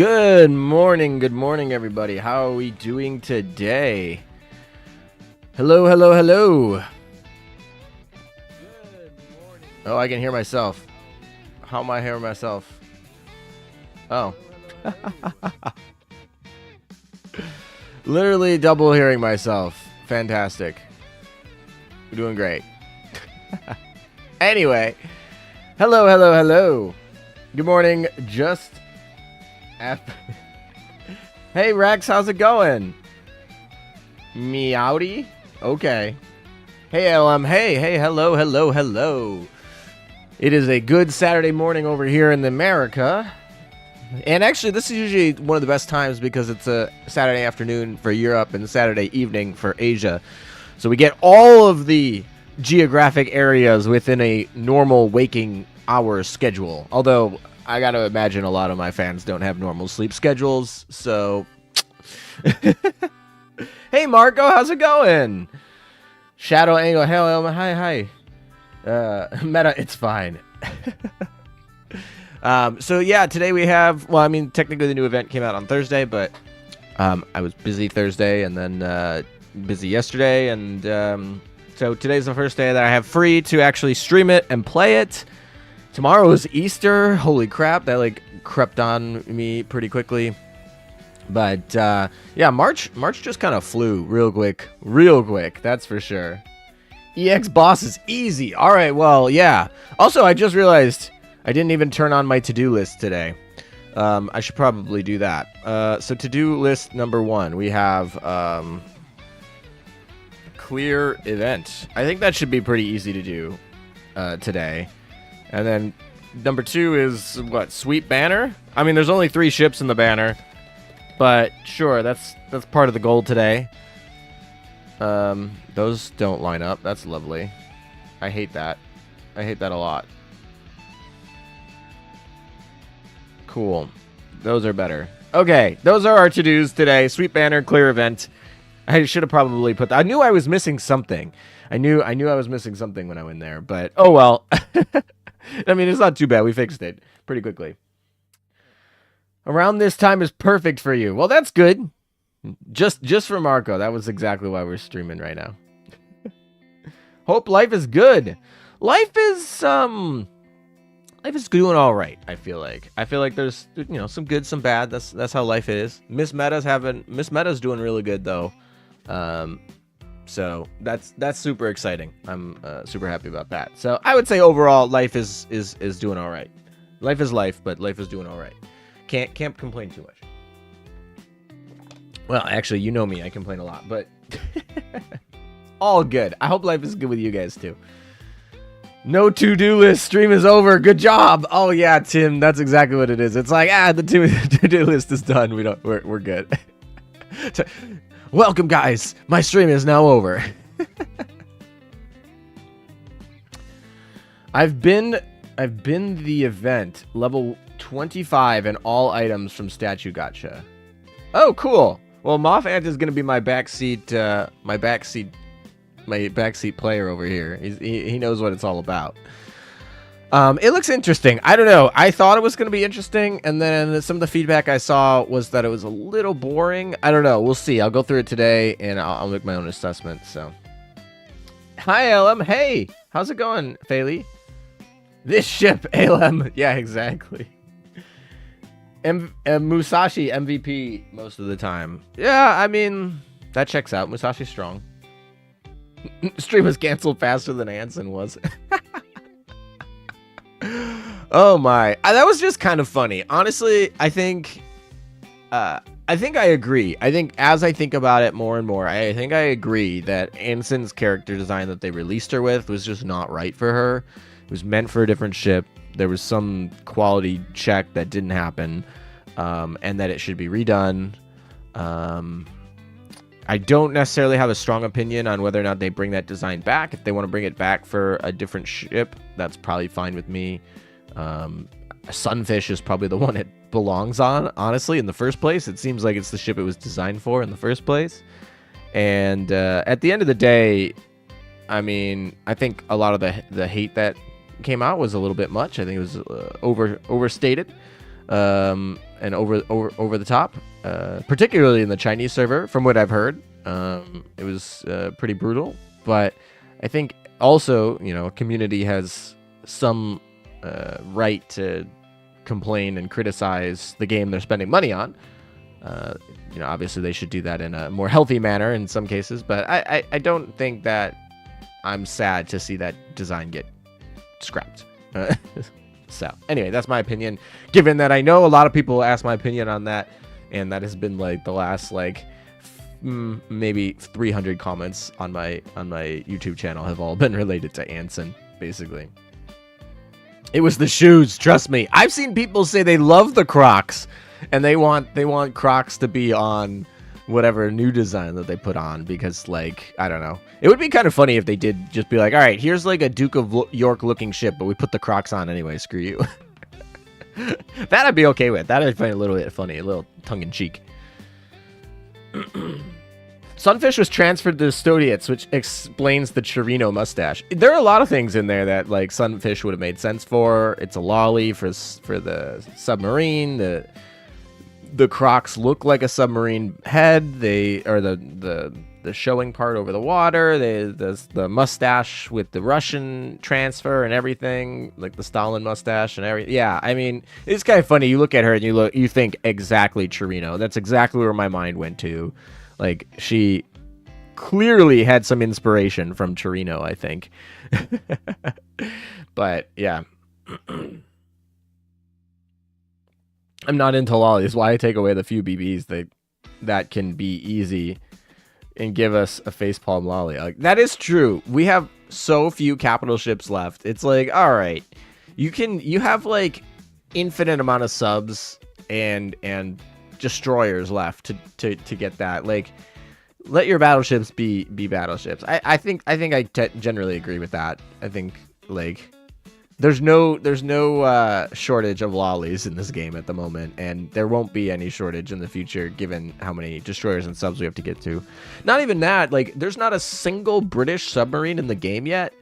Good morning, everybody. How are we doing today? Hello. Good morning. Oh, I can hear myself. How am I hearing myself? Oh. Literally double hearing myself. Fantastic. We're doing great. Anyway. Hello. Good morning. Just after. Hey, Rex, how's it going? Meowdy? Okay. Hey, LM. Hey, hello. It is a good Saturday morning over here in America. And actually, this is usually one of the best times because it's a Saturday afternoon for Europe and Saturday evening for Asia. So we get all of the geographic areas within a normal waking hour schedule. Although, I gotta imagine a lot of my fans don't have normal sleep schedules, so... Hey, Marco, how's it going? Shadow Angle, hello, hi. Meta, it's fine. So yeah, today we have, well, I mean, technically the new event came out on Thursday, but I was busy Thursday and then busy yesterday, and so today's the first day that I have free to actually stream it and play it. Tomorrow is Easter. Holy crap, that like crept on me pretty quickly. But yeah, March just kind of flew real quick, that's for sure. EX boss is easy. All right, well, yeah. Also, I just realized I didn't even turn on my to-do list today. I should probably do that. So to-do list number 1, we have clear event. I think that should be pretty easy to do today. And then number 2 is what? Sweep banner? I mean, there's only 3 ships in the banner, but sure, that's part of the goal today. Those don't line up. That's lovely. I hate that. I hate that a lot. Cool. Those are better. Okay, those are our to-dos today. Sweep banner, clear event. I should have probably put that. I knew I was missing something. I knew I was missing something when I went there, but oh well. I mean, it's not too bad. We fixed it pretty quickly. Around this time is perfect for you. Well, that's good. Just for Marco. That was exactly why we're streaming right now. Hope life is good. Life is doing all right, I feel like. There's, you know, some good, some bad. That's how life is. Miss Meta's doing really good though. So that's super exciting. I'm super happy about that. So I would say overall life is doing all right. Life is life, but life is doing all right. Can't complain too much. Well, actually, you know me, I complain a lot, but all good. I hope life is good with you guys too. No to-do list. Stream is over. Good job. Oh yeah, Tim, that's exactly what it is. It's like, the to-do list is done. We're good. Welcome, guys. My stream is now over. I've been the event level 25 and all items from Statue Gacha. Oh, cool. Well, Moth Ant is gonna be my backseat player over here. He knows what it's all about. It looks interesting. I don't know. I thought it was going to be interesting, and then some of the feedback I saw was that it was a little boring. I don't know. We'll see. I'll go through it today, and I'll make my own assessment. So, hi, LM. Hey, how's it going, Faley? This ship, LM. Yeah, exactly. Musashi MVP most of the time. Yeah, I mean, that checks out. Musashi's strong. Stream was canceled faster than Anson was. Oh my, that was just kind of funny. Honestly, I think I agree. I think as I think about it more and more, I think I agree that Anson's character design that they released her with was just not right for her. It was meant for a different ship. There was some quality check that didn't happen, and that it should be redone. I don't necessarily have a strong opinion on whether or not they bring that design back. If they want to bring it back for a different ship, that's probably fine with me. Sunfish is probably the one it belongs on, honestly, in the first place. It seems like it's the ship it was designed for in the first place. And at the end of the day, I mean, I think a lot of the hate that came out was a little bit much. I think it was overstated. and over the top, particularly in the Chinese server, from what I've heard. It was pretty brutal, but I think also, community has some right to complain and criticize the game they're spending money on. Obviously they should do that in a more healthy manner in some cases, but I don't think that I'm sad to see that design get scrapped. So anyway, that's my opinion, given that I know a lot of people ask my opinion on that, and that has been like the last maybe 300 comments on my YouTube channel have all been related to Anson, basically. It was the shoes, trust me. I've seen people say they love the Crocs, and they want Crocs to be on whatever new design that they put on, because, like, I don't know. It would be kind of funny if they did just be like, all right, here's like a Duke of York looking ship, but we put the Crocs on anyway, screw you. That I'd be okay with. That I'd find a little bit funny, a little tongue-in-cheek. Sunfish was transferred to the Stodiates, which explains the Chirino mustache. There are a lot of things in there that, like, Sunfish would have made sense for. It's a lolly for the submarine. The Crocs look like a submarine head. They are the showing part over the water. The mustache with the Russian transfer and everything, like the Stalin mustache and everything. Yeah, I mean, it's kind of funny. You look at her and you think exactly Chirino. That's exactly where my mind went to. Like, she clearly had some inspiration from Chirino, I think. But yeah. I'm not into lollies. Why I take away the few BBs that can be easy and give us a facepalm lolly. Like, that is true. We have so few capital ships left. It's like, all right, you have like infinite amount of subs and destroyers left to get that. Like, let your battleships be battleships. I think I generally agree with that. I think, like, there's no shortage of lollies in this game at the moment, and there won't be any shortage in the future given how many destroyers and subs we have to get to. Not even that, like, there's not a single British submarine in the game yet,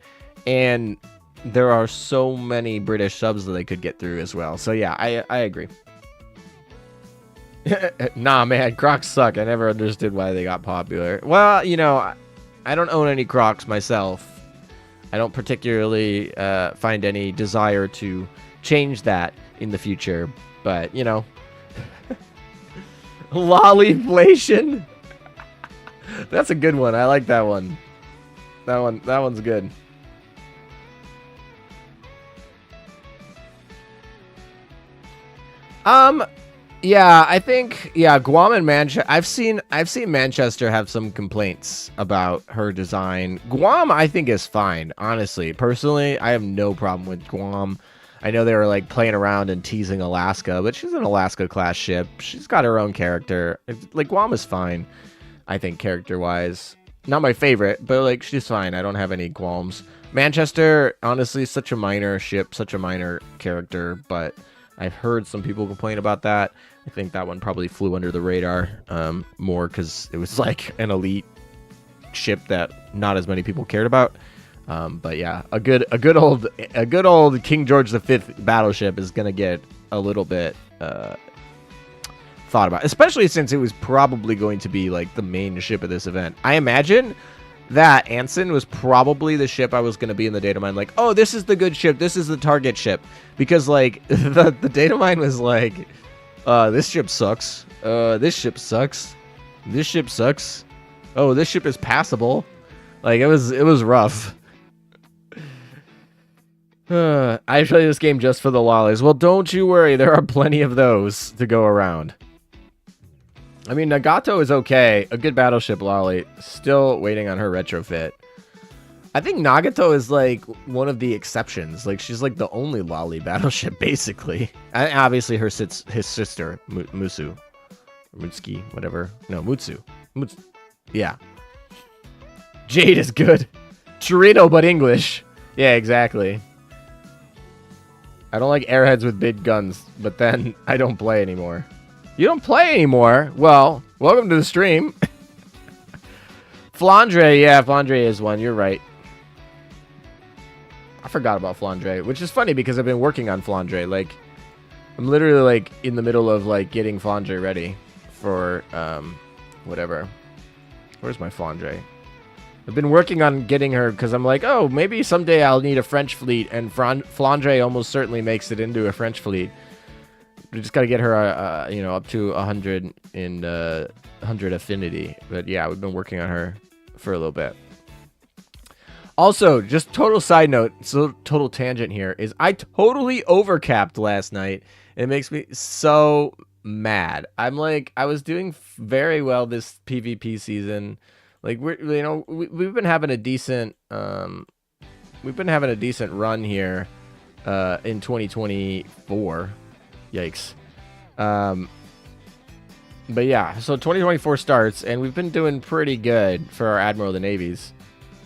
and there are so many British subs that they could get through as well. So yeah, I agree. Nah, man, Crocs suck. I never understood why they got popular. Well, I don't own any Crocs myself. I don't particularly find any desire to change that in the future, but, Lollyflation. That's a good one. I like that one. That one's good. Yeah, I think, Guam and Manchester. I've seen Manchester have some complaints about her design. Guam, I think, is fine. Honestly, personally, I have no problem with Guam. I know they were like playing around and teasing Alaska, but she's an Alaska class ship. She's got her own character. Like, Guam is fine, I think, character-wise. Not my favorite, but like, she's fine. I don't have any qualms. Manchester, honestly, such a minor ship, such a minor character, but I've heard some people complain about that. I think that one probably flew under the radar more because it was like an elite ship that not as many people cared about. But yeah, a good old King George V battleship is gonna get a little bit thought about, especially since it was probably going to be like the main ship of this event. I imagine that Anson was probably the ship I was going to be in the data mine. Like, oh, this is the good ship. This is the target ship. Because, like, the data mine was like, this ship sucks. This ship sucks. This ship sucks. Oh, this ship is passable. Like, it was rough. I play this game just for the lollies. Well, don't you worry. There are plenty of those to go around. I mean, Nagato is okay. A good battleship lolly. Still waiting on her retrofit. I think Nagato is like one of the exceptions. Like, she's like the only lolly battleship, basically. And obviously, his sister, Musu. Mutsuki, whatever. No, Mutsu. Yeah. Jade is good. Chorito, but English. Yeah, exactly. I don't like airheads with big guns, but then I don't play anymore. You don't play anymore? Well, welcome to the stream. Fandre, yeah, Fandre is one. You're right. I forgot about Fandre, which is funny because I've been working on Fandre. Like, I'm literally like in the middle of like getting Fandre ready for whatever. Where's my Fandre? I've been working on getting her because I'm like, oh, maybe someday I'll need a French fleet, and Flandre almost certainly makes it into a French fleet. We just got to get her, you know, up to 100 in 100 affinity. But yeah, we've been working on her for a little bit. Also, just total side note, so total tangent here, is I totally overcapped last night. It makes me so mad. I'm like, I was doing very well this PvP season. Like we've been having a decent run here in 2024. Yikes. But yeah, so 2024 starts and we've been doing pretty good for our Admiral of the Navies.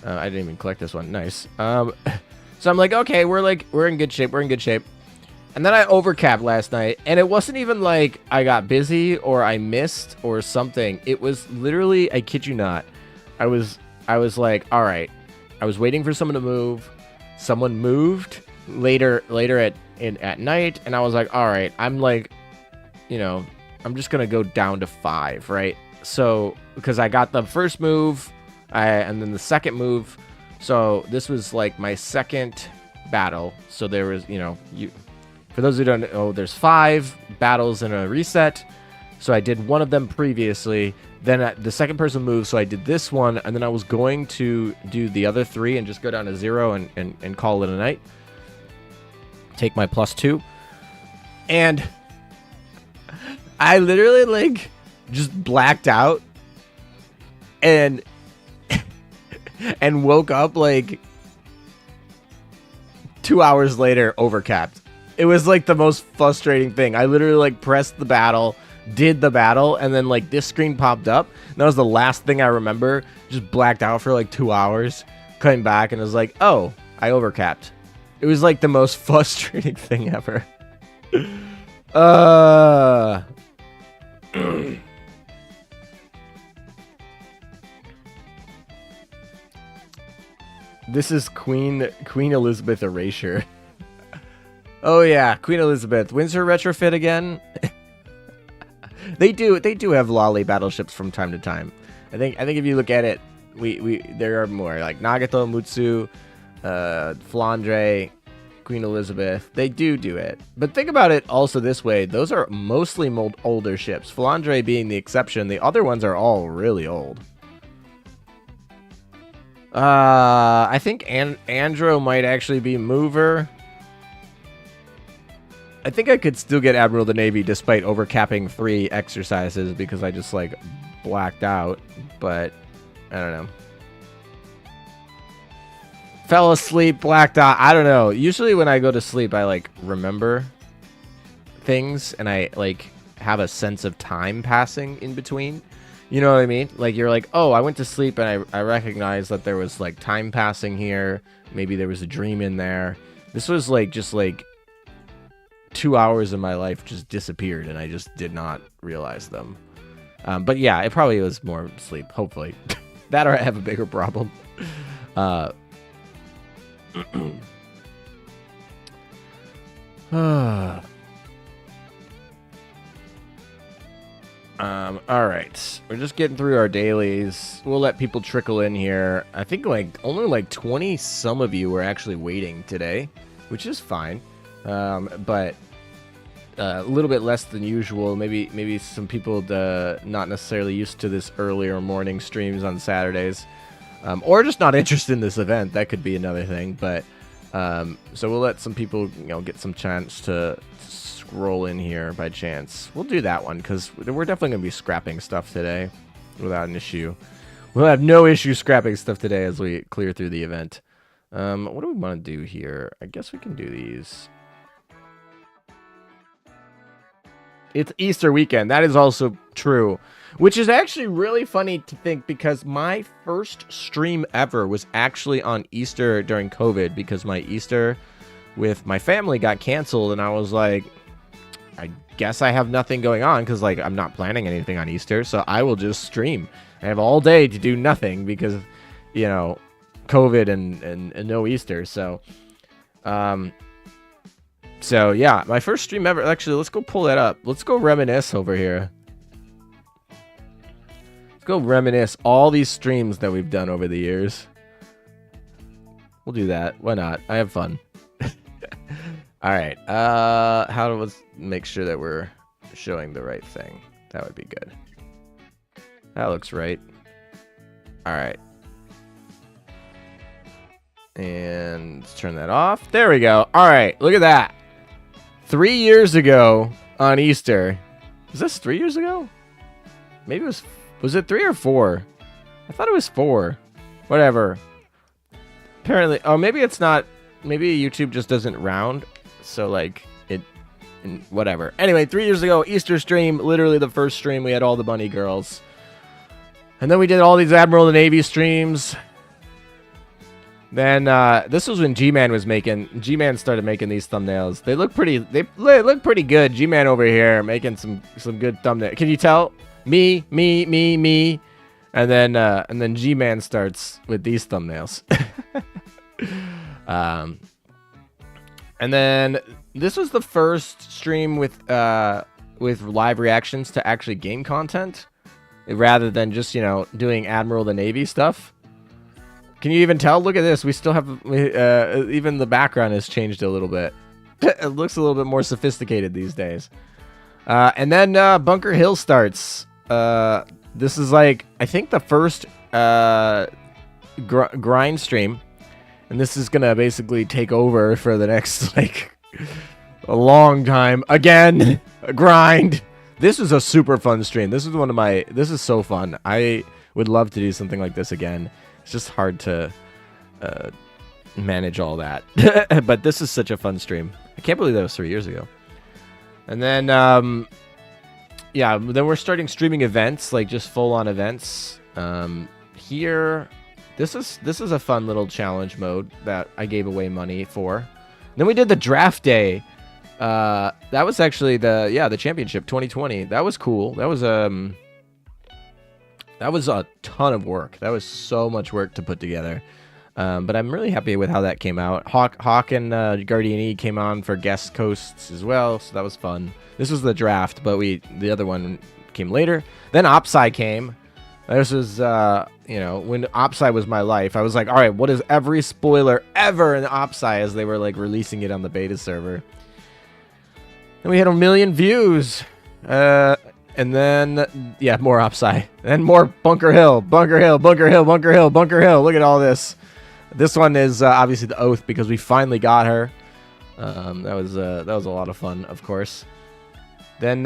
I didn't even collect this one. Nice. So I'm like, okay, we're in good shape. We're in good shape. And then I overcapped last night, and it wasn't even like I got busy or I missed or something. It was literally, I kid you not, I was like, all right. I was waiting for someone to move. Someone moved later at night, and I was like, all right. I'm like, you know, I'm just gonna go down to 5, right? So because I got the first move, and then the second move. So this was like my second battle. So there was, you know, for those who don't know, there's 5 battles in a reset. So I did one of them previously. Then the second person moved, so I did this one. And then I was going to do the other 3 and just go down to 0 and call it a night. Take my +2. And I literally, like, just blacked out. And woke up, like, 2 hours later, overcapped. It was like the most frustrating thing. I literally like pressed the battle, did the battle, and then like this screen popped up. And that was the last thing I remember. Just blacked out for like 2 hours. Came back and was like, oh, I overcapped. It was like the most frustrating thing ever. This is Queen Elizabeth erasure. Oh yeah, Queen Elizabeth. When's her retrofit again? They do have lolly battleships from time to time. I think if you look at it, there are more like Nagato, Mutsu, Flandre, Queen Elizabeth. They do it. But think about it also this way. Those are mostly older ships. Flandre being the exception. The other ones are all really old. I think Andro might actually be mover. I think I could still get Admiral of the Navy despite overcapping 3 exercises because I just like blacked out, but I don't know. Fell asleep, blacked out. I don't know. Usually when I go to sleep, I like remember things and I like have a sense of time passing in between. You know what I mean? Like you're like, oh, I went to sleep and I recognized that there was like time passing here. Maybe there was a dream in there. This was like just like 2 hours of my life just disappeared and I just did not realize them. But yeah, it probably was more sleep, hopefully. That or I have a bigger problem. All right, we're just getting through our dailies. We'll let people trickle in here. I think like only like 20 some of you were actually waiting today, which is fine. But a little bit less than usual. Maybe some people not necessarily used to this earlier morning streams on Saturdays, or just not interested in this event. That could be another thing. But so we'll let some people get some chance to scroll in here by chance. We'll do that one because we're definitely gonna be scrapping stuff today without an issue. We'll have no issue scrapping stuff today as we clear through the event. What do we want to do here? I guess we can do these. It's Easter weekend. That is also true, which is actually really funny to think because my first stream ever was actually on Easter during COVID because my Easter with my family got canceled and I was like, I guess I have nothing going on because like I'm not planning anything on Easter, so I will just stream. I have all day to do nothing because, COVID and no Easter. So, So yeah, my first stream ever. Actually, let's go pull that up. Let's go reminisce over here. Let's go reminisce all these streams that we've done over the years. We'll do that. Why not? I have fun. All right. Let's make sure that we're showing the right thing. That would be good. That looks right. All right. And let's turn that off. There we go. All right. Look at that. 3 years ago on Easter. Was this 3 years ago? Maybe it was it 3 or 4? I thought it was 4. Whatever. Apparently, oh, maybe it's not. Maybe YouTube just doesn't round. So, like, whatever. Anyway, 3 years ago, Easter stream. Literally the first stream. We had all the bunny girls. And then we did all these Admiral of the Navy streams. Then, this was when G-Man started making these thumbnails. They look pretty good. G-Man over here making some good thumbnails. Can you tell? Me. And then G-Man starts with these thumbnails. And then this was the first stream with live reactions to actually game content, rather than just, doing Admiral of the Navy stuff. Can you even tell? Look at this. We still have even the background has changed a little bit. It looks a little bit more sophisticated these days. And then Bunker Hill starts. This is like, I think, the first grind stream. And this is going to basically take over for the next, like, a long time. Again, a grind. This is a super fun stream. This is so fun. I would love to do something like this again. It's just hard to manage all that. But this is such a fun stream. I can't believe that was 3 years ago. And then, yeah, then we're starting streaming events, like just full-on events. Here, this is a fun little challenge mode that I gave away money for. Then we did the draft day. That was actually the championship 2020. That was cool. That was a ton of work. That was so much work to put together. But I'm really happy with how that came out. Hawk and Guardian E came on for guest hosts as well, so that was fun. This was the draft, but the other one came later. Then Opsai came. This was, when Opsai was my life. I was like, all right, what is every spoiler ever in Opsai as they were, like, releasing it on the beta server? And we had 1 million views. And then, yeah, more Opsai. And more Bunker Hill. Look at all this. This one is obviously the Oath because we finally got her. That was a lot of fun, of course. Then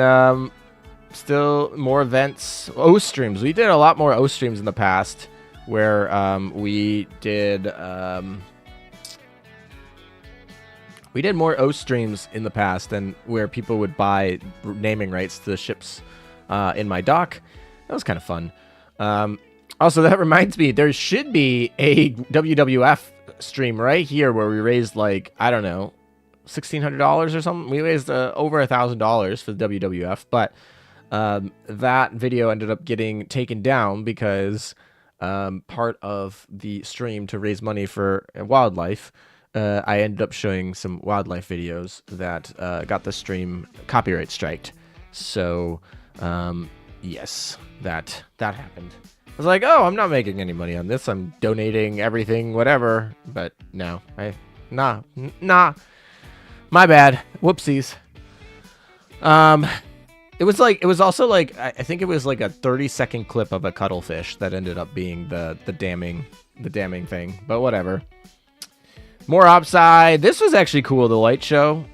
still more events. O streams. We did a lot more O streams in the past, where we did more O streams in the past, and where people would buy naming rights to the ships in my dock. That was kind of fun. Also, that reminds me, there should be a WWF stream right here where we raised, like, I don't know, $1,600 or something. We raised over $1,000 for the WWF, but that video ended up getting taken down because part of the stream to raise money for wildlife, I ended up showing some wildlife videos that got the stream copyright striked. So, yes, that happened. I was like, oh, I'm not making any money on this. I'm donating everything, whatever. But no, nah. My bad. Whoopsies. It was also like, I think it was like a 30-second clip of a cuttlefish that ended up being the damning thing. But whatever. More Opsai. This was actually cool, the light show.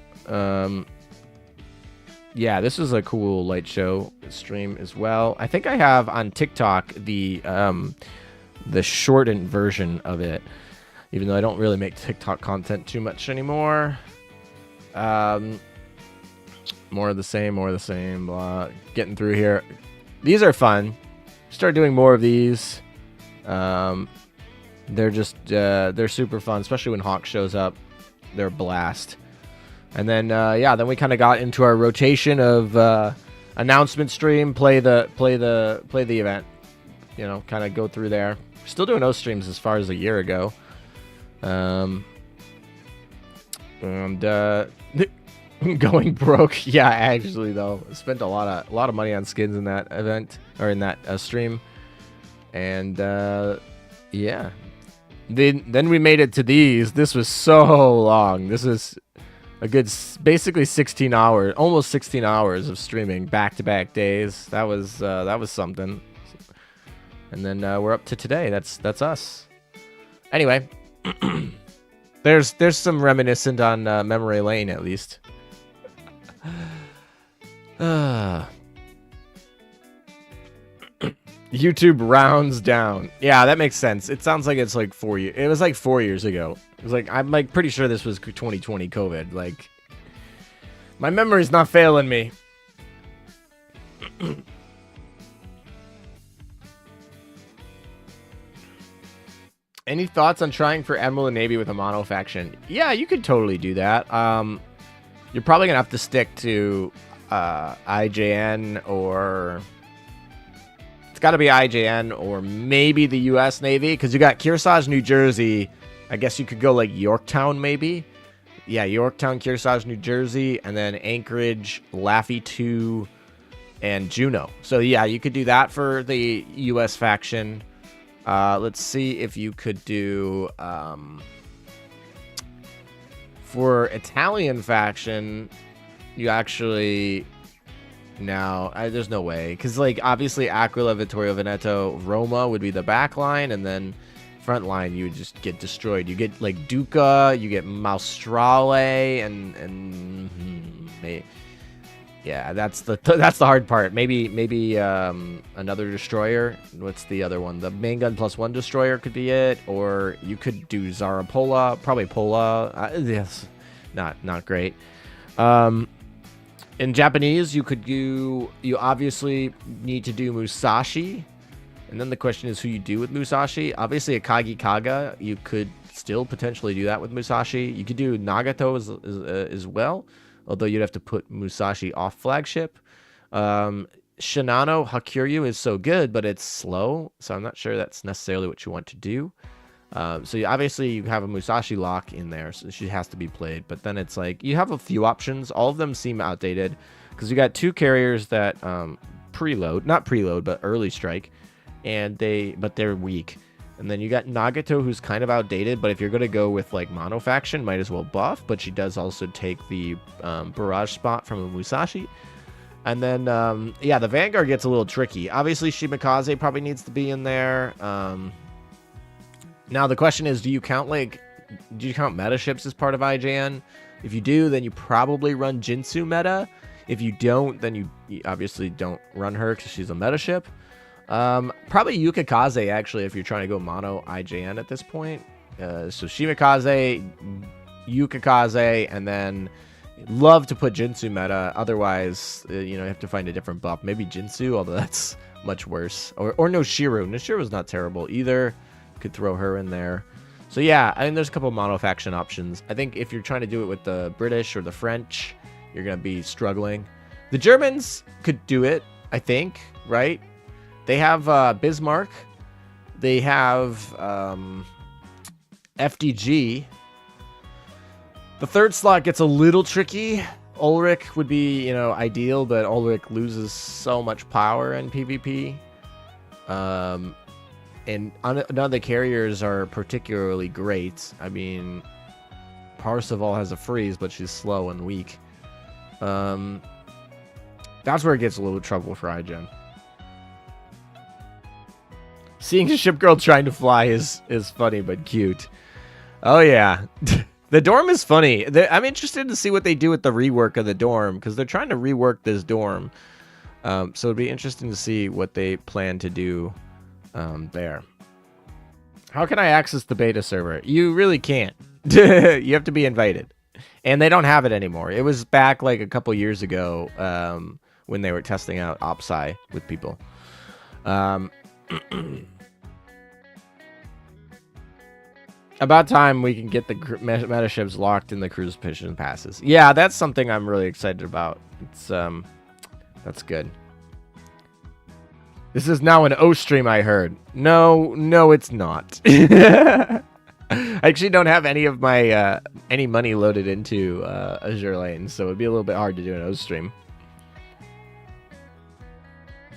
Yeah, this was a cool light show stream as well. I think I have on TikTok the shortened version of it, even though I don't really make TikTok content too much anymore. More of the same, blah. Getting through here. These are fun. Start doing more of these. They're super fun, especially when Hawk shows up. They're a blast. And then, then we kind of got into our rotation of announcement stream, play the event, kind of go through there. Still doing those streams as far as a year ago. Going broke. Yeah, actually though, spent a lot of money on skins in that event or in that stream, and yeah. Then we made it to these. This was so long. This is a good, basically 16 hours, almost 16 hours of streaming back-to-back days. That was something. And then we're up to today. That's us. Anyway, there's some reminiscent on memory lane at least. YouTube rounds down. Yeah, that makes sense. It sounds like it's like 4 years. It was like 4 years ago. It was like, I'm like pretty sure this was 2020 COVID. Like, my memory's not failing me. Any thoughts on trying for Admiral Navy with a mono faction? Yeah, you could totally do that. You're probably gonna have to stick to IJN or it's got to be IJN or maybe the U.S. Navy because you got Kearsarge, New Jersey. I guess you could go like Yorktown maybe. Yeah, Yorktown, Kearsarge, New Jersey, and then Anchorage, Laffey 2, and Juneau. So yeah, you could do that for the U.S. faction. Let's see if you could do for Italian faction. You actually there's no way because like obviously Aquila, Vittorio Veneto, Roma would be the back line, and then front line you would just get destroyed. You get like Duca, you get Maustrale, and yeah, that's the hard part. Maybe another destroyer. What's the other one? The main gun +1 destroyer could be it, or you could do Zara Pola, probably Pola. Yes, not great. In Japanese, you obviously need to do Musashi, and then the question is who you do with Musashi. Obviously, a Kagi Kaga, you could still potentially do that with Musashi. You could do Nagato as well. Although you'd have to put Musashi off flagship. Shinano Hakuryu is so good, but it's slow. So I'm not sure that's necessarily what you want to do. So obviously you have a Musashi lock in there, so she has to be played. But then it's like, you have a few options. All of them seem outdated. Because you got two carriers that not preload, but early strike. But they're weak. And then you got Nagato, who's kind of outdated, but if you're going to go with like mono faction, might as well buff. But she does also take the barrage spot from a Musashi. And then, yeah, the Vanguard gets a little tricky. Obviously, Shimikaze probably needs to be in there. Now, the question is, do you count meta ships as part of IJN? If you do, then you probably run Jinsu meta. If you don't, then you obviously don't run her because she's a meta ship. Probably Yukikaze, actually, if you're trying to go mono IJN at this point. So Shimikaze, Yukikaze, and then love to put Jinsu meta. Otherwise, you have to find a different buff. Maybe Jinsu, although that's much worse. Or Noshiru. Noshiru's not terrible either. Could throw her in there. So yeah, I mean, there's a couple mono faction options. I think if you're trying to do it with the British or the French, you're going to be struggling. The Germans could do it, I think, right? They have Bismarck. They have FDG. The third slot gets a little tricky. Ulrich would be, ideal, but Ulrich loses so much power in PvP. And none of the carriers are particularly great. I mean, Parseval has a freeze, but she's slow and weak. That's where it gets a little trouble for iGen. Seeing a ship girl trying to fly is funny but cute. Oh yeah. The dorm is funny. I'm interested to see what they do with the rework of the dorm, because they're trying to rework this dorm. So it'd be interesting to see what they plan to do there. How can I access the beta server? You really can't. You have to be invited. And they don't have it anymore. It was back like a couple years ago when they were testing out OpSci with people. About time we can get the meta ships locked in the cruise mission passes. Yeah, that's something I'm really excited about. It's that's good. This is now an O stream, I heard. No, it's not. I actually don't have any of my any money loaded into Azur Lane, so it'd be a little bit hard to do an O stream.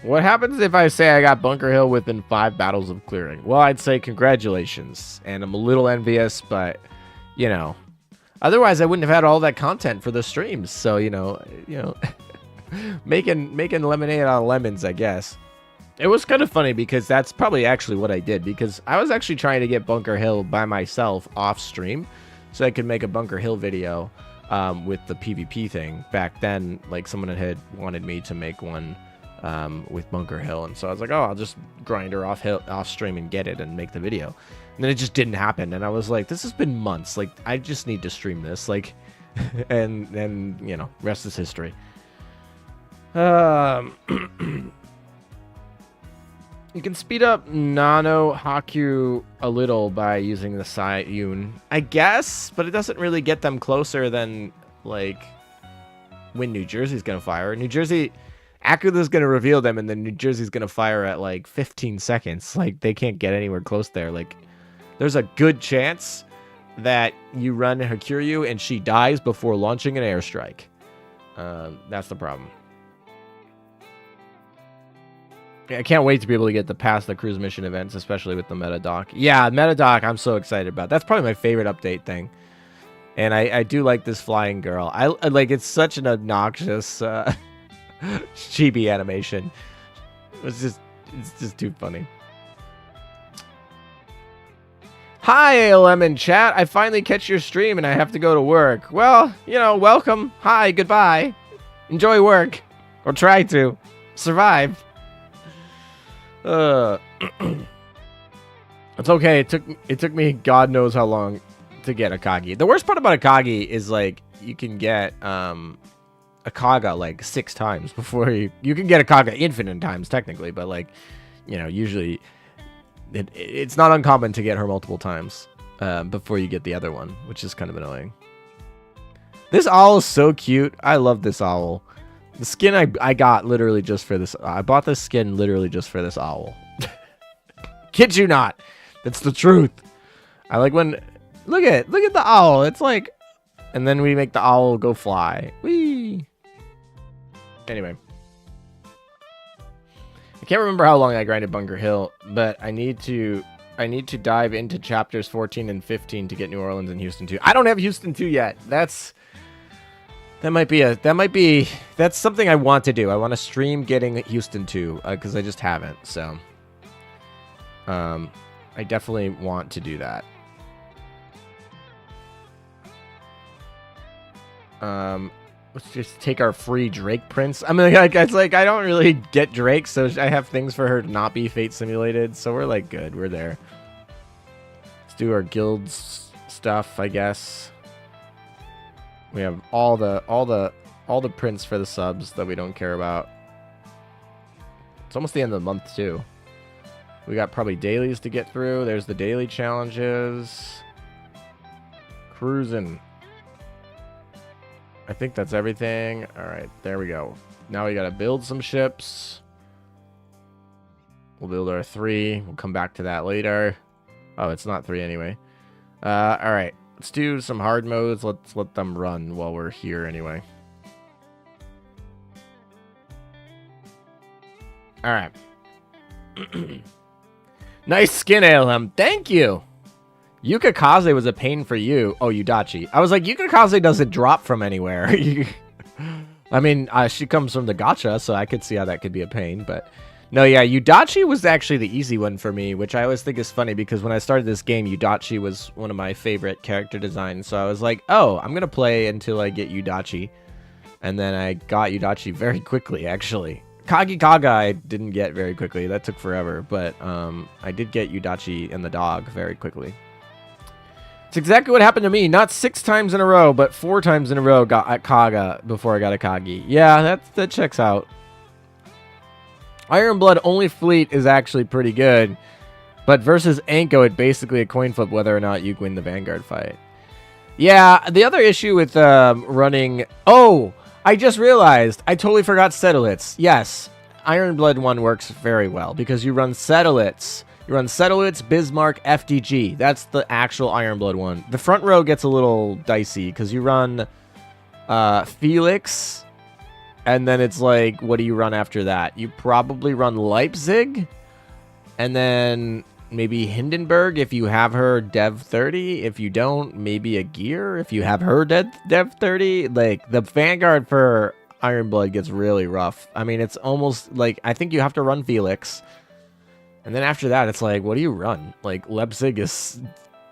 What happens if I say I got Bunker Hill within 5 battles of clearing? Well, I'd say congratulations, and I'm a little envious, but you know, otherwise I wouldn't have had all that content for the streams. So you know, making lemonade out of lemons, I guess. It was kind of funny because that's probably actually what I did, because I was actually trying to get Bunker Hill by myself off stream so I could make a Bunker Hill video with the PvP thing. Back then, like, someone had wanted me to make one with Bunker Hill, and so I was like, oh, I'll just grind her off stream and get it and make the video. And then it just didn't happen, and I was like, this has been months. Like, I just need to stream this. Like, and you know, rest is history. You can speed up Nano Haku a little by using the Sayun, I guess, but it doesn't really get them closer than, like, when New Jersey's going to fire. New Jersey, Akuda's going to reveal them, and then New Jersey's going to fire at, like, 15 seconds. Like, they can't get anywhere close there. Like, there's a good chance that you run Hakuryu and she dies before launching an airstrike. That's the problem. I can't wait to be able to get past the cruise mission events, especially with the meta doc. Yeah, meta doc, I'm so excited about. That's probably my favorite update thing. And I do like this flying girl. I like, it's such an obnoxious chibi animation. It's just too funny. Hi, ALM in chat. I finally catch your stream and I have to go to work. Well, you know, welcome. Hi, goodbye. Enjoy work. Or try to. Survive. It's okay. It took me God knows how long to get Akagi. The worst part about Akagi is, like, you can get Akaga like 6 times before you can get Akaga infinite times technically, but, like, you know, usually it's not uncommon to get her multiple times before you get the other one, which is kind of annoying. This owl is so cute. I love this owl. The skin I got literally just for this. I bought this skin literally just for this owl. Kid you not. That's the truth. I like when... Look at the owl. It's like... And then we make the owl go fly. Whee! Anyway. I can't remember how long I grinded Bunker Hill, but I need to dive into chapters 14 and 15 to get New Orleans and Houston 2. I don't have Houston 2 yet. That's something I want to do. I want to stream getting Houston 2 because I just haven't. So, I definitely want to do that. Let's just take our free Drake prince. I mean, like, it's like I don't really get Drake, so I have things for her to not be fate simulated. So we're like good. We're there. Let's do our guilds stuff, I guess. We have all the prints for the subs that we don't care about. It's almost the end of the month too. We got probably dailies to get through. There's the daily challenges. Cruising. I think that's everything. All right, there we go. Now we got to build some ships. We'll build our 3. We'll come back to that later. Oh, it's not 3 anyway. All right. Let's do some hard modes. Let's let them run while we're here anyway. All right. Nice skin, ALM. Thank you. Yukikaze was a pain for you. Oh, Udachi. I was like, Yukikaze doesn't drop from anywhere. I mean, she comes from the gacha, so I could see how that could be a pain, but... No, yeah, Udachi was actually the easy one for me, which I always think is funny because when I started this game, Udachi was one of my favorite character designs. So I was like, oh, I'm going to play until I get Udachi. And then I got Udachi very quickly, actually. Kagikaga I didn't get very quickly. That took forever. But I did get Udachi and the dog very quickly. It's exactly what happened to me. Not 6 times in a row, but 4 times in a row got at Kaga before I got a Kagi. Yeah, that checks out. Iron Blood only fleet is actually pretty good, but versus Anko, it's basically a coin flip whether or not you win the Vanguard fight. Yeah, the other issue with running... Oh, I just realized. I totally forgot Settlets. Yes, Iron Blood 1 works very well because you run Settlets You run Settlewitz, Bismarck, FDG. That's the actual Ironblood one. The front row gets a little dicey because you run Felix, and then it's like, what do you run after that? You probably run Leipzig, and then maybe Hindenburg if you have her Dev 30. If you don't, maybe a Gear if you have her Dev 30. Like, the Vanguard for Ironblood gets really rough. I mean, it's almost like, I think you have to run Felix. And then after that, it's like, what do you run? Like, Leipzig is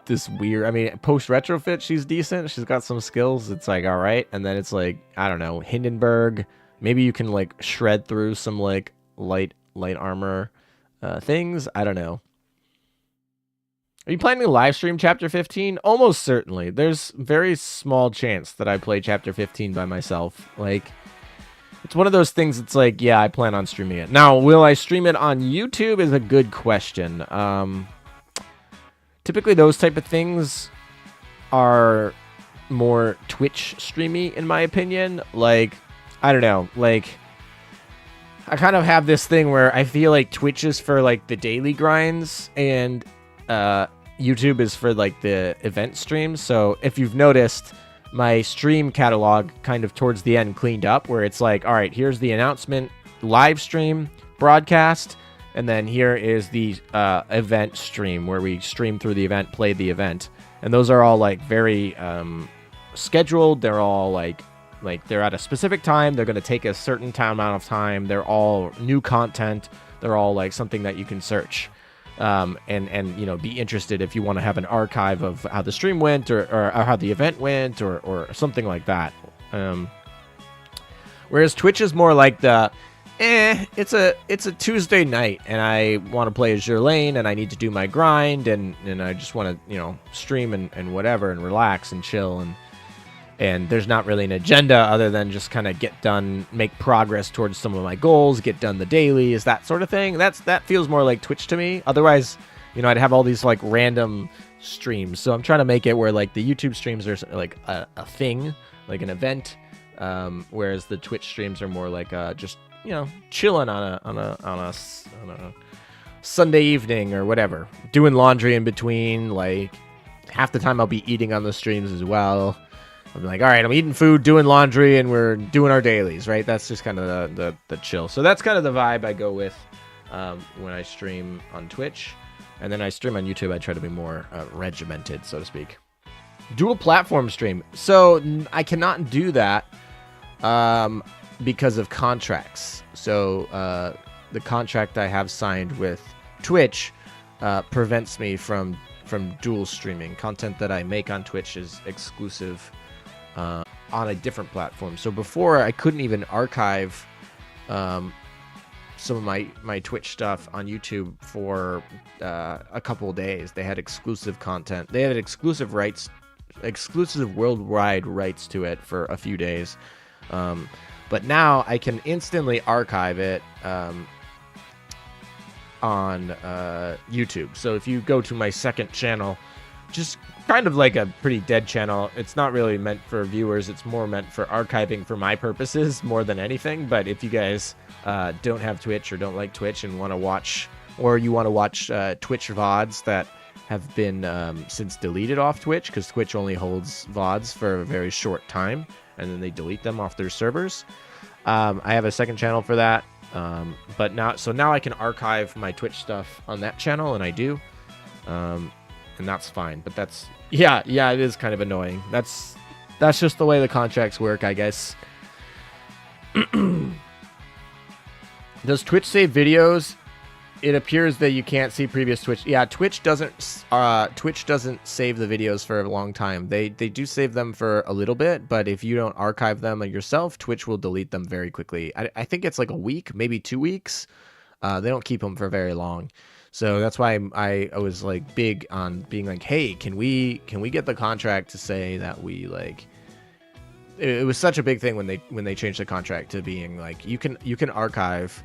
this weird... I mean, post-retrofit, she's decent. She's got some skills. It's like, all right. And then it's like, I don't know, Hindenburg. Maybe you can, like, shred through some, like, light armor things. I don't know. Are you planning to live stream Chapter 15? Almost certainly. There's very small chance that I play Chapter 15 by myself. Like... It's one of those things, it's like, yeah, I plan on streaming it. Now, will I stream it on YouTube is a good question. Typically, those type of things are more Twitch streamy, in my opinion. Like, I don't know. Like, I kind of have this thing where I feel like Twitch is for, like, the daily grinds, and YouTube is for, like, the event streams. So, if you've noticed... my stream catalog kind of towards the end cleaned up where it's like, all right, here's the announcement, live stream, broadcast, and then here is the event stream where we stream through the event, play the event. And those are all like very scheduled. They're all like they're at a specific time. They're going to take a certain amount of time. They're all new content. They're all like something that you can search. And you know, be interested if you want to have an archive of how the stream went or how the event went or something like that. Whereas Twitch is more like the, it's a Tuesday night and I want to play Azur Lane and I need to do my grind and I just want to, you know, stream and whatever and relax and chill and there's not really an agenda other than just kind of get done, make progress towards some of my goals, get done the dailies, that sort of thing. That feels more like Twitch to me. Otherwise, you know, I'd have all these like random streams. So I'm trying to make it where like the YouTube streams are like a thing, like an event, whereas the Twitch streams are more like just, you know, chilling on a Sunday evening or whatever, doing laundry in between. Like half the time I'll be eating on the streams as well. I'm like, all right, I'm eating food, doing laundry, and we're doing our dailies, right? That's just kind of the chill. So that's kind of the vibe I go with when I stream on Twitch. And then I stream on YouTube, I try to be more regimented, so to speak. Dual platform stream. So I cannot do that because of contracts. So the contract I have signed with Twitch prevents me from dual streaming. Content that I make on Twitch is exclusive on a different platform. So before I couldn't even archive some of my Twitch stuff on YouTube for a couple of days. They had exclusive content. They had exclusive rights, exclusive worldwide rights to it for a few days. But now I can instantly archive it on YouTube. So if you go to my second channel, just kind of like a pretty dead channel. It's not really meant for viewers. It's more meant for archiving for my purposes more than anything. But if you guys don't have Twitch or don't like Twitch and want to watch, or you want to watch Twitch VODs that have been since deleted off Twitch, because Twitch only holds VODs for a very short time and then they delete them off their servers. I have a second channel for that. But now I can archive my Twitch stuff on that channel, and I do. And that's fine. But that's yeah, it is kind of annoying. That's just the way the contracts work, I guess. Does Twitch save videos? It appears that you can't see previous Twitch. Yeah, Twitch doesn't save the videos for a long time. They do save them for a little bit, but if you don't archive them yourself, Twitch will delete them very quickly. I think it's like a week, maybe 2 weeks. They don't keep them for very long. So that's why I was like big on being like, hey, can we get the contract to say that we like. It was such a big thing when they changed the contract to being like you can archive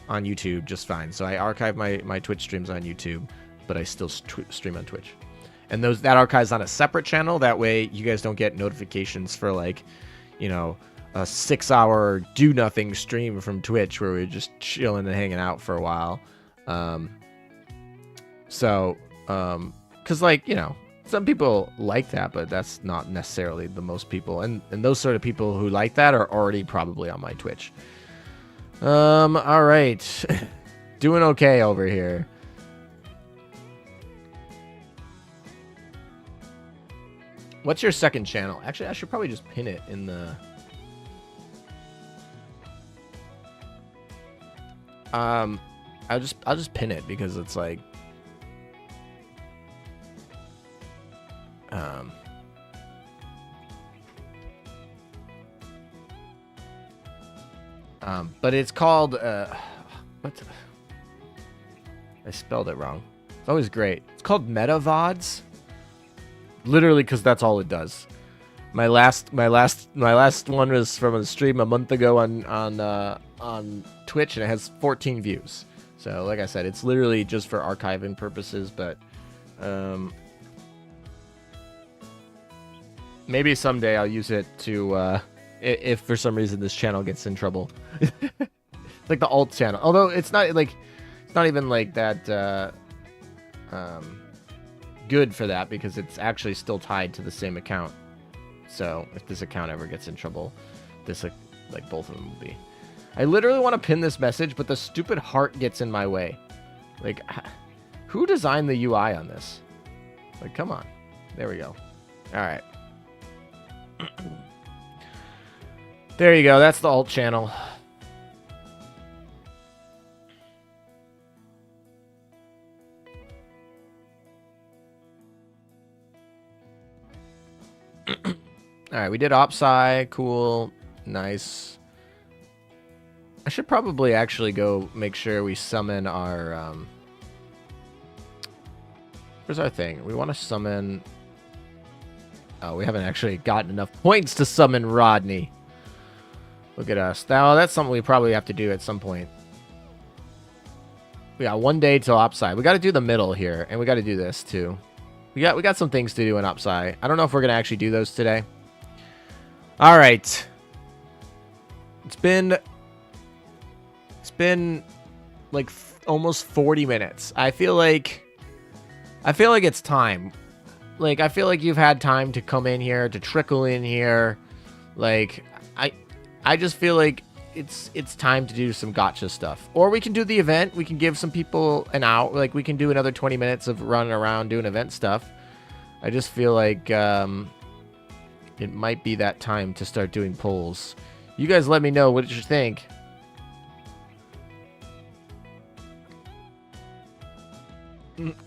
on YouTube just fine. So I archive my Twitch streams on YouTube, but I still stream on Twitch. And that archives on a separate channel. That way you guys don't get notifications for like, you know, a 6-hour do nothing stream from Twitch where we're just chilling and hanging out for a while. So, because like, you know, some people like that, but that's not necessarily the most people. And those sort of people who like that are already probably on my Twitch. All right. Doing okay over here. What's your second channel? Actually, I should probably just pin it in the... I'll just pin it because it's like... but it's called, what? I spelled it wrong. It's always great. It's called MetaVods. Literally, because that's all it does. My last one was from a stream a month ago on Twitch, and it has 14 views. So, like I said, it's literally just for archiving purposes, but maybe someday I'll use it to, if for some reason this channel gets in trouble. Like the alt channel. Although it's not even like that good for that, because it's actually still tied to the same account. So if this account ever gets in trouble, this like both of them will be. I literally want to pin this message, but the stupid heart gets in my way. Like, who designed the UI on this? Like, come on. There we go. All right. There you go. That's the alt channel. All right, we did OpSci. Cool. Nice. I should probably actually go make sure we summon our... Where's our thing? We want to summon... Oh, we haven't actually gotten enough points to summon Rodney. Look at us. Now, that's something we probably have to do at some point. We got 1 day till OpSci. We got to do the middle here, and we got to do this, too. We got some things to do in OpSci. I don't know if we're going to actually do those today. All right. It's been like almost 40 minutes. I feel like it's time. Like, I feel like you've had time to come in here, to trickle in here. Like, I just feel like it's time to do some gacha stuff. Or we can do the event. We can give some people an out. Like, we can do another 20 minutes of running around doing event stuff. I just feel like it might be that time to start doing polls. You guys let me know what you think.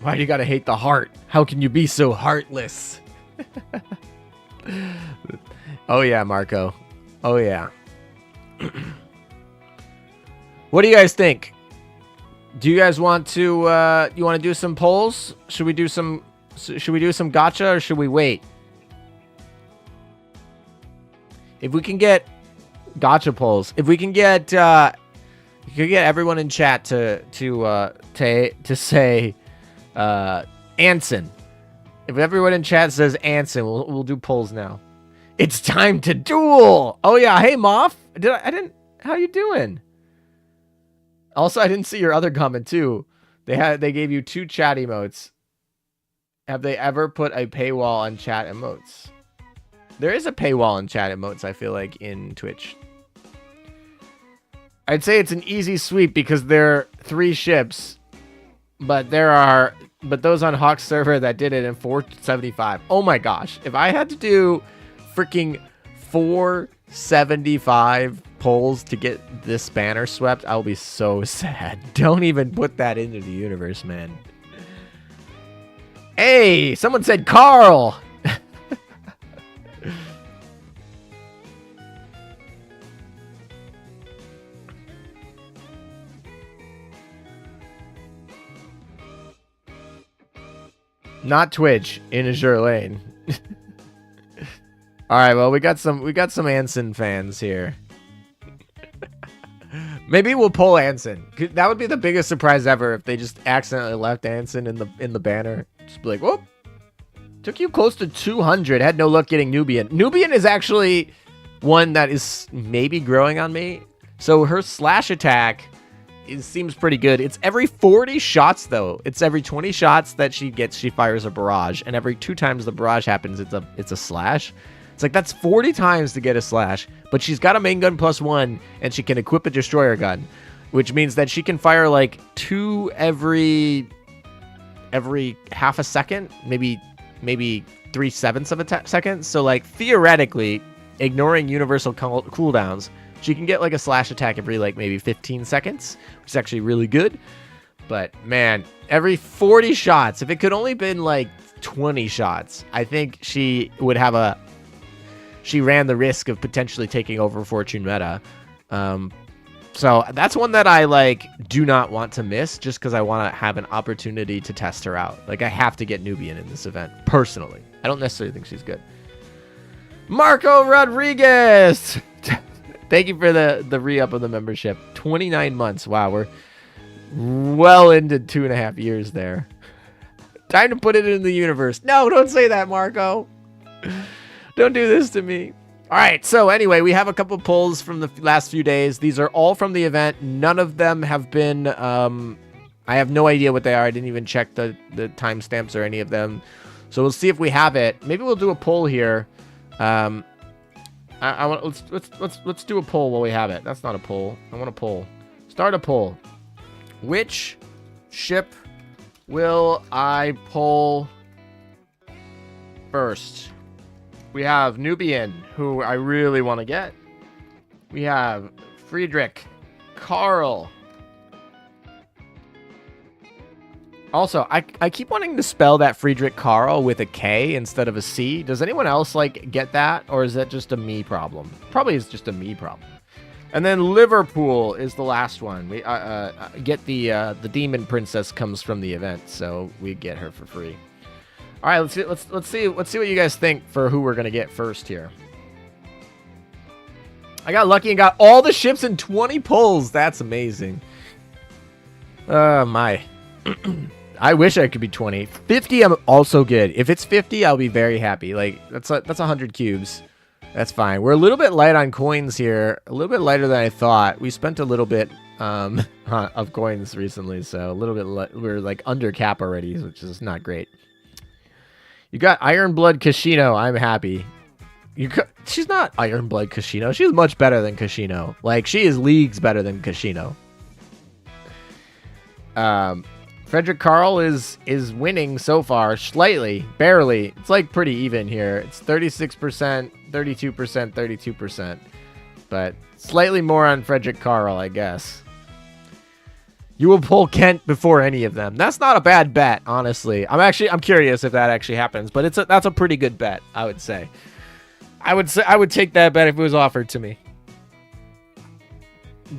Why do you gotta hate the heart? How can you be so heartless? Oh yeah, Marco. Oh yeah. What do you guys think? Do you guys want to you want to do some polls? Should we do some gacha, or should we wait? If we can get gacha polls, if we can get you can get everyone in chat to say Anson. If everyone in chat says Anson, we'll do polls now. It's time to duel. Oh yeah, hey Moff. How you doing? Also, I didn't see your other comment too. They gave you 2 chat emotes. Have they ever put a paywall on chat emotes? There is a paywall on chat emotes, I feel like, in Twitch. I'd say it's an easy sweep because there are 3 ships, but those on Hawk's server that did it in 475. Oh my gosh. If I had to do freaking 475 polls to get this banner swept, I'll be so sad. Don't even put that into the universe, man. Hey, someone said Carl. Not Twitch in Azure Lane. All right, well, we got some Anson fans here. Maybe we'll pull Anson. That would be the biggest surprise ever if they just accidentally left Anson in the banner. Just be like, whoop. Took you close to 200. Had no luck getting Nubian. Nubian is actually one that is maybe growing on me. So her slash attack seems pretty good. It's every 40 shots, though. It's every 20 shots that she gets, she fires a barrage. And every 2 times the barrage happens, it's a slash. It's like, that's 40 times to get a slash. But she's got a main gun +1, and she can equip a destroyer gun. Which means that she can fire, like, 2 every half a second. Maybe 3/7 of a second. So, like, theoretically, ignoring universal cooldowns, she can get, like, a slash attack every, like, maybe 15 seconds. Which is actually really good. But, man, every 40 shots, if it could only been, like, 20 shots, I think she would have she ran the risk of potentially taking over Fortune meta. So that's one that I, like, do not want to miss just because I want to have an opportunity to test her out. Like, I have to get Nubian in this event, personally. I don't necessarily think she's good. Marco Rodriguez! Thank you for the re-up of the membership. 29 months. Wow, we're well into 2.5 years there. Time to put it in the universe. No, don't say that, Marco. Don't do this to me. All right, so anyway, we have a couple polls from the last few days. These are all from the event. None of them have been, I have no idea what they are. I didn't even check the timestamps or any of them. So we'll see if we have it. Maybe we'll do a poll here. Let's do a poll while we have it. That's not a poll. I want a poll. Start a poll. Which ship will I poll first? We have Nubian, who I really want to get. We have Friedrich Carl. Also, I keep wanting to spell that Friedrich Carl with a K instead of a C. Does anyone else, like, get that? Or is that just a me problem? Probably is just a me problem. And then Liverpool is the last one. We get the demon princess comes from the event, so we get her for free. All right, let's see what you guys think for who we're gonna get first here. I got lucky and got all the ships in 20 polls. That's amazing. My. I wish I could be 20. 50, I'm also good. If it's 50, I'll be very happy. Like, that's 100 cubes. That's fine. We're a little bit light on coins here. A little bit lighter than I thought. We spent a little bit of coins recently, so a little bit. We're like under cap already, which is not great. You got Ironblood Kashino. I'm happy. She's not Ironblood Kashino. She's much better than Kashino. Like, she is leagues better than Kashino. Friedrich Carl is winning so far, slightly, barely. It's like pretty even here. It's 36%, 32%, 32%. But slightly more on Friedrich Carl, I guess. You will pull Kent before any of them. That's not a bad bet, honestly. I'm curious if that actually happens, but that's a pretty good bet, I would say. I would take that bet if it was offered to me.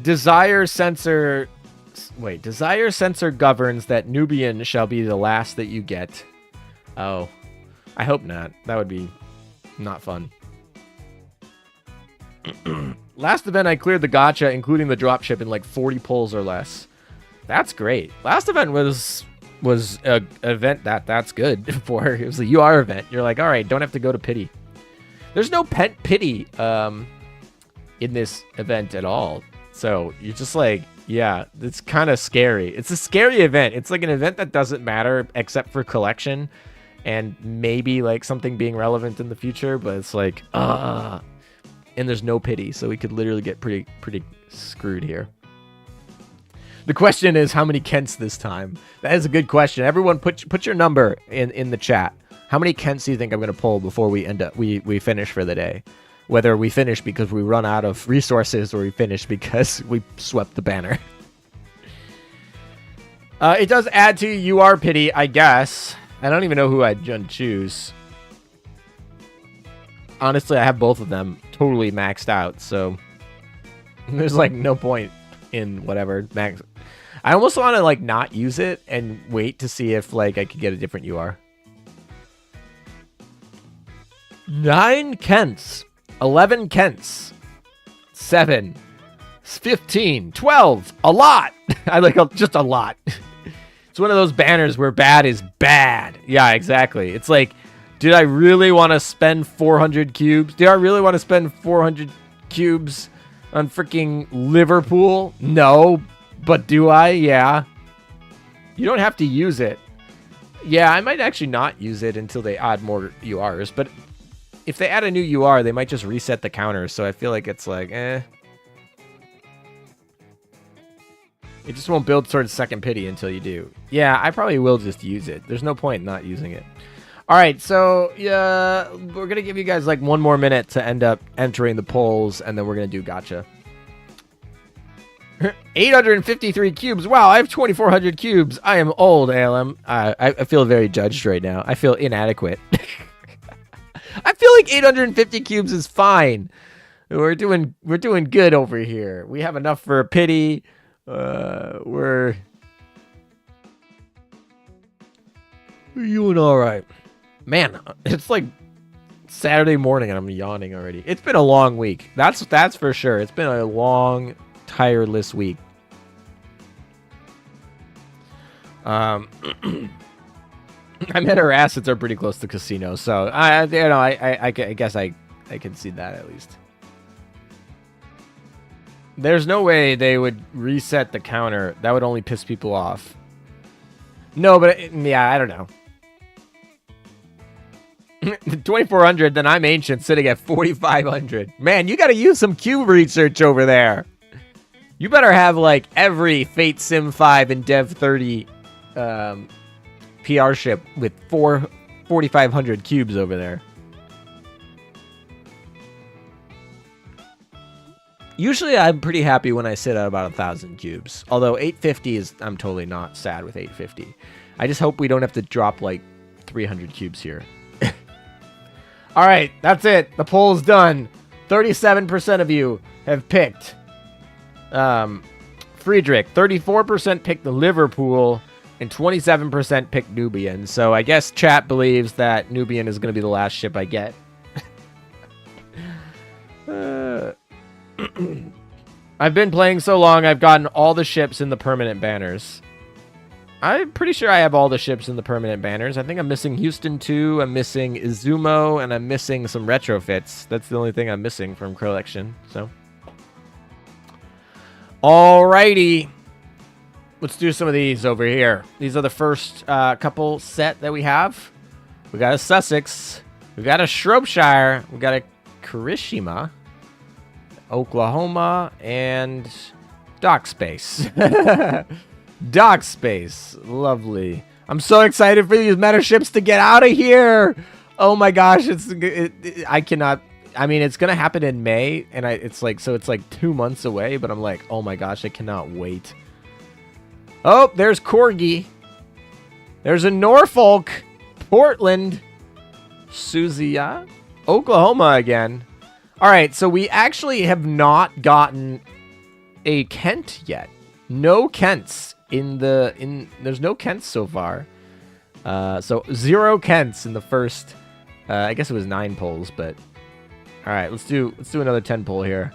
Desire sensor governs that Nubian shall be the last that you get. Oh, I hope not. That would be not fun. Last event I cleared the gacha, including the dropship, in like 40 pulls or less. That's great. Last event was an event that's good for. It was the UR event. You're like, all right, don't have to go to pity. There's no pity in this event at all. So you're just like, yeah, it's kind of scary. It's a scary event. It's like an event that doesn't matter except for collection and maybe like something being relevant in the future. But it's like, and there's no pity. So we could literally get pretty screwed here. The question is, how many Kents this time? That is a good question. Everyone, put your number in the chat. How many Kents do you think I'm going to pull before we we finish for the day? Whether we finish because we run out of resources or we finish because we swept the banner. It does add to UR pity, I guess. I don't even know who I'd choose. Honestly, I have both of them totally maxed out, so there's like no point in whatever max. I almost want to like not use it and wait to see if like I could get a different UR. 9 Kents, 11 Kents, 7, 15, 12, a lot. I like just a lot. It's one of those banners where bad is bad. Yeah, exactly. It's like, did I really want to spend 400 cubes? Do I really want to spend 400 cubes on freaking Liverpool? No, But do I? Yeah. You don't have to use it. Yeah, I might actually not use it until they add more URs. But if they add a new UR, they might just reset the counter. So I feel like it's like, eh. It just won't build towards second pity until you do. Yeah, I probably will just use it. There's no point in not using it. All right, so yeah, we're going to give you guys like 1 more minute to end up entering the polls, and then we're going to do gacha. 853 cubes. Wow, I have 2,400 cubes. I am old, ALM. I feel very judged right now. I feel inadequate. I feel like 850 cubes is fine. We're doing good over here. We have enough for a pity. We're doing all right. Man, it's like Saturday morning and I'm yawning already. It's been a long week. That's for sure. It's been a long, tireless week. I met her assets are pretty close to casino, so I guess I can see that at least. There's no way they would reset the counter. That would only piss people off. No, but yeah, I don't know. 2,400, then I'm ancient, sitting at 4,500. Man, you got to use some cube research over there. You better have like every Fate Sim 5 and Dev 30 PR ship with 4,500 cubes over there. Usually I'm pretty happy when I sit at about 1,000 cubes. Although 850 is, I'm totally not sad with 850. I just hope we don't have to drop like 300 cubes here. All right, that's it. The poll's done. 37% of you have picked Friedrich. 34% picked the Liverpool, and 27% picked Nubian. So I guess chat believes that Nubian is going to be the last ship I get. I've been playing so long, I've gotten all the ships in the permanent banners. I'm pretty sure I have all the ships in the permanent banners. I think I'm missing Houston 2, I'm missing Izumo, and I'm missing some retrofits. That's the only thing I'm missing from collection, so. Alrighty. Let's do some of these over here. These are the first couple set that we have. We got a Sussex. We got a Shropshire. We got a Kirishima. Oklahoma, and Dock Space. Dock Space. Lovely. I'm so excited for these meta ships to get out of here. Oh my gosh, I cannot. I mean, it's going to happen in May, and it's like 2 months away, but I'm like, oh my gosh, I cannot wait. Oh, there's Corgi. There's a Norfolk, Portland, Suzia, Oklahoma again. All right, so we actually have not gotten a Kent yet. No Kents there's no Kents so far. So 0 Kents in the first I guess it was 9 polls, but all right, let's do another 10 poll here.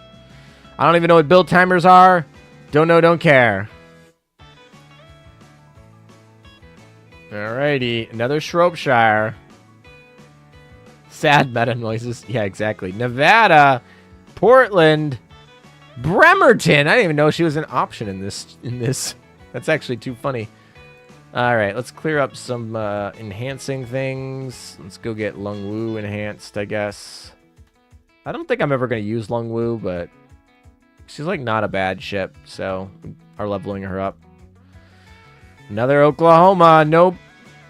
I don't even know what build timers are. Don't know, don't care. Alrighty, another Shropshire. Sad meta noises. Yeah, exactly. Nevada, Portland, Bremerton. I didn't even know she was an option in this. That's actually too funny. All right, let's clear up some enhancing things. Let's go get Lungwu enhanced, I guess. I don't think I'm ever going to use Lungwu, but she's like not a bad ship, so we are leveling her up. Another Oklahoma.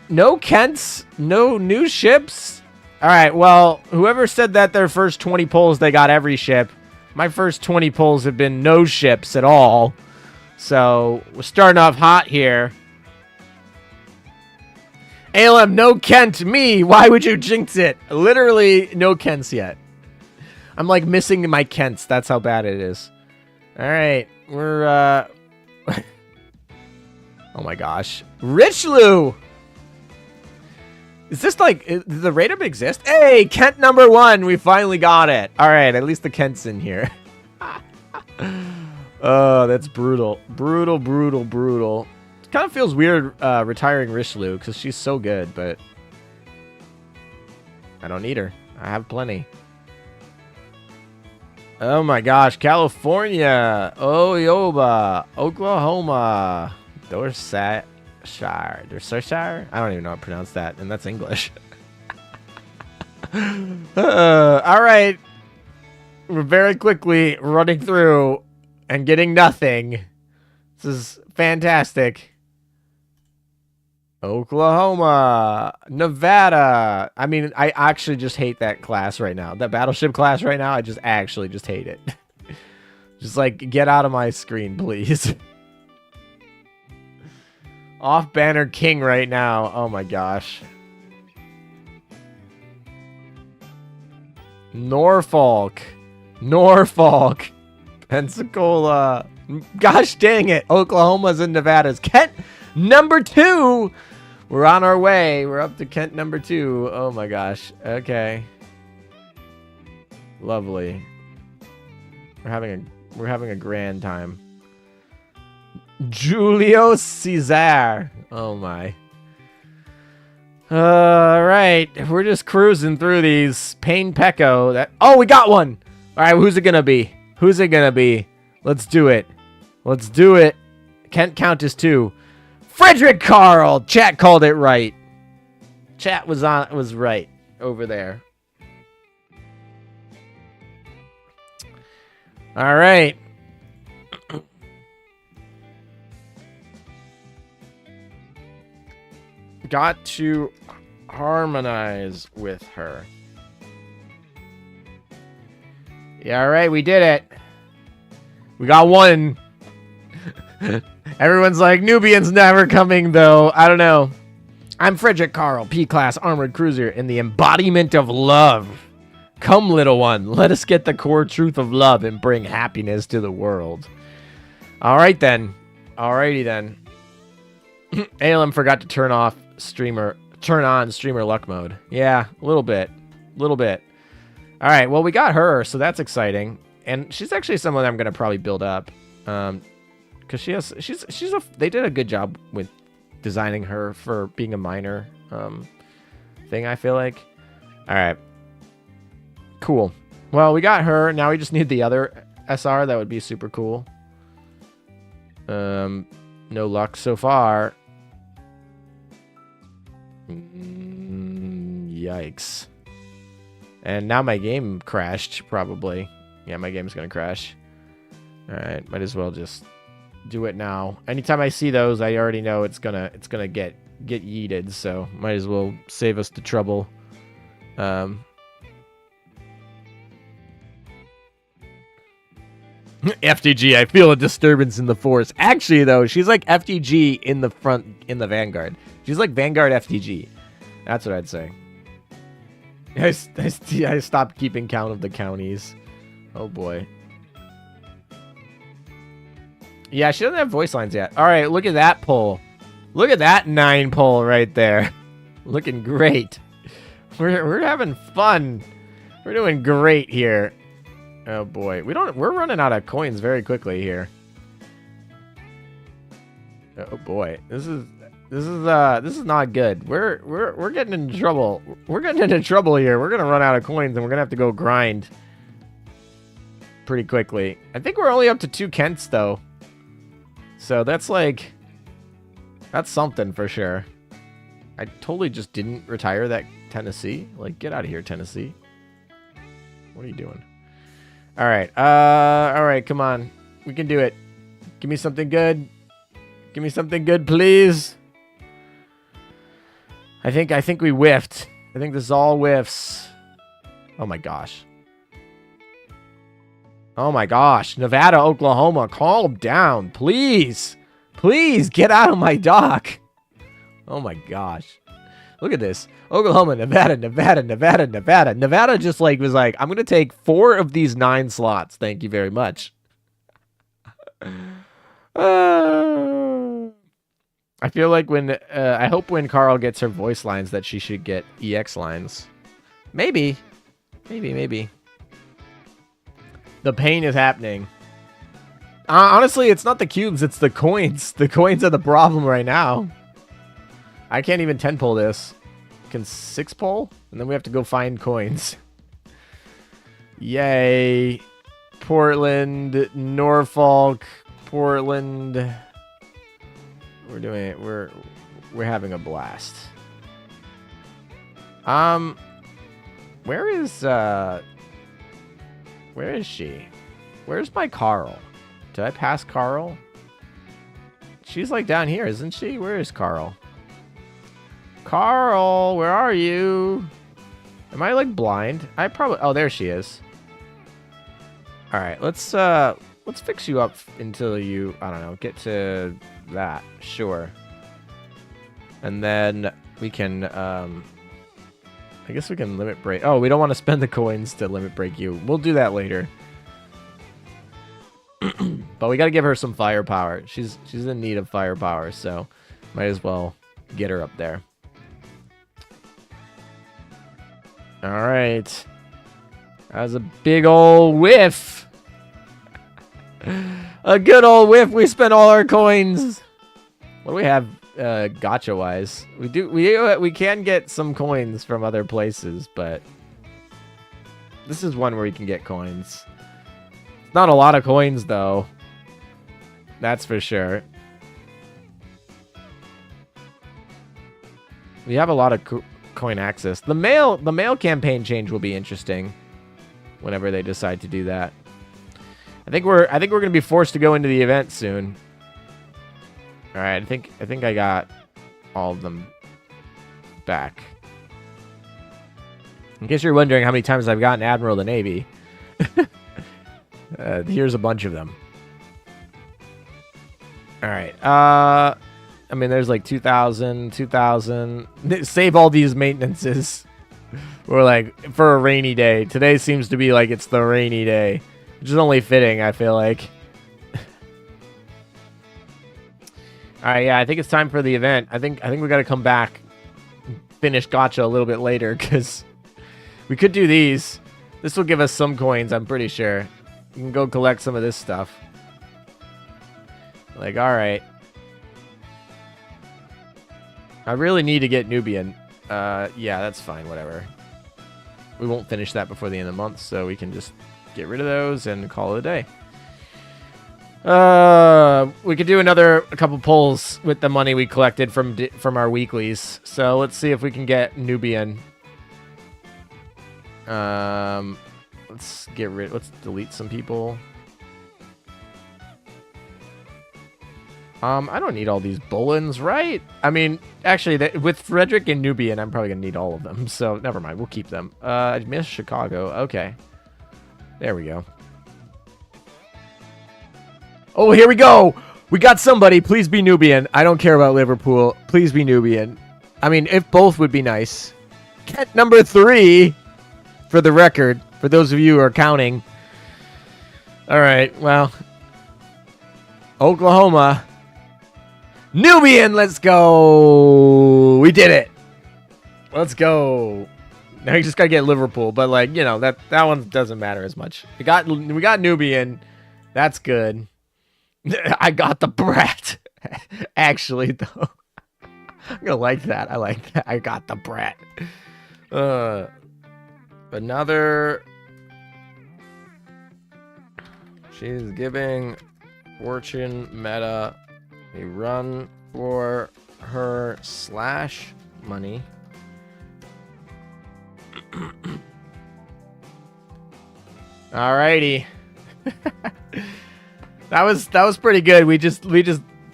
No Kents. No new ships. All right, well, whoever said that their first 20 polls, they got every ship. My first 20 polls have been no ships at all. So we're starting off hot here. ALM, no Kent, me. Why would you jinx it? Literally no Kents yet. I'm like missing my Kents. That's how bad it is. All right, we're... oh my gosh. Richelieu! Is this like, does the Radom exist? Hey, Kent number 1. We finally got it. All right, at least the Kent's in here. Oh, that's brutal. Brutal, brutal, brutal. It kind of feels weird retiring Richelieu because she's so good, but I don't need her. I have plenty. Oh my gosh, California, Oyoba, Oklahoma, Dorsetshire. I don't even know how to pronounce that, and that's English. All right. We're very quickly running through and getting nothing. This is fantastic. Oklahoma, Nevada. I mean, I actually just hate that class right now. That battleship class right now, I just actually just hate it. Just like, get out of my screen, please. Off banner king right now. Oh my gosh. Norfolk, Pensacola. Gosh dang it. Oklahoma's and Nevada's. Kent number 2. We're on our way. We're up to Kent number 2. Oh my gosh. Okay. Lovely. We're having a grand time. Julio Caesar. Oh my. All right. We're just cruising through these. Pain Pecco. Oh, we got one. All right. Who's it going to be? Who's it going to be? Let's do it. Let's do it. Kent Countess 2. Friedrich Carl. Chat called it right. Chat was right over there. All right. Got to harmonize with her. Yeah, all right, we did it. We got one. Everyone's like, Nubian's never coming, though. I don't know. I'm Friedrich Carl, P-Class Armored Cruiser, in the embodiment of love. Come, little one, let us get the core truth of love and bring happiness to the world. All right, then. Alrighty, then. ALM forgot to turn on streamer luck mode. Yeah, a little bit. All right, well, we got her, so that's exciting. And she's actually someone I'm going to probably build up. Because they did a good job with designing her for being a minor thing, I feel like. All right. Cool. Well, we got her. Now we just need the other SR. That would be super cool. No luck so far. Yikes. And now my game crashed, probably. Yeah, my game's gonna crash. Alright, might as well just do it now. Anytime I see those, I already know it's gonna get yeeted, so might as well save us the trouble. FTG, I feel a disturbance in the force. Actually, though, she's like FTG in the front, in the Vanguard. She's like Vanguard FTG. That's what I'd say. I stopped keeping count of the counties. Oh, boy. Yeah, she doesn't have voice lines yet. All right, look at that pull. Look at that 9 pull right there. Looking great. We're having fun. We're doing great here. Oh boy, we're running out of coins very quickly here. Oh boy, this is not good. We're getting into trouble. We're getting into trouble here. We're gonna run out of coins and we're gonna have to go grind pretty quickly. I think we're only up to 2 Kents though, so that's something for sure. I totally just didn't retire that Tennessee. Like, get out of here, Tennessee. What are you doing? All right, come on. We can do it. Give me something good. Give me something good, please. I think we whiffed. I think this is all whiffs. Oh my gosh. Oh my gosh. Nevada, Oklahoma, calm down, please. Please get out of my dock. Oh my gosh. Look at this. Oklahoma, Nevada. Nevada just was like, I'm going to take 4 of these 9 slots. Thank you very much. I feel like I hope when Carl gets her voice lines that she should get EX lines. Maybe. The pain is happening. Honestly, it's not the cubes, it's the coins. The coins are the problem right now. I can't even 10 pull this. Can 6 pull? And then we have to go find coins. Yay. Portland, Norfolk, Portland. We're doing it. We're having a blast. Where is she? Where's my Carl? Did I pass Carl? She's like down here, isn't she? Where is Carl? Carl, where are you? Am I like blind? I probably. Oh, there she is. All right, let's fix you up until you, I don't know, get to that. Sure. And then we can I guess we can limit break. Oh, we don't want to spend the coins to limit break you. We'll do that later. But we got to give her some firepower. She's in need of firepower, so might as well get her up there. All right. That was a big old whiff. A good old whiff. We spent all our coins. What do we have gacha wise? We can get some coins from other places, but this is one where we can get coins. Not a lot of coins though. That's for sure. We have a lot of coin access. The mail campaign change will be interesting whenever they decide to do that. I think we're gonna be forced to go into the event soon. All right, I think I got all of them back. In case you're wondering how many times I've gotten Admiral of the Navy, here's a bunch of them. All right. I mean, there's like 2,000. Save all these maintenances. We're like, for a rainy day. Today seems to be like it's the rainy day. Which is only fitting, I feel like. Alright, yeah, I think it's time for the event. I think we gotta come back, finish gacha a little bit later, because we could do these. This will give us some coins, I'm pretty sure. You can go collect some of this stuff. Like, alright. I really need to get Nubian. Yeah, that's fine, whatever. We won't finish that before the end of the month, so we can just get rid of those and call it a day. We could do a couple pulls with the money we collected from our weeklies. So let's see if we can get Nubian. Let's delete some people. I don't need all these Bolins, right? I mean, actually, with Friedrich and Nubian, I'm probably gonna need all of them. So never mind, we'll keep them. I missed Chicago. Okay, there we go. Oh, here we go. We got somebody. Please be Nubian. I don't care about Liverpool. Please be Nubian. I mean, if both would be nice. Get number 3 for the record. For those of you who are counting. All right. Well, Oklahoma. Nubian. Let's go. We did it. Let's go. Now you just got to get Liverpool. But, like, you know, that one doesn't matter as much. We got Nubian. That's good. I got the brat. Actually, though. I'm gonna like that. I like that. I got the brat. Another. She's giving Fortune Meta a run for her / money. Alrighty. That was pretty good. We just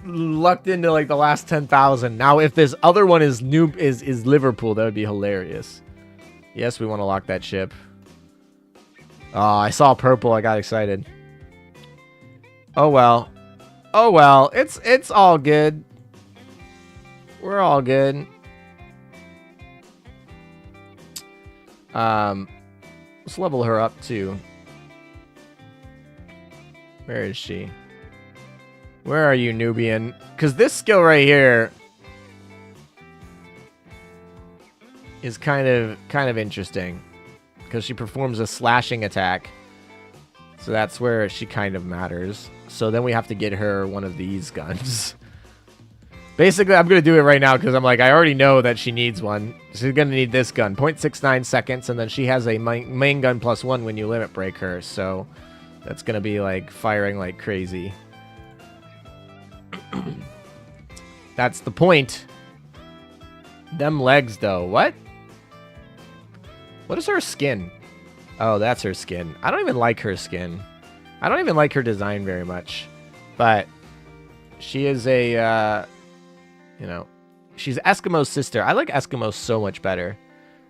lucked into like the last 10,000. Now, if this other one is Liverpool, that would be hilarious. Yes, we want to lock that ship. Oh, I saw purple. I got excited. Oh well. Oh well. It's all good. We're all good. Let's level her up too. Where is she? Where are you, Nubian? Because this skill right here is kind of interesting. Because she performs a slashing attack. So that's where she kind of matters. So then we have to get her one of these guns. Basically, I'm going to do it right now because I'm like, I already know that she needs one. She's going to need this gun. 0.69 seconds, and then she has a main gun +1 when you limit break her. So That's gonna be like firing like crazy. That's the point. Them legs though. What? What is her skin? Oh, that's her skin. I don't even like her skin. I don't even like her design very much. But she is a, you know, she's Eskimo's sister. I like Eskimo so much better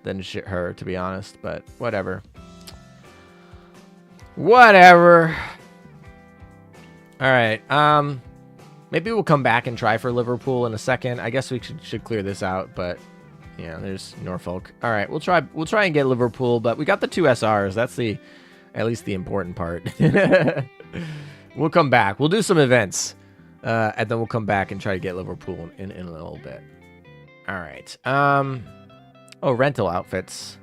than her, to be honest. But whatever. Whatever. All right. Maybe we'll come back and try for Liverpool in a second. I guess we should clear this out, but yeah, there's Norfolk. All right, we'll try and get Liverpool, but we got the 2 SRs. That's at least the important part. We'll come back. We'll do some events, and then we'll come back and try to get Liverpool in a little bit. All right. Oh, rental outfits.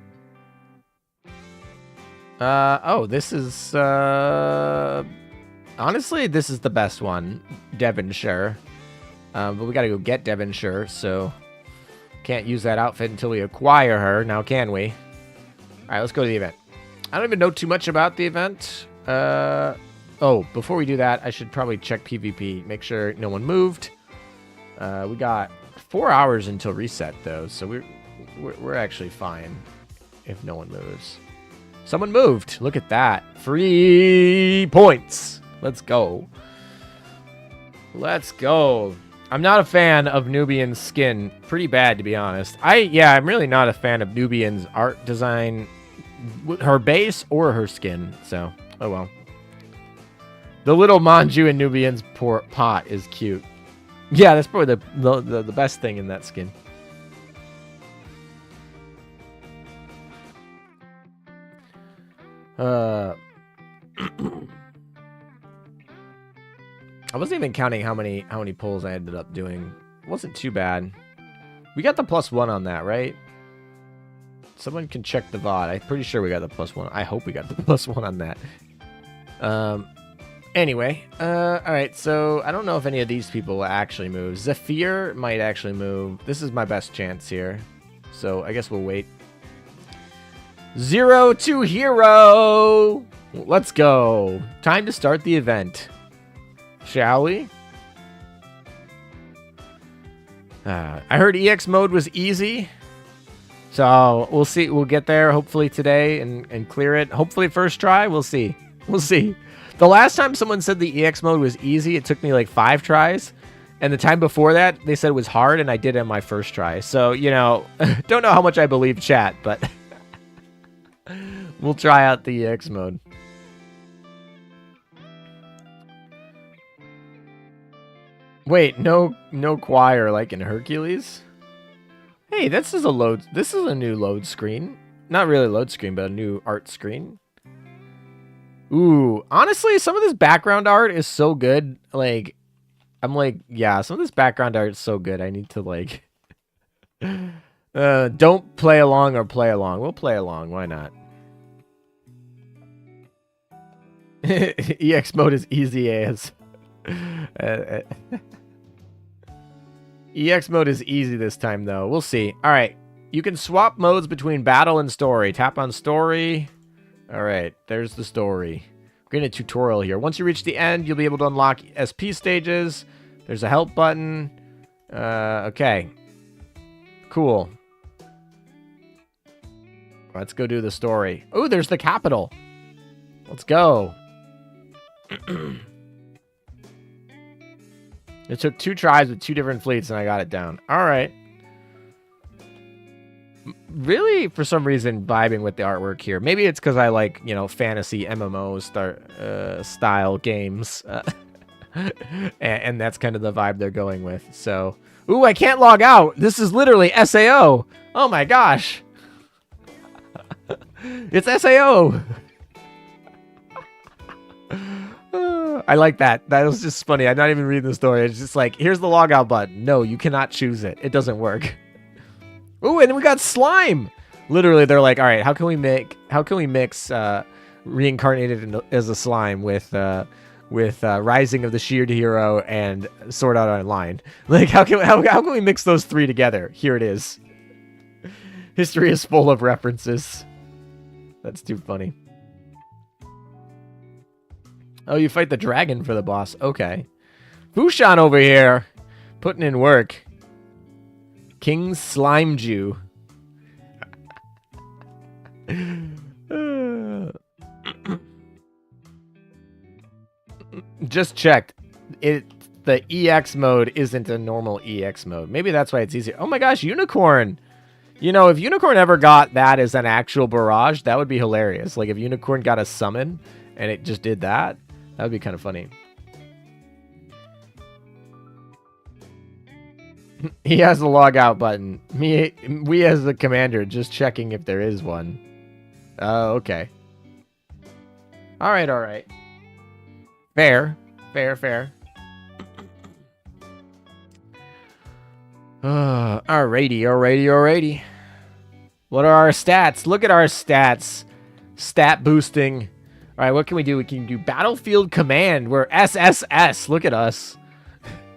Oh, this is honestly, this is the best one, Devonshire. But we gotta go get Devonshire, so can't use that outfit until we acquire her. Now, can we? All right, let's go to the event. I don't even know too much about the event. Oh, before we do that, I should probably check PvP, make sure no one moved. We got 4 hours until reset, though, so we're actually fine if no one moves. Someone moved. Look at that. Free points. Let's go. Let's go. I'm not a fan of Nubian's skin. Pretty bad, to be honest. I'm really not a fan of Nubian's art design, her base or her skin. So, oh well. The little Manju in Nubian's pot is cute. Yeah, that's probably the best thing in that skin. I wasn't even counting how many pulls I ended up doing. It wasn't too bad. We got the +1 on that, right? Someone can check the VOD. I'm pretty sure we got the +1. I hope we got the +1 on that. Anyway, all right. So I don't know if any of these people will actually move. Zephyr might actually move. This is my best chance here. So I guess we'll wait. 0 to hero. Let's go. Time to start the event. Shall we? I heard EX mode was easy. So we'll see. We'll get there hopefully today and clear it. Hopefully first try. We'll see. We'll see. The last time someone said the EX mode was easy, it took me like 5 tries. And the time before that, they said it was hard, and I did it on my first try. So, you know, don't know how much I believe chat, but we'll try out the EX mode. Wait, no choir like in Hercules? Hey, this is a new load screen. Not really load screen, but a new art screen. Ooh, honestly, some of this background art is so good. Like, I'm like, yeah, some of this background art is so good. I need to like, don't play along or play along. We'll play along. Why not? EX mode is easy as. EX mode is easy this time, though. We'll see. All right. You can swap modes between battle and story. Tap on story. All right. There's the story. We're getting a tutorial here. Once you reach the end, you'll be able to unlock SP stages. There's a help button. Okay. Cool. Let's go do the story. Oh, there's the capital. Let's go. It took 2 tries with 2 different fleets, and I got it down. All right. Really, for some reason, vibing with the artwork here. Maybe it's because I like, you know, fantasy MMO style games. And that's kind of the vibe they're going with. So, ooh, I can't log out. This is literally SAO. Oh, my gosh. It's SAO. I like that. That was just funny. I'm not even reading the story. It's just like, here's the logout button. No, you cannot choose it. It doesn't work. Ooh, and then we got slime. Literally, they're like, all right, how can we mix reincarnated as a slime with Rising of the Sheared Hero and Sword Art Online? Like, how can we mix those 3 together? Here it is. History is full of references. That's too funny. Oh, you fight the dragon for the boss. Okay. Fushan over here. Putting in work. King Slime Jew. Just checked. The EX mode isn't a normal EX mode. Maybe that's why it's easier. Oh my gosh, Unicorn. You know, if Unicorn ever got that as an actual barrage, that would be hilarious. Like if Unicorn got a summon and it just did that, that would be kind of funny. He has a log out button. We as the commander just checking if there is one. Oh, okay. All right, all right. Fair. Alrighty. What are our stats? Look at our stats. Stat boosting. All right, what can we do? We can do Battlefield Command. We're SSS. Look at us.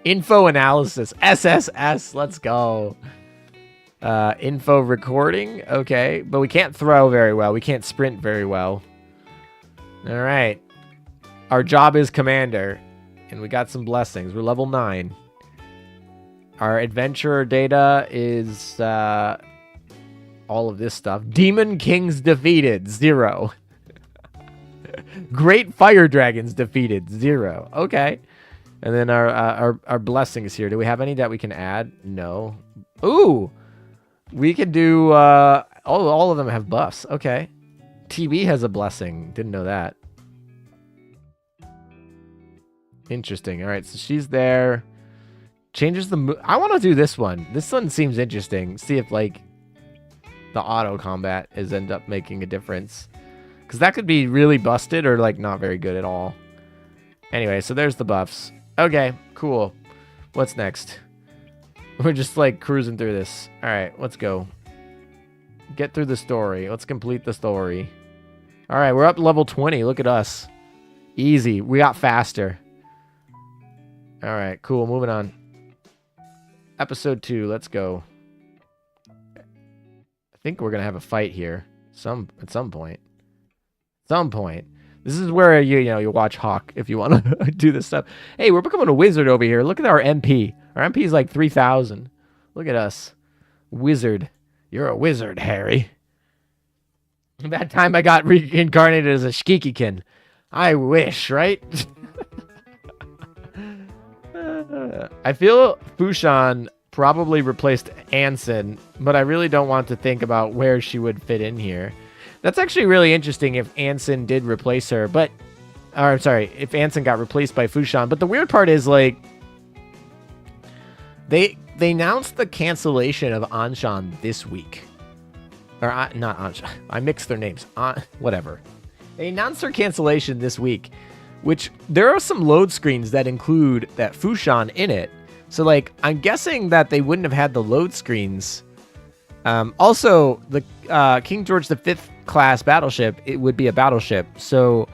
Info Analysis. SSS. Let's go. Info Recording. Okay, but we can't throw very well. We can't sprint very well. All right. Our job is Commander. And we got some blessings. We're level 9. Our adventurer data is all of this stuff. Demon Kings defeated, 0. Great Fire Dragons defeated, 0. Okay. And then our blessings here. Do we have any that we can add? No. Ooh. We can do all of them have buffs. Okay. TB has a blessing. Didn't know that. Interesting. All right, so she's there. Changes the I want to do this one. This one seems interesting. See if like the auto combat is end up making a difference, because that could be really busted or like not very good at all. Anyway, so there's the buffs. Okay, cool. What's next? We're just like cruising through this. All right, let's go. Get through the story. Let's complete the story. All right, we're up to level 20. Look at us. Easy. We got faster. All right, cool. Moving on. Episode 2, let's go. I think we're gonna have a fight here, at some point. This is where you watch Hawk if you want to do this stuff. Hey, we're becoming a wizard over here. Look at our MP. Our MP is like 3,000. Look at us, wizard. You're a wizard, Harry. That time I got reincarnated as a Shkikikin. I wish, right? I feel Fushan probably replaced Anson, but I really don't want to think about where she would fit in here. That's actually really interesting if Anson did replace her, but... Or, I'm sorry, if Anson got replaced by Fushan. But the weird part is, like... They announced the cancellation of Anshan this week. Or, not Anshan. I mixed their names. Whatever. They announced their cancellation this week. Which, there are some load screens that include that Fushan in it. So, like, I'm guessing that they wouldn't have had the load screens. Also, the King George V class battleship, it would be a battleship. So,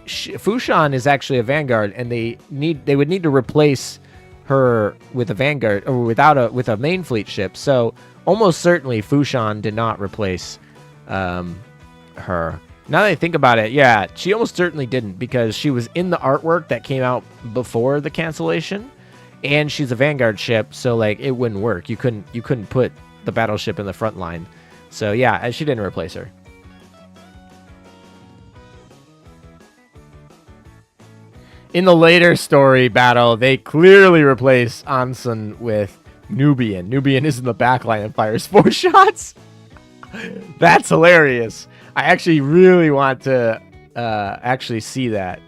Fushan is actually a Vanguard, and they would need to replace her with a Vanguard, or with a main fleet ship. So, almost certainly, Fushan did not replace her. Now that I think about it, yeah, she almost certainly didn't, because she was in the artwork that came out before the cancellation, and she's a Vanguard ship, so like it wouldn't work. You couldn't put the battleship in the front line. So yeah, she didn't replace her. In the later story battle, they clearly replace Anson with Nubian. Nubian is in the backline and fires 4 shots. That's hilarious. I actually really want to actually see that.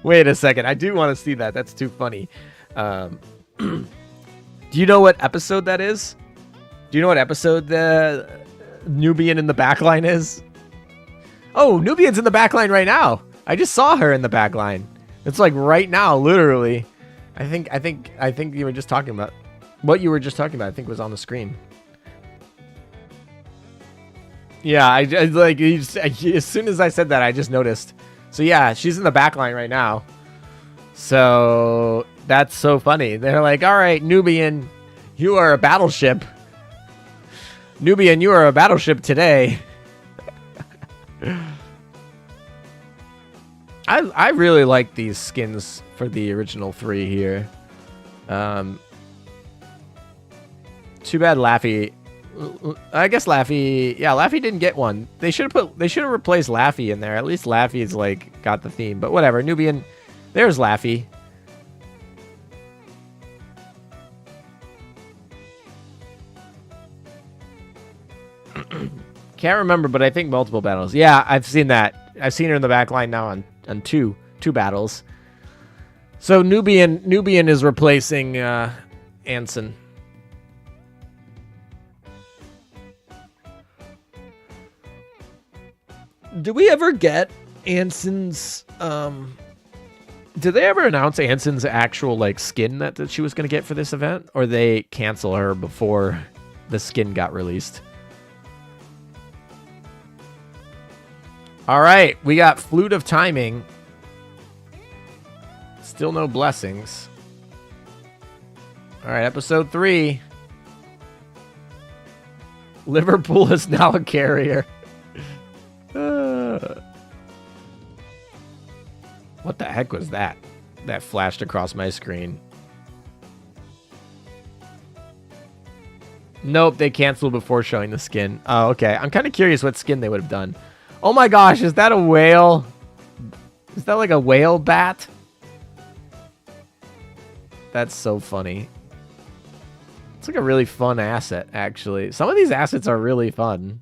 Wait a second. I do want to see that. That's too funny. Do you know what episode that is? Do you know what episode the Nubian in the backline is? Oh, Nubian's in the backline right now. I just saw her in the backline. It's like right now, literally. I think you were just talking about what you were just talking about. I think was on the screen. Yeah, I like as soon as I said that, I just noticed. So yeah, she's in the backline right now. So that's so funny. They're like, all right, Nubian, you are a battleship. Nubian, you are a battleship today. I really like these skins for the original 3 here. Too bad Laffy. I guess Laffy. Yeah, Laffy didn't get one. They should have replaced Laffy in there. At least Laffy's like got the theme. But whatever. Nubian. There's Laffy. Can't remember, but I think multiple battles. Yeah, I've seen that. I've seen her in the back line now on two battles. So Nubian is replacing Anson. Did we ever get Anson's did they ever announce Anson's actual like skin that she was going to get for this event, or they cancel her before the skin got released? All right, we got Flute of Timing. Still no blessings. All right, episode 3. Liverpool is now a carrier. What the heck was that? That flashed across my screen. Nope, they canceled before showing the skin. Oh, okay. I'm kind of curious what skin they would have done. Oh my gosh, is that a whale? Is that like a whale bat? That's so funny. It's like a really fun asset, actually. Some of these assets are really fun.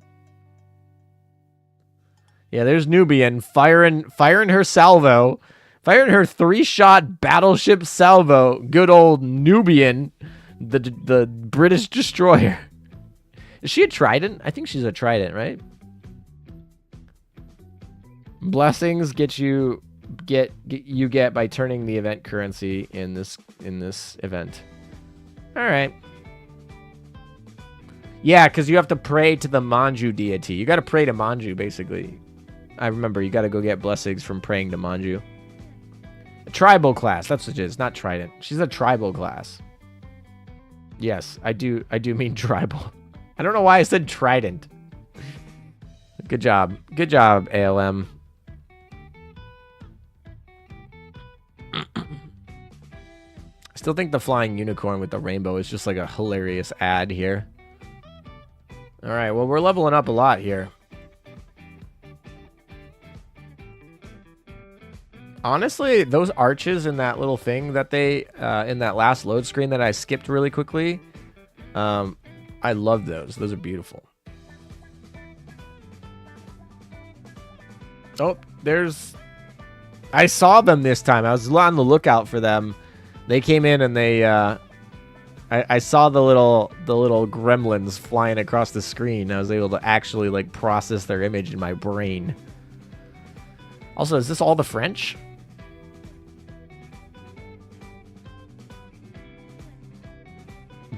Yeah, there's Nubian firing her salvo. Firing her 3-shot battleship salvo. Good old Nubian, the British destroyer. Is she a trident? I think she's a trident, right? Blessings you get by turning the event currency in this event. All right. Yeah, because you have to pray to the Manju deity. You got to pray to Manju, basically. I remember you got to go get blessings from praying to Manju. A tribal class. That's what it is. Not trident. She's a tribal class. Yes, I do mean tribal. I don't know why I said trident. Good job. Good job, ALM. I still think the flying unicorn with the rainbow is just like a hilarious ad here. All right, well, we're leveling up a lot here. Honestly, those arches in that little thing that they, in that last load screen that I skipped really quickly, I love those. Those are beautiful. Oh, I saw them this time. I was on the lookout for them. They came in and they, I saw the little gremlins flying across the screen. I was able to actually like process their image in my brain. Also, is this all the French?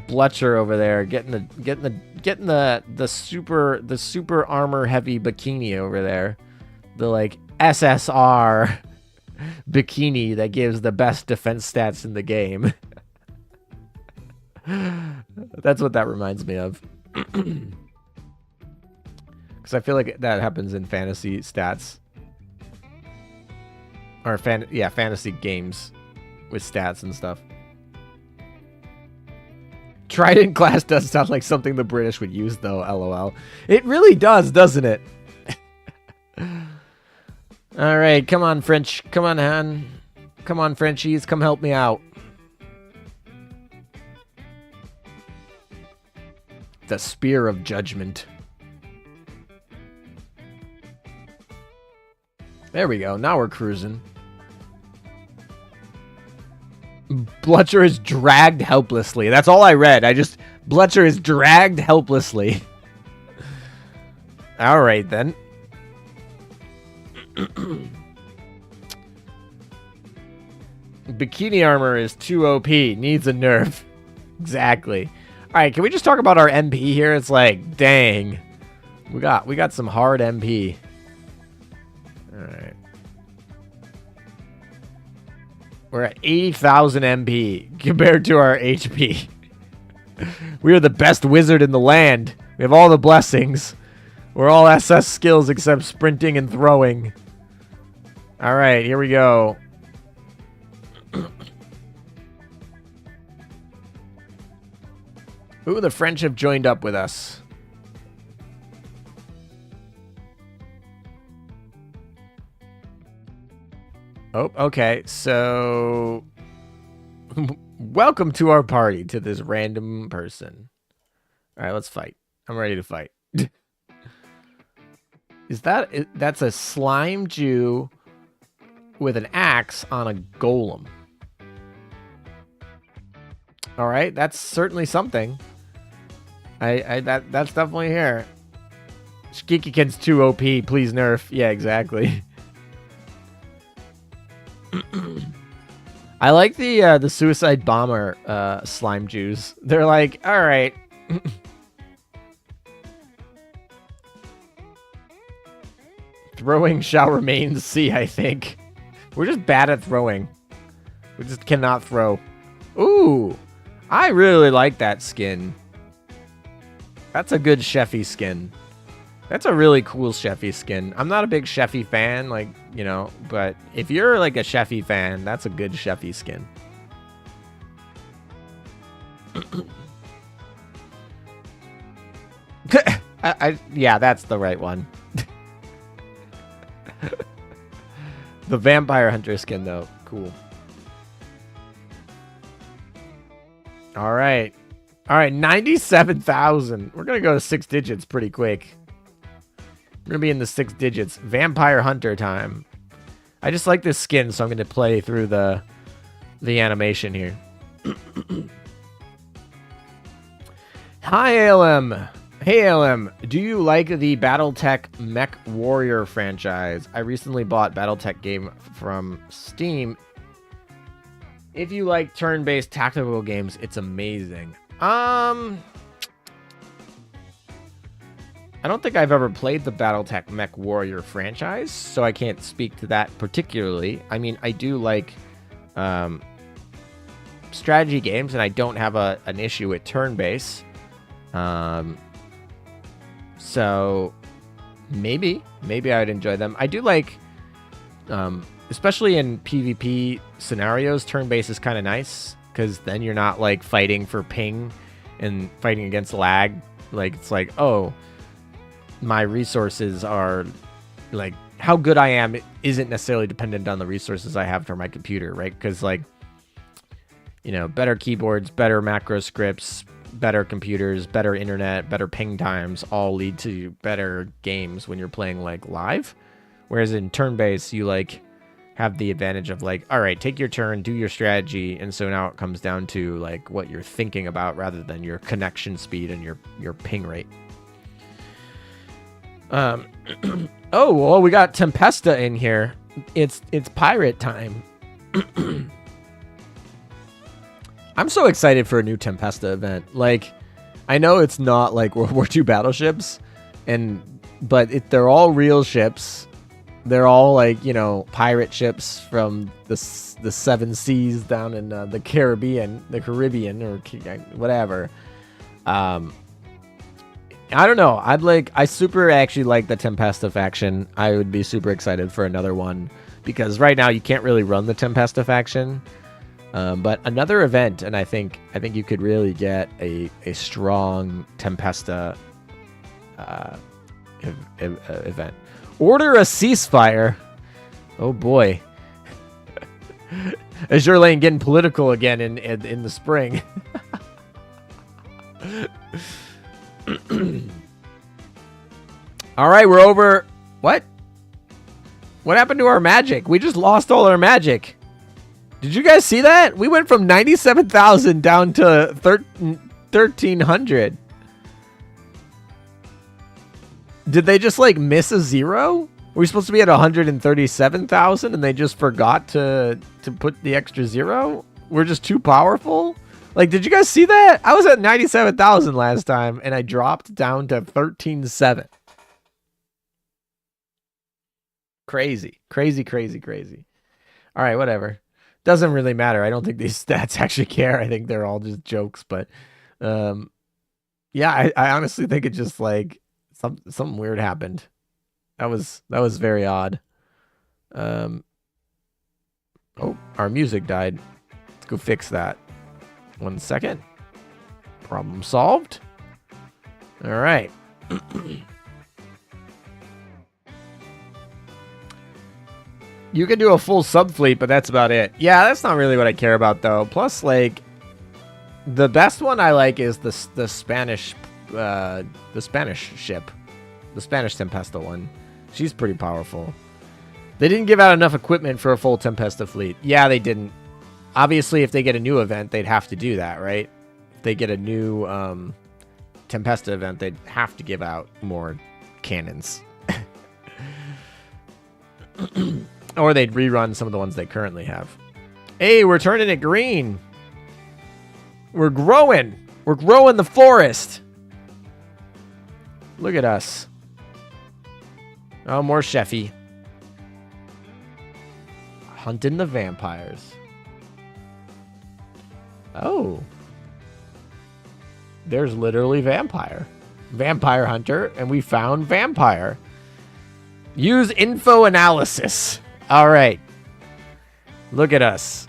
Bletcher over there getting the super armor heavy bikini over there. The like SSR bikini that gives the best defense stats in the game. That's what that reminds me of. Because I feel like that happens in fantasy stats. Or fantasy games with stats and stuff. Trident class does sound like something the British would use, though, LOL. It really does, doesn't it? All right, come on, French. Come on, Han. Come on, Frenchies. Come help me out. The Spear of Judgment. There we go. Now we're cruising. Bletcher is dragged helplessly. That's all I read. Bletcher is dragged helplessly. All right, then. Bikini armor is too OP. Needs a nerf. Exactly. All right, can we just talk about our MP here? It's like, dang. We got some hard MP. All right. We're at 80,000 MP compared to our HP. We are the best wizard in the land. We have all the blessings. We're all SS skills except sprinting and throwing. All right, here we go. Ooh, the French have joined up with us. Oh, okay. So, welcome to our party, to this random person. All right, let's fight. I'm ready to fight. That's a slime Jew with an axe on a golem. All right, that's certainly something. That's definitely here. Shkikikin's too OP. Please nerf. Yeah, exactly. I like the suicide bomber slime Jews. They're like, all right. Throwing shall remain C, I think. We're just bad at throwing. We just cannot throw. Ooh, I really like that skin. That's a good Sheffy skin. That's a really cool Sheffy skin. I'm not a big Sheffy fan, like, you know, but if you're like a Sheffy fan, that's a good Sheffy skin. Yeah, that's the right one. The Vampire Hunter skin, though. Cool. All right. All right, 97,000. We're going to go to 6 digits pretty quick. We're going to be in the 6 digits. Vampire Hunter time. I just like this skin, so I'm going to play through the animation here. Hi, ALM. Hey, ALM. Do you like the Battletech Mech Warrior franchise? I recently bought Battletech game from Steam. If you like turn-based tactical games, it's amazing. I don't think I've ever played the Battletech Mech Warrior franchise, so I can't speak to that particularly. I mean, I do like strategy games, and I don't have an issue with turn-based. So maybe I would enjoy them. I do like, especially in PvP scenarios, turn-based is kind of nice, because then you're not like fighting for ping and fighting against lag. Like, it's like, oh, my resources are like, how good I am isn't necessarily dependent on the resources I have for my computer, right? Because, like, you know, better keyboards, better macro scripts, better computers, better internet, better ping times all lead to better games when you're playing like live. Whereas in turn-based, you like have the advantage of like, all right, take your turn, do your strategy, and so now it comes down to like what you're thinking about rather than your connection speed and your ping rate. Oh, well, we got Tempesta in here. It's pirate time. I'm so excited for a new Tempesta event. Like, I know it's not like World War II battleships, but they're all real ships. They're all like, you know, pirate ships from the 7 seas down in the Caribbean, or whatever. I don't know. I super actually like the Tempesta faction. I would be super excited for another one because right now you can't really run the Tempesta faction. But another event, and I think you could really get a strong Tempesta event. Order a ceasefire. Oh boy. Azur Lane getting political again in the spring. All right, we're over. What happened to our magic? We just lost all our magic. Did you guys see that? We went from 97,000 down to 1,300. Did they just like miss a zero? Were we supposed to be at 137,000 and they just forgot to put the extra zero? We're just too powerful? Like, did you guys see that? I was at 97,000 last time and I dropped down to 13,700. Crazy. All right, whatever. Doesn't really matter. I don't think these stats actually care. I think they're all just jokes, but yeah, I honestly think it just like something weird happened. That was very odd. our music died. Let's go fix that. 1 second. Problem solved. All right. You can do a full sub fleet, but that's about it. Yeah, that's not really what I care about, though. Plus, like, the best one I like is the Spanish ship, the Spanish Tempesta one. She's pretty powerful. They didn't give out enough equipment for a full Tempesta fleet. Yeah, they didn't. Obviously, if they get a new event, they'd have to do that, right? If they get a new Tempesta event, they'd have to give out more cannons. Or they'd rerun some of the ones they currently have. Hey, we're turning it green. We're growing. We're growing the forest. Look at us. Oh, more Sheffy. Hunting the vampires. Oh. There's literally vampire. Vampire hunter, and we found vampire. Use info analysis. All right. Look at us.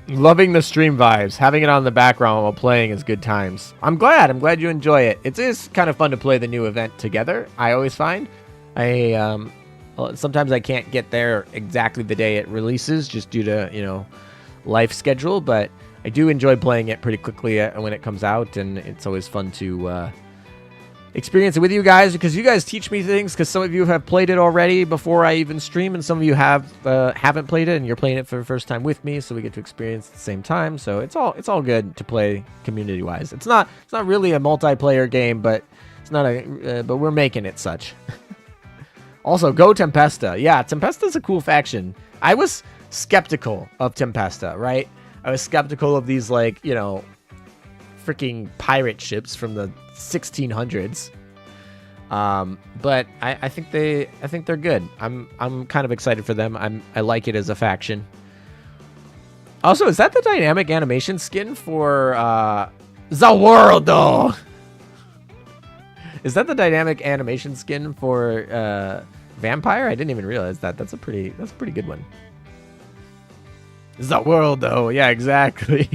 Loving the stream vibes. Having it on in the background while playing is good times. I'm glad. I'm glad you enjoy it. It is kind of fun to play the new event together, I always find. Sometimes I can't get there exactly the day it releases just due to, life schedule, but I do enjoy playing it pretty quickly when it comes out, and it's always fun to experience it with you guys, because you guys teach me things, because some of you have played it already before I even stream, and some of you haven't played it, and you're playing it for the first time with me, so we get to experience at the same time. So it's all good to play community wise. It's not really a multiplayer game, but it's not but we're making it such. Also, go Tempesta. Yeah, Tempesta's a cool faction. I was skeptical of Tempesta, right? I was skeptical of these, like, freaking pirate ships from the 1600s. But I think they're good. I'm kind of excited for them. I like it as a faction. Also, is that the dynamic animation skin for the world though? Is that the dynamic animation skin for Vampire? I didn't even realize that. That's a pretty good one. The world though. Yeah, exactly.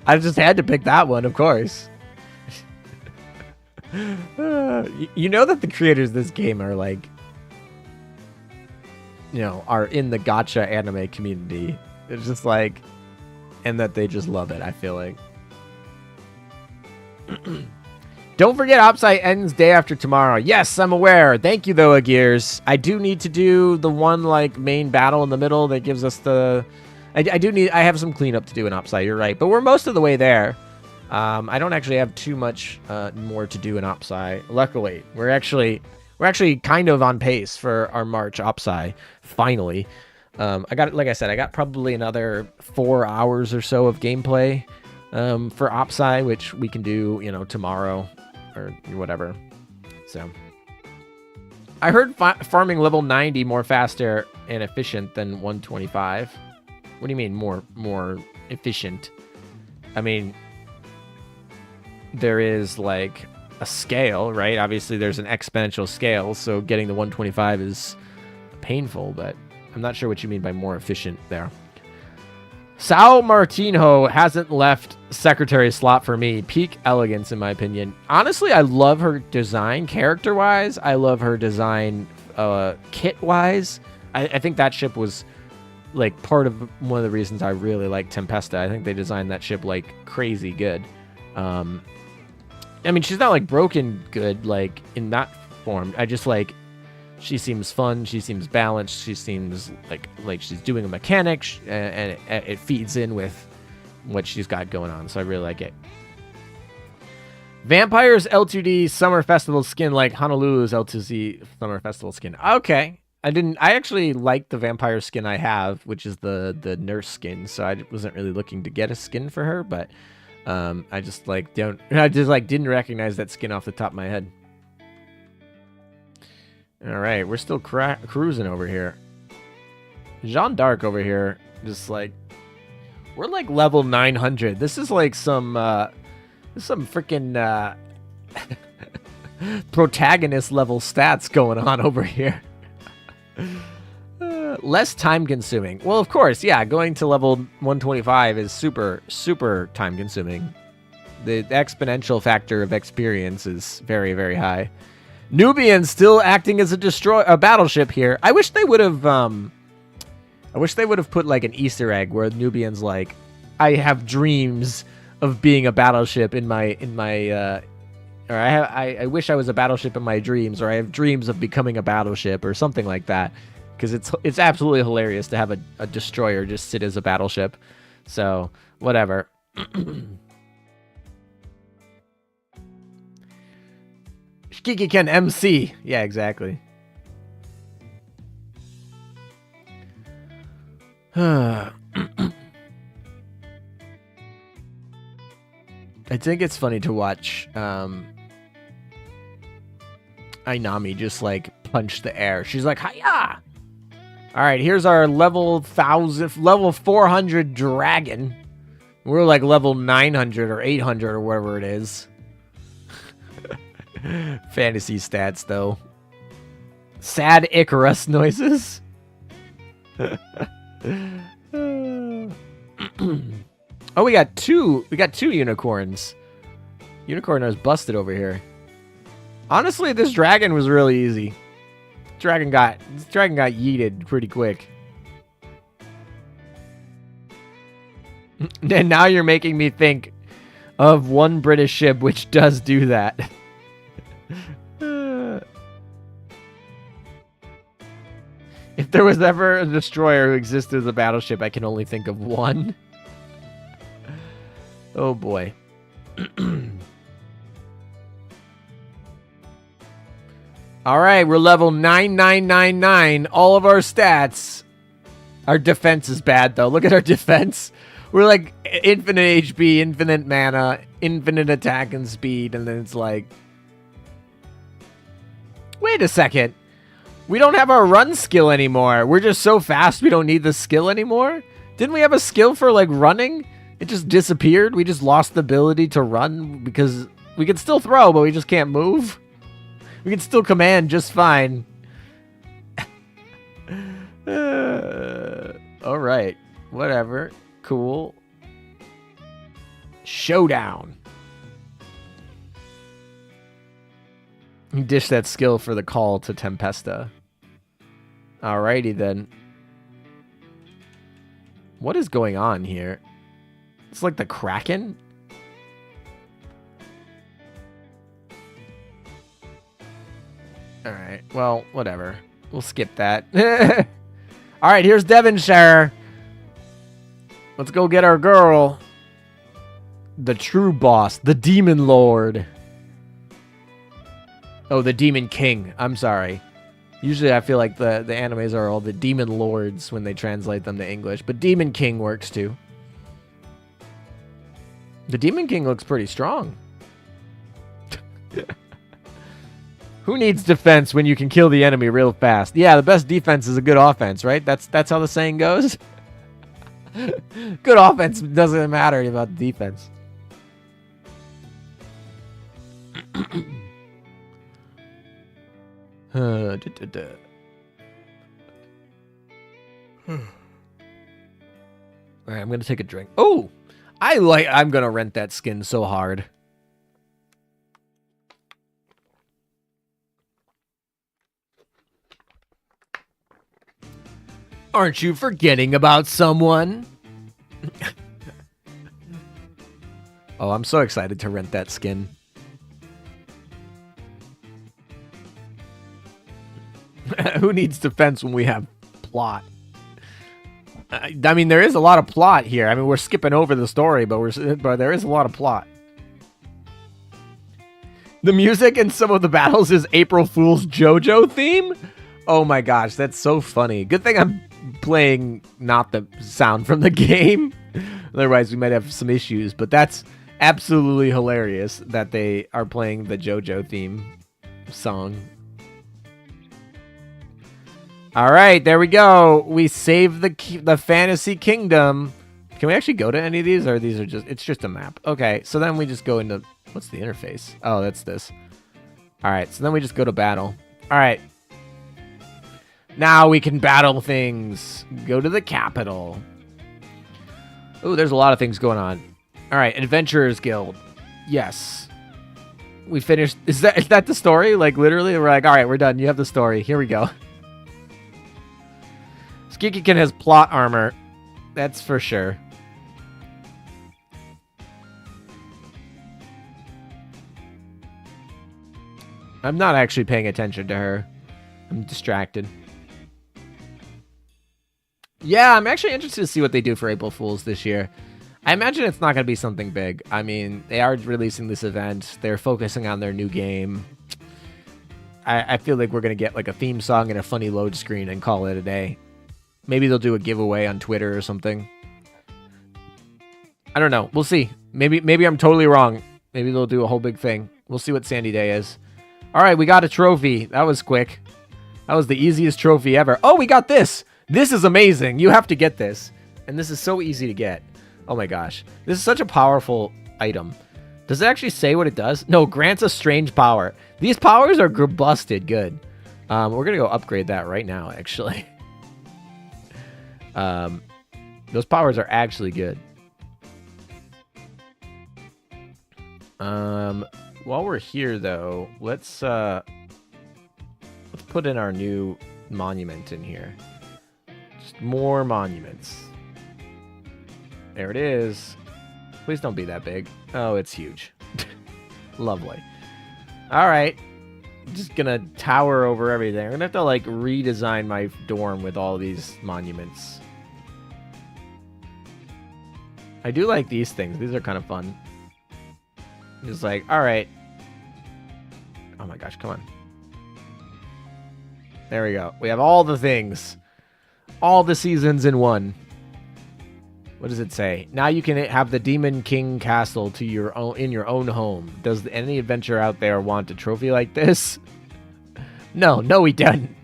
I just had to pick that one, of course. You know that the creators of this game are like, are in the gacha anime community. It's just like, and that they just love it, I feel like. Don't forget, Opsite ends day after tomorrow. Yes, I'm aware. Thank you, though, Agears. I do need to do the one, like, main battle in the middle that gives us the... I have some cleanup to do in Opsite, you're right. But we're most of the way there. I don't actually have too much more to do in Opsite. Luckily, we're actually kind of on pace for our March Opsite, finally. I got probably another 4 hours or so of gameplay for Opsite, which we can do, tomorrow or whatever. So I heard farming level 90 more faster and efficient than 125. What do you mean more efficient? I mean, there is like a scale, right? Obviously there's an exponential scale, so getting the 125 is painful, but I'm not sure what you mean by more efficient there. Sal Martinho hasn't left secretary slot for me. Peak elegance, in my opinion. Honestly, I love her design character-wise. I love her design kit-wise. I think that ship was like part of one of the reasons I really like Tempesta. I think they designed that ship like crazy good. I mean, she's not like broken good like in that form. I just like, she seems fun. She seems balanced. She seems like she's doing a mechanic, and it feeds in with what she's got going on. So I really like it. Vampires L2D Summer Festival skin like Honolulu's L2Z Summer Festival skin. Okay. I actually like the vampire skin I have, which is the nurse skin. So I wasn't really looking to get a skin for her, but I just didn't recognize that skin off the top of my head. All right, we're still cruising over here. Jeanne d'Arc over here, just like, we're like level 900. This is like some freaking protagonist level stats going on over here. Less time consuming. Well, of course, yeah, going to level 125 is super, super time consuming. The exponential factor of experience is very, very high. Nubian still acting as a battleship here. I wish they would have put like an Easter egg where Nubian's like, I have dreams of being a battleship or I wish I was a battleship in my dreams, or I have dreams of becoming a battleship, or something like that. Because it's absolutely hilarious to have a destroyer just sit as a battleship. So, whatever. Shikiki Ken MC. Yeah, exactly. I think it's funny to watch Ainami just like punch the air. She's like, hiya! Alright, here's our level 400 dragon. We're like level 900 or 800 or whatever it is. Fantasy stats, though. Sad Icarus noises. Oh, we got two unicorns. Unicorn is busted over here. Honestly, this dragon was really easy. This dragon got yeeted pretty quick. And now you're making me think of one British ship which does do that. If there was ever a destroyer who existed as a battleship, I can only think of one. Oh boy. Alright, we're level 9999. All of our stats. Our defense is bad though. Look at our defense. We're like infinite HP, infinite mana, infinite attack and speed, and then it's like... Wait a second. We don't have our run skill anymore. We're just so fast we don't need the skill anymore? Didn't we have a skill for like running? It just disappeared. We just lost the ability to run because we can still throw, but we just can't move. We can still command just fine. All right. Whatever. Cool. Showdown. You dish that skill for the call to Tempesta. Alrighty then. What is going on here? It's like the Kraken? Alright, well, whatever. We'll skip that. Alright, here's Devonshire. Let's go get our girl. The true boss, the Demon Lord. Oh, the Demon King. I'm sorry. Usually I feel like the animes are all the Demon Lords when they translate them to English, but Demon King works too. The Demon King looks pretty strong. Who needs defense when you can kill the enemy real fast? Yeah, the best defense is a good offense, right? That's how the saying goes. Good offense doesn't matter about the defense. Alright, I'm gonna take a drink. Oh, I'm gonna rent that skin so hard. Aren't you forgetting about someone? Oh, I'm so excited to rent that skin. Who needs defense when we have plot? I mean, there is a lot of plot here. I mean, we're skipping over the story, but there is a lot of plot. The music in some of the battles is April Fool's JoJo theme. Oh my gosh, that's so funny. Good thing I'm playing not the sound from the game. Otherwise, we might have some issues. But that's absolutely hilarious that they are playing the JoJo theme song. All right, there we go. We saved the fantasy kingdom. Can we actually go to any of these, or these are it's just a map? Okay, so then we just go into, what's the interface? Oh, that's this. All right, so then we just go to battle. All right. Now we can battle things. Go to the capital. Oh, there's a lot of things going on. All right, Adventurers Guild. Yes. We finished. Is that the story? Like, literally, we're like, all right, we're done. You have the story. Here we go. Skikikin has plot armor. That's for sure. I'm not actually paying attention to her. I'm distracted. Yeah, I'm actually interested to see what they do for April Fools this year. I imagine it's not going to be something big. I mean, they are releasing this event. They're focusing on their new game. I feel like we're going to get like a theme song and a funny load screen and call it a day. Maybe they'll do a giveaway on Twitter or something. I don't know. We'll see. Maybe I'm totally wrong. Maybe they'll do a whole big thing. We'll see what Sandy Day is. All right, we got a trophy. That was quick. That was the easiest trophy ever. Oh, we got this. This is amazing. You have to get this. And this is so easy to get. Oh my gosh. This is such a powerful item. Does it actually say what it does? No, grants a strange power. These powers are busted good. We're going to go upgrade that right now, actually. Those powers are actually good. While we're here, though, let's put in our new monument in here. Just more monuments. There it is. Please don't be that big. Oh, it's huge. Lovely. All right. I'm just gonna tower over everything. I'm gonna have to like redesign my dorm with all these monuments. I do like these things. These are kind of fun. Just like, all right. Oh my gosh, come on. There we go. We have all the things. All the seasons in one. What does it say? Now you can have the Demon King Castle to your own in your own home. Does any adventurer out there want a trophy like this? No, we don't.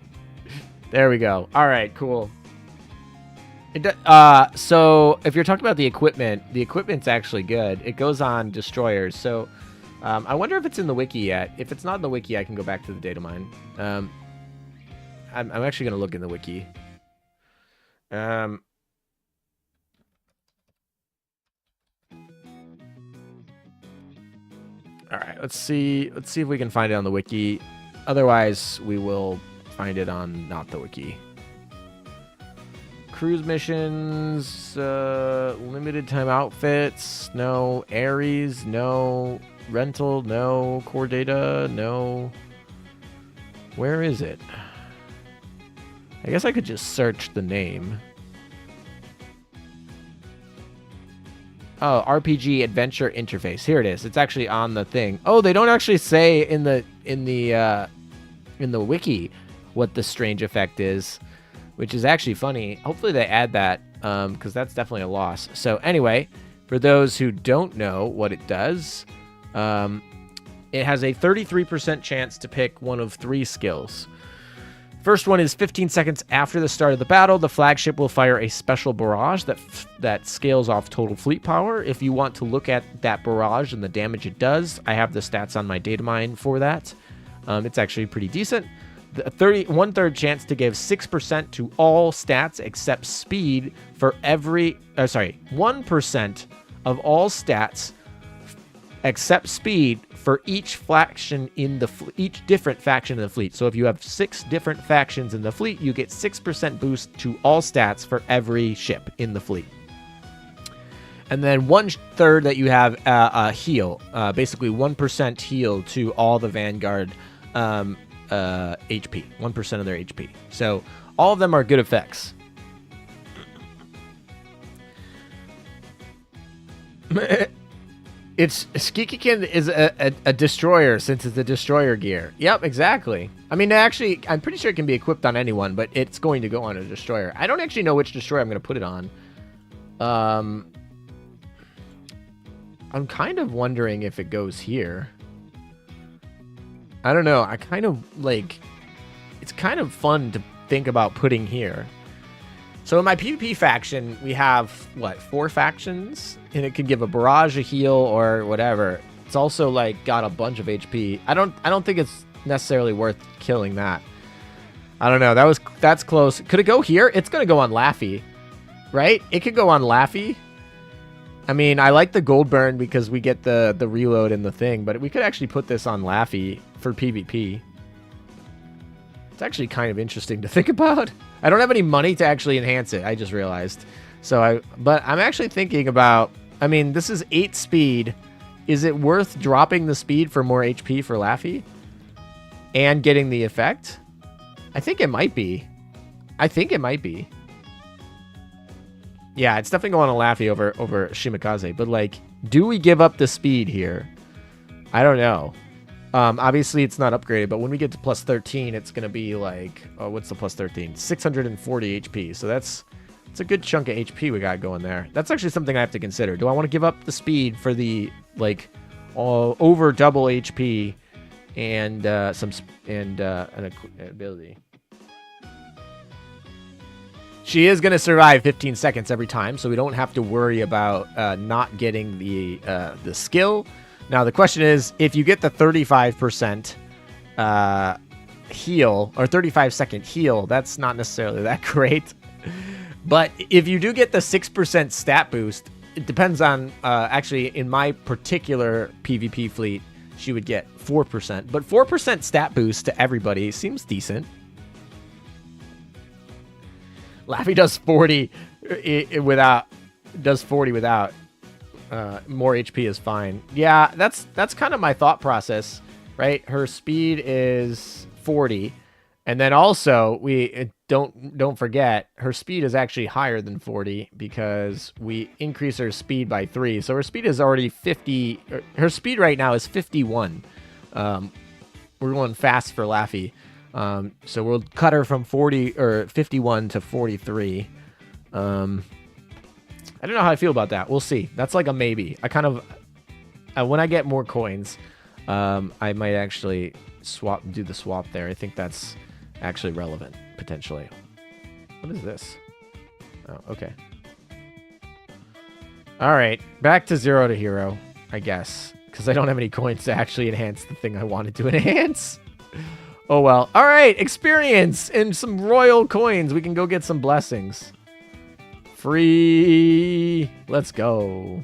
There we go. All right, cool. So if you're talking about the equipment's actually good. It goes on destroyers. So I wonder if it's in the wiki yet. If it's not in the wiki, I can go back to the data mine. I'm actually going to look in the wiki. All right, let's see if we can find it on the wiki. Otherwise, we will find it on not the wiki. Cruise missions, limited time outfits, no. Aries, no. Rental, no. Core data, no. Where is it? I guess I could just search the name. Oh, RPG adventure interface. Here it is. It's actually on the thing. Oh, they don't actually say in the wiki what the strange effect is, which is actually funny. Hopefully they add that because that's definitely a loss. So anyway, for those who don't know what it does, it has a 33% chance to pick one of 3 skills. First one is 15 seconds after the start of the battle, the flagship will fire a special barrage that scales off total fleet power. If you want to look at that barrage and the damage it does, I have the stats on my data mine for that. It's actually pretty decent. The 1/3 chance to give 6% to all stats except speed for every... 1% of all stats except speed for each faction in the each different faction in the fleet. So if you have 6 different factions in the fleet, you get 6% boost to all stats for every ship in the fleet. And then 1/3 that you have a heal, basically 1% heal to all the Vanguard HP, 1% of their HP. So all of them are good effects. It's Skikikin is a destroyer since it's a destroyer gear. Yep, exactly. I mean, actually, I'm pretty sure it can be equipped on anyone, but it's going to go on a destroyer. I don't actually know which destroyer I'm going to put it on. I'm kind of wondering if it goes here. I don't know. I kind of like... It's kind of fun to think about putting here. So in my PvP faction, we have, what, 4 factions? And it can give a barrage, a heal, or whatever. It's also, like, got a bunch of HP. I don't think it's necessarily worth killing that. I don't know. That's close. Could it go here? It's gonna go on Laffy, right? It could go on Laffy. I mean, I like the gold burn because we get the reload and the thing, but we could actually put this on Laffy for PvP. It's actually kind of interesting to think about. I don't have any money to actually enhance it. I just realized. But I'm actually thinking about, I mean, this is 8 speed. Is it worth dropping the speed for more HP for Laffy and getting the effect? I think it might be. Yeah, it's definitely going to Laffy over Shimikaze. But, like, do we give up the speed here? I don't know. Obviously, it's not upgraded, but when we get to plus 13, it's going to be like... Oh, what's the plus 13? 640 HP. So it's a good chunk of HP we got going there. That's actually something I have to consider. Do I want to give up the speed for the, like, over double HP and an ability? She is going to survive 15 seconds every time, so we don't have to worry about not getting the skill. Now, the question is, if you get the 35% heal, or 35-second heal, that's not necessarily that great. But if you do get the 6% stat boost, it depends on, actually, in my particular PvP fleet, she would get 4%. But 4% stat boost to everybody seems decent. Laffy does 40 without. More HP is fine. Yeah, that's kind of my thought process, right? Her speed is 40, and then also we don't forget her speed is actually higher than 40 because we increase her speed by 3. So her speed is already 50. Her speed right now is 51. We're going fast for Laffy. So we'll cut her from 51 to 43. I don't know how I feel about that. We'll see. That's like a maybe. I kind of, when I get more coins, I might actually do the swap there. I think that's actually relevant, potentially. What is this? Oh, okay. All right, back to 0 to hero, I guess, because I don't have any coins to actually enhance the thing I wanted to enhance. Oh, well. All right, experience and some royal coins. We can go get some blessings. Free. Let's go.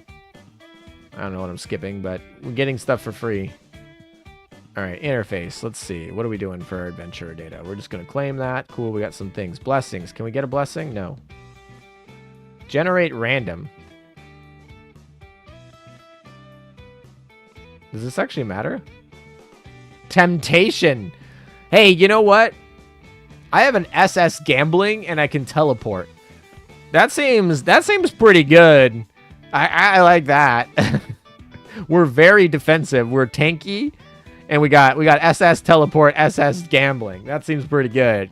I don't know what I'm skipping, but we're getting stuff for free. All right, interface. Let's see. What are we doing for our adventurer data? We're just going to claim that. Cool, we got some things. Blessings. Can we get a blessing? No. Generate random. Does this actually matter? Temptation. Hey, you know what? I have an SS gambling and I can teleport. That seems pretty good. I like that. We're very defensive. We're tanky, and we got SS teleport, SS gambling. That seems pretty good.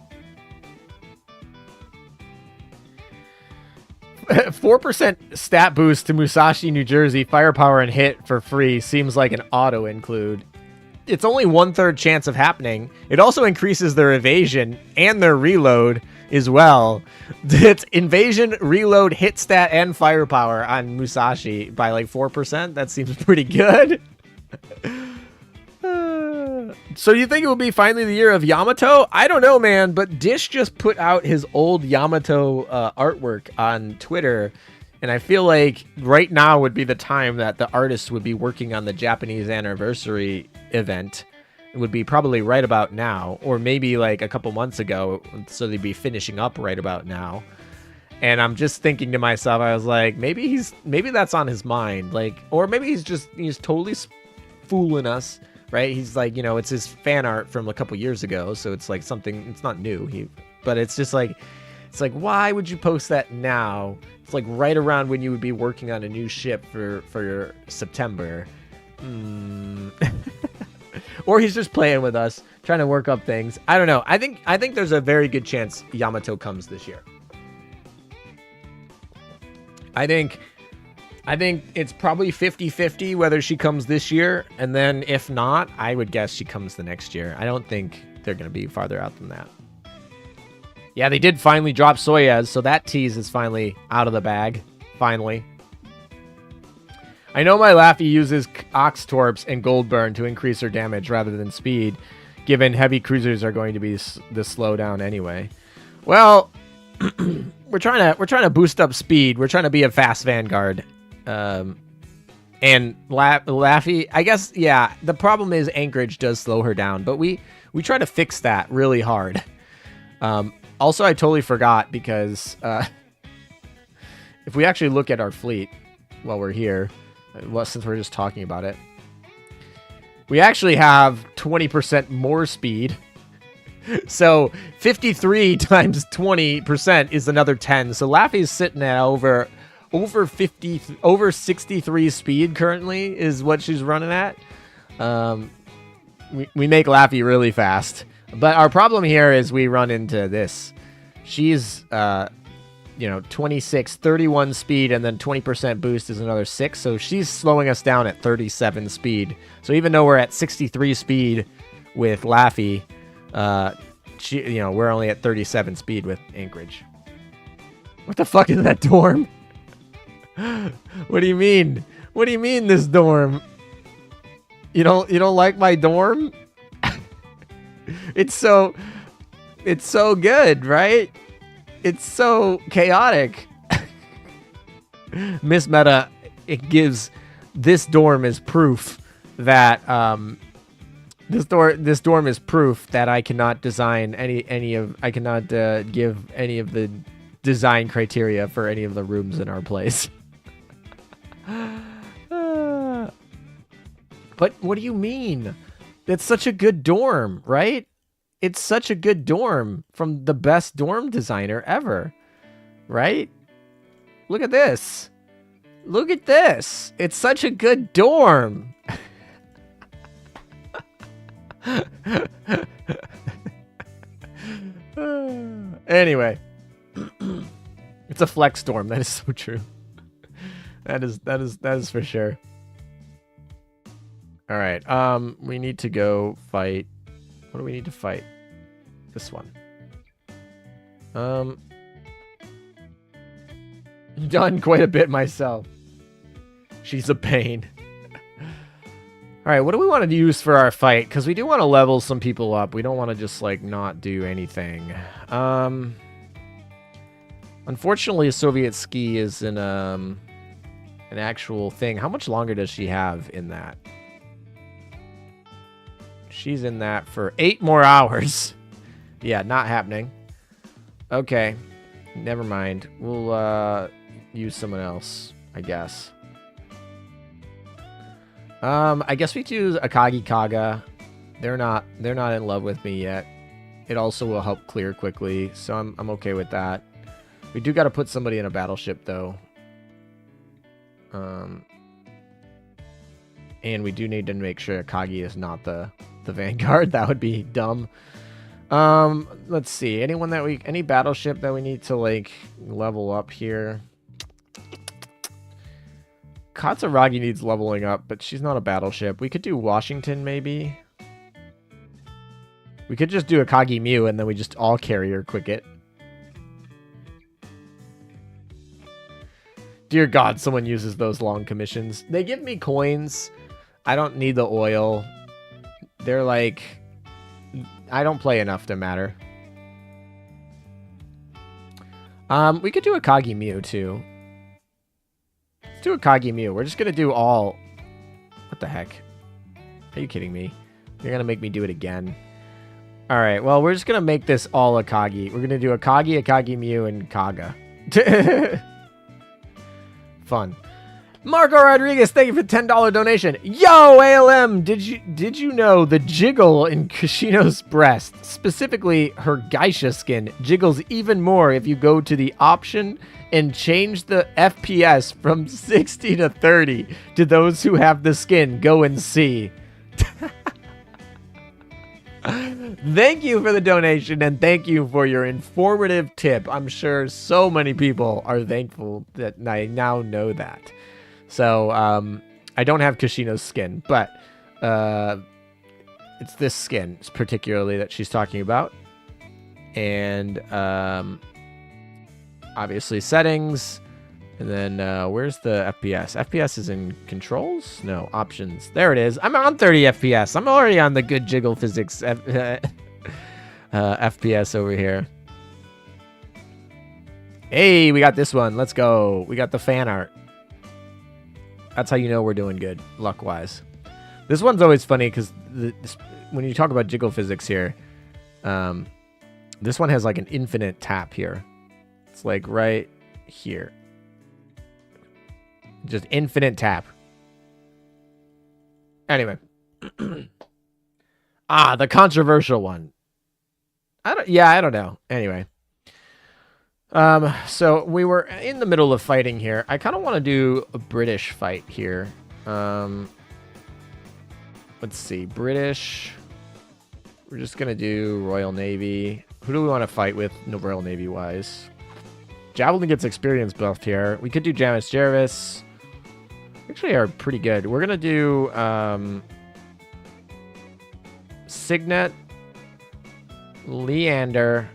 4% stat boost to Musashi, New Jersey, firepower and hit for free seems like an auto include. It's only 1/3 chance of happening. It also increases their evasion and their reload as well. It's invasion, reload, hit stat, and firepower on Musashi by like 4%. That seems pretty good. So you think it will be finally the year of Yamato? I don't know, man, but Dish just put out his old Yamato artwork on Twitter, and I feel like right now would be the time that the artist would be working on the Japanese anniversary event. It would be probably right about now, or maybe like a couple months ago, so they'd be finishing up right about now. And I'm just thinking to myself, I was like, maybe that's on his mind, like, or maybe he's totally fooling us, right? He's like, you know, it's his fan art from a couple years ago, so it's like something, it's not new, but it's just like, it's like, why would you post that now? It's like right around when you would be working on a new ship for your September. Or he's just playing with us, trying to work up things. I don't know. I think there's a very good chance Yamato comes this year. I think it's probably 50-50 whether she comes this year, and then if not, I would guess she comes the next year. I don't think they're going to be farther out than that. Yeah, they did finally drop Soyuz, so that tease is finally out of the bag. Finally. I know my Laffy uses Ox Torps and Gold Burn to increase her damage rather than speed. given heavy cruisers are going to be the slow down anyway. Well, we're trying to boost up speed. We're trying to be a fast vanguard. And Laffy, I guess, yeah, the problem is anchorage does slow her down, but we try to fix that really hard. Also, I totally forgot because if we actually look at our fleet while we're here, well, since we're just talking about it, we actually have 20% more speed. So 53 times 20% is another 10. So Laffy's sitting at over 63 speed currently is what she's running at. We make Laffy really fast, but our problem here is we run into this. She's 26, 31 speed, and then 20% boost is another 6. So she's slowing us down at 37 speed. So even though we're at 63 speed with Laffy, we're only at 37 speed with Anchorage. What the fuck is that dorm? What do you mean? What do you mean this dorm? You don't like my dorm? It's so good, right? It's so chaotic. Miss Meta, it gives this dorm is proof that this dorm is proof that I cannot design I cannot give any of the design criteria for any of the rooms in our place. But what do you mean? It's such a good dorm, right? It's such a good dorm from the best dorm designer ever, right? Look at this. Look at this. It's such a good dorm. Anyway, it's a flex dorm. That is so true. That is for sure. All right. We need to go fight. What do we need to fight? This one. Done quite a bit myself. She's a pain. All right, what do we want to use for our fight? Because we do want to level some people up. We don't want to just like not do anything. Unfortunately, a Soviet ski is an actual thing. How much longer does she have in that? She's in that for 8 more hours. Yeah, not happening. Okay, never mind. We'll use someone else, I guess. I guess we choose Akagi Kaga. They're not in love with me yet. It also will help clear quickly, so I'm okay with that. We do got to put somebody in a battleship though. And we do need to make sure Akagi is not the vanguard. That would be dumb. Let's see. Any battleship that we need to like level up here? Katsuragi needs leveling up, but she's not a battleship. We could do Washington, maybe. We could just do Akagi Mew, and then we just all carrier quick it. Dear God, someone uses those long commissions. They give me coins. I don't need the oil. They're like... I don't play enough to matter. We could do Akagi Mew, too. Let's do Akagi Mew. We're just going to do all... What the heck? Are you kidding me? You're going to make me do it again. Alright, well, we're just going to make this all Akagi. We're going to do Akagi, Akagi Mew, and Kaga. Fun. Marco Rodriguez, thank you for the $10 donation. Yo, ALM, did you know the jiggle in Kashino's breast, specifically her geisha skin, jiggles even more if you go to the option and change the FPS from 60 to 30 to those who have the skin? Go and see. Thank you for the donation, and thank you for your informative tip. I'm sure so many people are thankful that I now know that. So, I don't have Kashino's skin, but it's this skin particularly that she's talking about. And obviously settings, And then where's the FPS? FPS is in controls? No, options. There it is. I'm on 30 FPS. I'm already on the good jiggle physics FPS over here. Hey, we got this one. Let's go. We got the fan art. That's how you know we're doing good, luck-wise. This one's always funny because when you talk about jiggle physics here, this one has like an infinite tap here. It's like right here. Just infinite tap. Anyway. The controversial one. I don't know. Anyway. So we were in the middle of fighting here. I kind of want to do a British fight here. Let's see. British. We're just going to do Royal Navy. Who do we want to fight with Royal Navy wise? Javelin gets experience buffed here. We could do Jamis Jarvis. Actually are pretty good. We're going to do Signet, Leander,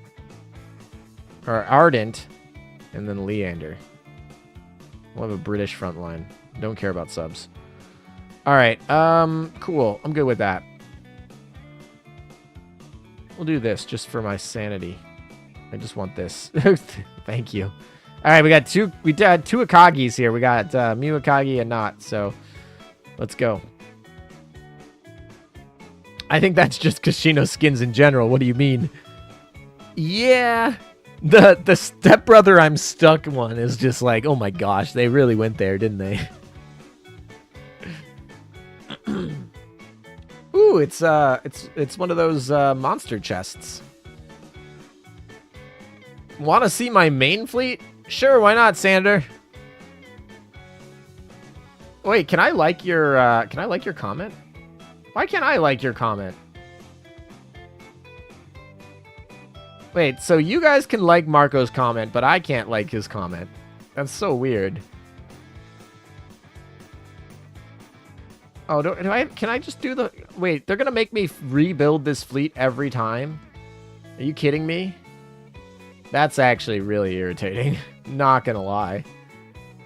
or Ardent, and then Leander. We'll have a British front line. Don't care about subs. All right. Cool. I'm good with that. We'll do this just for my sanity. I just want this. Thank you. All right, we got two Akagis here. We got Mew Akagi and Not. So let's go. I think that's just Kashino skins in general. What do you mean? Yeah. The stepbrother I'm stuck one is just like, oh my gosh, they really went there, didn't they? Ooh, it's one of those monster chests. Want to see my main fleet? Sure, why not, Sander? Wait, can I like your comment? Why can't I like your comment? Wait, so you guys can like Marco's comment, but I can't like his comment. That's so weird. Oh, can I just do the... Wait, they're going to make me rebuild this fleet every time? Are you kidding me? That's actually really irritating. Not going to lie.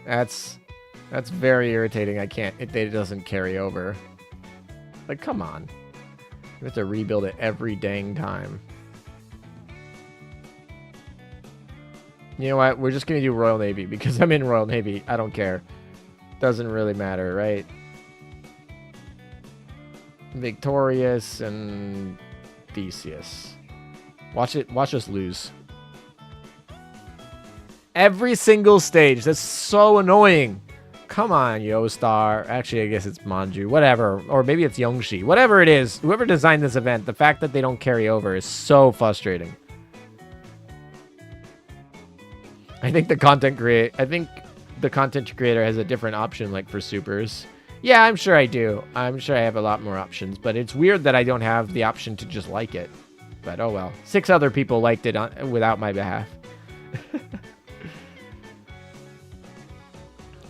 That's very irritating. I can't... It doesn't carry over. Like, come on. You have to rebuild it every dang time. You know what? We're just going to do Royal Navy because I'm in Royal Navy. I don't care. Doesn't really matter, right? Victorious and Theseus. Watch us lose. Every single stage. That's so annoying. Come on, Yostar. Actually, I guess it's Manju. Whatever. Or maybe it's Yongshi. Whatever it is. Whoever designed this event, the fact that they don't carry over is so frustrating. I think the content creator has a different option, like for supers. Yeah, I'm sure I do. I'm sure I have a lot more options, but it's weird that I don't have the option to just like it. But oh well. 6 other people liked it without my behalf.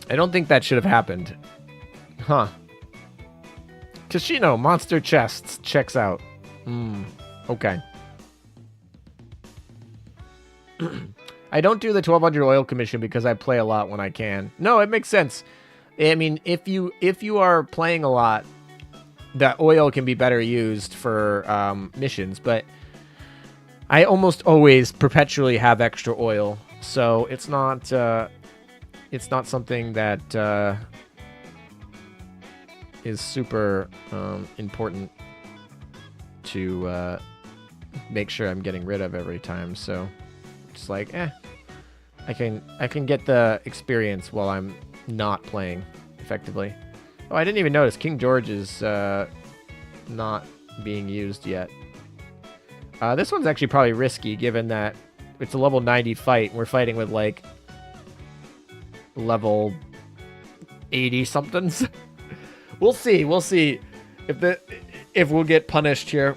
I don't think that should have happened. Huh. Kashino, monster chests, checks out. Okay. I don't do the 1200 oil commission because I play a lot when I can. No, it makes sense. I mean, if you are playing a lot, that oil can be better used for missions, but I almost always perpetually have extra oil, so it's not something that is super important to make sure I'm getting rid of every time. So it's like, I can get the experience while I'm not playing effectively. Oh, I didn't even notice King George is not being used yet. This one's actually probably risky given that it's a level 90 fight. We're fighting with like level 80 somethings. We'll see if we'll get punished here.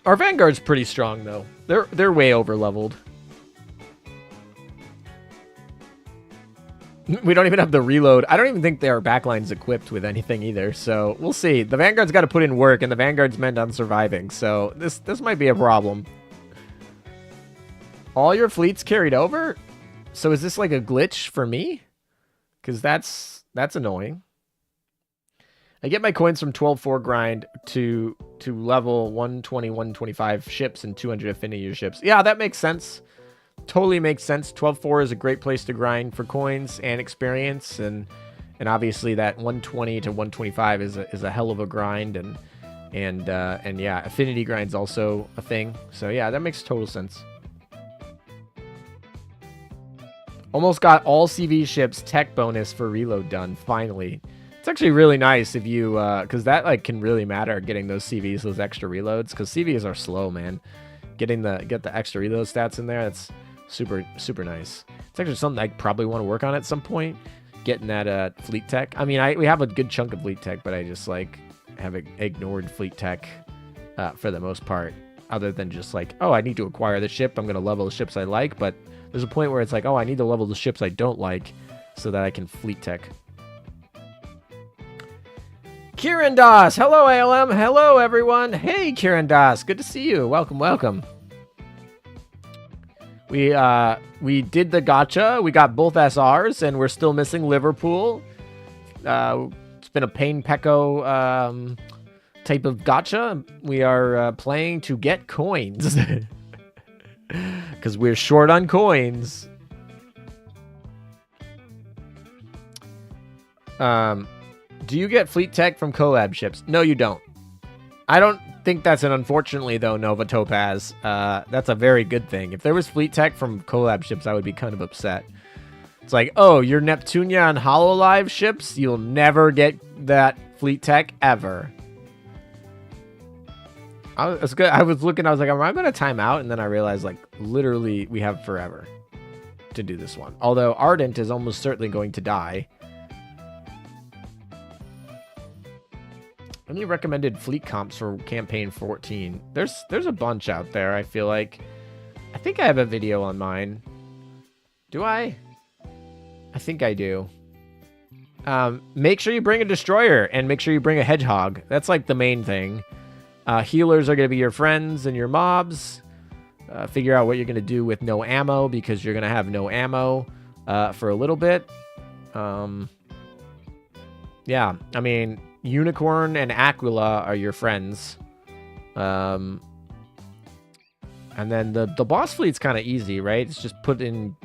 Our Vanguard's pretty strong though. They're way over leveled. We don't even have the reload. I don't even think their backline's equipped with anything either. So we'll see. The Vanguard's got to put in work, and the Vanguard's meant on surviving. So this might be a problem. All your fleets carried over? So is this like a glitch for me? Because that's annoying. I get my coins from 12-4 grind to level 120, 125 ships and 200 affinity ships. Yeah, that makes sense. Totally makes sense. 12-4 is a great place to grind for coins and experience, and obviously that 120 to 125 is a hell of a grind, and yeah, affinity grind's also a thing. So yeah, that makes total sense. Almost got all CV ships tech bonus for reload done finally. It's actually really nice if you because that like can really matter, getting those CVs, those extra reloads, because CVs are slow, man. Get the extra reload stats in there, that's super nice. It's actually something I probably want to work on at some point, getting that fleet tech. I mean, we have a good chunk of fleet tech, but I just like have ignored fleet tech for the most part, other than just like, oh, I need to acquire the ship, I'm gonna level the ships I like. But there's a point where it's like, oh, I need to level the ships I don't like so that I can fleet tech. Kieran Das, hello ALM, hello everyone. Hey Kieran Das, good to see you. Welcome. We did the gacha. We got both SRs, and we're still missing Liverpool. It's been a pain pecco type of gacha. We are playing to get coins because we're short on coins. Do you get fleet tech from collab ships? No, you don't. I don't think that's an unfortunately, though, Nova Topaz. That's a very good thing. If there was fleet tech from collab ships, I would be kind of upset. It's like, oh, your Neptunia and HoloLive ships? You'll never get that fleet tech ever. I was looking, I was like, am I going to time out? And then I realized, like, literally, we have forever to do this one. Although Ardent is almost certainly going to die. Any recommended fleet comps for campaign 14? There's a bunch out there, I feel like. I think I have a video on mine. Do I? I think I do. Make sure you bring a destroyer, and make sure you bring a hedgehog. That's like the main thing. Healers are going to be your friends and your mobs. Figure out what you're going to do with no ammo, because you're going to have no ammo for a little bit. Yeah, I mean, Unicorn and Aquila are your friends. And then the boss fleet's kind of easy, right? It's just put in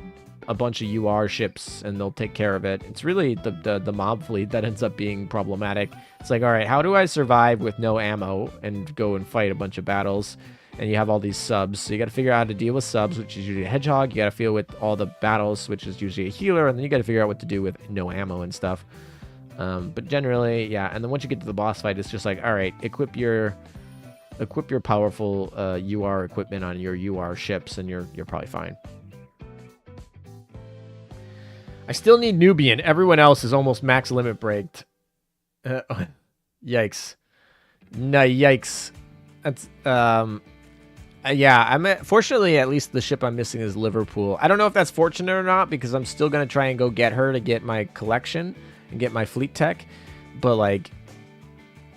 a bunch of UR ships and they'll take care of it. It's really the mob fleet that ends up being problematic. It's like, all right, how do I survive with no ammo and go and fight a bunch of battles? And you have all these subs, so you got to figure out how to deal with subs, which is usually a hedgehog. You got to deal with all the battles, which is usually a healer, and then you got to figure out what to do with no ammo and stuff. But generally, yeah. And then once you get to the boss fight, it's just like, all right, equip your powerful UR equipment on your UR ships, and you're probably fine. I still need Nubian. Everyone else is almost max limit braked. Yikes. No, yikes. That's yeah. Fortunately, at least the ship I'm missing is Liverpool. I don't know if that's fortunate or not, because I'm still gonna try and go get her to get my collection and get my fleet tech. But like,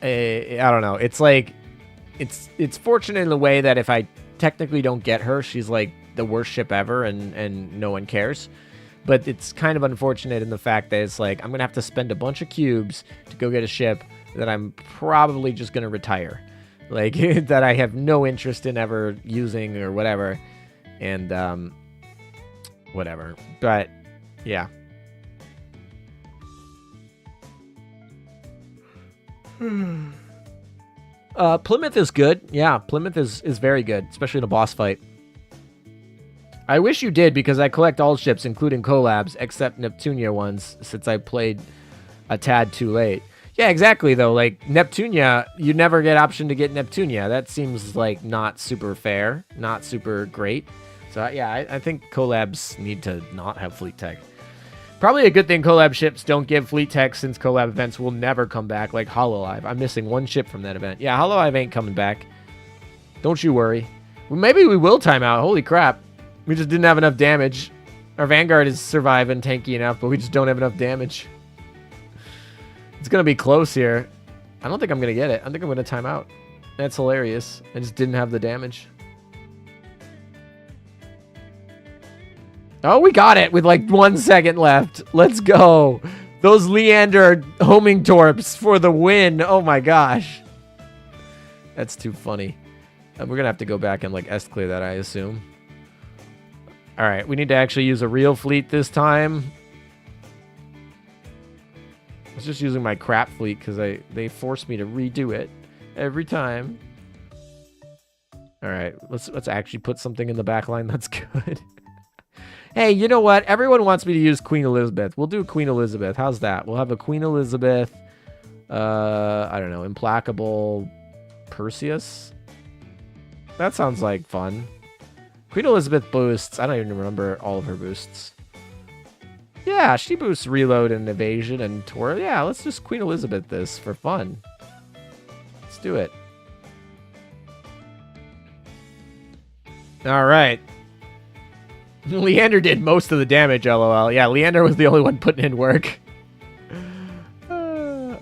I don't know. It's like, it's fortunate in the way that if I technically don't get her, she's like the worst ship ever, and no one cares. But it's kind of unfortunate in the fact that it's like, I'm going to have to spend a bunch of cubes to go get a ship that I'm probably just going to retire. Like, that I have no interest in ever using or whatever. And, whatever. But, yeah. Plymouth is good. Yeah, Plymouth is very good, especially in a boss fight. I wish you did, because I collect all ships, including collabs, except Neptunia ones, since I played a tad too late. Yeah, exactly, though. Like, Neptunia, you never get option to get Neptunia. That seems like not super fair, not super great. So, yeah, I think collabs need to not have fleet tech. Probably a good thing collab ships don't give fleet tech, since collab events will never come back, like HoloLive. I'm missing one ship from that event. Yeah, HoloLive ain't coming back. Don't you worry. Well, maybe we will time out. Holy crap. We just didn't have enough damage. Our Vanguard is surviving tanky enough, but we just don't have enough damage. It's going to be close here. I don't think I'm going to get it. I think I'm going to time out. That's hilarious. I just didn't have the damage. Oh, we got it with like 1 second left. Let's go. Those Leander homing torps for the win. Oh my gosh. That's too funny. We're going to have to go back and like S-clear that, I assume. All right, we need to actually use a real fleet this time. I was just using my crap fleet because they forced me to redo it every time. All right, let's actually put something in the back line that's good. Hey, you know what? Everyone wants me to use Queen Elizabeth. We'll do Queen Elizabeth. How's that? We'll have a Queen Elizabeth. I don't know, Implacable Perseus. That sounds like fun. Queen Elizabeth boosts. I don't even remember all of her boosts. Yeah, she boosts reload and evasion and tour. Yeah, let's just Queen Elizabeth this for fun. Let's do it. All right. Leander did most of the damage, lol. Yeah, Leander was the only one putting in work.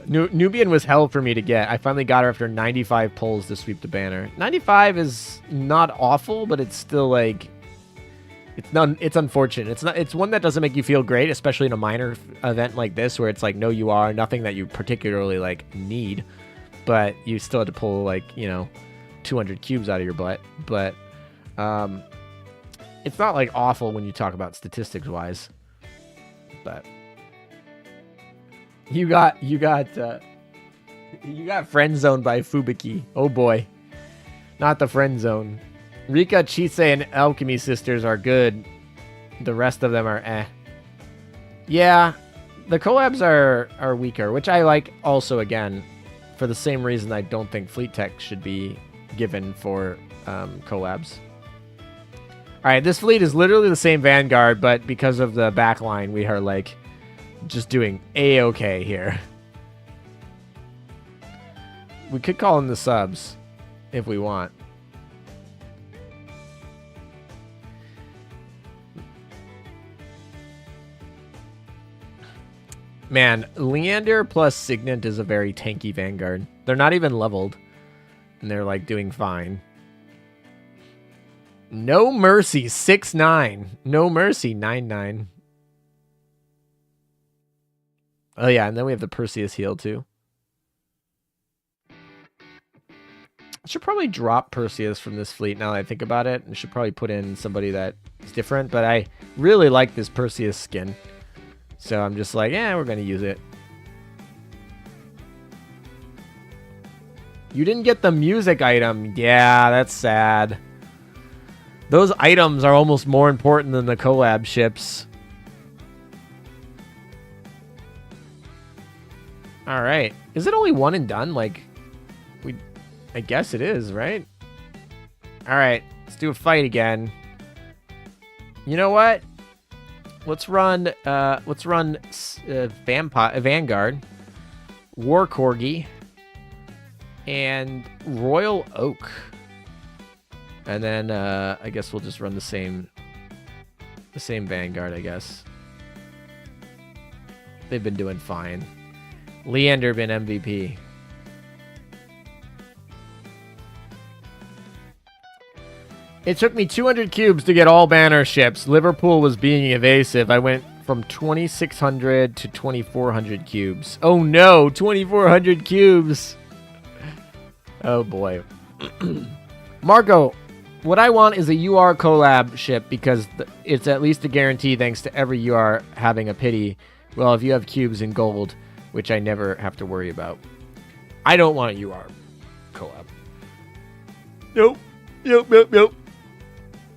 Nubian was hell for me to get. I finally got her after 95 pulls to sweep the banner. 95 is not awful, but it's still like... It's unfortunate. It's one that doesn't make you feel great, especially in a minor event like this, where it's like no UR, nothing that you particularly like need, but you still had to pull like, you know, 200 cubes out of your butt. But it's not like awful when you talk about statistics wise. But you got friend zoned by Fubiki. Oh boy, not the friend zone. Rika, Chise, and Alchemy Sisters are good. The rest of them are eh. Yeah, the collabs are weaker, which I like also, again, for the same reason I don't think Fleet Tech should be given for collabs. Alright, this fleet is literally the same Vanguard, but because of the back line, we are like just doing A-okay here. We could call in the subs if we want. Man, Leander plus Signet is a very tanky Vanguard. They're not even leveled, and they're like doing fine. No Mercy, 6-9. No Mercy, 9-9. Oh yeah, and then we have the Perseus heal too. I should probably drop Perseus from this fleet now that I think about it. I should probably put in somebody that is different, but I really like this Perseus skin. So I'm just like, yeah, we're going to use it. You didn't get the music item. Yeah, that's sad. Those items are almost more important than the collab ships. All right. Is it only one and done? Like, I guess it is, right? All right. Let's do a fight again. You know what? Let's run Vanguard, War Corgi, and Royal Oak. And then I guess we'll just run the same Vanguard, I guess. They've been doing fine. Leander been MVP. It took me 200 cubes to get all banner ships. Liverpool was being evasive. I went from 2,600 to 2,400 cubes. Oh no, 2,400 cubes. Oh boy. Marco, what I want is a UR collab ship because it's at least a guarantee thanks to every UR having a pity. Well, if you have cubes in gold, which I never have to worry about. I don't want a UR collab. Nope. Nope.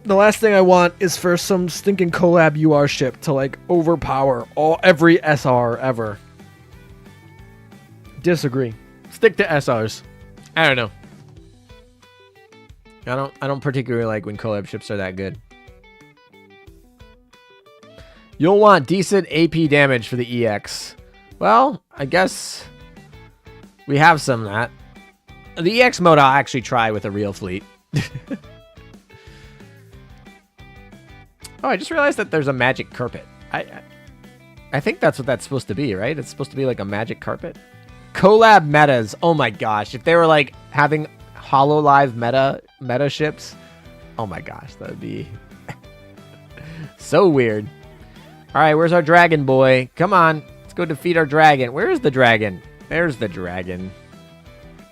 The last thing I want is for some stinking collab UR ship to like overpower every SR ever. Disagree. Stick to SRs. I don't know. I don't particularly like when collab ships are that good. You'll want decent AP damage for the EX. Well, I guess we have some of that. The EX mode I'll actually try with a real fleet. Oh, I just realized that there's a magic carpet. I think that's what that's supposed to be, right? It's supposed to be like a magic carpet. Collab metas. Oh my gosh. If they were like having HoloLive meta ships, oh my gosh, that would be So weird. All right, where's our dragon boy? Come on, let's go defeat our dragon. Where is the dragon? There's the dragon.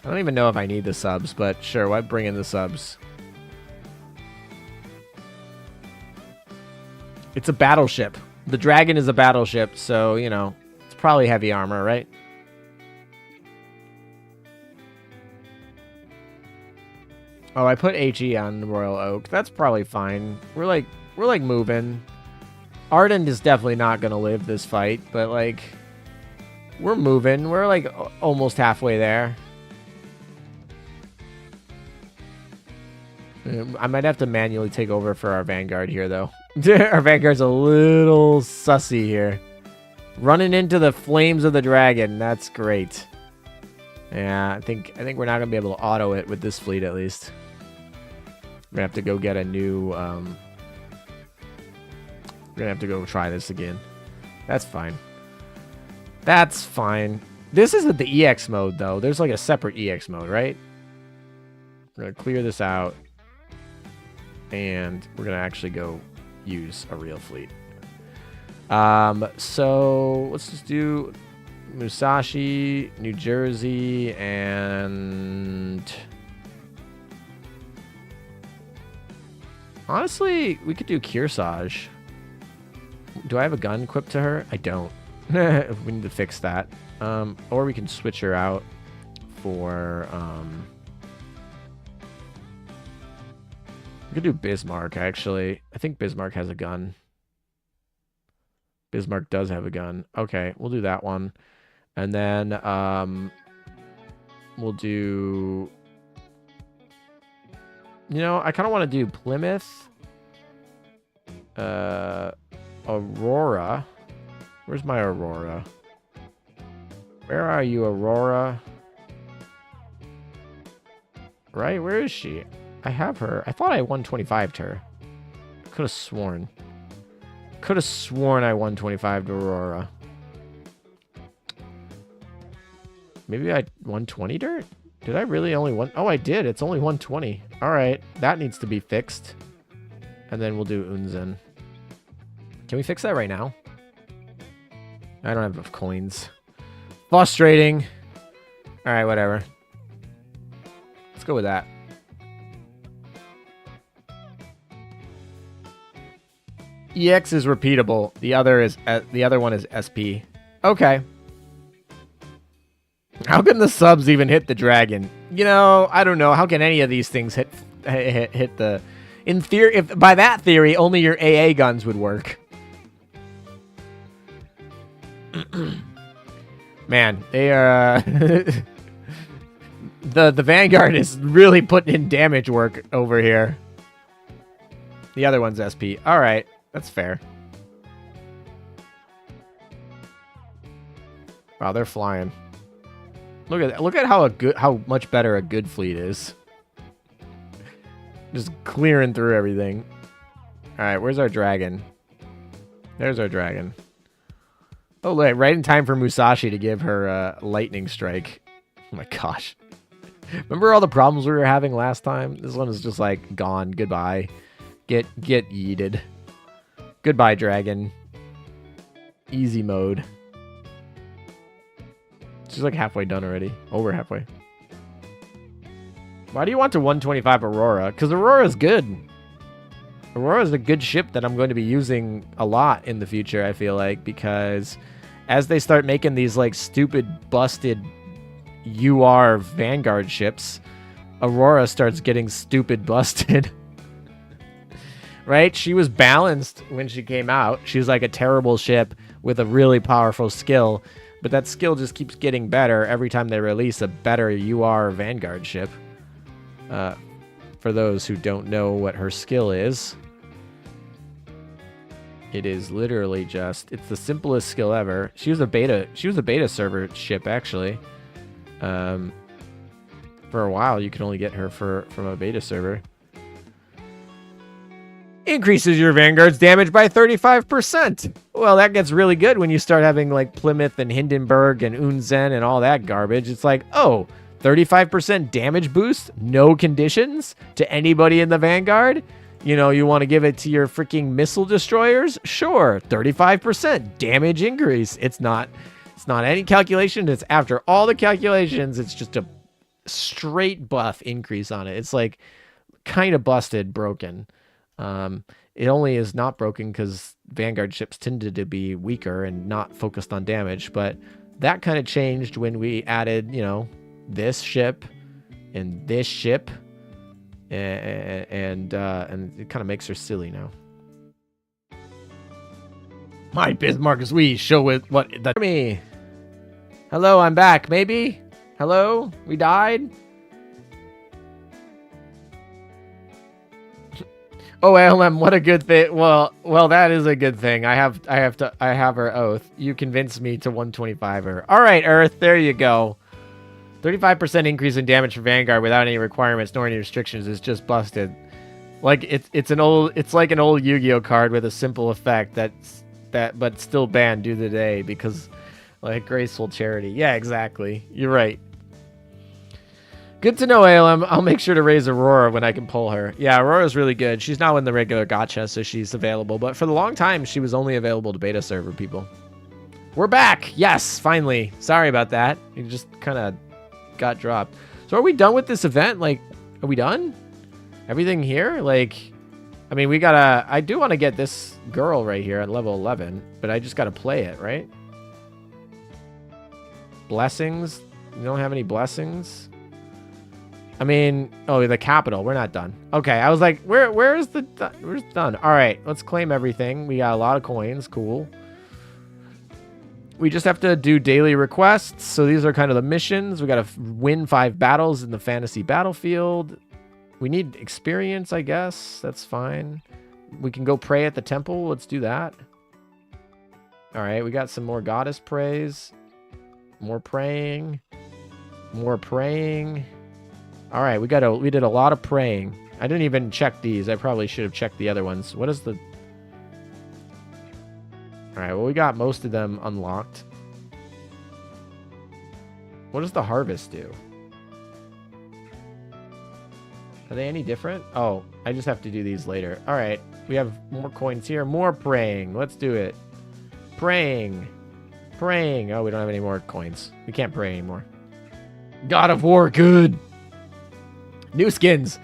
I don't even know if I need the subs, but sure, why bring in the subs? It's a battleship. The dragon is a battleship, so, you know, it's probably heavy armor, right? Oh, I put HE on Royal Oak. That's probably fine. We're like moving. Arden is definitely not going to live this fight, but like we're moving. We're like almost halfway there. I might have to manually take over for our Vanguard here, though. Our Vanguard's a little sussy here. Running into the flames of the dragon. That's great. Yeah, I think we're not gonna be able to auto it with this fleet, at least. We're gonna have to go get a new. We're gonna have to go try this again. That's fine. That's fine. This isn't the EX mode, though. There's like a separate EX mode, right? We're gonna clear this out. And we're going to actually go use a real fleet. So let's just do Musashi, New Jersey, and honestly, we could do Kearsarge. Do I have a gun equipped to her? I don't. We need to fix that. Or we can switch her out for... We could do Bismarck, actually. I think Bismarck has a gun. Bismarck does have a gun. Okay, we'll do that one. And then we'll do... You know, I kind of want to do Plymouth. Aurora. Where's my Aurora? Where are you, Aurora? Right, where is she? I have her. I thought I 125'd her. Could have sworn. Could have sworn I 125'd Aurora. Maybe I 120'd her? Did I really only one? Oh, I did. It's only 120. All right. That needs to be fixed. And then we'll do Unzen. Can we fix that right now? I don't have enough coins. Frustrating. All right, whatever. Let's go with that. EX is repeatable. The other one is SP. Okay. How can the subs even hit the dragon? You know, I don't know. How can any of these things hit the? In theory, if by that theory, only your AA guns would work. Man, they are. The Vanguard is really putting in damage work over here. The other one's SP. All right. That's fair. Wow, they're flying. Look at how much better a good fleet is. Just clearing through everything. All right, where's our dragon? There's our dragon. Oh, right in time for Musashi to give her lightning strike. Oh my gosh. Remember all the problems we were having last time? This one is just like gone. Goodbye. Get yeeted. Goodbye, dragon. Easy mode. She's like halfway done already. Over halfway. Why do you want to 125 Aurora? Because Aurora's good. Aurora's a good ship that I'm going to be using a lot in the future, I feel like. Because as they start making these like stupid, busted UR Vanguard ships, Aurora starts getting stupid busted. Right? She was balanced when she came out. She was like a terrible ship with a really powerful skill. But that skill just keeps getting better every time they release a better UR Vanguard ship. For those who don't know what her skill is, it is literally just, it's the simplest skill ever. She was a beta server ship, actually. For a while, you could only get her from a beta server. Increases your Vanguard's damage by 35%. Well, that gets really good when you start having like Plymouth and Hindenburg and Unzen and all that garbage. It's like, oh, 35% damage boost, no conditions to anybody in the Vanguard? You know, you want to give it to your freaking missile destroyers? Sure, 35% damage increase. It's not any calculation. It's after all the calculations. It's just a straight buff increase on it. It's like kind of busted, broken. It only is not broken because Vanguard ships tended to be weaker and not focused on damage. But that kind of changed when we added, you know, this ship and this ship. And it kind of makes her silly now. My Bismarck is we show with what the me. Hello, I'm back. Maybe. Hello, we died. Oh, LM, what a good thing. Well, that is a good thing. I have her oath. You convinced me to 125 her. All right, Earth, there you go. 35% increase in damage for Vanguard without any requirements nor any restrictions is just busted. Like it's like an old Yu-Gi-Oh card with a simple effect but still banned due to the day because like graceful charity. Yeah, exactly. You're right. Good to know, ALM. I'll make sure to raise Aurora when I can pull her. Yeah, Aurora's really good. She's now in the regular gacha, so she's available. But for the long time, she was only available to beta server people. We're back. Yes, finally. Sorry about that. You just kind of got dropped. So are we done with this event? Like, are we done? Everything here? Like, I mean, I do want to get this girl right here at level 11, but I just got to play it, right? Blessings? You don't have any blessings? I mean, oh, the capital. We're not done. Okay, I was like, where's done? All right, let's claim everything. We got a lot of coins. Cool. We just have to do daily requests. So these are kind of the missions. We got to win 5 battles in the fantasy battlefield. We need experience, I guess. That's fine. We can go pray at the temple. Let's do that. All right, we got some more goddess praise. More praying. More praying. All right, we did a lot of praying. I didn't even check these. I probably should have checked the other ones. What is the... All right, well, we got most of them unlocked. What does the harvest do? Are they any different? Oh, I just have to do these later. All right, we have more coins here. More praying. Let's do it. Praying. Praying. Oh, we don't have any more coins. We can't pray anymore. God of War, good. New skins.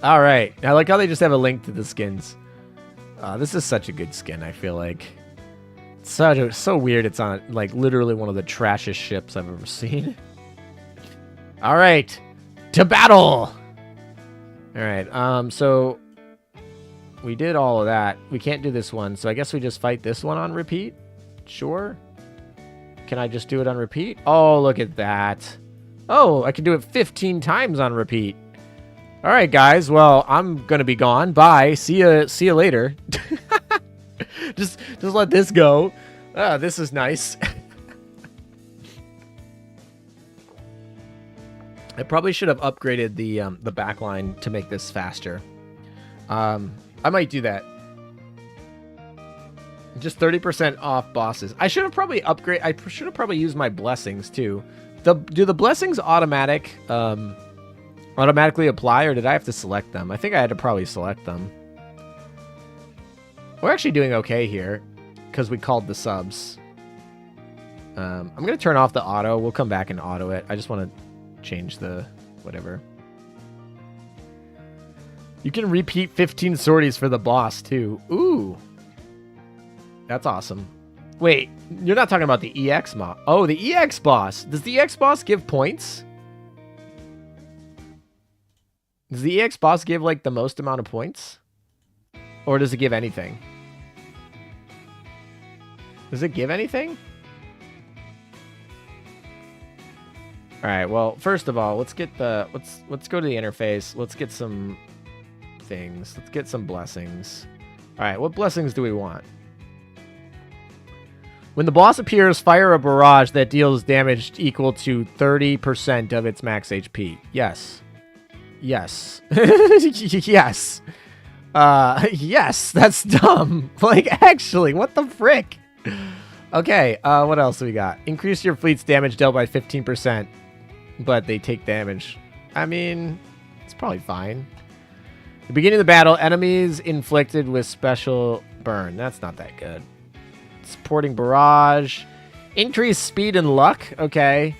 All right. I like how they just have a link to the skins. This is such a good skin, I feel like. So weird it's on, like, literally one of the trashiest ships I've ever seen. All right. To battle! All right. So we did all of that. We can't do this one, so I guess we just fight this one on repeat? Sure. Can I just do it on repeat? Oh, look at that. Oh, I can do it 15 times on repeat. All right, guys. Well, I'm going to be gone. Bye. See you later. just let this go. This is nice. I probably should have upgraded the backline to make this faster. I might do that. Just 30% off bosses. I should have probably I should have probably used my blessings too. Do the blessings automatically apply, or did I have to select them? I think I had to probably select them. We're actually doing okay here because we called the subs. I'm going to turn off the auto. We'll come back and auto it. I just want to change the whatever. You can repeat 15 sorties for the boss too. Ooh. That's awesome. Wait, you're not talking about the EX boss. Oh, the EX boss. Does the EX boss give points? Does the EX boss give, like, the most amount of points? Or does it give anything? Does it give anything? Alright, well, first of all, let's get the... Let's go to the interface. Let's get some things. Let's get some blessings. Alright, what blessings do we want? When the boss appears, fire a barrage that deals damage equal to 30% of its max HP. Yes. Yes. Yes. Yes, that's dumb. Like, actually, what the frick? Okay, what else do we got? Increase your fleet's damage dealt by 15%, but they take damage. I mean, it's probably fine. The beginning of the battle, enemies inflicted with special burn. That's not that good. Supporting barrage. Increased speed and luck. Okay.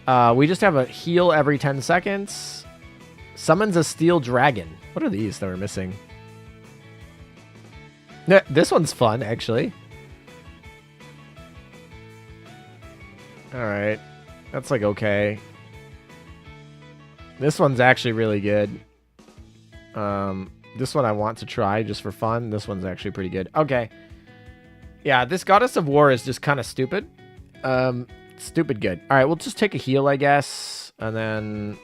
We just have a heal every 10 seconds. Summons a steel dragon. What are these that we're missing? This one's fun, actually. Alright. That's like okay. This one's actually really good. This one I want to try just for fun. This one's actually pretty good. Okay. Yeah, this Goddess of War is just kind of stupid. Stupid good. Alright, we'll just take a heal, I guess. And then...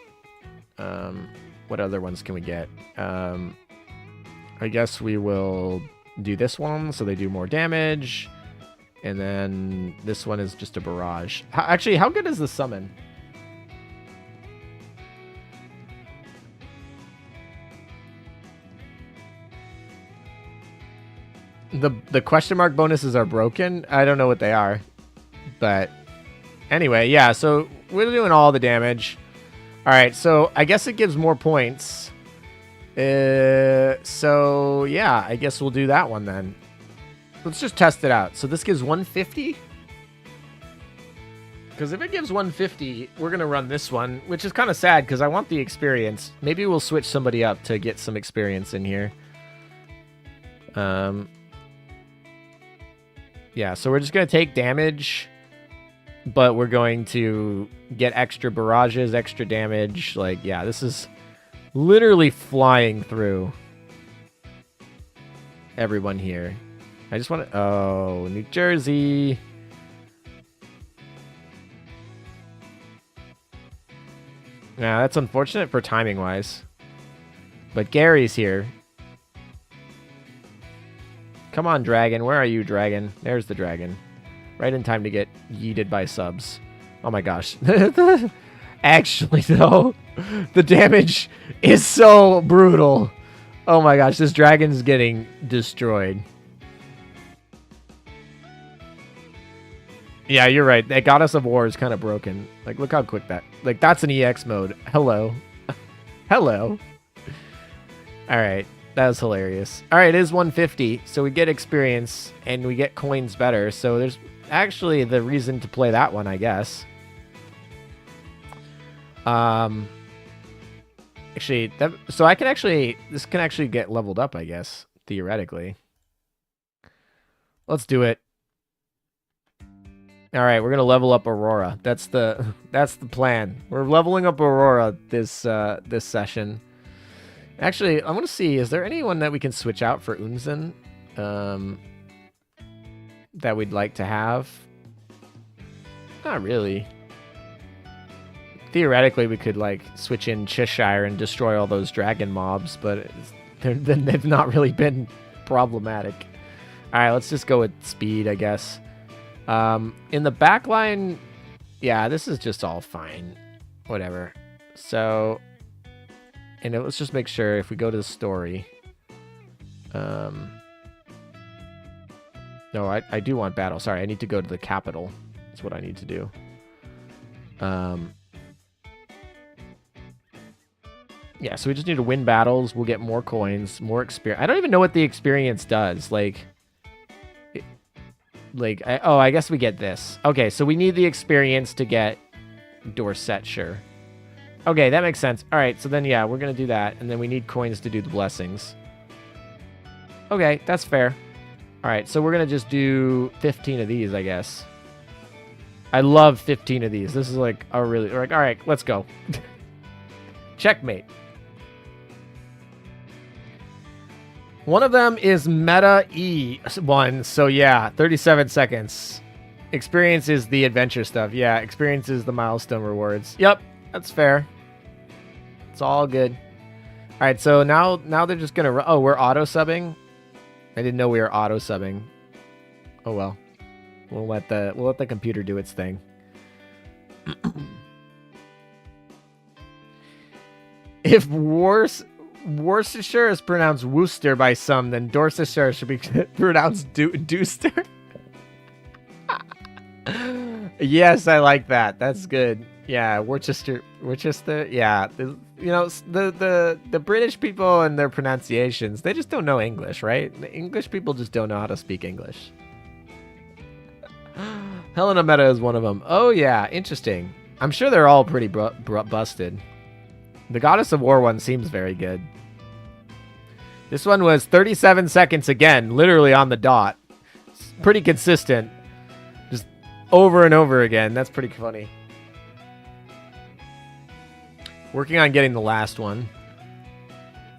what other ones can we get? I guess we will do this one so they do more damage. And then this one is just a barrage. Actually, how good is the summon? The question mark bonuses are broken. I don't know what they are. But anyway, yeah, so we're doing all the damage. All right, so I guess it gives more points. So yeah, I guess we'll do that one then. Let's just test it out. So this gives 150? Because if it gives 150, we're going to run this one, which is kind of sad because I want the experience. Maybe we'll switch somebody up to get some experience in here. Yeah, so we're just going to take damage, but we're going to get extra barrages, extra damage. Like, yeah, this is literally flying through everyone here. I just want to... Oh, New Jersey. Yeah, that's unfortunate for timing-wise. But Gary's here. Come on, dragon. Where are you, dragon? There's the dragon. Right in time to get yeeted by subs. Oh my gosh. Actually, though, the damage is so brutal. Oh my gosh, this dragon's getting destroyed. Yeah, you're right. That Goddess of War is kind of broken. Like, look how quick that... Like, that's an EX mode. Hello. Hello. Alright. That was hilarious. Alright, it is 150. So we get experience, and we get coins better. So there's actually the reason to play that one, I guess. Actually, so I can actually... This can actually get leveled up, I guess. Theoretically. Let's do it. All right, we're gonna level up Aurora. That's the plan. We're leveling up Aurora this this session. Actually, I want to see, is there anyone that we can switch out for Unzen that we'd like to have? Not really. Theoretically, we could like switch in Cheshire and destroy all those dragon mobs, but they've not really been problematic. All right, let's just go with speed, I guess. In the back line, yeah, this is just all fine. Whatever. So, and let's just make sure if we go to the story. No, I do want battle. Sorry, I need to go to the capital. That's what I need to do. Yeah, so we just need to win battles. We'll get more coins, more experience. I don't even know what the experience does. I guess we get this. Okay, so we need the experience to get Dorsetshire. Okay, that makes sense. All right, so then, yeah, we're going to do that. And then we need coins to do the blessings. Okay, that's fair. All right, so we're going to just do 15 of these, I guess. I love 15 of these. This is like a really... Like, all right, let's go. Checkmate. One of them is Meta E1, so yeah, 37 seconds. Experience is the adventure stuff. Yeah, experience is the milestone rewards. Yep, that's fair. It's all good. All right, so now they're just gonna... Oh, we're auto-subbing? I didn't know we were auto-subbing. Oh, well. We'll let the computer do its thing. If Worcestershire is pronounced Worcester by some, then Dorsetshire should be pronounced Dooster. Yes, I like that. That's good. Yeah, Worcester. Yeah, you know, the British people and their pronunciations, they just don't know English, right? The English people just don't know how to speak English. Helena Meta is one of them. Oh yeah, interesting. I'm sure they're all pretty busted. The Goddess of War one seems very good. This one was 37 seconds again, literally on the dot. It's pretty consistent. Just over and over again. That's pretty funny. Working on getting the last one.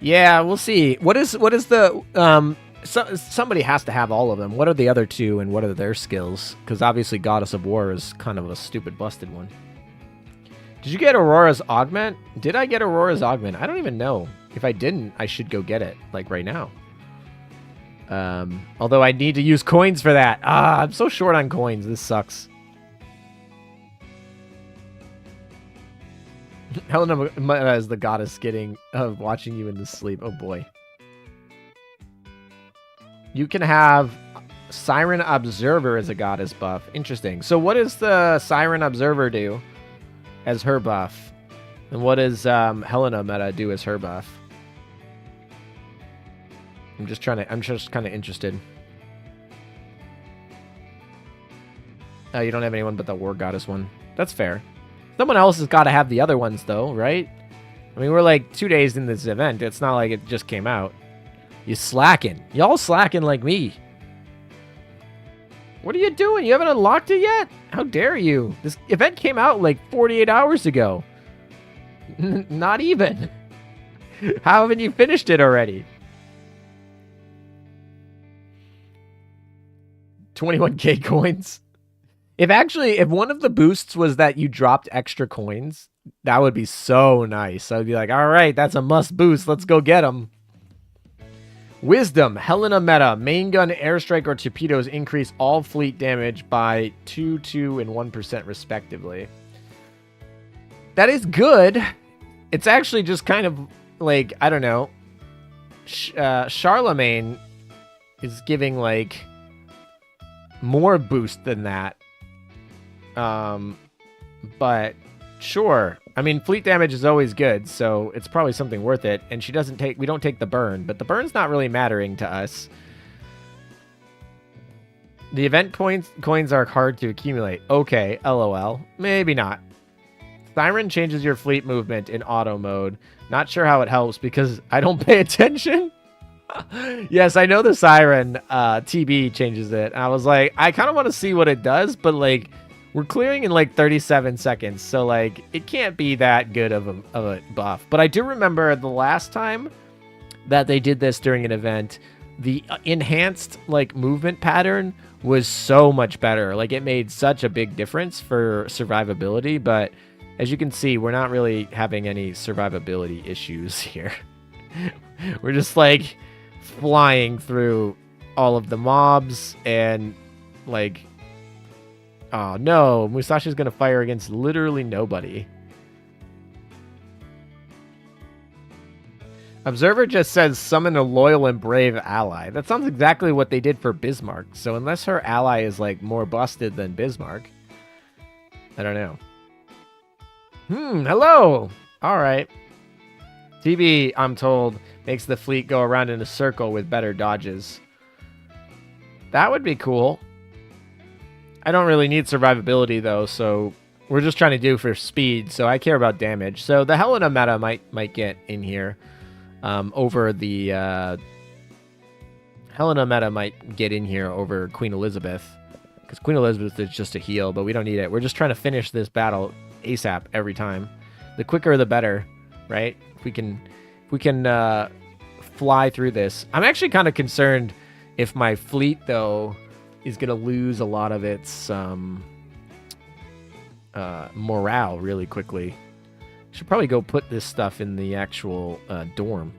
Yeah, we'll see. What is the somebody has to have all of them. What are the other two and what are their skills? Because obviously Goddess of War is kind of a stupid busted one. Did you get Aurora's Augment? Did I get Aurora's Augment? I don't even know. If I didn't, I should go get it, like right now. Although I need to use coins for that. Ah, I'm so short on coins. This sucks. Helena is the goddess getting watching you in the sleep. Oh boy. You can have Siren Observer as a goddess buff. Interesting. So what does the Siren Observer do as her buff? And what does Helena Meta do as her buff? I'm just kind of interested. Oh, you don't have anyone but the War Goddess one. That's fair. Someone else has got to have the other ones, though, right? I mean, we're like 2 days in this event. It's not like it just came out. You slacking. Y'all slacking like me. What are you doing? You haven't unlocked it yet? How dare you? This event came out like 48 hours ago. Not even. How haven't you finished it already? 21k coins. If one of the boosts was that you dropped extra coins, that would be so nice. I'd be like, all right, that's a must boost. Let's go get them. Wisdom, Helena Meta, main gun, airstrike, or torpedoes increase all fleet damage by 2, 2, and 1% respectively. That is good. It's actually just kind of like, I don't know. Charlemagne is giving like more boost than that. But sure. I mean, fleet damage is always good, so it's probably something worth it. And we don't take the burn, but the burn's not really mattering to us. The event coins are hard to accumulate. Okay, LOL. Maybe not. Siren changes your fleet movement in auto mode. Not sure how it helps because I don't pay attention. Yes, I know the Siren TB changes it. And I was like, I kind of want to see what it does, but like, we're clearing in like 37 seconds, so like it can't be that good of a buff. But I do remember the last time that they did this during an event, the enhanced like movement pattern was so much better. Like it made such a big difference for survivability. But as you can see, we're not really having any survivability issues here. We're just like flying through all of the mobs and like. Oh no, Musashi's gonna fire against literally nobody. Observer just says summon a loyal and brave ally. That sounds exactly what they did for Bismarck. So unless her ally is like more busted than Bismarck, I don't know. Hello. All right. TB, I'm told, makes the fleet go around in a circle with better dodges. That would be cool. I don't really need survivability, though, so we're just trying to do for speed, so I care about damage. So the Helena meta might get in here over the... Helena meta might get in here over Queen Elizabeth, because Queen Elizabeth is just a heal, but we don't need it. We're just trying to finish this battle ASAP every time. The quicker, the better, right? If we can fly through this. I'm actually kind of concerned if my fleet, though, is going to lose a lot of its morale really quickly. Should probably go put this stuff in the actual dorm.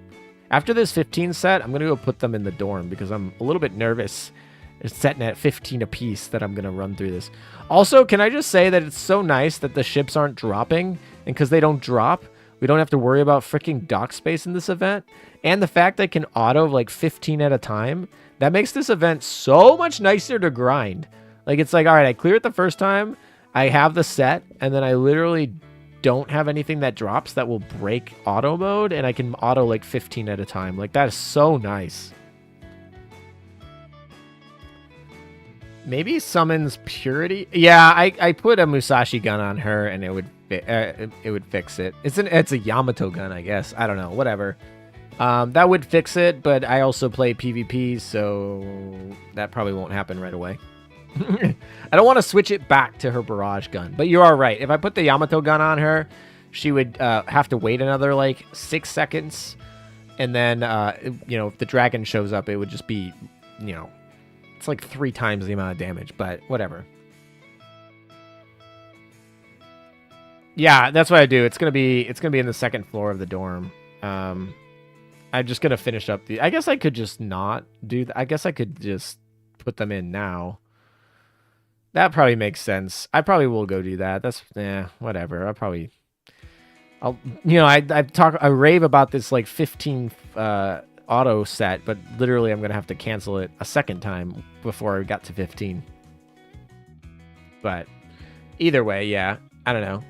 After this 15 set, I'm going to go put them in the dorm because I'm a little bit nervous. It's setting at 15 apiece that I'm going to run through this. Also, can I just say that it's so nice that the ships aren't dropping? And because they don't drop, we don't have to worry about freaking dock space in this event. And the fact I can auto like 15 at a time, that makes this event so much nicer to grind. Like, it's like, all right, I clear it the first time, I have the set, and then I literally don't have anything that drops that will break auto mode, and I can auto like 15 at a time. Like, that is so nice. Maybe summons Purity. Yeah, I put a Musashi gun on her, and it would fix it. It's a Yamato gun, I guess. I don't know. Whatever. That would fix it, but I also play PvP, so that probably won't happen right away. I don't want to switch it back to her barrage gun, but you are right. If I put the Yamato gun on her, she would have to wait another like 6 seconds, and then if the dragon shows up, it would just be, it's like 3 times the amount of damage, but whatever. Yeah, that's what I do. It's gonna be in the second floor of the dorm. I'm just gonna finish up I guess I could just not do that. I guess I could just put them in now. That probably makes sense. I probably will go do that. That's whatever. I rave about this like 15 auto set, but literally I'm gonna have to cancel it a second time before I got to 15. But either way, yeah, I don't know.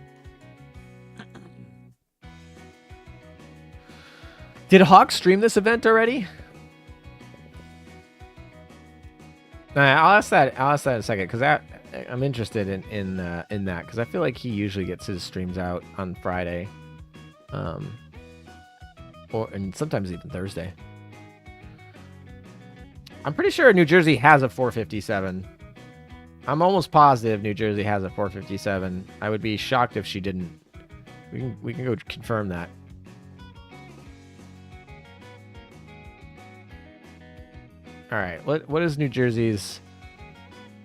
Did Hawk stream this event already? I'll ask that in a second, because I'm interested in that, because I feel like he usually gets his streams out on Friday, and sometimes even Thursday. I'm pretty sure New Jersey has a 457. I'm almost positive New Jersey has a 457. I would be shocked if she didn't. We can go confirm that. All right, what is New Jersey's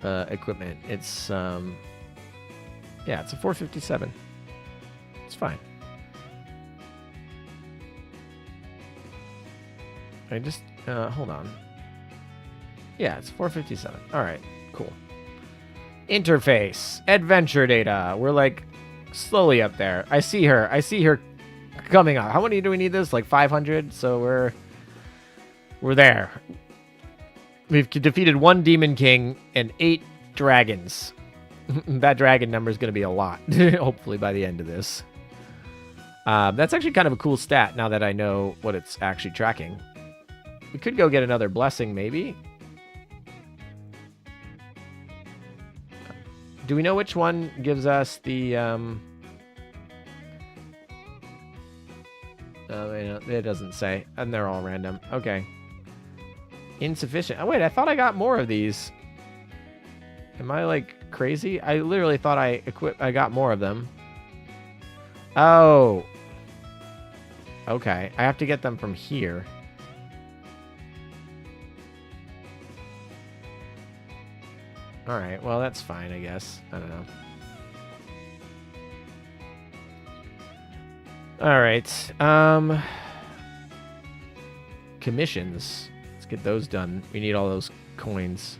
equipment? It's it's a 457. It's fine. I just hold on. Yeah, it's 457. All right, cool. Interface, adventure data. We're like slowly up there. I see her coming up. How many do we need this? Like 500. So we're there. We've defeated 1 Demon King and 8 dragons. That dragon number is going to be a lot, hopefully, by the end of this. That's actually kind of a cool stat now that I know what it's actually tracking. We could go get another blessing, maybe. Do we know which one gives us the... it doesn't say. And they're all random. Okay. Insufficient. Oh, wait, I thought I got more of these. Am I, like, crazy? I literally thought I got more of them. Oh. Okay. I have to get them from here. Alright, well, that's fine, I guess. I don't know. Alright. Commissions. Let's get those done. We need all those coins.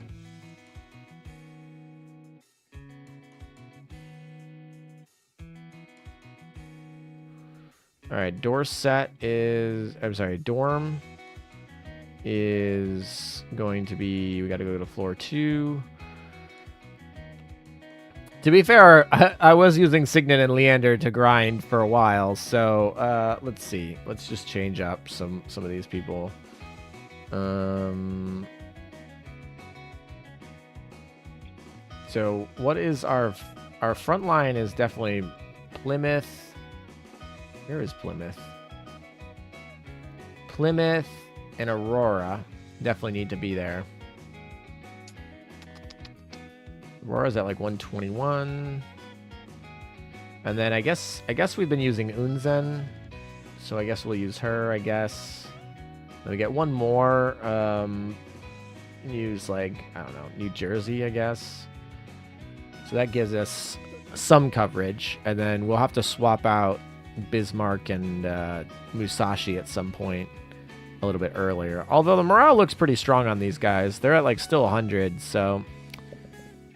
All right, dorm is going to be, we got to go to floor 2. To be fair, I was using Signet and Leander to grind for a while, so let's see. Let's just change up some of these people. So what is our front line is definitely Plymouth. Where is Plymouth? Plymouth and Aurora definitely need to be there. Aurora's at like 121. And then I guess we've been using Unzen, so I guess we'll use her, I guess. Then we get one more. Use like, I don't know, New Jersey, I guess. So that gives us some coverage, and then we'll have to swap out Bismarck and Musashi at some point a little bit earlier. Although the morale looks pretty strong on these guys. They're at like still 100, so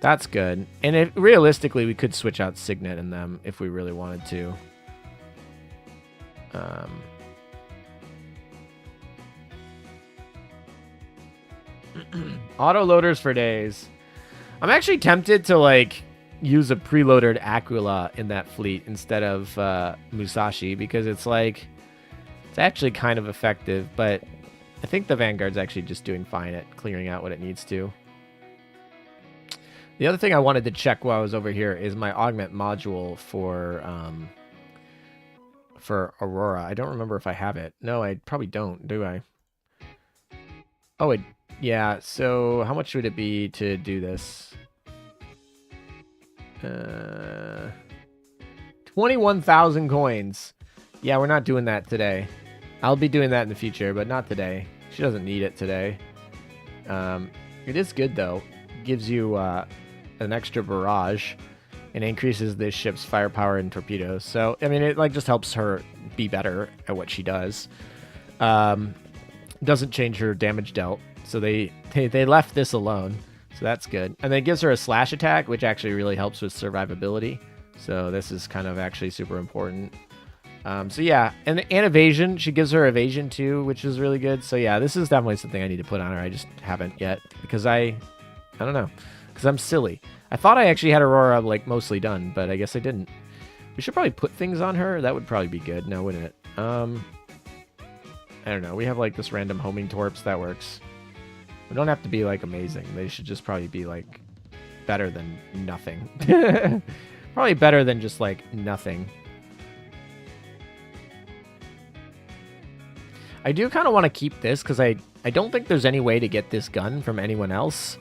that's good. And realistically, we could switch out Signet in them if we really wanted to. Auto loaders for days. I'm actually tempted to like use a preloaded Aquila in that fleet instead of Musashi, because it's like it's actually kind of effective, but I think the Vanguard's actually just doing fine at clearing out what it needs to. The other thing I wanted to check while I was over here is my augment module for Aurora. I don't remember if I have it. No, I probably don't, do I? Oh, yeah, so how much would it be to do this? 21,000 coins. Yeah, we're not doing that today. I'll be doing that in the future, but not today. She doesn't need it today. It is good, though. Gives you an extra barrage and increases this ship's firepower and torpedoes. So, I mean, it like just helps her be better at what she does. Doesn't change her damage dealt. So they left this alone. So that's good. And then it gives her a slash attack, which actually really helps with survivability. So this is kind of actually super important. So yeah, and evasion. She gives her evasion too, which is really good. So yeah, this is definitely something I need to put on her. I just haven't yet because I don't know, because I'm silly. I thought I actually had Aurora like mostly done, but I guess I didn't. We should probably put things on her. That would probably be good. No, wouldn't it? I don't know. We have like this random homing torps that works. We don't have to be like amazing. They should just probably be like better than nothing. Probably better than just like nothing. I do kind of want to keep this because I don't think there's any way to get this gun from anyone else.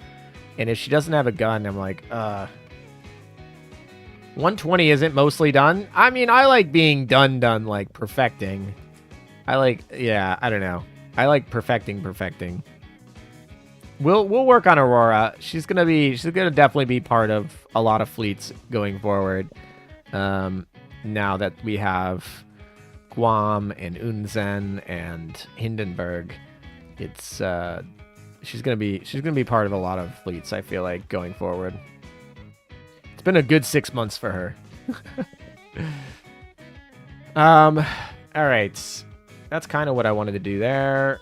And if she doesn't have a gun, I'm like, 120 isn't mostly done. I mean, I like being done, like perfecting. I like, yeah, I don't know. I like perfecting. We'll work on Aurora. She's gonna definitely be part of a lot of fleets going forward. Now that we have Guam and Unzen and Hindenburg, it's she's gonna be part of a lot of fleets, I feel like, going forward. It's been a good 6 months for her. All right, that's kind of what I wanted to do there.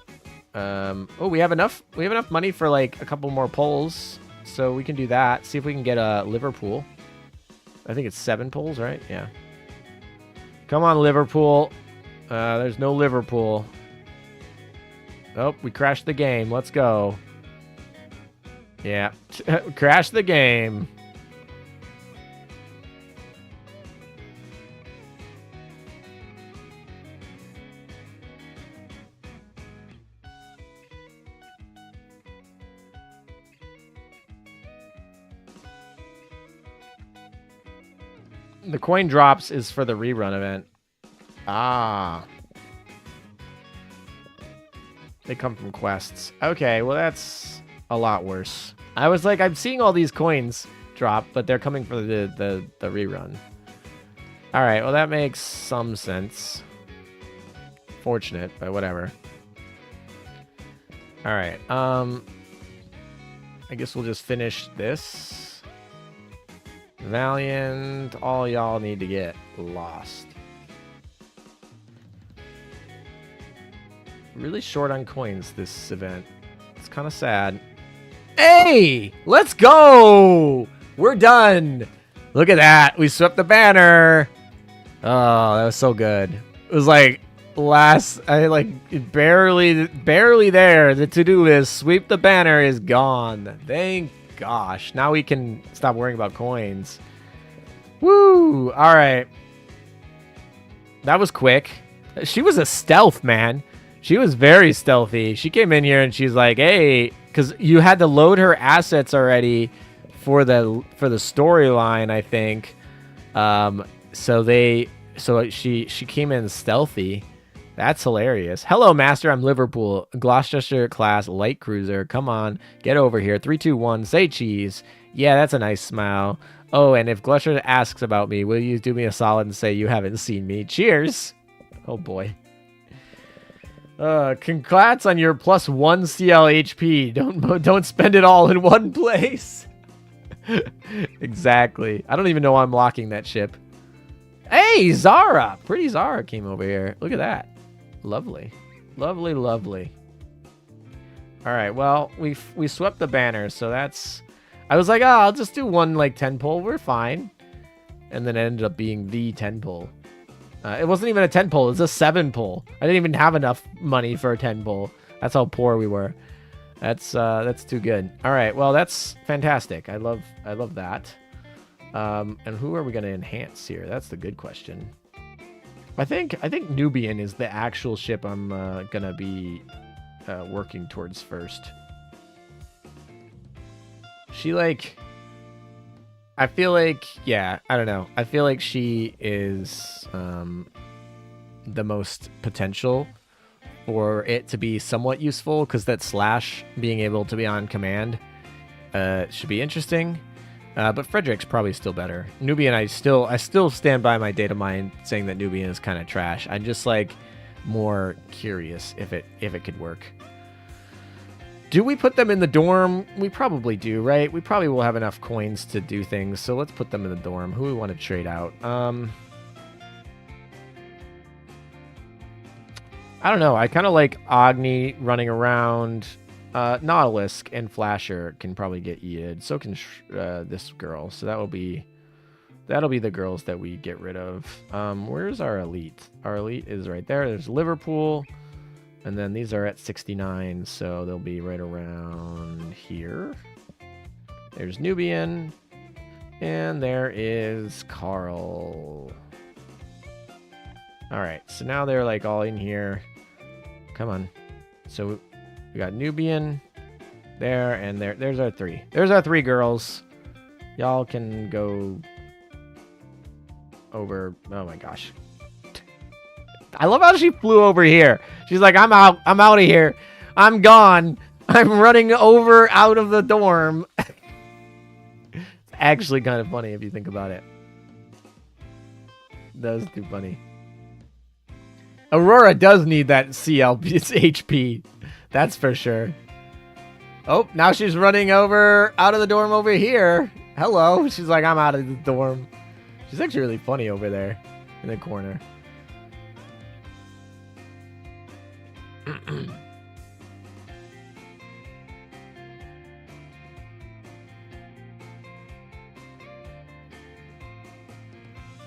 Oh, we have enough money for like a couple more polls, so we can do that. See if we can get a Liverpool. I think it's 7 polls, right? Yeah. Come on, Liverpool. There's no Liverpool. Oh, we crashed the game. Let's go. Yeah. Crash the game. The coin drops is for the rerun event. Ah. They come from quests. Okay, well that's a lot worse. I was like, I'm seeing all these coins drop, but they're coming for the rerun. All right, well that makes some sense. Fortunate, but whatever. All right, I guess we'll just finish this. Valiant, all y'all need to get lost. Really short on coins this event. It's kind of sad. Hey, let's go! We're done. Look at that. We swept the banner. Oh, that was so good. It was like barely there. The to-do list, sweep the banner, is gone. Thank gosh. Now we can stop worrying about coins. Woo! All right. That was quick. She was a stealth, man. She was very stealthy. She came in here and she's like, "Hey," because you had to load her assets already for the storyline, I think. So she came in stealthy. That's hilarious. Hello, Master. I'm Liverpool, Gloucestershire class light cruiser. Come on, get over here. 3, 2, 1. Say cheese. Yeah, that's a nice smile. Oh, and if Gloucester asks about me, will you do me a solid and say you haven't seen me? Cheers. Oh boy. Congrats on your +1 CL HP. Don't spend it all in one place. Exactly. I don't even know why I'm locking that ship. Hey, Zara. Pretty Zara came over here. Look at that. Lovely. Lovely, lovely. All right, well, we swept the banner, so that's... I was like, oh, I'll just do one like 10 pull. We're fine. And then it ended up being the 10 pull. It wasn't even a 10 pull. It was a 7 pull. I didn't even have enough money for a 10 pull. That's how poor we were. That's too good. All right. Well, that's fantastic. I love that. And who are we going to enhance here? That's the good question. I think Nubian is the actual ship I'm going to be working towards first. She like... I feel like, yeah, I don't know. I feel like she is the most potential for it to be somewhat useful, because that slash being able to be on command should be interesting. But Friedrich's probably still better. Nubian, I still stand by my data mine saying that Nubian is kind of trash. I'm just like more curious if it could work. Do we put them in the dorm? We probably do, right? We probably will have enough coins to do things, so let's put them in the dorm. Who we want to trade out? I don't know. I kind of like Agni running around. Nautilus and Flasher can probably get yeeted. So can this girl. So that'll be the girls that we get rid of. Where's our elite? Our elite is right there. There's Liverpool. And then these are at 69, so they'll be right around here. There's Nubian. And there is Carl. Alright, so now they're like all in here. Come on. So we got Nubian there, and there. There's our three. There's our three girls. Y'all can go over. Oh my gosh. I love how she flew over here. She's like, I'm out. I'm out of here. I'm gone. I'm running over out of the dorm. It's actually kind of funny if you think about it. That was too funny. Aurora does need that CL HP. That's for sure. Oh, now she's running over out of the dorm over here. Hello. She's like, I'm out of the dorm. She's actually really funny over there in the corner.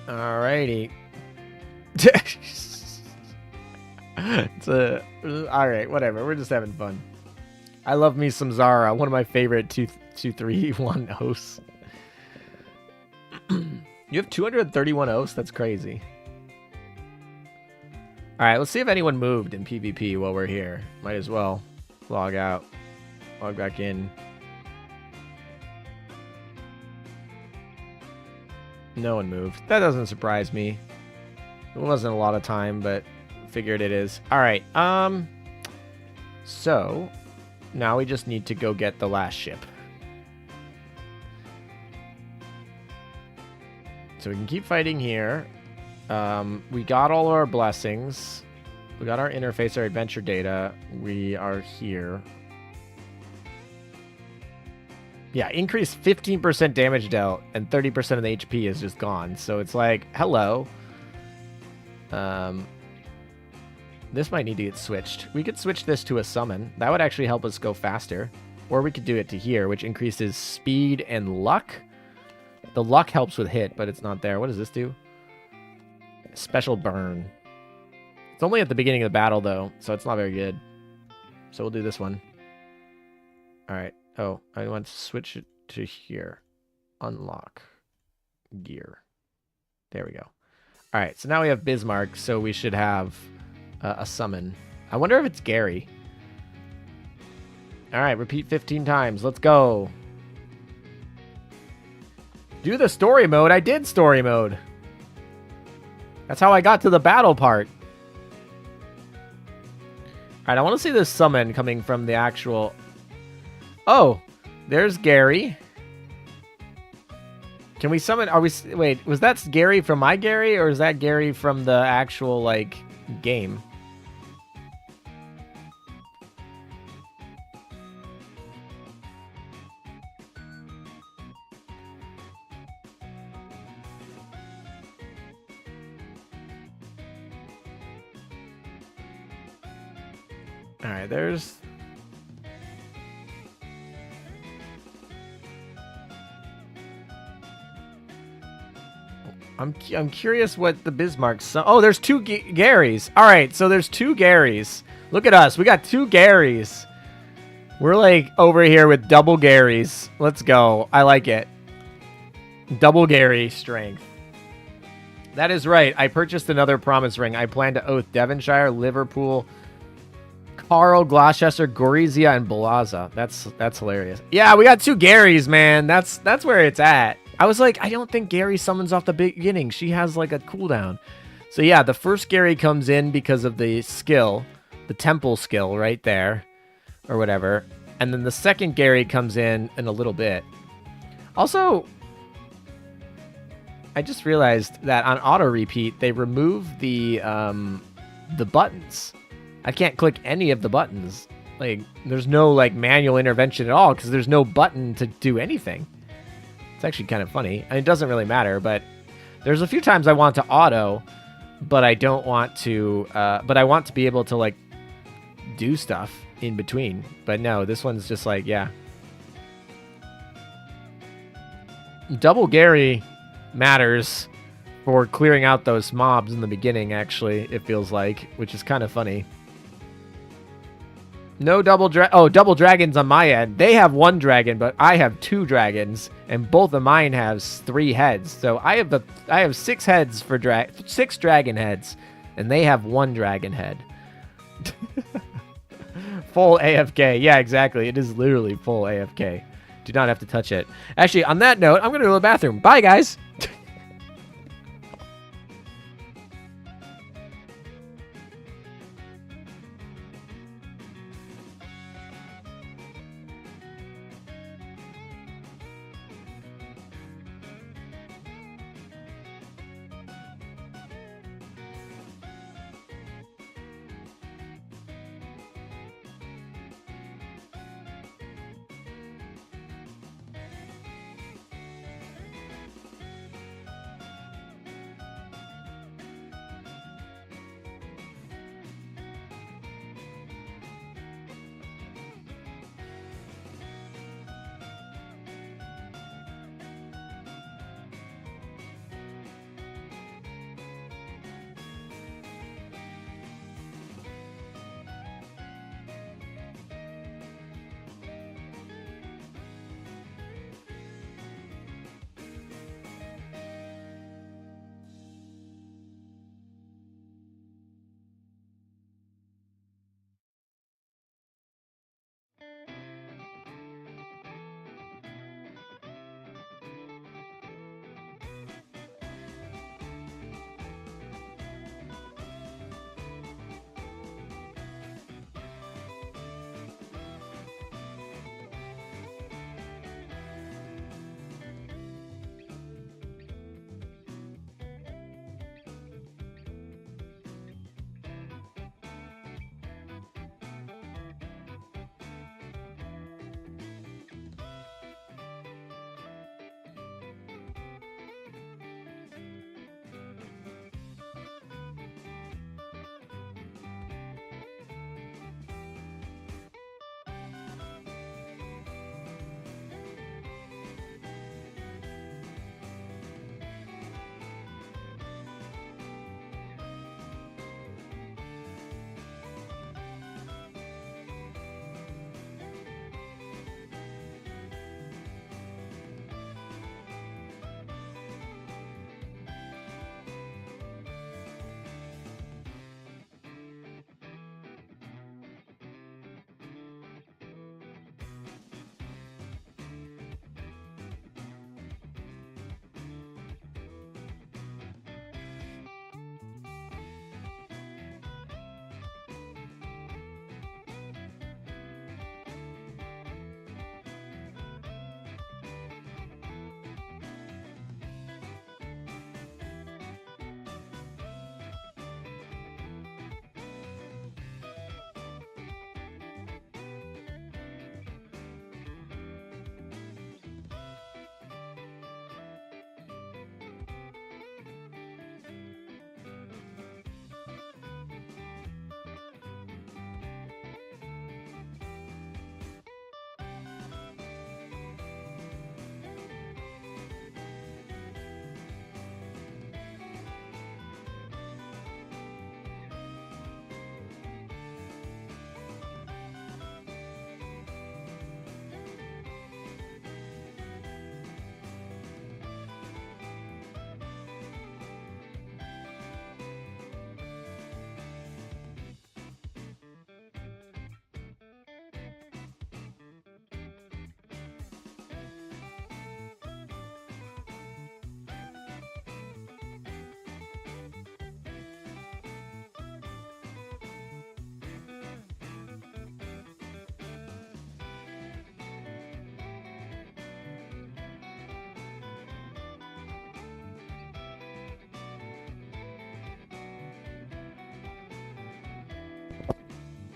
Alrighty. All right, whatever. We're just having fun. I love me some Zara, one of my favorite 2-3-1 hosts. You have 231 hosts? That's crazy. All right, let's see if anyone moved in PvP while we're here. Might as well log out, log back in. No one moved. That doesn't surprise me. It wasn't a lot of time, but figured it is. All right. So now we just need to go get the last ship. So we can keep fighting here. We got all our blessings. We got our interface, our adventure data. We are here. Yeah, increased 15% damage dealt, and 30% of the HP is just gone. So it's like, hello. This might need to get switched. We could switch this to a summon. That would actually help us go faster. Or we could do it to here, which increases speed and luck. The luck helps with hit, but it's not there. What does this do? Special burn. It's only at the beginning of the battle, though, so it's not very good. So we'll do this one. All right. Oh, I want to switch it to here. Unlock. Gear. There we go. All right, so now we have Bismarck, so we should have a summon. I wonder if it's Gary. All right, repeat 15 times. Let's go. Do the story mode. I did story mode. That's how I got to the battle part. All right, I want to see this summon coming from the actual... Oh, there's Gary. Can we summon... Are we... Wait, was that Gary from my Gary, or is that Gary from the actual, like, game? All right, there's... I'm curious what the Bismarck's. Oh, there's two Garys. All right, so there's two Garys. Look at us. We got two Garys. We're like over here with double Garys. Let's go. I like it. Double Gary strength. That is right. I purchased another promise ring. I plan to oath Devonshire, Liverpool, Carl, Gloucester, Gorizia, and Blaza. That's hilarious. Yeah, we got two Garys, man. That's where it's at. I was like, I don't think Gary summons off the beginning. She has like a cooldown. So yeah, the first Gary comes in because of the skill, the temple skill right there, or whatever. And then the second Gary comes in a little bit. Also, I just realized that on auto repeat they removed the buttons. I can't click any of the buttons. Like there's no like manual intervention at all because there's no button to do anything. It's actually kind of funny. And it doesn't really matter, but there's a few times I want to auto, but I don't want to. But I want to be able to like do stuff in between. But no, this one's just like Double Gary matters for clearing out those mobs in the beginning, actually, it feels like, which is kind of funny. No double double dragons on my end. They have one dragon, but I have two dragons, and both of mine have 3 heads. So I have 6 heads for 6 dragon heads, and they have 1 dragon head. Full AFK. Yeah, exactly. It is literally full AFK. Do not have to touch it. Actually, on that note, I'm going to go to the bathroom. Bye, guys.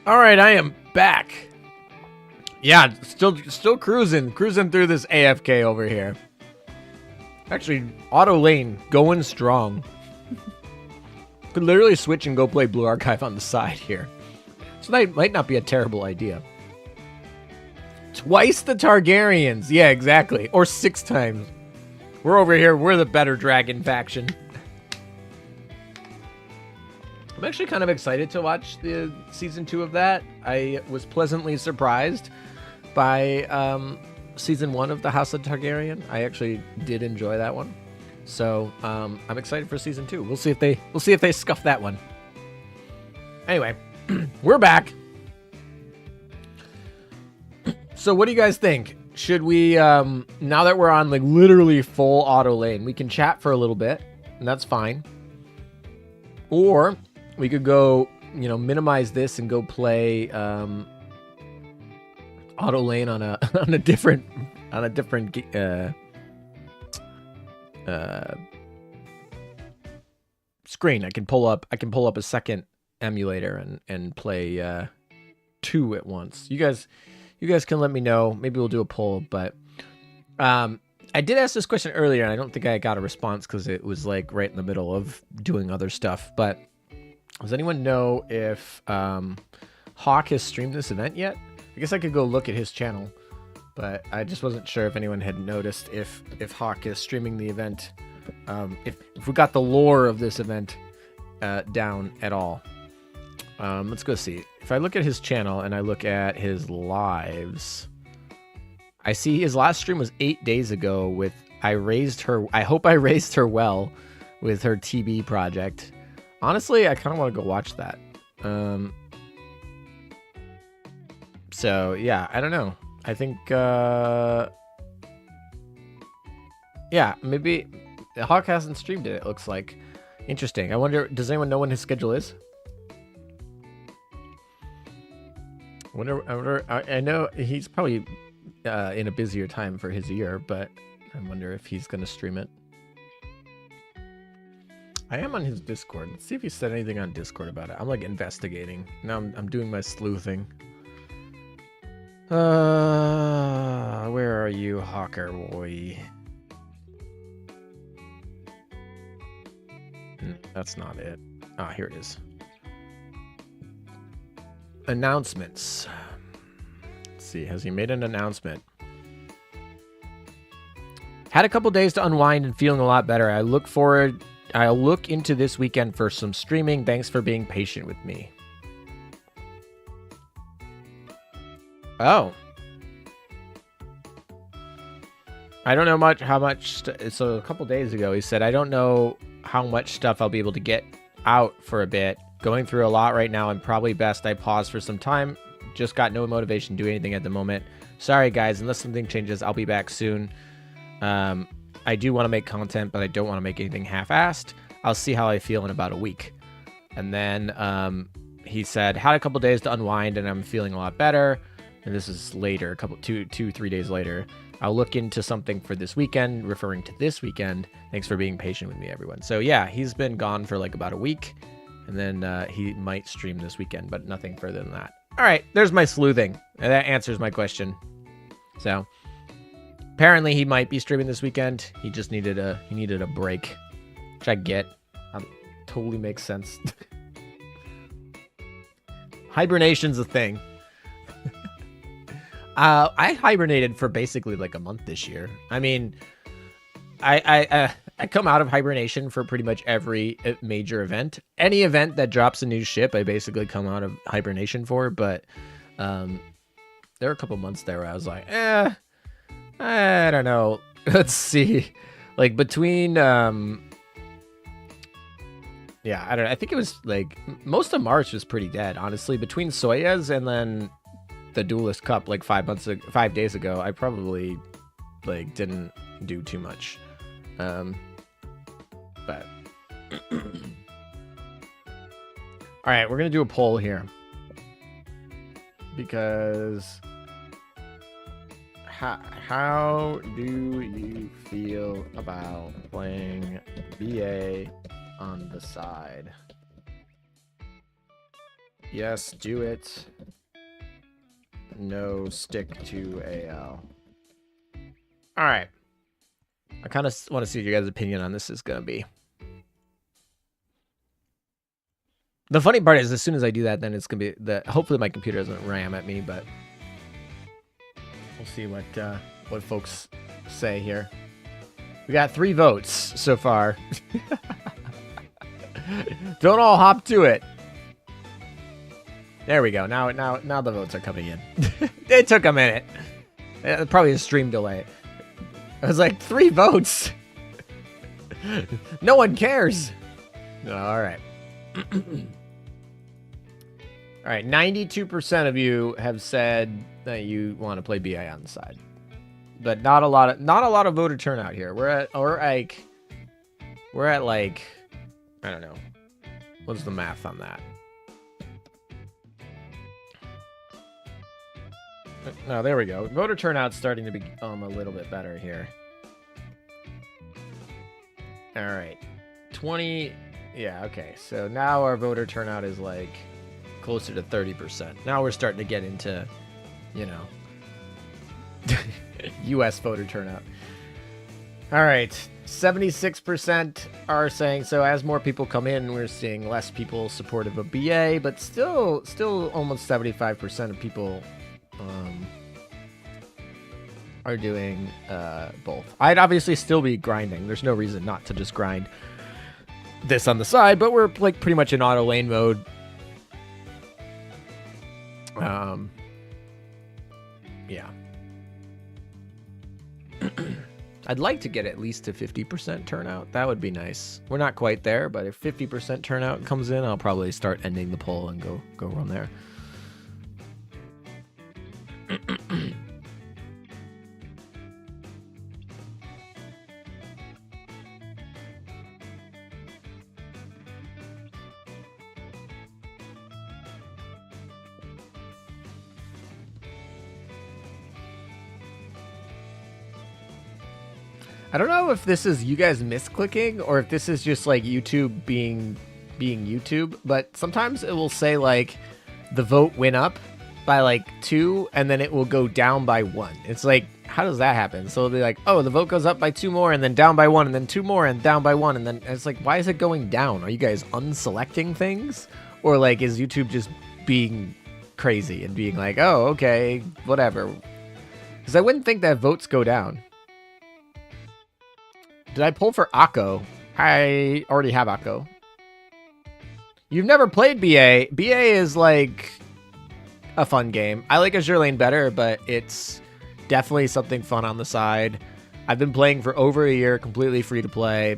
All right, I am back. Yeah, still cruising through this AFK over here. Actually, auto lane going strong. Could literally switch and go play Blue Archive on the side here. So that might not be a terrible idea. Twice the Targaryens. Yeah, exactly. Or 6 times. We're over here. We're the better dragon faction. I'm actually kind of excited to watch the season 2 of that. I was pleasantly surprised by season 1 of the House of Targaryen. I actually did enjoy that one. So I'm excited for season 2. We'll see if they scuff that one. Anyway, we're back. So what do you guys think? Should we now that we're on like literally full auto lane, we can chat for a little bit, and that's fine. Or we could go, minimize this and go play auto lane on a different screen. I can pull up a second emulator and play 2 at once. You guys can let me know. Maybe we'll do a poll, but I did ask this question earlier, and I don't think I got a response because it was like right in the middle of doing other stuff. But does anyone know if Hawk has streamed this event yet? I guess I could go look at his channel, but I just wasn't sure if anyone had noticed if Hawk is streaming the event, if we got the lore of this event down at all. Let's go see. If I look at his channel and I look at his lives, I see his last stream was 8 days ago with I hope I raised her well with her TB project. Honestly, I kind of want to go watch that. So yeah, I don't know. I think yeah, maybe Hawk hasn't streamed it looks like. Interesting. I wonder, does anyone know when his schedule is? I know he's probably in a busier time for his year, but I wonder if he's going to stream it. I am on his Discord. Let's see if he said anything on Discord about it. I'm like investigating. Now I'm doing my sleuthing. Where are you, Hawker boy? That's not it. Ah, here it is. Announcements. Let's see. Has he made an announcement? Had a couple days to unwind and feeling a lot better. I'll look into this weekend for some streaming. Thanks for being patient with me. Oh. I don't know how much. So a couple days ago, he said, I don't know how much stuff I'll be able to get out for a bit. Going through a lot right now, and probably best I pause for some time. Just got no motivation to do anything at the moment. Sorry, guys. Unless something changes, I'll be back soon. I do want to make content, but I don't want to make anything half-assed. I'll see how I feel in about a week. And then he said, had a couple days to unwind, and I'm feeling a lot better. And this is later, 2-3 days later. I'll look into something for this weekend, referring to this weekend. Thanks for being patient with me, everyone. So yeah, he's been gone for like about a week. And then he might stream this weekend, but nothing further than that. All right, there's my sleuthing. And that answers my question. So apparently he might be streaming this weekend. He just needed a break, which I get. Totally makes sense. Hibernation's a thing. I hibernated for basically like a month this year. I mean, I come out of hibernation for pretty much every major event. Any event that drops a new ship, I basically come out of hibernation for. But there were a couple months there where I was like, I don't know. Let's see. Like between, yeah, I don't know. I think it was like most of March was pretty dead, honestly. Between Soyas and then the Duelist Cup, like 5 days ago, I probably like didn't do too much. But all right, we're gonna do a poll here because how do you feel about playing BA on the side? Yes, do it. No, stick to AL. All right. I kind of want to see what your guys' opinion on this is going to be. The funny part is, as soon as I do that, then it's going to be that. Hopefully, my computer doesn't ram at me, but we'll see what folks say here. We got 3 votes so far. Don't all hop to it. There we go. Now the votes are coming in. It took a minute. Probably a stream delay. I was like, 3 votes. No one cares. All right. All right. 92% of you have said that you want to play BA on the side, but not a lot of voter turnout here. We're at like, I don't know. What's the math on that? No, there we go. Voter turnout's starting to be a little bit better here. All right. 20. Yeah, okay. So now our voter turnout is like closer to 30%. Now we're starting to get into, you know, US voter turnout. All right. 76% are saying so. As more people come in, we're seeing less people supportive of BA, but still almost 75% of people are doing both. I'd obviously still be grinding. There's no reason not to just grind this on the side, but we're like pretty much in auto lane mode. Yeah. I'd like to get at least to 50% turnout. That would be nice. We're not quite there, but if 50% turnout comes in, I'll probably start ending the poll and go from there. I don't know if this is you guys misclicking or if this is just like YouTube being YouTube, but sometimes it will say like the vote went up by like 2 and then it will go down by 1. It's like, how does that happen? So they're like, oh, the vote goes up by 2 more and then down by 1 and then 2 more and down by 1. And then it's like, why is it going down? Are you guys unselecting things? Or like, is YouTube just being crazy and being like, oh, okay, whatever. Because I wouldn't think that votes go down. Did I pull for Akko? I already have Akko. You've never played BA. BA is like a fun game. I like Azur Lane better, but it's definitely something fun on the side. I've been playing for over a year, completely free to play.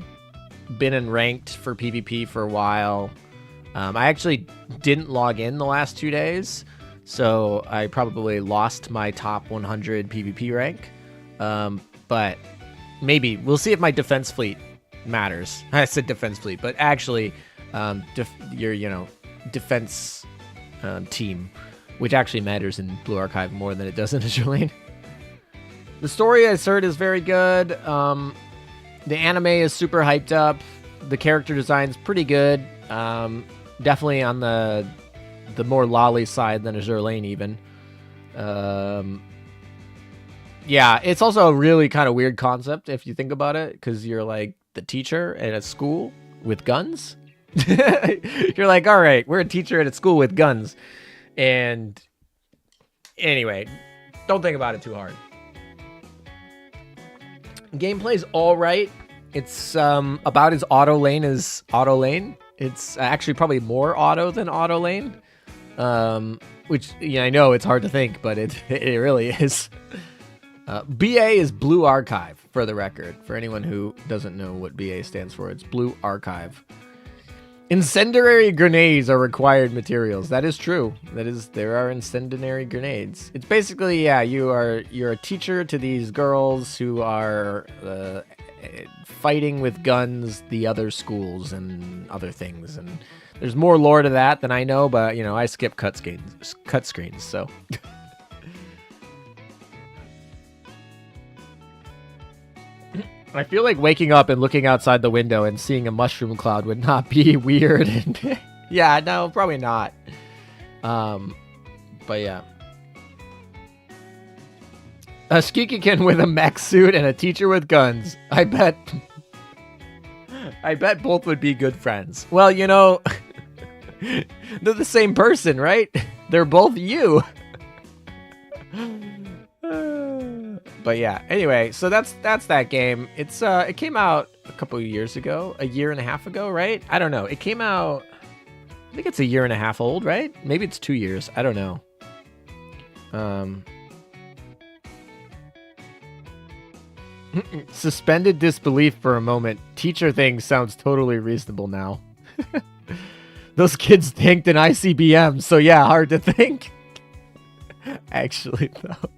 Been in ranked for PvP for a while. I actually didn't log in the last 2 days, so I probably lost my top 100 PvP rank. But maybe. We'll see if my defense fleet matters. I said defense fleet, but actually your defense team, which actually matters in Blue Archive more than it does in Azur Lane. The story I heard is very good. The anime is super hyped up. The character design's pretty good. Definitely on the more lolly side than Azur Lane even. Yeah, it's also a really kind of weird concept if you think about it, because you're like the teacher at a school with guns. You're like, all right, we're a teacher at a school with guns. And anyway, don't think about it too hard. Gameplay's all right. It's about as auto lane as auto lane. It's actually probably more auto than auto lane. Which, I know it's hard to think, but it really is. BA is Blue Archive, for the record. For anyone who doesn't know what BA stands for, it's Blue Archive. Incendiary grenades are required materials. That is true. There are incendiary grenades. It's basically, you're a teacher to these girls who are fighting with guns the other schools and other things. And there's more lore to that than I know, but I skip cut screens, so. I feel like waking up and looking outside the window and seeing a mushroom cloud would not be weird. Yeah, no, probably not. But yeah. A Skikikin with a mech suit and a teacher with guns. I bet both would be good friends. Well, you know, they're the same person, right? They're both you. But yeah, anyway, so that's that game. It came out a couple of years ago, a year and a half ago, right? I don't know. It came out, I think it's a year and a half old, right? Maybe it's 2 years. I don't know. Suspended disbelief for a moment. Teacher thing sounds totally reasonable now. Those kids tanked an ICBM, so yeah, hard to think. Actually, though.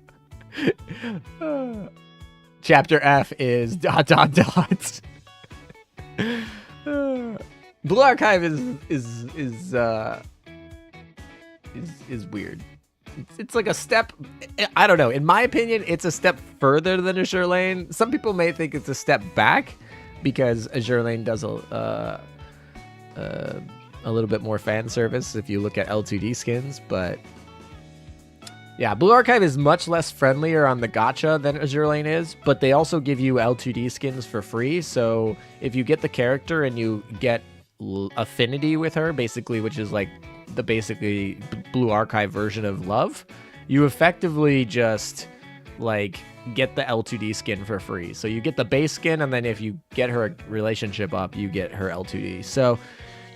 Chapter F is ... Blue Archive is weird. It's like a step. I don't know. In my opinion, it's a step further than Azur Lane. Some people may think it's a step back because Azur Lane does a little bit more fan service if you look at L2D skins, but yeah, Blue Archive is much less friendlier on the gacha than Azur Lane is, but they also give you L2D skins for free. So if you get the character and you get affinity with her, basically, which is like the basically Blue Archive version of love, you effectively just like get the L2D skin for free. So you get the base skin, and then if you get her a relationship up, you get her L2D. So,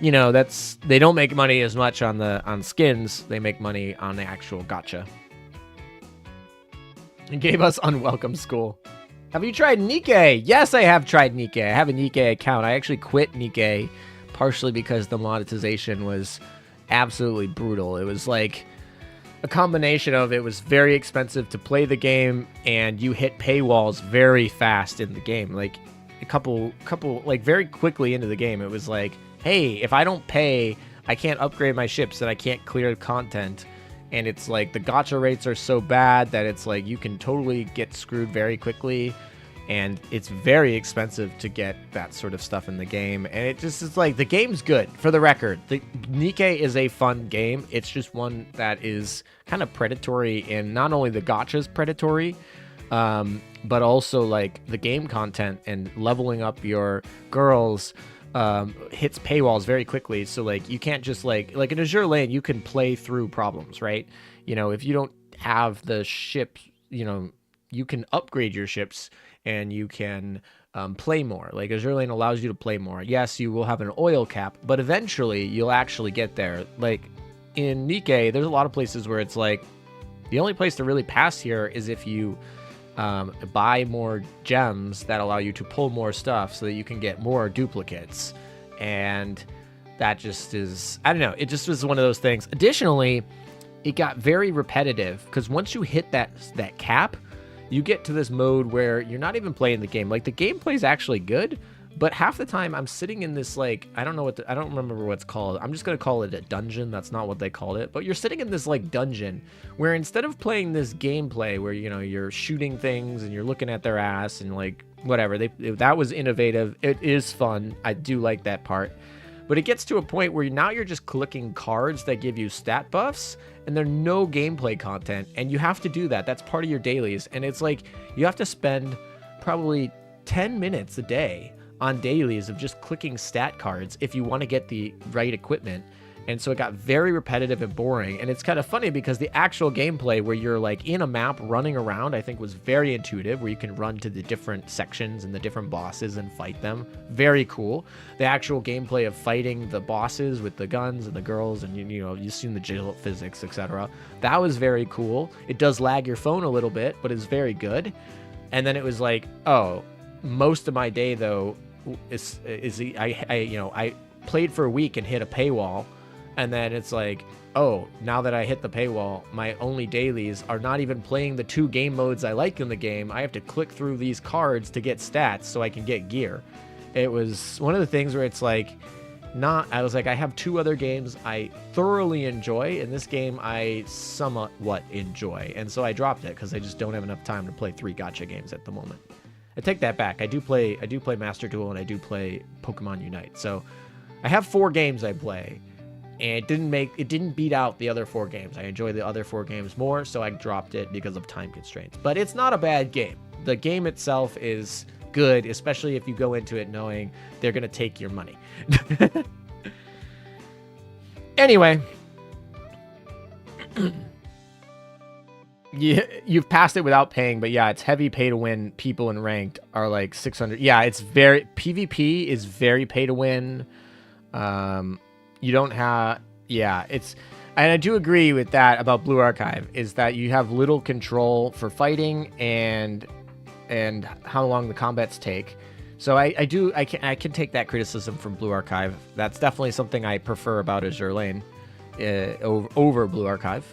you know, they don't make money as much on skins. They make money on the actual gacha. It gave us unwelcome school. Have you tried Nikkei? Yes, I have tried Nikkei. I have a Nikkei account. I actually quit Nikkei partially because the monetization was absolutely brutal. It was like a combination of, it was very expensive to play the game, and you hit paywalls very fast in the game. Like a couple like very quickly into the game, it was like, hey, if I don't pay, I can't upgrade my ships and I can't clear content. And it's like the gacha rates are so bad that it's like you can totally get screwed very quickly, and it's very expensive to get that sort of stuff in the game. And it just is like, the game's good. For the record, the Nikkei is a fun game. It's just one that is kind of predatory, and not only the gacha's predatory, but also like the game content and leveling up your girls hits paywalls very quickly. So like you can't just like in Azur Lane, you can play through problems, right? You know, if you don't have the ships, you know, you can upgrade your ships and you can play more. Like Azur Lane allows you to play more. Yes, you will have an oil cap, but eventually you'll actually get there. Like in Nikkei, there's a lot of places where it's like the only place to really pass here is if you buy more gems that allow you to pull more stuff so that you can get more duplicates. And that just is, I don't know, it just was one of those things. Additionally, it got very repetitive because once you hit that cap, you get to this mode where you're not even playing the game. Like the gameplay is actually good, but half the time I'm sitting in this, like, I don't remember what it's called. I'm just going to call it a dungeon. That's not what they called it. But you're sitting in this like dungeon where instead of playing this gameplay where, you know, you're shooting things and you're looking at their ass and like whatever, that was innovative. It is fun. I do like that part. But it gets to a point where now you're just clicking cards that give you stat buffs, and there's no gameplay content, and you have to do that. That's part of your dailies. And it's like you have to spend probably 10 minutes a day on dailies of just clicking stat cards if you want to get the right equipment. And so it got very repetitive and boring. And it's kind of funny because the actual gameplay where you're like in a map running around, I think was very intuitive, where you can run to the different sections and the different bosses and fight them. Very cool. The actual gameplay of fighting the bosses with the guns and the girls and, you know, you've seen the jail physics, etc. That was very cool. It does lag your phone a little bit, but it's very good. And then it was like, oh, most of my day though I played for a week and hit a paywall. And then it's like, oh, now that I hit the paywall, my only dailies are not even playing the 2 game modes I like in the game. I have to click through these cards to get stats so I can get gear. It was one of the things where it's like, I was like, I have 2 other games I thoroughly enjoy, and this game I somewhat enjoy. And so I dropped it because I just don't have enough time to play 3 gacha games at the moment. I take that back. I do play Master Duel, and I do play Pokemon Unite. So I have 4 games I play. And it didn't beat out the other 4 games. I enjoy the other 4 games more, so I dropped it because of time constraints. But it's not a bad game. The game itself is good, especially if you go into it knowing they're going to take your money. Anyway, yeah, you've passed it without paying, but yeah, it's heavy pay to win. People in ranked are like 600. Yeah, it's very PvP is very pay to win. You don't have, yeah, it's, and I do agree with that about Blue Archive, is that you have little control for fighting and how long the combats take. So I can take that criticism from Blue Archive. That's definitely something I prefer about Azur Lane over Blue Archive,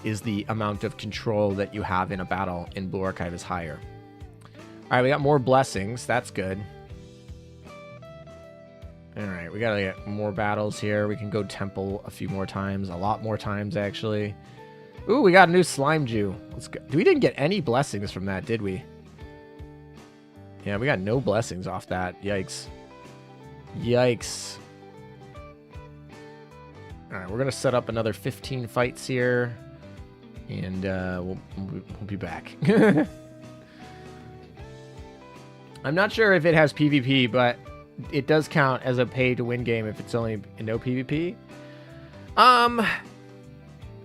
is the amount of control that you have in a battle in Blue Archive is higher. All right, we got more blessings. That's good. All right, we got to get more battles here. We can go temple a few more times, a lot more times, actually. Ooh, we got a new slime Jew. Let's go. We didn't get any blessings from that, did we? Yeah, we got no blessings off that. Yikes. Yikes. All right, we're going to set up another 15 fights here, and we'll be back. I'm not sure if it has PvP, but it does count as a pay-to-win game if it's only no PvP.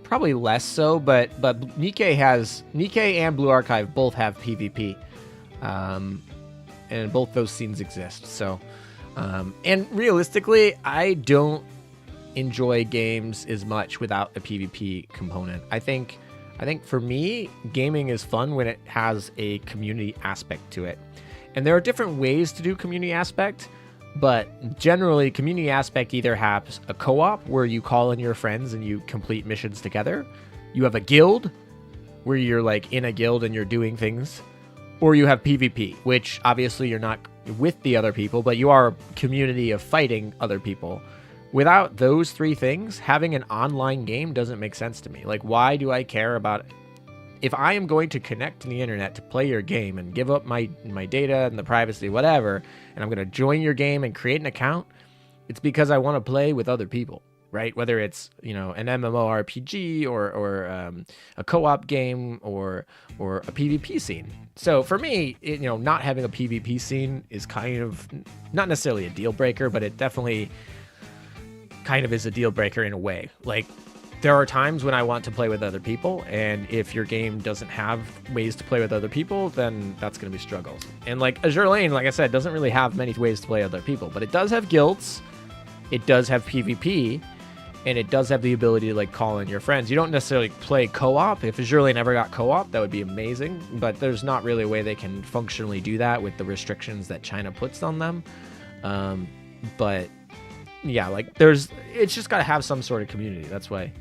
Probably less so, but Nikkei and Blue Archive both have PvP. And both those scenes exist. So, and realistically, I don't enjoy games as much without a PvP component. I think for me, gaming is fun when it has a community aspect to it. And there are different ways to do community aspect, but generally community aspect either has a co-op where you call in your friends and you complete missions together. You have a guild where you're like in a guild and you're doing things. Or you have PvP, which obviously you're not with the other people, but you are a community of fighting other people. Without those 3 things, having an online game doesn't make sense to me. Like, why do I care about... If I am going to connect to the internet to play your game and give up my data and the privacy, whatever, and I'm going to join your game and create an account, it's because I want to play with other people, right? Whether it's, you know, an MMORPG or a co-op game or a PvP scene. So for me, not having a PvP scene is kind of not necessarily a deal breaker, but it definitely kind of is a deal breaker in a way. Like, there are times when I want to play with other people, and if your game doesn't have ways to play with other people, then that's going to be struggles. And like Azur Lane, like I said, doesn't really have many ways to play with other people, but it does have guilds, it does have PvP, and it does have the ability to like call in your friends. You don't necessarily play co-op. If Azur Lane ever got co-op, that would be amazing, but there's not really a way they can functionally do that with the restrictions that China puts on them. But yeah, like it's just got to have some sort of community. That's why.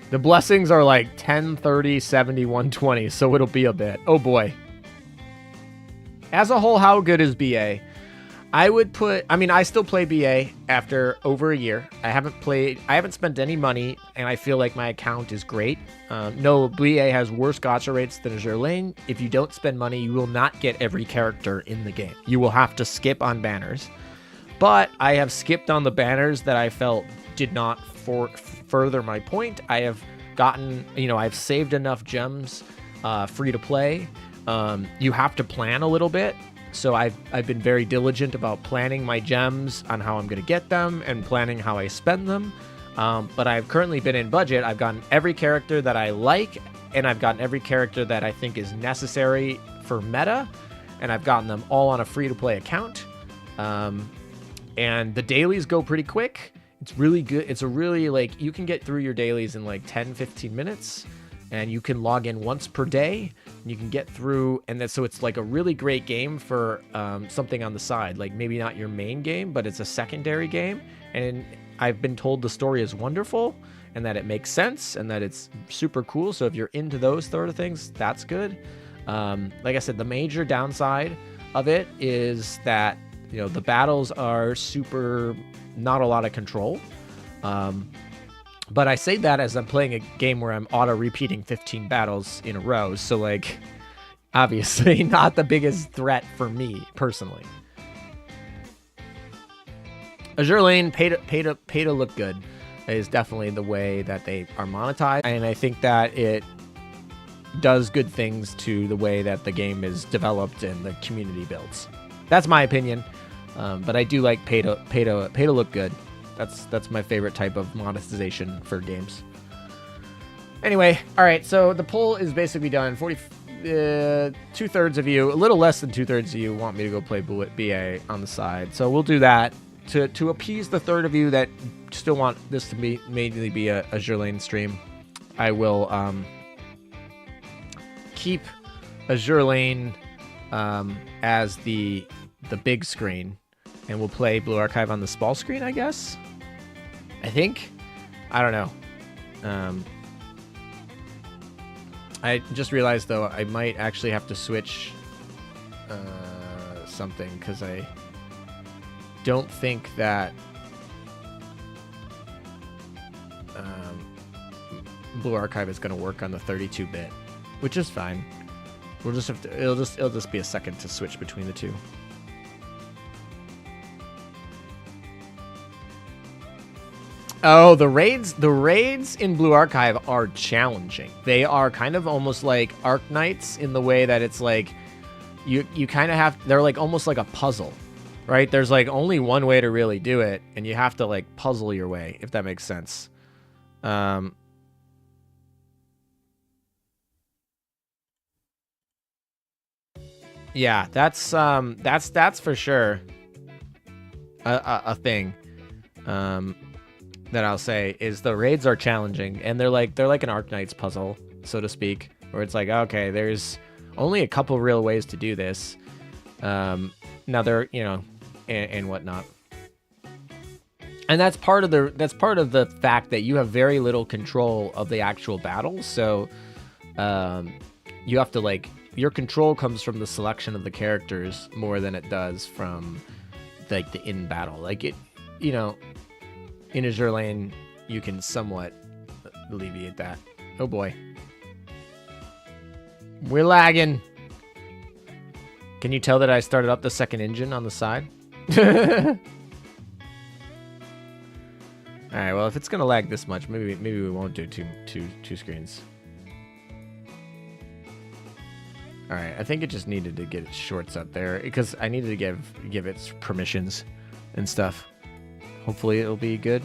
The blessings are like 10, 30, 70, 120, so it'll be a bit. Oh boy. As a whole, how good is BA? I still play BA after over a year. I haven't spent any money, and I feel like my account is great. No, BA has worse gacha rates than Azur Lane. If you don't spend money, you will not get every character in the game. You will have to skip on banners. But I have skipped on the banners that I felt did not further my point. I have gotten, I've saved enough gems free to play. You have to plan a little bit. So I've been very diligent about planning my gems on how I'm going to get them and planning how I spend them. But I've currently been in budget. I've gotten every character that I like, and I've gotten every character that I think is necessary for meta, and I've gotten them all on a free-to-play account. And the dailies go pretty quick. It's really good. It's a really, you can get through your dailies in 10, 15 minutes, and you can log in once per day. And you can get through, so it's like a really great game for something on the side, like maybe not your main game, but it's a secondary game. And I've been told the story is wonderful and that it makes sense and that it's super cool. So if you're into those sort of things, that's good. Like I said, the major downside of it is that, the battles are super, not a lot of control. But I say that as I'm playing a game where I'm auto-repeating 15 battles in a row, so, obviously not the biggest threat for me, personally. Azur Lane, pay to look good is definitely the way that they are monetized, and I think that it does good things to the way that the game is developed and the community builds. That's my opinion, but I do like pay to look good. That's my favorite type of monetization for games. Anyway, all right, so the poll is basically done. 2/3 of you, a little less than 2/3 of you, want me to go play BA on the side. So we'll do that to appease the third of you that still want this to be mainly be a Azur Lane stream. I will keep Azur Lane as the big screen, and we'll play Blue Archive on the small screen, I guess. I think. I don't know. I just realized, though, I might actually have to switch something, because I don't think that Blue Archive is going to work on the 32-bit, which is fine. We'll just have to. It'll just be a second to switch between the two. Oh, the raids in Blue Archive are challenging. They are kind of almost like Arc Knights in the way that it's like you kind of have, they're like almost like a puzzle, right? There's like only one way to really do it, and you have to like puzzle your way, if that makes sense. Yeah, that's for sure a thing. That I'll say is the raids are challenging, and they're like an Arc Knights puzzle, so to speak, where it's like, okay, there's only a couple real ways to do this. Now they're, and whatnot, and that's part of the fact that you have very little control of the actual battle. So you have to, like, your control comes from the selection of the characters more than it does from like the in battle. Like it, in Azur Lane, you can somewhat alleviate that. Oh boy. We're lagging. Can you tell that I started up the second engine on the side? Alright, well, if it's gonna lag this much, maybe we won't do two screens. Alright, I think it just needed to get its shorts up there, because I needed to give it permissions and stuff. Hopefully it'll be good.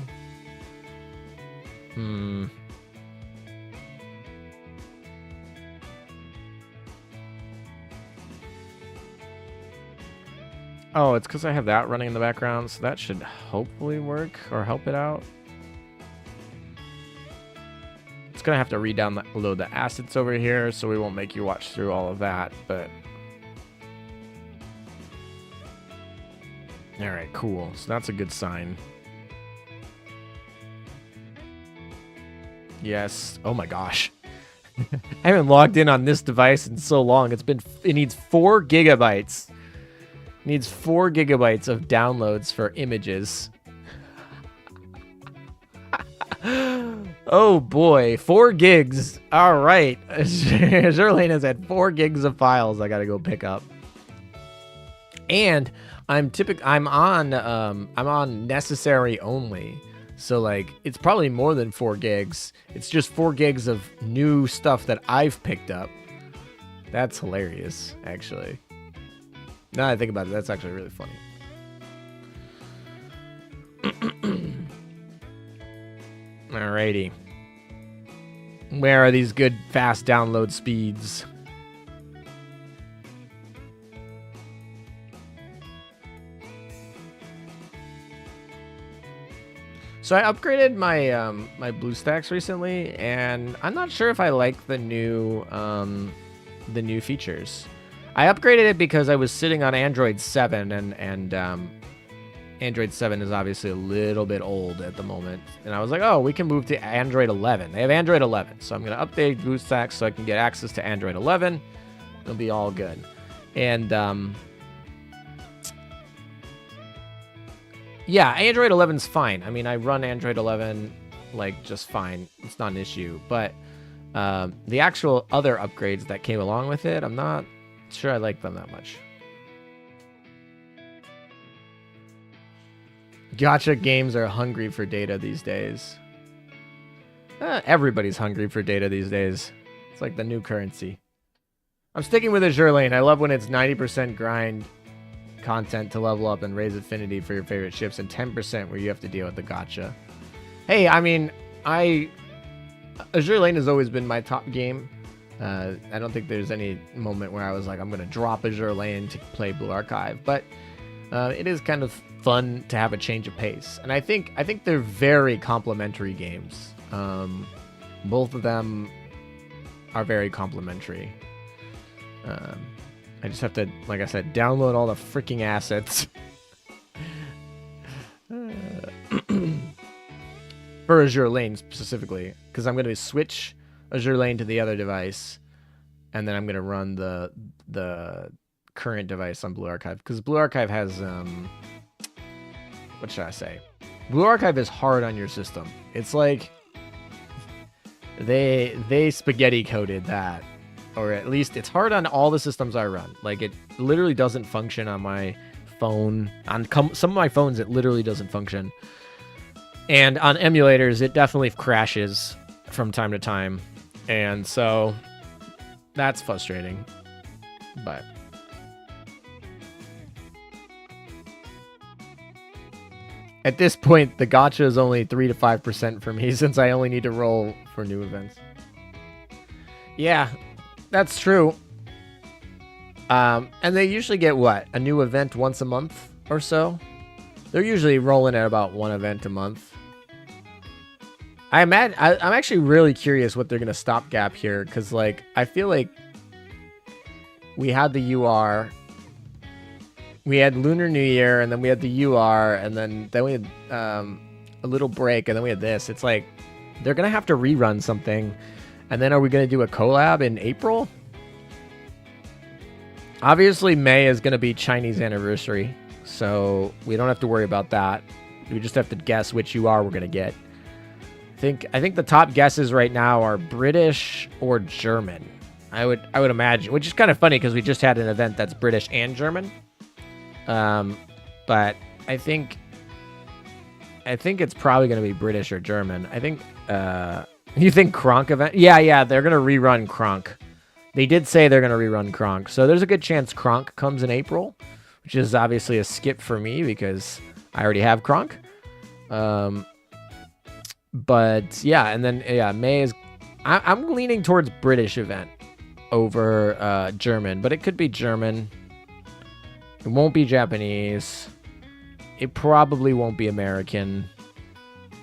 Oh, it's because I have that running in the background, so that should hopefully work or help it out. It's gonna have to redownload the assets over here, so we won't make you watch through all of that, but all right, cool. So that's a good sign. Yes. Oh my gosh. I haven't logged in on this device in so long. It needs 4 gigabytes. It needs 4 gigabytes of downloads for images. Oh boy, 4 gigs. All right. Azur Lane has had 4 gigs of files I got to go pick up. And I'm on necessary only. So like it's probably more than 4 gigs. It's just 4 gigs of new stuff that I've picked up. That's hilarious, actually. Now that I think about it, that's actually really funny. Alrighty. Where are these good fast download speeds? So I upgraded my my BlueStacks recently, and I'm not sure if I like the new features. I upgraded it because I was sitting on Android 7, and Android 7 is obviously a little bit old at the moment. And I was like, oh, we can move to Android 11. They have Android 11, so I'm going to update BlueStacks so I can get access to Android 11. It'll be all good. And yeah, Android 11's fine. I mean, I run Android 11 like just fine. It's not an issue. But the actual other upgrades that came along with it, I'm not sure I like them that much. Gacha games are hungry for data these days. Everybody's hungry for data these days. It's like the new currency. I'm sticking with Azur Lane. I love when it's 90% grind content to level up and raise affinity for your favorite ships, and 10% where you have to deal with the gacha. Hey, I mean, Azur Lane has always been my top game. I don't think there's any moment where I was like, I'm going to drop Azur Lane to play Blue Archive, but it is kind of fun to have a change of pace. And I think they're very complementary games. Both of them are very complementary. I just have to, like I said, download all the freaking assets. For Azur Lane specifically, because I'm going to switch Azur Lane to the other device, and then I'm going to run the current device on Blue Archive, because Blue Archive has what should I say? Blue Archive is hard on your system. It's like they spaghetti coded that, or at least it's hard on all the systems I run. Like, it literally doesn't function on my phone. On some of my phones, it literally doesn't function. And on emulators, it definitely crashes from time to time. And so that's frustrating. But at this point, the gacha is only 3 to 5% for me, since I only need to roll for new events. Yeah, that's true. And they usually get, what, a new event once a month or so? They're usually rolling at about one event a month. I'm actually really curious what they're going to stopgap here, because, like, I feel like we had the UR, we had Lunar New Year, and then we had the UR, and then we had a little break, and then we had this. It's like, they're going to have to rerun something, and then are we going to do a collab in April? Obviously, May is going to be Chinese anniversary, so we don't have to worry about that. We just have to guess which UR we're going to get. I think the top guesses right now are British or German. I would imagine, which is kind of funny because we just had an event that's British and German. But I think it's probably going to be British or German. I think you think Kronk event? Yeah, they're going to rerun Kronk. They did say they're going to rerun Kronk. So there's a good chance Kronk comes in April, which is obviously a skip for me because I already have Kronk. But yeah, and then May is. I'm leaning towards British event over German, but it could be German. It won't be Japanese. It probably won't be American.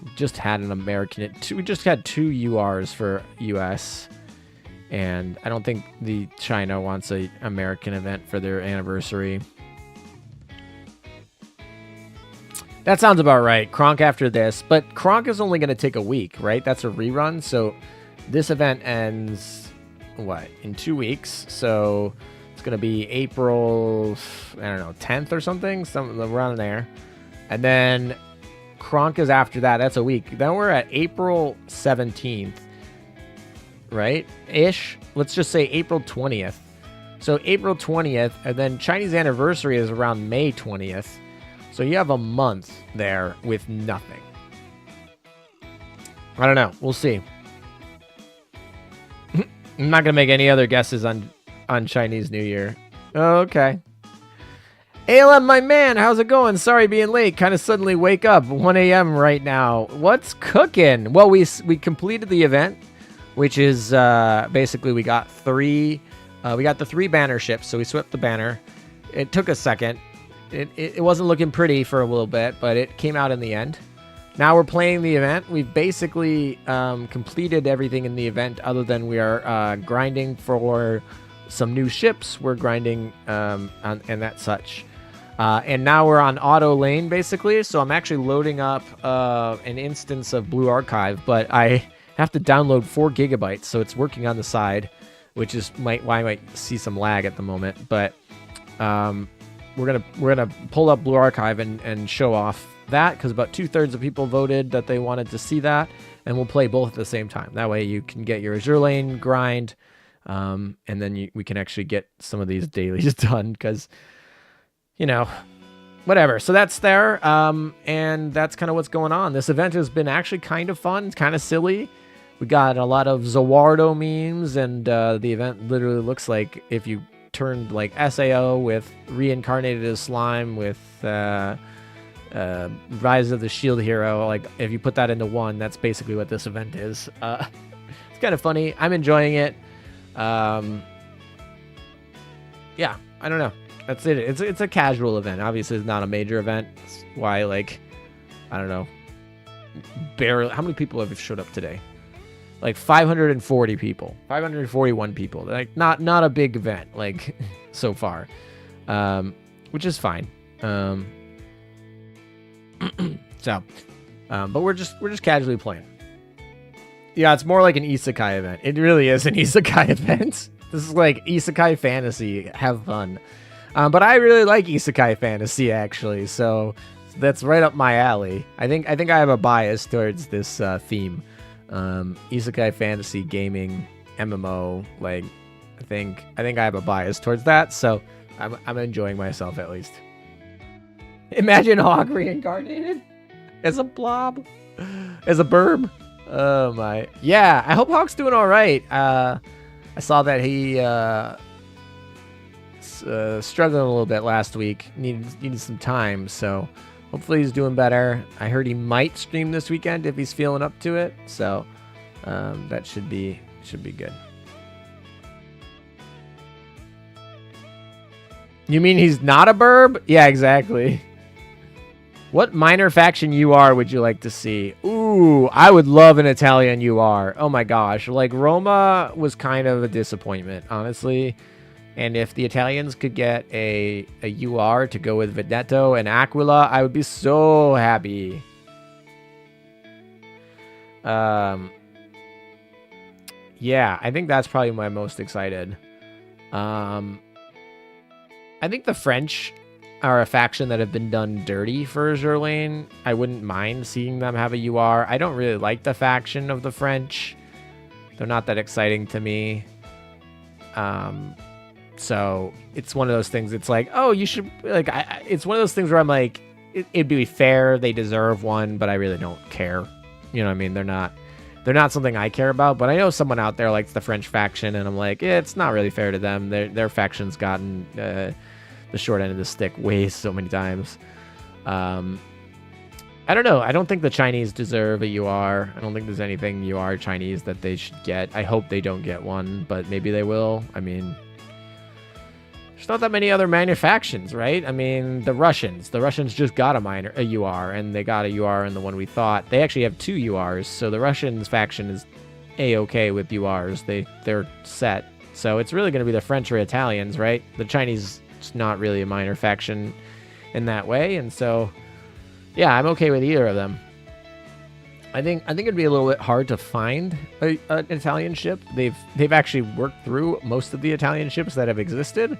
We just had an American. We just had 2 URs for US, and I don't think the China wants a American event for their anniversary. That sounds about right. Kronk after this. But Kronk is only going to take a week, right? That's a rerun. So this event ends, what, in 2 weeks. So it's going to be April, I don't know, 10th or something around there. And then Kronk is after that. That's a week. Then we're at April 17th, right? Ish. Let's just say April 20th. So April 20th. And then Chinese anniversary is around May 20th. So you have a month there with nothing. I don't know. We'll see. I'm not going to make any other guesses on Chinese New Year. Oh, okay. ALM, my man, how's it going? Sorry being late. Kind of suddenly wake up. 1 a.m. right now. What's cooking? Well, we completed the event, which is basically we got the 3 banner ships. So we swept the banner. It took a second. It wasn't looking pretty for a little bit, but it came out in the end. Now we're playing the event. We've basically completed everything in the event other than we are grinding for some new ships. We're grinding and that such. And now we're on auto lane, basically. So I'm actually loading up an instance of Blue Archive, but I have to download 4 gigabytes, so it's working on the side, which is why I might see some lag at the moment. But we're gonna pull up Blue Archive and show off that, because about 2/3 of people voted that they wanted to see that, and we'll play both at the same time. That way you can get your Azur Lane grind, and then we can actually get some of these dailies done, because, you know, whatever. So that's there. And that's kind of what's going on. This event has been actually kind of fun, kind of silly. We got a lot of Zawardo memes, and the event literally looks like if you turned like SAO with reincarnated as slime with Rise of the Shield Hero. Like if you put that into one, that's basically what this event is. It's kind of funny. I'm enjoying it. Yeah, I don't know. That's it. It's a casual event. Obviously, it's not a major event. That's why, like, I don't know. Barely. How many people have showed up today? Like 540 people. 541 people. Like not a big event. Like so far, which is fine. But we're just casually playing. Yeah, it's more like an isekai event. It really is an isekai event. This is like isekai fantasy. Have fun. But I really like isekai fantasy, actually, so that's right up my alley. I think I have a bias towards this theme. Isekai fantasy gaming MMO, like I think I have a bias towards that, so I'm enjoying myself at least. Imagine Hawk reincarnated as a blob, as a burb. Oh my, yeah. I hope Hawk's doing all right. I saw that he struggling a little bit last week. Needed some time, so hopefully he's doing better. I heard he might stream this weekend if he's feeling up to it, so that should be good. You mean he's not a burb? Yeah, exactly. What minor faction UR would you like to see? Ooh, I would love an Italian UR. Oh my gosh, like Roma was kind of a disappointment, honestly. And if the Italians could get a UR to go with Veneto and Aquila, I would be so happy. Yeah, I think that's probably my most excited. I think the French are a faction that have been done dirty for Azur Lane. I wouldn't mind seeing them have a UR. I don't really like the faction of the French. They're not that exciting to me. So it's one of those things. It's like, oh, you should like. It's one of those things where I'm like, it'd be fair. They deserve one, but I really don't care. You know what I mean? They're not something I care about. But I know someone out there likes the French faction, and I'm like, it's not really fair to them. Their faction's gotten the short end of the stick way so many times. I don't know. I don't think the Chinese deserve a UR. I don't think there's anything UR Chinese that they should get. I hope they don't get one, but maybe they will. I mean, there's not that many other manufactions, right? I mean, the Russians just got a UR, and they got a UR in the one we thought. They actually have 2 URs, so the Russians faction is A-okay with URs. They're set. So it's really going to be the French or Italians, right? The Chinese is not really a minor faction in that way, and so yeah, I'm okay with either of them. I think it'd be a little bit hard to find an Italian ship. They've actually worked through most of the Italian ships that have existed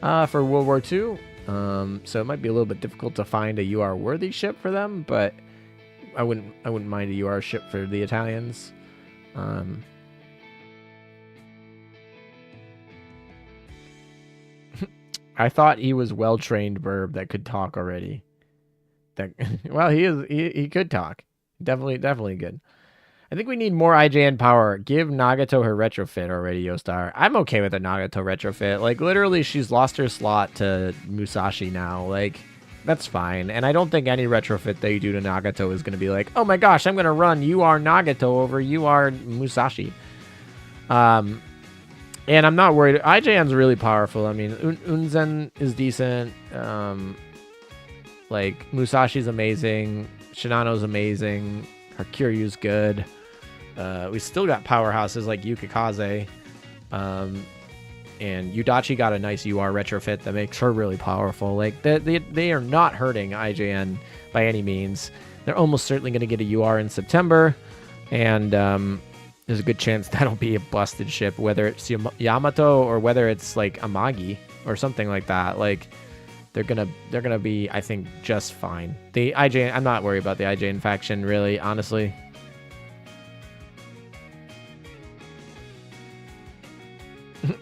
for World War II. So it might be a little bit difficult to find a UR worthy ship for them, but I wouldn't mind a UR ship for the Italians. I thought he was well-trained burb that could talk already. Well, he could talk. Definitely good. I think we need more IJN power. Give Nagato her retrofit already, Yostar. I'm okay with a Nagato retrofit. Like, literally, she's lost her slot to Musashi now. Like, that's fine. And I don't think any retrofit that you do to Nagato is going to be like, oh my gosh, I'm going to run UR Nagato over UR Musashi. And I'm not worried. IJN's really powerful. I mean, Unzen is decent. Like, Musashi's amazing. Shinano's amazing. Hakuryu's good. We still got powerhouses like Yukikaze. And Udachi got a nice UR retrofit that makes her really powerful. Like, they are not hurting IJN by any means. They're almost certainly going to get a UR in September. And there's a good chance that'll be a busted ship, whether it's Yamato or whether it's like Amagi or something like that. Like, they're gonna be, I think, just fine. The IJN, I'm not worried about the IJN faction, really, honestly.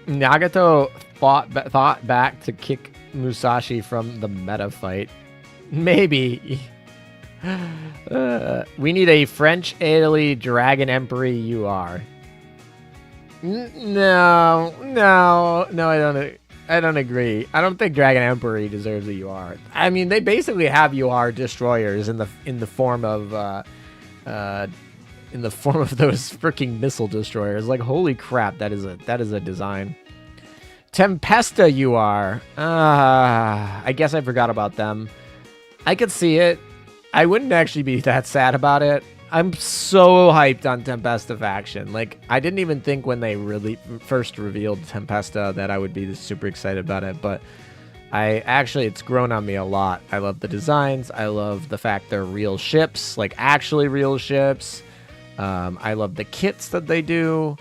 Nagato thought back to kick Musashi from the meta fight. Maybe. We need a French Italy Dragon Emperor UR. No, I don't agree. I don't think Dragon Emperor deserves a UR. I mean, they basically have UR destroyers in the form of those freaking missile destroyers. Like, holy crap, that is a design. Tempesta UR. I guess I forgot about them. I could see it. I wouldn't actually be that sad about it. I'm so hyped on Tempesta faction. Like, I didn't even think when they really first revealed Tempesta that I would be super excited about it, but it's grown on me a lot. I love the designs. I love the fact they're real ships, like actually real ships. I love the kits that they do.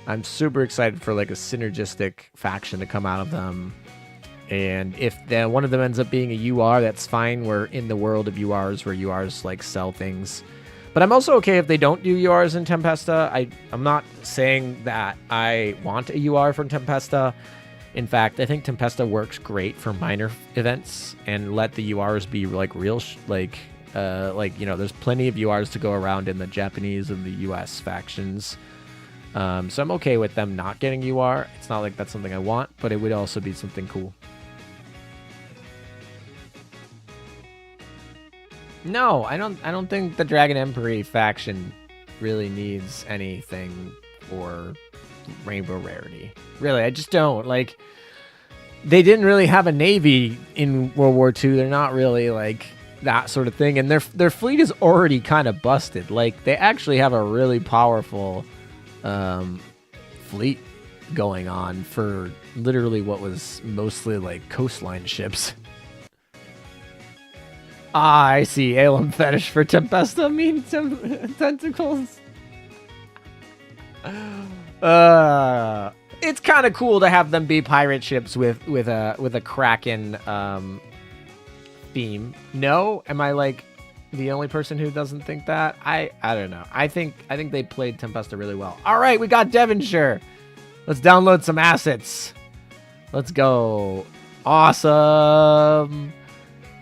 I'm super excited for like a synergistic faction to come out of them. And if one of them ends up being a UR, that's fine. We're in the world of URs where URs like sell things. But I'm also okay if they don't do URs in Tempesta. I'm not saying that I want a UR from Tempesta. In fact, I think Tempesta works great for minor events and let the URs be like real, there's plenty of URs to go around in the Japanese and the US factions. So I'm okay with them not getting UR. It's not like that's something I want, but it would also be something cool. No, I don't think the Dragon Emperor faction really needs anything for Rainbow Rarity. Really, I just don't. Like, they didn't really have a navy in World War II. They're not really like that sort of thing, and their fleet is already kind of busted. Like, they actually have a really powerful fleet going on for literally what was mostly like coastline ships. I see. Alum fetish for Tempesta mean tentacles. It's kind of cool to have them be pirate ships with a Kraken theme. No, am I like the only person who doesn't think that? I don't know. I think they played Tempesta really well. All right, we got Devonshire. Let's download some assets. Let's go. Awesome.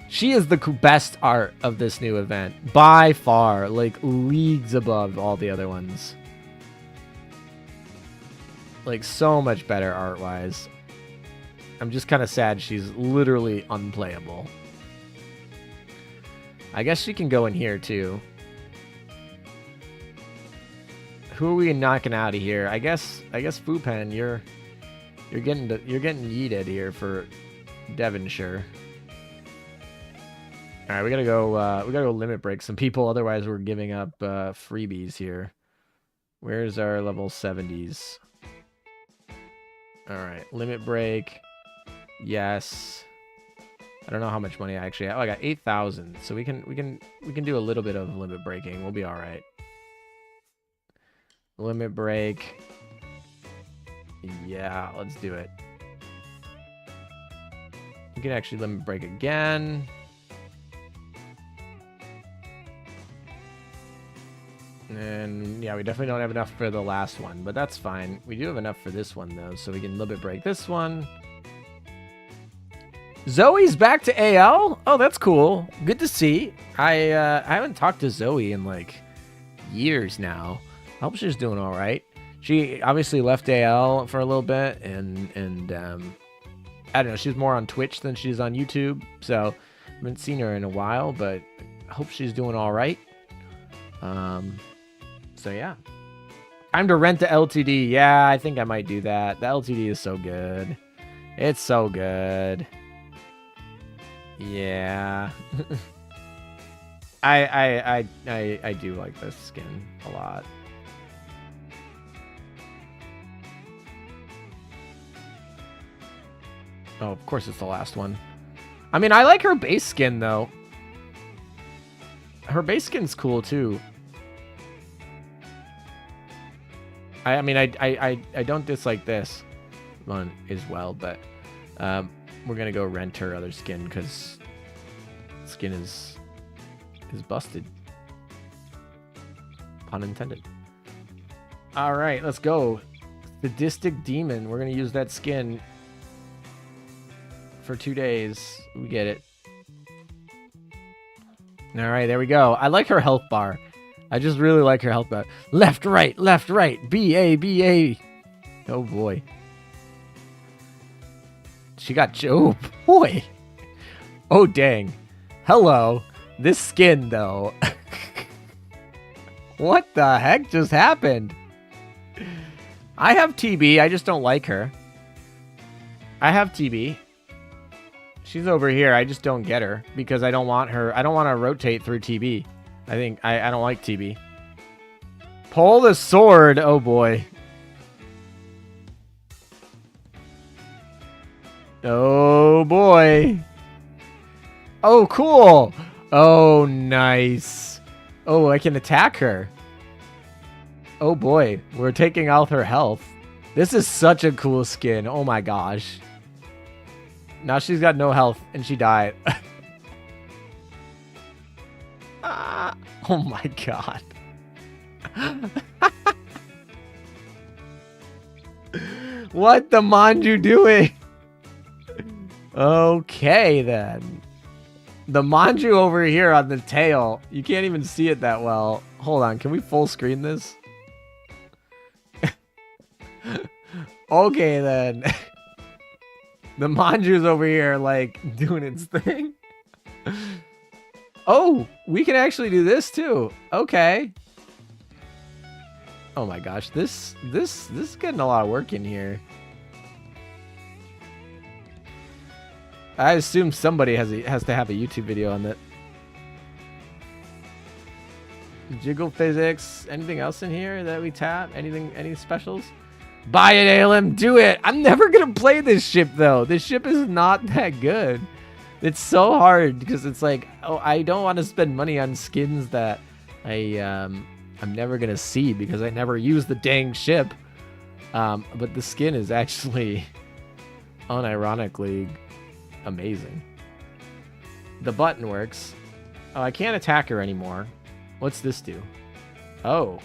She is the best art of this new event by far, like leagues above all the other ones. Like, so much better art-wise. I'm just kind of sad she's literally unplayable. I guess she can go in here too. Who are we knocking out of here? I guess Fupen, you're getting yeeted here for Devonshire. All right, we gotta go limit break some people. Otherwise, we're giving up freebies here. Where's our level 70s? All right, limit break. Yes. I don't know how much money I actually have. Oh, I got 8,000. So we can do a little bit of limit breaking. We'll be all right. Limit break. Yeah, let's do it. We can actually limit break again. And yeah, we definitely don't have enough for the last one, but that's fine. We do have enough for this one though, so we can limit break this one. Zoe's back to AL? Oh, that's cool. Good to see. I haven't talked to Zoe in like years now. I hope she's doing all right. She obviously left AL for a little bit, and I don't know. She's more on Twitch than she's on YouTube, so I haven't seen her in a while. But I hope she's doing all right. So yeah, time to rent the LTD. Yeah, I think I might do that. The LTD is so good. It's so good. Yeah. I do like this skin a lot. Oh, of course it's the last one. I mean, I like her base skin though. Her base skin's cool too. I mean, I don't dislike this one as well, but we're gonna go rent her other skin because skin is busted. Pun intended. All right, let's go. Sadistic Demon. We're gonna use that skin for 2 days. We get it. All right, there we go. I like her health bar. I just really like her health bar. Left, right, B, A, B, A. Oh, boy. She got... Oh, boy. Oh, dang. Hello. This skin, though. What the heck just happened? I have TB. I just don't like her. I have TB. She's over here. I just don't get her because I don't want her. I don't want to rotate through TB. I don't like TB. Pull the sword. Oh, boy. Oh, boy. Oh, cool. Oh, nice. Oh, I can attack her. Oh, boy. We're taking out her health. This is such a cool skin. Oh, my gosh. Now she's got no health, and she died. Oh, my God. What the Manju doing? Okay, then. The Manju over here on the tail. You can't even see it that well. Hold on. Can we full screen this? Okay, then. The Manju's over here, like, doing its thing. Oh, we can actually do this, too. Okay. Oh, my gosh. This is getting a lot of work in here. I assume somebody has to have a YouTube video on that. Jiggle physics. Anything else in here that we tap? Any specials? Buy it, ALM. Do it. I'm never going to play this ship, though. This ship is not that good. It's so hard because it's like, oh, I don't want to spend money on skins that I'm never going to see because I never use the dang ship. But the skin is actually unironically amazing. The button works. Oh, I can't attack her anymore. What's this do? Oh.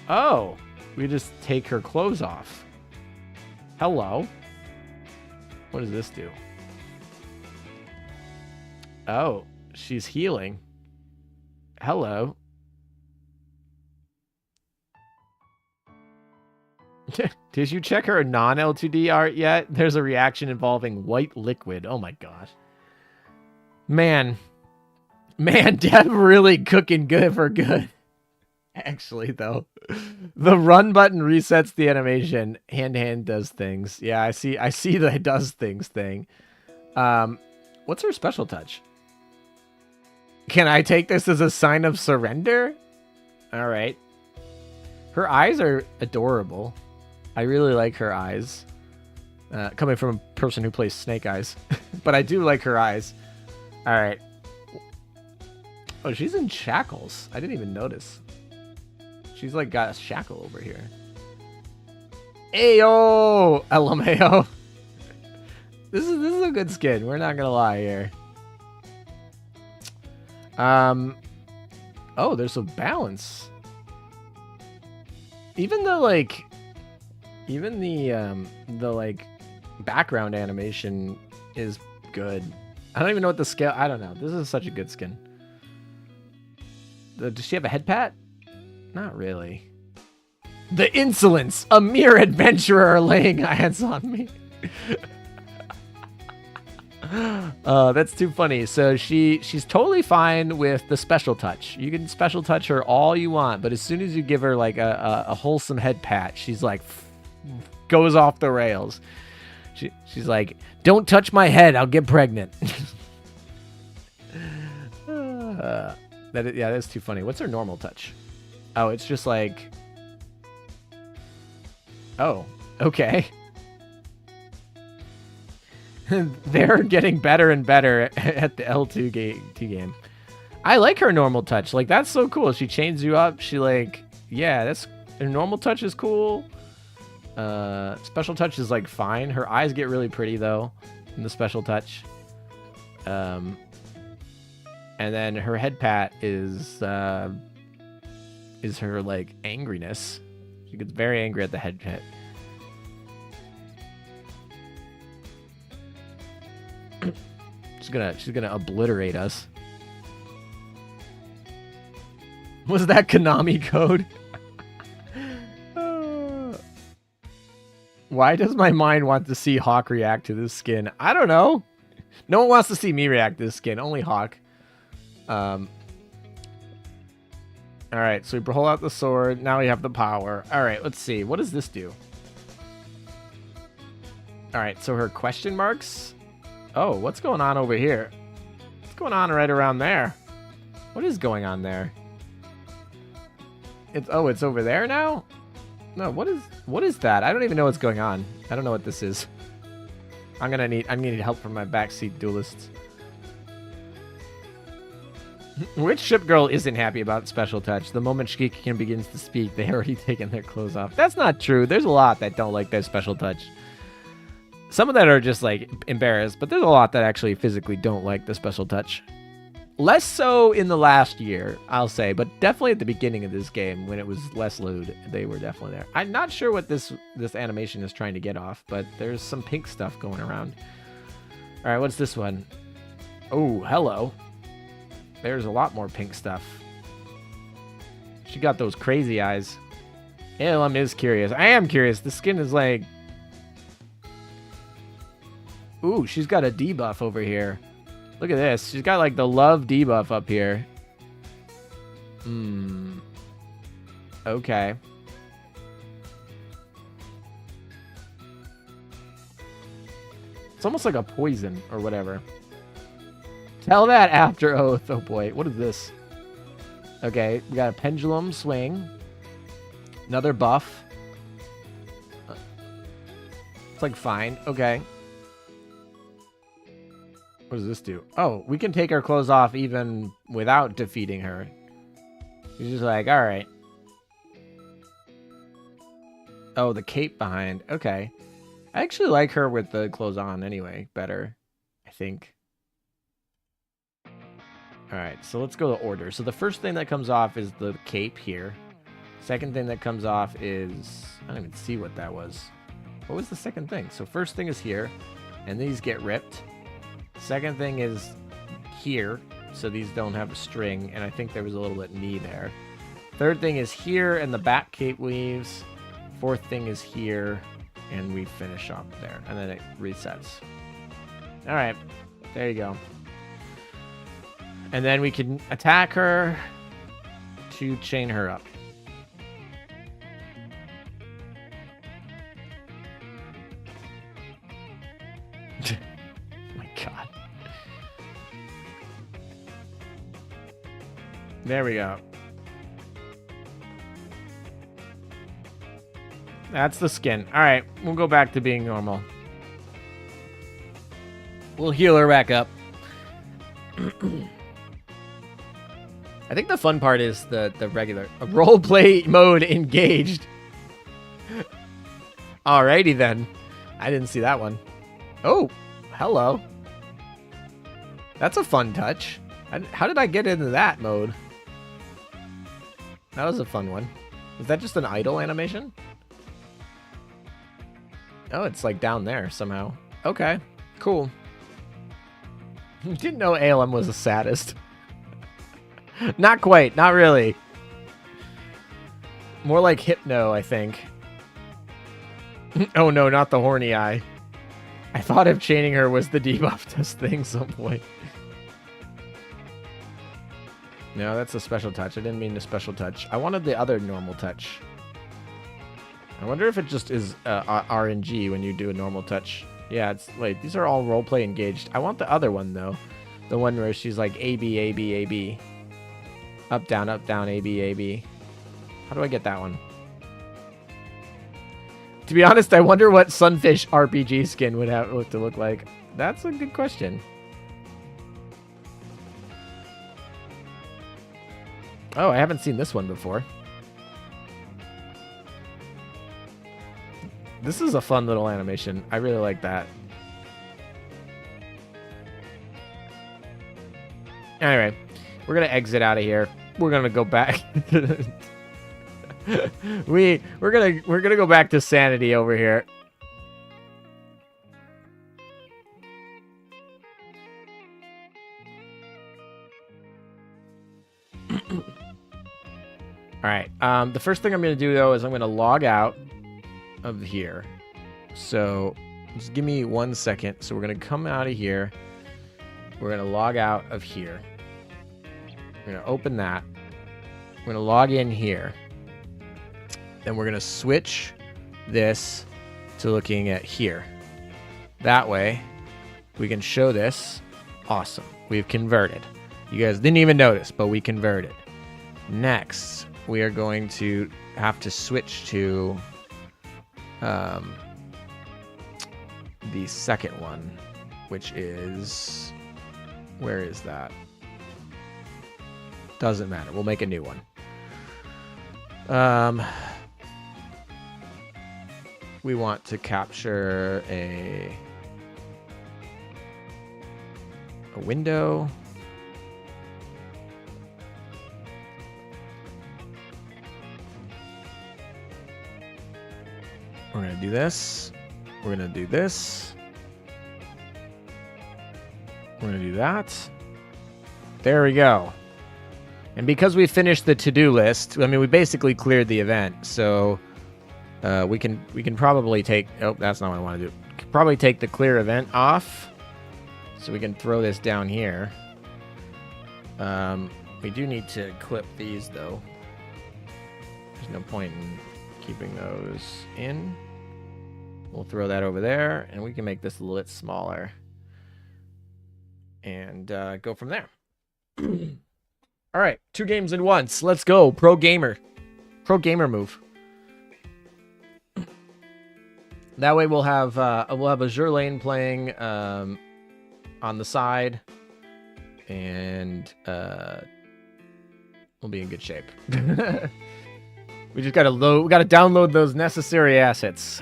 Oh. We just take her clothes off. Hello. What does this do? Oh, she's healing. Hello. Did you check her non-L2D art yet? There's a reaction involving white liquid. Oh my gosh. Man, Dev really cooking good for good. Actually, though, the run button resets the animation. Hand does things. Yeah, I see the does things thing. What's her special touch? Can I take this as a sign of surrender? All right. Her eyes are adorable. I really like her eyes. Coming from a person who plays Snake Eyes. But I do like her eyes. All right. Oh, she's in shackles. I didn't even notice. She's like got a shackle over here. Ayo! LMAO. This is a good skin. We're not gonna lie here. Oh, there's a balance. Even the like background animation is good. I don't even know what the scale. I don't know. This is such a good skin. Does she have a head pat? Not really. The insolence! A mere adventurer laying hands on me. That's too funny. So she's totally fine with the special touch. You can special touch her all you want, but as soon as you give her like a wholesome head pat, she's like goes off the rails. She's like, don't touch my head, I'll get pregnant. That's too funny. What's her normal touch? Oh, it's just like... Oh, okay. They're getting better and better at the L2 game. I like her normal touch. Like, that's so cool. She chains you up. She like... Yeah, that's... Her normal touch is cool. Special touch is like fine. Her eyes get really pretty though in the special touch. And then her head pat is her like angriness. She gets very angry at the head pat. She's gonna obliterate us. Was that Konami code? Why does my mind want to see Hawk react to this skin? I don't know. No one wants to see me react to this skin. Only Hawk. Alright, so we pull out the sword. Now we have the power. Alright, let's see. What does this do? Alright, so her question marks. Oh, what's going on over here? What's going on right around there? What is going on there? It's over there now? No, what is that? I don't even know what's going on. I don't know what this is. I'm gonna need help from my backseat duelists. Which ship girl isn't happy about special touch? The moment Shikikin begins to speak, they already taken their clothes off. That's not true. There's a lot that don't like their special touch. Some of that are just like embarrassed, but there's a lot that actually physically don't like the special touch. Less so in the last year, I'll say, but definitely at the beginning of this game when it was less lewd, they were definitely there. I'm not sure what this animation is trying to get off, but there's some pink stuff going around. All right, what's this one? Oh, hello. There's a lot more pink stuff. She got those crazy eyes. Alem is curious. I am curious. The skin is like... Ooh, she's got a debuff over here. Look at this. She's got like the love debuff up here. Okay. It's almost like a poison or whatever. Tell that after oath. Oh boy, what is this? Okay, we got a pendulum swing. Another buff. It's like fine. Okay. What does this do? Oh, we can take our clothes off even without defeating her. She's just like, all right. Oh, the cape behind. Okay. I actually like her with the clothes on anyway. Better, I think. All right, so let's go to order. So the first thing that comes off is the cape here. Second thing that comes off is... I don't even see what that was. What was the second thing? So first thing is here, and these get ripped. Second thing is here, so these don't have a string, and I think there was a little bit knee there. Third thing is here, and the back cape leaves. Fourth thing is here, and we finish up there, and then it resets. All right, there you go. And then we can attack her to chain her up. My God. There we go. That's the skin. All right, we'll go back to being normal. We'll heal her back up. I think the fun part is the regular roleplay mode engaged. Alrighty then. I didn't see that one. Oh, hello. That's a fun touch. How did I get into that mode? That was a fun one. Is that just an idle animation? Oh, it's like down there somehow. Okay, cool. Didn't know Alem was a sadist. Not quite, not really. More like Hypno, I think. Oh no, not the horny eye. I thought if chaining her was the debuff test thing some point. No, that's a special touch. I didn't mean the special touch. I wanted the other normal touch. I wonder if it just is RNG when you do a normal touch. Yeah, it's wait, these are all roleplay engaged. I want the other one though. The one where she's like A, B, A, B, A, B. Up, down, A, B, A, B. How do I get that one? To be honest, I wonder what Sunfish RPG skin would have to look like. That's a good question. Oh, I haven't seen this one before. This is a fun little animation. I really like that. Anyway, we're gonna exit out of here. We're gonna go back. we're gonna go back to sanity over here. All right. The first thing I'm going to do, though, is I'm going to log out of here. So just give me 1 second. So we're going to come out of here. We're going to log out of here. We're going to open that. We're going to log in here. Then we're going to switch this to looking at here. That way, we can show this. Awesome. We've converted. You guys didn't even notice, but we converted. Next, we are going to have to switch to the second one, which is... Where is that? Doesn't matter. We'll make a new one. We want to capture a window. We're going to do this. We're going to do this. We're going to do that. There we go. And because we finished the to-do list, I mean, we basically cleared the event, so we can probably take... Oh, that's not what I want to do. Probably take the clear event off, so we can throw this down here. We do need to clip these, though. There's no point in keeping those in. We'll throw that over there, and we can make this a little bit smaller. And go from there. All right, 2 games in once. Let's go. Pro gamer. Pro gamer move. That way we'll have Azur lane playing on the side, and we'll be in good shape. We just gotta load. We gotta download those necessary assets.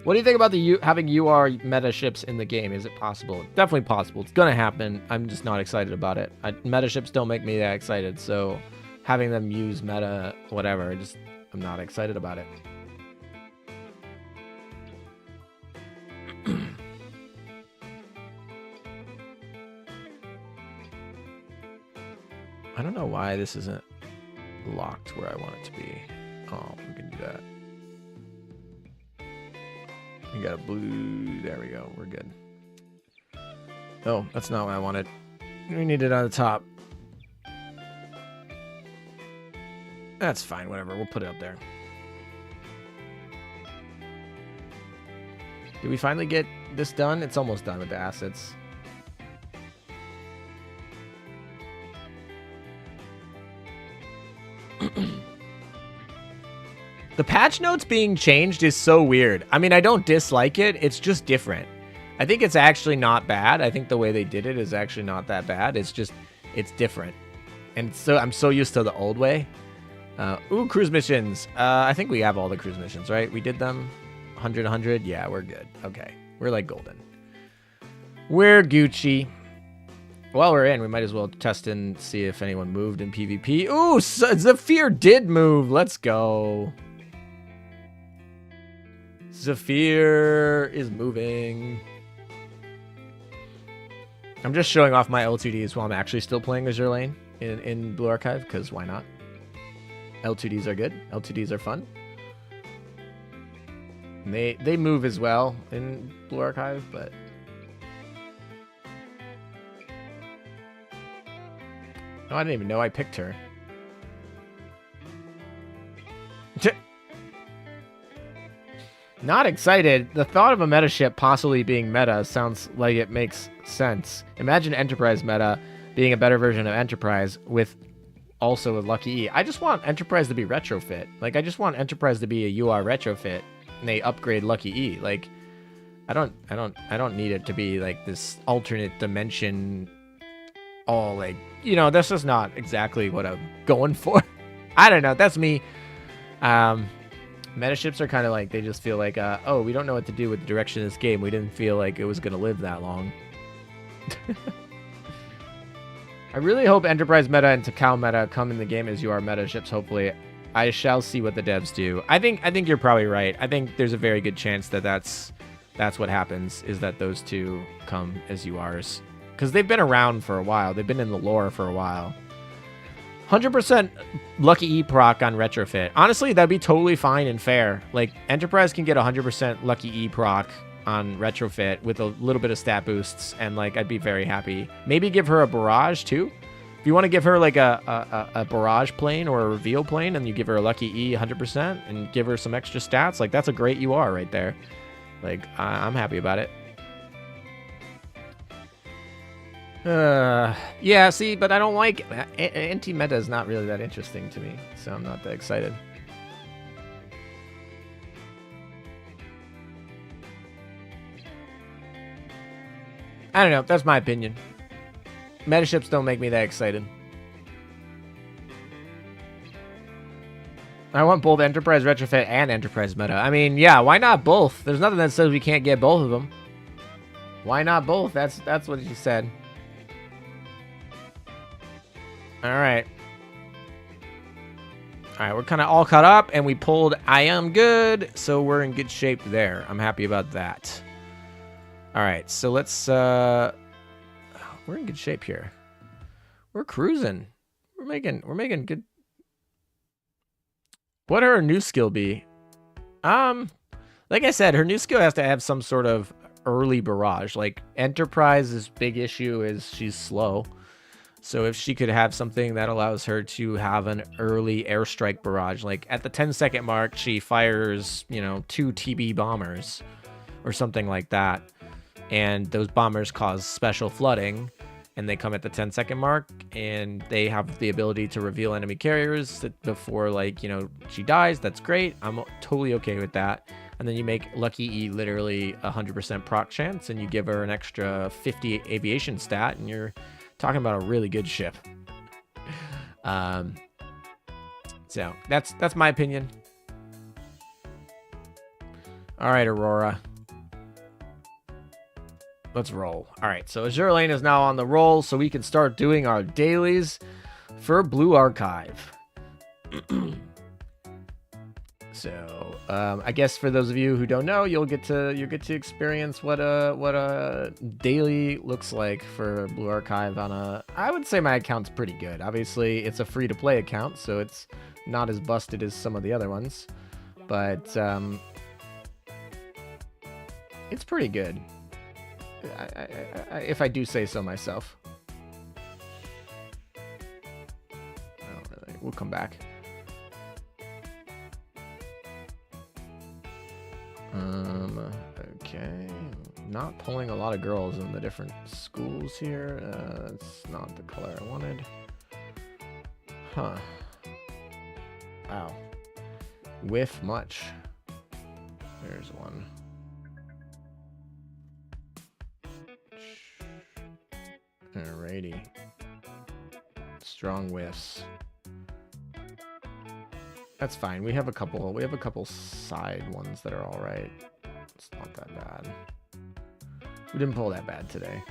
What do you think about the having UR meta ships in the game? Is it possible? Definitely possible. It's gonna happen. I'm just not excited about it. Meta ships don't make me that excited, so having them use meta whatever, I'm not excited about it. I don't know why this isn't locked where I want it to be. Oh, we can do that. We got a blue. There we go. We're good. Oh, that's not what I wanted. We need it on the top. That's fine. Whatever. We'll put it up there. Did we finally get this done? It's almost done with the assets. The patch notes being changed is so weird. I mean, I don't dislike it. It's just different. I think it's actually not bad. I think the way they did it is actually not that bad. It's just, it's different. And so I'm so used to the old way. Ooh, cruise missions. I think we have all the cruise missions, right? We did them. 100, 100. Yeah, we're good. Okay. We're like golden. We're Gucci. While we're in, we might as well test and see if anyone moved in PvP. Ooh, Zephyr did move. Let's go. Zephyr is moving. I'm just showing off my L2Ds while I'm actually still playing Azur lane in Blue Archive, because why not? L2Ds are good. L2Ds are fun. And they move as well in Blue Archive, but... Oh, I didn't even know I picked her. Not excited. The thought of a meta ship possibly being meta sounds like it makes sense. Imagine Enterprise meta being a better version of Enterprise with also a Lucky E. I just want Enterprise to be retrofit. Like, I just want Enterprise to be a UR retrofit, and they upgrade Lucky E. Like, I don't need it to be like this alternate dimension. All like, you know, that's just not exactly what I'm going for. I don't know. That's me. Meta ships are kind of like, they just feel like, oh, we don't know what to do with the direction of this game. We didn't feel like it was going to live that long. I really hope Enterprise meta and Takao meta come in the game as UR meta ships, hopefully. I shall see what the devs do. I think you're probably right. I think there's a very good chance that that's what happens, is that those two come as URs. Because they've been around for a while. They've been in the lore for a while. 100% Lucky E proc on retrofit. Honestly, that'd be totally fine and fair. Like, Enterprise can get 100% Lucky E proc on retrofit with a little bit of stat boosts, and like I'd be very happy. Maybe give her a barrage too. If you want to give her like a barrage plane or a reveal plane, and you give her a Lucky E 100% and give her some extra stats, like that's a great UR right there. Like, I'm happy about it. Yeah, see, but I don't like... Anti-meta is not really that interesting to me, so I'm not that excited. I don't know, that's my opinion. Meta ships don't make me that excited. I want both Enterprise Retrofit and Enterprise Meta. I mean, yeah, why not both? There's nothing that says we can't get both of them. Why not both? That's what you said. Alright. Alright, we're kind of all caught up, and we pulled I am good, so we're in good shape there. I'm happy about that. Alright, so let's... we're in good shape here. We're cruising. We're making good... What would her new skill be? Like I said, her new skill has to have some sort of early barrage. Like, Enterprise's big issue is she's slow. So if she could have something that allows her to have an early airstrike barrage, like at the 10-second mark, she fires, you know, 2 TB bombers or something like that. And those bombers cause special flooding, and they come at the 10-second mark, and they have the ability to reveal enemy carriers before, like, you know, she dies. That's great. I'm totally okay with that. And then you make Lucky E literally 100% proc chance, and you give her an extra 50 aviation stat, and you're talking about a really good ship. So that's my opinion. All right, Aurora. Let's roll. All right, so Azure Lane is now on the roll, so we can start doing our dailies for Blue Archive. So, I guess for those of you who don't know, you'll get to experience what a daily looks like for Blue Archive on a... I would say my account's pretty good. Obviously, it's a free-to-play account, so it's not as busted as some of the other ones, but it's pretty good. If I do say so myself. Oh, really? We'll come back. Okay. Not pulling a lot of girls in the different schools here. That's not the color I wanted. Huh. Wow. Whiff much. There's one. Alrighty. Strong whiffs. That's fine. We have a couple side ones that are alright. It's not that bad. We didn't pull that bad today.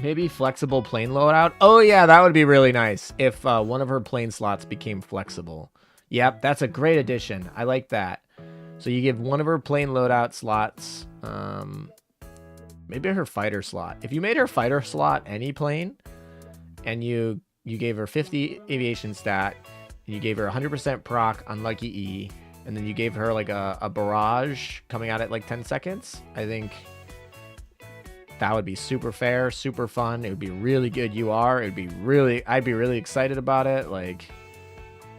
Maybe flexible plane loadout. Oh yeah, that would be really nice if one of her plane slots became flexible. Yep, that's a great addition. I like that. So you give one of her plane loadout slots, maybe her fighter slot. If you made her fighter slot any plane, and you gave her 50 aviation stat, and you gave her 100% proc on Lucky E, and then you gave her like a barrage coming out at like 10 seconds, I think that would be super fair, super fun. It would be really good UR. I'd be really excited about it. Like,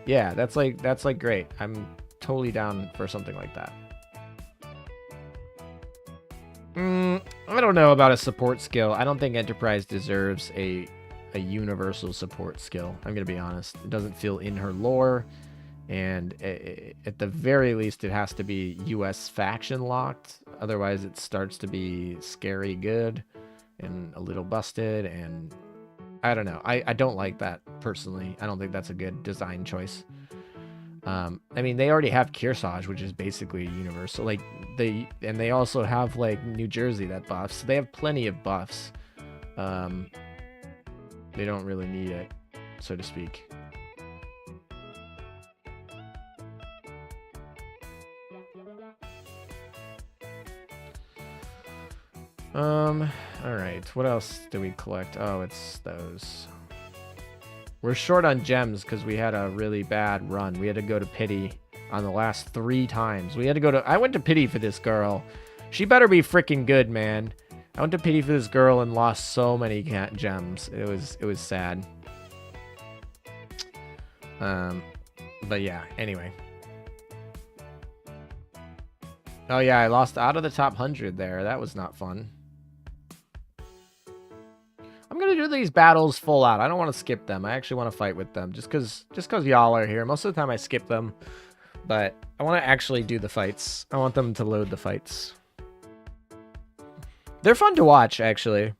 yeah, that's like great. I'm totally down for something like that. I don't know about a support skill. I don't think Enterprise deserves a universal support skill. I'm gonna be honest. It doesn't feel in her lore, and at the very least, it has to be US faction locked. Otherwise, it starts to be scary good and a little busted, and I don't know. I don't like that personally. I don't think that's a good design choice. I mean, they already have Kearsarge, which is basically universal. Like they also have like New Jersey that buffs. So they have plenty of buffs. They don't really need it, so to speak. All right. What else do we collect? Oh, it's those. We're short on gems because we had a really bad run. We had to go to pity on the last 3 times. We had to go to... I went to pity for this girl. She better be freaking good, man. I went to pity for this girl and lost so many gems. It was sad. But yeah, anyway. Oh yeah, I lost out of the top 100 there. That was not fun. I'm gonna do these battles full out. I don't want to skip them. I actually want to fight with them just cause y'all are here. Most of the time I skip them, but I want to actually do the fights. I want them to load the fights. They're fun to watch, actually.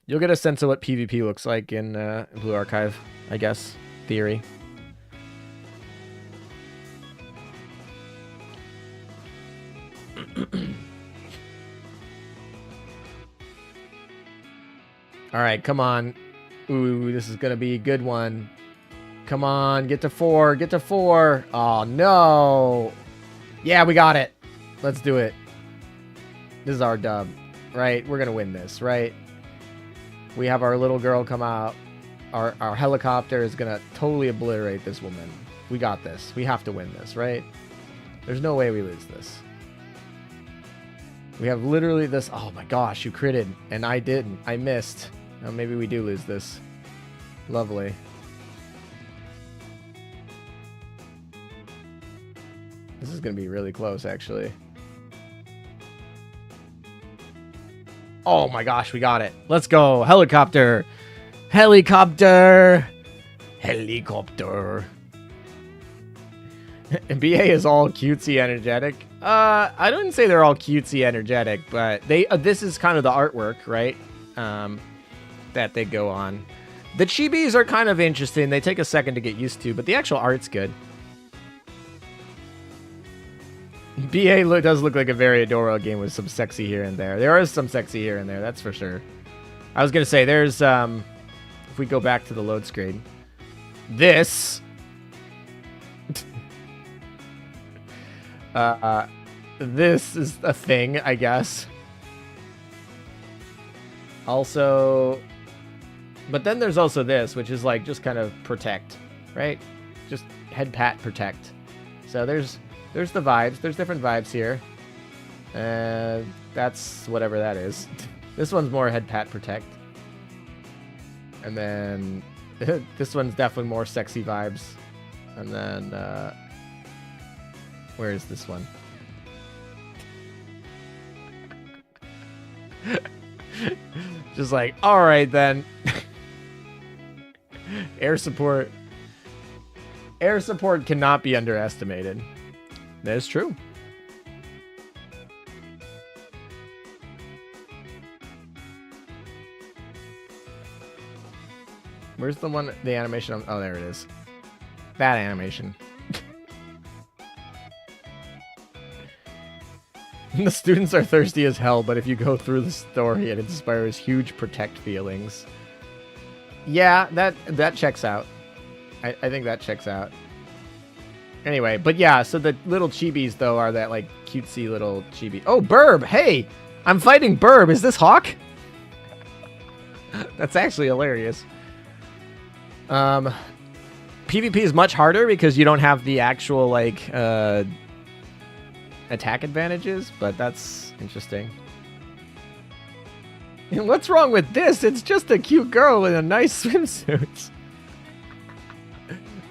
You'll get a sense of what PvP looks like in Blue Archive, I guess. Theory. All right, come on. Ooh, this is going to be a good one. Come on, get to 4. Get to 4. Oh, no. Yeah, we got it. Let's do it. This is our dub, right? We're going to win this, right? We have our little girl come out. Our helicopter is going to totally obliterate this woman. We got this. We have to win this, right? There's no way we lose this. We have literally this. Oh my gosh, you critted. And I didn't. I missed. Now maybe we do lose this. Lovely. This is going to be really close, actually. Oh my gosh, we got it. Let's go. Helicopter. Helicopter. Helicopter. And BA is all cutesy energetic. I don't say they're all cutesy energetic, but they this is kind of the artwork, right? That they go on. The chibis are kind of interesting. They take a second to get used to, but the actual art's good. BA does look like a very adorable game with some sexy here and there. There is some sexy here and there, that's for sure. I was gonna say there's if we go back to the load screen, this this is a thing, I guess. Also, but then there's also this, which is like just kind of protect, right? Just head pat protect. So there's the vibes. There's different vibes here. That's whatever that is. This one's more head pat protect. And then this one's definitely more sexy vibes. And then where is this one? Just like, all right then. Air support. Air support cannot be underestimated. That is true. Where's the one, the animation? Oh, there it is. That animation. The students are thirsty as hell, but if you go through the story, it inspires huge protect feelings. Yeah, that checks out. I think that checks out. Anyway, but yeah, so the little chibis, though, are that, like, cutesy little chibi. Oh, Burb! Hey! I'm fighting Burb! Is this Hawk? That's actually hilarious. PvP is much harder because you don't have the actual, like, attack advantages, but that's interesting. And what's wrong with this? It's just a cute girl in a nice swimsuit.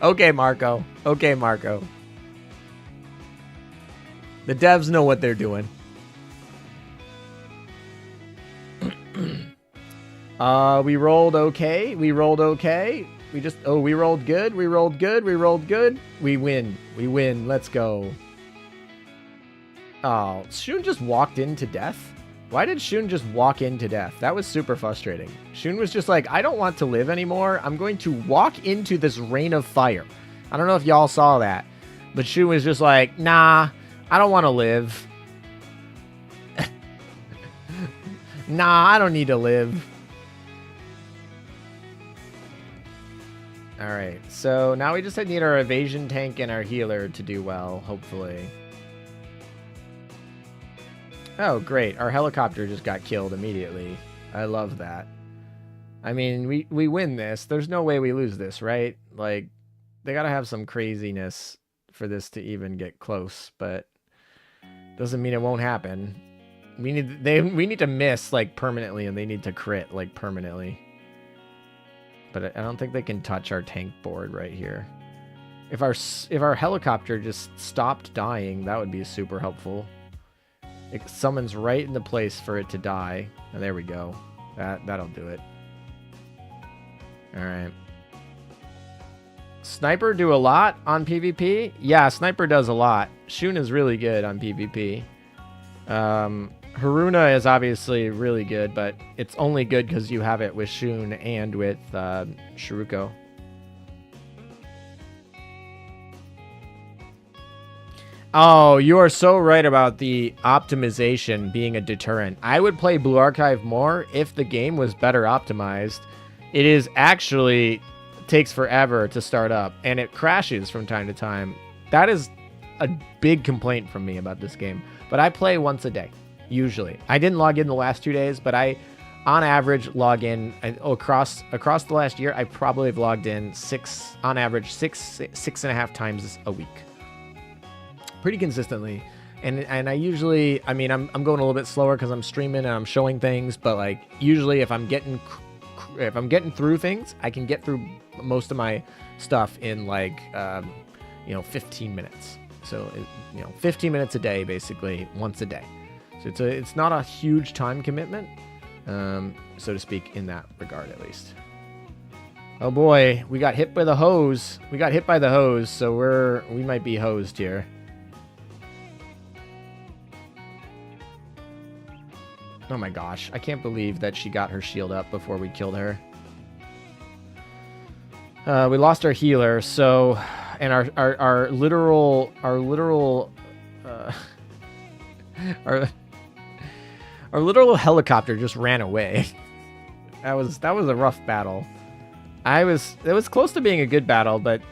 Okay, Marco. Okay, Marco. The devs know what they're doing. We rolled okay. We rolled okay. We rolled good. We rolled good. We rolled good. We win. We win. Let's go. Oh, Shun just walked into death? Why did Shun just walk into death? That was super frustrating. Shun was just like, I don't want to live anymore. I'm going to walk into this rain of fire. I don't know if y'all saw that, but Shun was just like, nah, I don't want to live. Nah, I don't need to live. All right, so now we just need our evasion tank and our healer to do well, hopefully. Oh, great. Our helicopter just got killed immediately. I love that. I mean, we win this. There's no way we lose this, right? Like, they gotta have some craziness for this to even get close, but doesn't mean it won't happen. We need to miss like permanently, and they need to crit like permanently. But I don't think they can touch our tank board right here. If our helicopter just stopped dying, that would be super helpful. It summons right in the place for it to die. And there we go. That'll do it. All right. Sniper do a lot on PvP? Yeah, Sniper does a lot. Shun is really good on PvP. Haruna is obviously really good, but it's only good because you have it with Shun and with Shiruko. Oh, you are so right about the optimization being a deterrent. I would play Blue Archive more if the game was better optimized. It is actually takes forever to start up, and it crashes from time to time. That is a big complaint from me about this game. But I play once a day, usually. I didn't log in the last 2 days, but I, on average, log in across the last year. I probably have logged in on average six and a half times a week. Pretty consistently, and I usually, I mean, I'm going a little bit slower because I'm streaming and I'm showing things, but like usually if I'm getting through things, I can get through most of my stuff in like 15 minutes. So 15 minutes a day, basically once a day. So it's not a huge time commitment, so to speak, in that regard at least. Oh boy, we got hit by the hose. We got hit by the hose, so we might be hosed here. Oh my gosh, I can't believe that she got her shield up before we killed her. We lost our healer, so, and our literal helicopter just ran away. That was a rough battle. It was close to being a good battle, but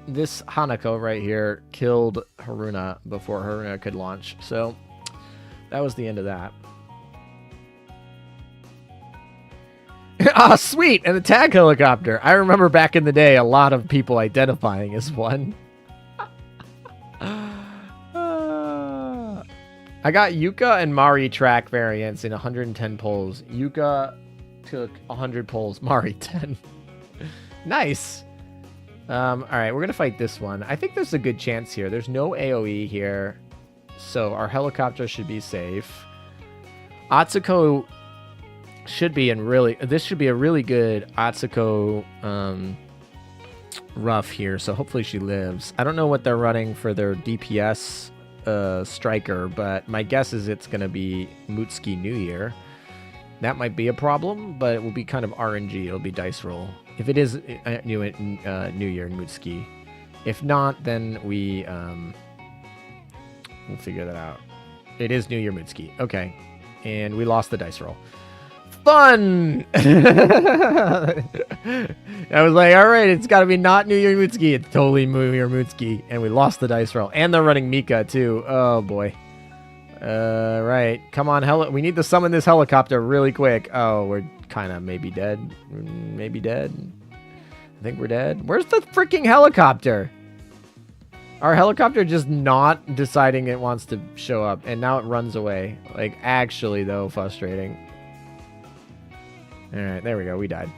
this Hanako right here killed Haruna before Haruna could launch. So that was the end of that. Ah, oh, sweet! An attack helicopter. I remember back in the day a lot of people identifying as one. I got Yuka and Mari track variants in 110 pulls. Yuka took 100 pulls. Mari 10. Nice. All right, we're going to fight this one. I think there's a good chance here. There's no AoE here, so our helicopter should be safe. Atsuko should be this should be a really good Atsuko rough here, so hopefully she lives. I don't know what they're running for their DPS striker, but my guess is it's going to be Mutsuki New Year. That might be a problem, but it will be kind of RNG. It'll be dice roll. If it is New Year Mutsuki. If not, then we'll figure that out. It is New Year Mutsuki. Okay. And we lost the dice roll. Fun! I was like, all right, it's got to be not New Year Mutsuki. It's totally New Year Mutsuki. And we lost the dice roll. And they're running Mika, too. Oh, boy. Right. Come on, we need to summon this helicopter really quick. Oh, we're kind of maybe dead. Maybe dead. I think we're dead. Where's the freaking helicopter? Our helicopter just not deciding it wants to show up. And now it runs away. Like, actually, though, frustrating. All right, there we go. We died.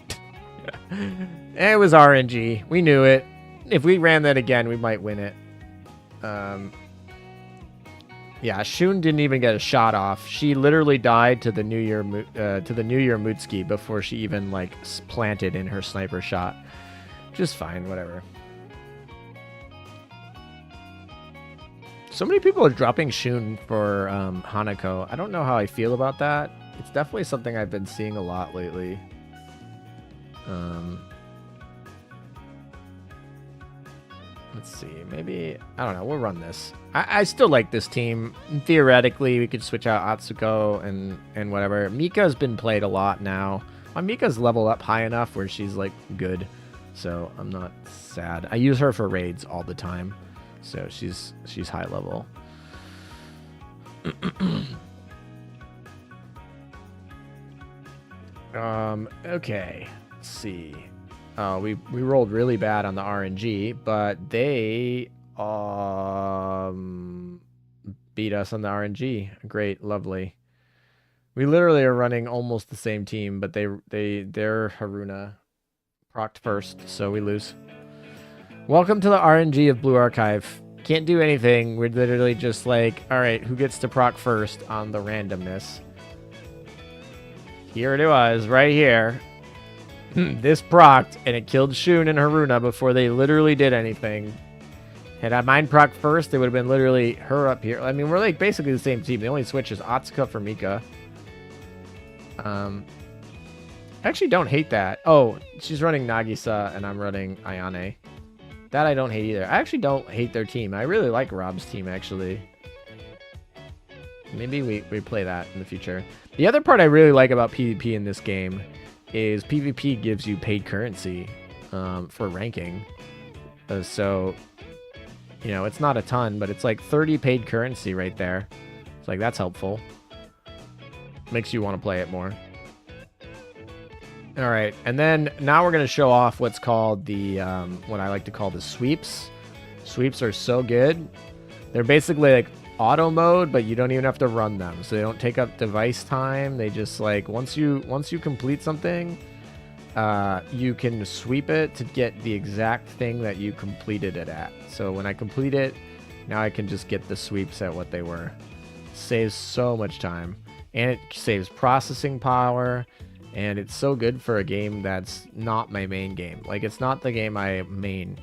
It was RNG. We knew it. If we ran that again, we might win it. Yeah, Shun didn't even get a shot off. She literally died to the New Year Mutsuki before she even like planted in her sniper shot. Just fine, whatever. So many people are dropping Shun for Hanako. I don't know how I feel about that. It's definitely something I've been seeing a lot lately. Let's see. Maybe, I don't know. We'll run this. I still like this team. Theoretically, we could switch out Atsuko and whatever. Mika's been played a lot now. Mika's level up high enough where she's like good. So I'm not sad. I use her for raids all the time. So she's high level. Okay. Let's see. We rolled really bad on the RNG, but they beat us on the RNG. Great, lovely. We literally are running almost the same team, but they're Haruna procced first, so we lose. Welcome to the RNG of Blue Archive. Can't do anything. We're literally just like, all right, who gets to proc first on the randomness? Here it was, right here. This procced, and it killed Shun and Haruna before they literally did anything. Had I mine proc first, it would have been literally her up here. I mean, we're like basically the same team. The only switch is Atsuka for Mika. I actually don't hate that. Oh, she's running Nagisa, and I'm running Ayane. That I don't hate either. I actually don't hate their team. I really like Rob's team, actually. Maybe we play that in the future. The other part I really like about PvP in this game is PvP gives you paid currency for ranking. So, you know, it's not a ton, but it's like 30 paid currency right there. It's like, that's helpful. Makes you want to play it more. All right, and then now we're going to show off what's called the, what I like to call the sweeps. Sweeps are so good. They're basically like auto mode, but you don't even have to run them. So they don't take up device time. They just like, once you complete something, you can sweep it to get the exact thing that you completed it at. So when I complete it, now I can just get the sweeps at what they were. Saves so much time. And it saves processing power. And it's so good for a game that's not my main game. Like, it's not the game I main.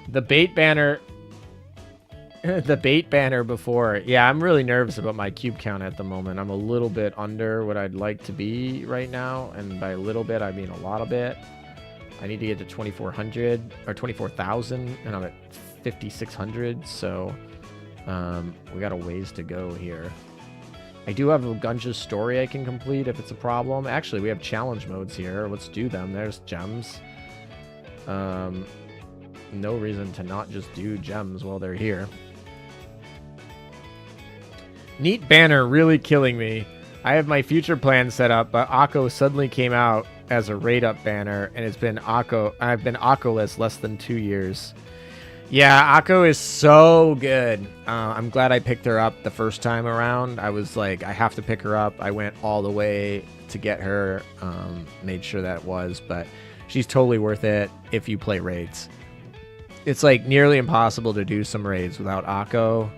The bait banner... the bait banner before. Yeah, I'm really nervous about my cube count at the moment. I'm a little bit under what I'd like to be right now. And by a little bit, I mean a lot of bit. I need to get to 2,400 or 24,000. And I'm at 5,600. So we got a ways to go here. I do have a Gunja's story I can complete if it's a problem. Actually, we have challenge modes here. Let's do them. There's gems. No reason to not just do gems while they're here. Neat banner really killing me. I have my future plan set up, but Akko suddenly came out as a raid up banner, and it's been Akko. I've been Akko-less less than 2 years. Yeah, Akko is so good. I'm glad I picked her up the first time around. I was like, I have to pick her up. I went all the way to get her, made sure that it was, but she's totally worth it if you play raids. It's like nearly impossible to do some raids without Akko.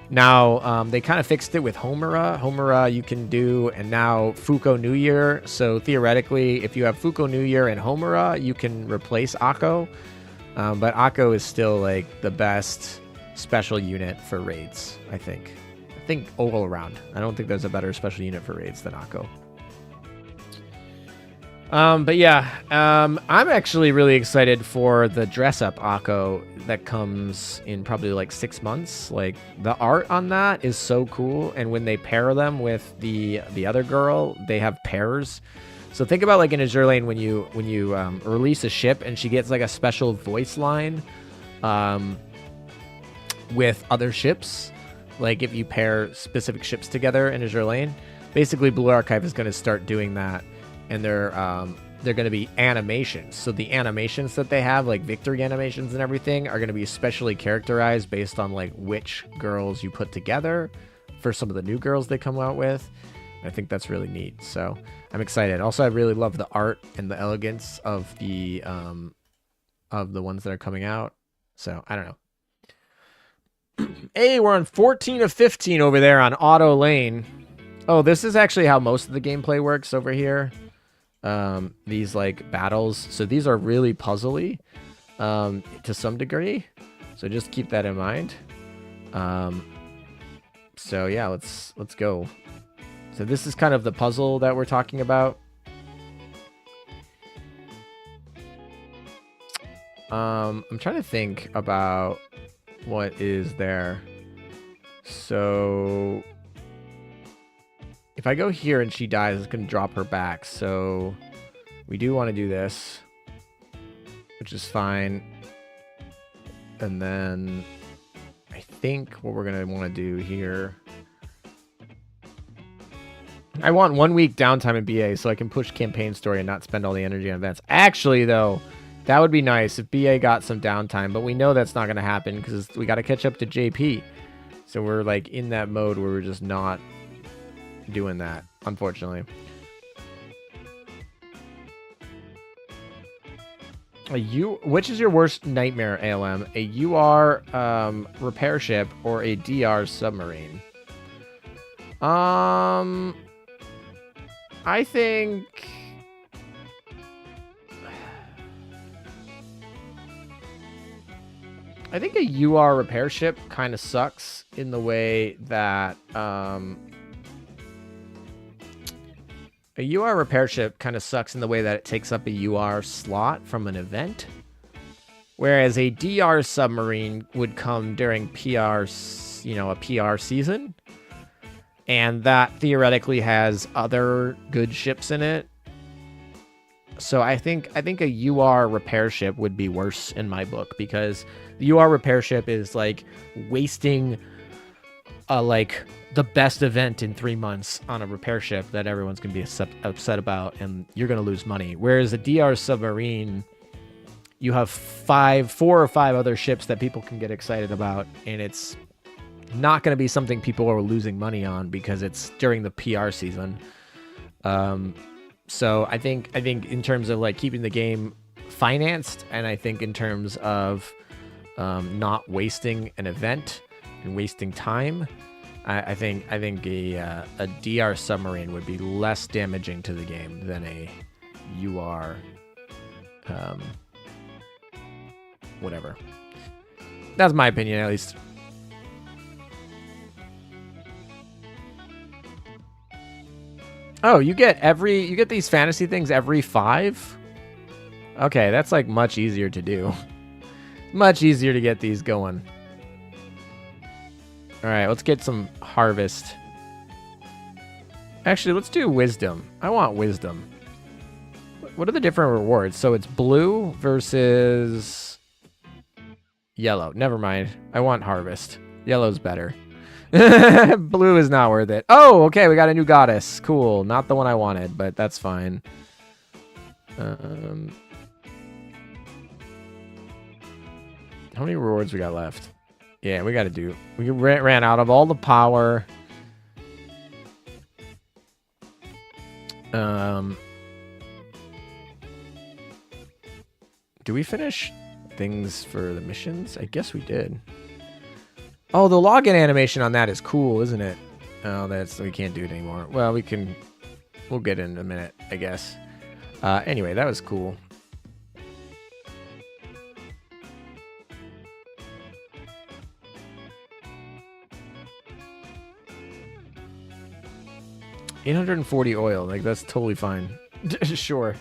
Now, they kind of fixed it with Homura. Homura you can do, and now Fuko New Year. So theoretically, if you have Fuko New Year and Homura, you can replace Akko. But Akko is still like the best special unit for raids, I think. I think all around. I don't think there's a better special unit for raids than Akko. But yeah, I'm actually really excited for the dress up Akko that comes in probably like 6 months. Like, the art on that is so cool, and when they pair them with the other girl, they have pairs. So think about like in Azur Lane when you release a ship and she gets like a special voice line with other ships. Like if you pair specific ships together in Azur Lane, basically Blue Archive is going to start doing that, and they're going to be animations. So the animations that they have, like victory animations and everything, are going to be specially characterized based on like which girls you put together for some of the new girls they come out with. I think that's really neat. So I'm excited. Also, I really love the art and the elegance of the ones that are coming out. So I don't know. Hey, we're on 14 of 15 over there on Auto Lane. Oh, this is actually how most of the gameplay works over here. These like battles. So these are really puzzly to some degree. So just keep that in mind. So yeah, let's go. So this is kind of the puzzle that we're talking about. I'm trying to think about what is there. So if I go here and she dies, it's going to drop her back. So we do want to do this, which is fine. And then I think what we're going to want to do here I want 1 week downtime in BA so I can push campaign story and not spend all the energy on events. Actually, though, that would be nice if BA got some downtime, but we know that's not going to happen because we got to catch up to JP. So we're like in that mode where we're just not doing that, unfortunately. Which is your worst nightmare, ALM? A UR repair ship or a DR submarine? I think a UR repair ship kind of sucks in the way that a UR repair ship kind of sucks in the way that it takes up a UR slot from an event, whereas a DR submarine would come during PR, a PR season, and that theoretically has other good ships in it. So I think a UR repair ship would be worse in my book because the UR repair ship is like wasting like the best event in 3 months on a repair ship that everyone's going to be upset about, and you're going to lose money. Whereas a DR submarine, you have 4 or 5 other ships that people can get excited about, and it's not going to be something people are losing money on because it's during the PR season. So I think in terms of like keeping the game financed, and I think in terms of not wasting an event and wasting time, I think a DR submarine would be less damaging to the game than a UR whatever. That's my opinion, at least. Oh, you get these fantasy things every 5? Okay, that's like much easier to do. Much easier to get these going. All right, let's get some harvest. Actually, let's do wisdom. I want wisdom. What are the different rewards? So it's blue versus yellow. Never mind. I want harvest. Yellow's better. Blue is not worth it. Oh, okay, we got a new goddess. Cool. Not the one I wanted, but that's fine. How many rewards we got left? Yeah, we got to do. We ran out of all the power. Do we finish things for the missions? I guess we did. Oh, the login animation on that is cool, isn't it? Oh, we can't do it anymore. Well, we'll get in a minute, I guess. Anyway, that was cool. $840 oil, like that's totally fine. Sure.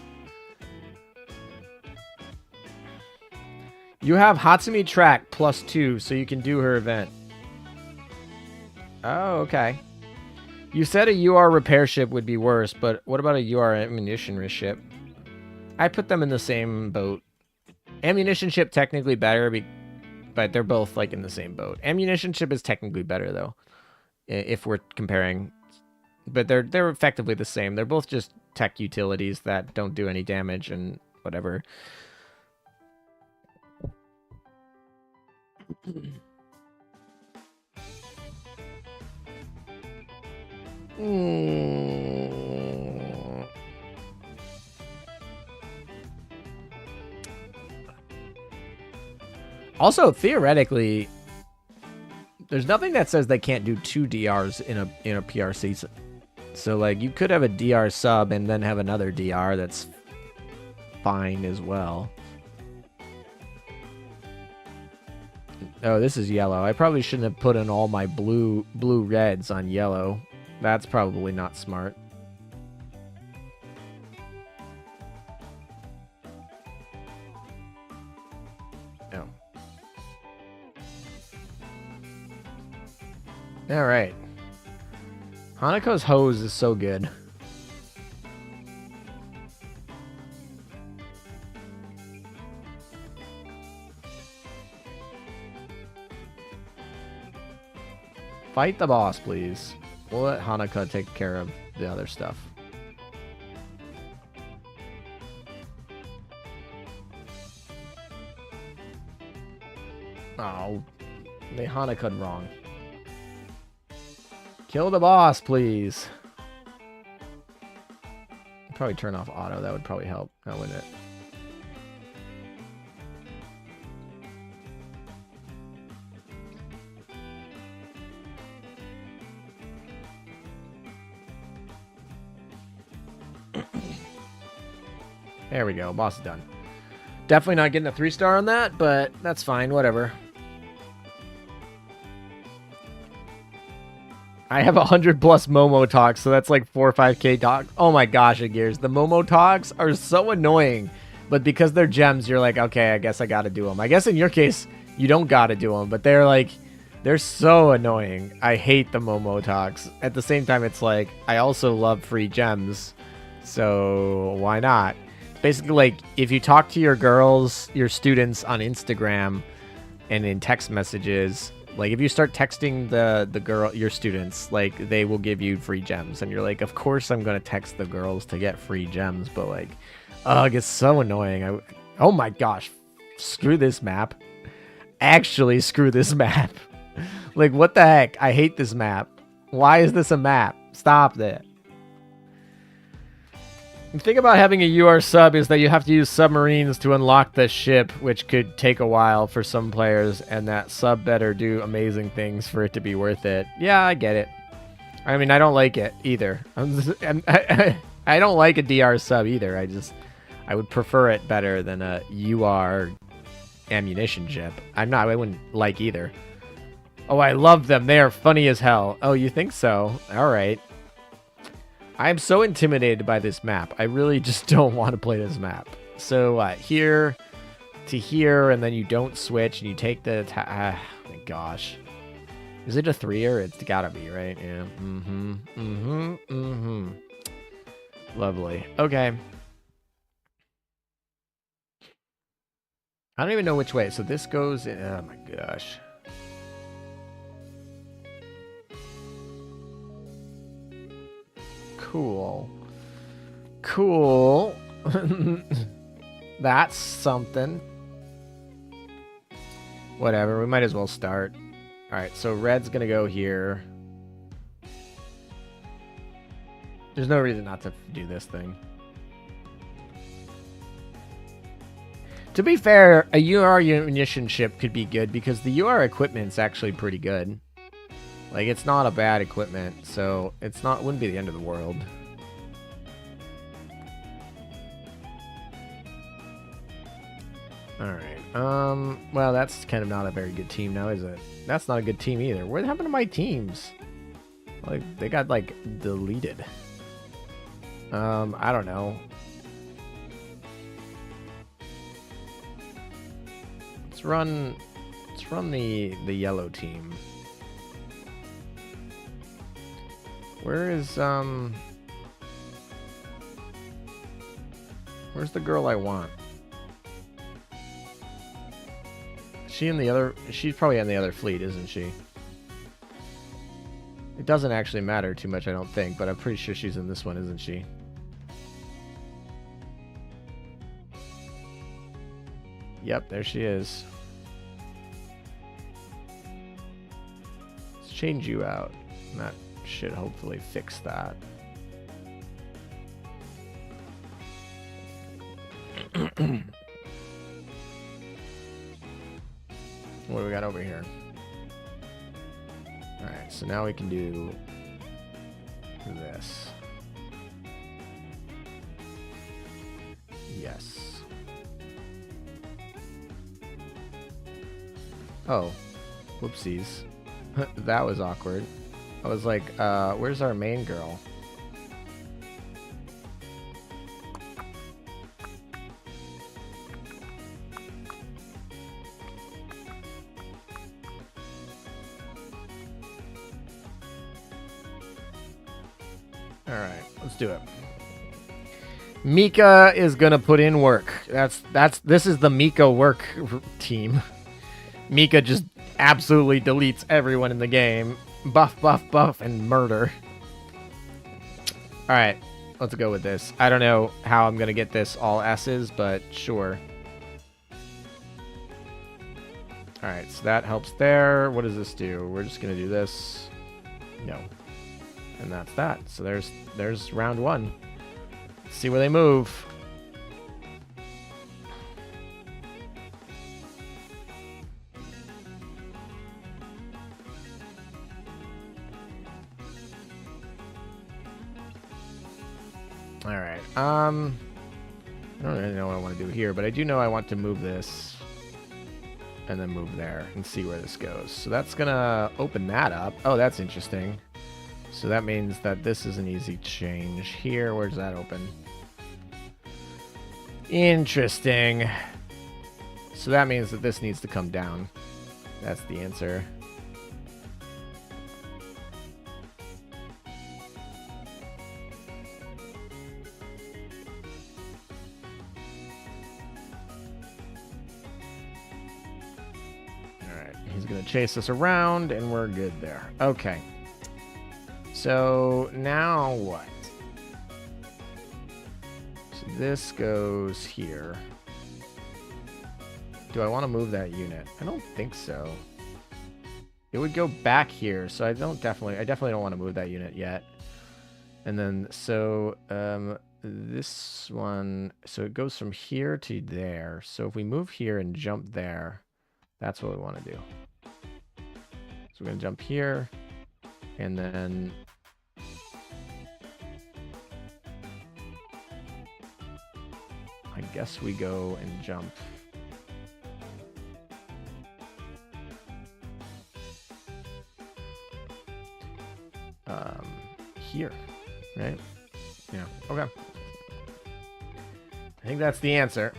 You have Hatsumi track +2, so you can do her event. Oh, okay. You said a UR repair ship would be worse, but what about a UR ammunition ship? I put them in the same boat. Ammunition ship technically better, but they're both like in the same boat. Ammunition ship is technically better though, if we're comparing. But they're effectively the same. They're both just tech utilities that don't do any damage and whatever. Also, theoretically, there's nothing that says they can't do 2 DRs in a PR season. So, like, you could have a DR sub and then have another DR that's fine as well. Oh, this is yellow. I probably shouldn't have put in all my blue reds on yellow. That's probably not smart. Oh. All right. Hanako's hose is so good. Fight the boss, please. We'll let Hanukkah take care of the other stuff. Oh, they Hanukkah'd wrong. Kill the boss, please. Probably turn off auto. That would probably help. Now, wouldn't it? There we go. Boss is done. Definitely not getting a 3-star on that, but that's fine. Whatever. I have 100 plus Momo talks, so that's like 4 or 5k talk. Oh my gosh, Gears. The Momo talks are so annoying, but because they're gems, you're like, okay, I guess I gotta do them. I guess in your case, you don't gotta do them, but they're so annoying. I hate the Momo talks. At the same time, it's like, I also love free gems, so why not? Basically, like, if you talk to your girls, your students on Instagram and in text messages, like, if you start texting the girl, your students, like, they will give you free gems. And you're like, of course I'm going to text the girls to get free gems. But, like, ugh, it's so annoying. Oh, my gosh. Screw this map. Actually, screw this map. Like, what the heck? I hate this map. Why is this a map? Stop that. The thing about having a UR sub is that you have to use submarines to unlock the ship, which could take a while for some players, and that sub better do amazing things for it to be worth it. Yeah, I get it. I mean, I don't like it either. I don't like a DR sub either. I would prefer it better than a UR ammunition ship. I wouldn't like either. Oh, I love them. They are funny as hell. Oh, you think so? All right. I'm so intimidated by this map. I really just don't want to play this map. So here to here, and then you don't switch, and you take the... my gosh. Is it a 3-er? It's gotta be, right? Yeah. Lovely. Okay. I don't even know which way. So this goes... Oh my gosh. Cool. Cool. That's something. Whatever, we might as well start. Alright, so red's gonna go here. There's no reason not to do this thing. To be fair, a UR munition ship could be good because the UR equipment's actually pretty good. Like, it's not a bad equipment, so wouldn't be the end of the world. Alright, well, that's kind of not a very good team now, is it? That's not a good team either. What happened to my teams? Like, they got, like, deleted. I don't know. Let's run the yellow team. Where is, where's the girl I want? Is she in the other... She's probably in the other fleet, isn't she? It doesn't actually matter too much, I don't think, but I'm pretty sure she's in this one, isn't she? Yep, there she is. Let's change you out. That should hopefully fix that. What do we got over here? Alright, so now we can do this. Yes. Oh, whoopsies. That was awkward. I was like, where's our main girl? Alright, let's do it. Mika is gonna put in work. This is the Mika work team. Mika just absolutely deletes everyone in the game. Buff, buff, buff, and murder. Alright, let's go with this. I don't know how I'm going to get this all S's, but sure. Alright, so that helps there. What does this do? We're just going to do this. No. And that's that. So there's round 1. Let's see where they move. Alright, I don't really know what I want to do here, but I do know I want to move this and then move there and see where this goes. So that's gonna open that up. Oh, that's interesting. So that means that this is an easy change here. Where's that open? Interesting. So that means that this needs to come down. That's the answer. He's going to chase us around, and we're good there. Okay. So, now what? So, this goes here. Do I want to move that unit? I don't think so. It would go back here, so I definitely don't want to move that unit yet. And then, so, this one, so it goes from here to there. So, if we move here and jump there, that's what we want to do. So we're going to jump here, and then I guess we go and jump here, right? Yeah, okay. I think that's the answer.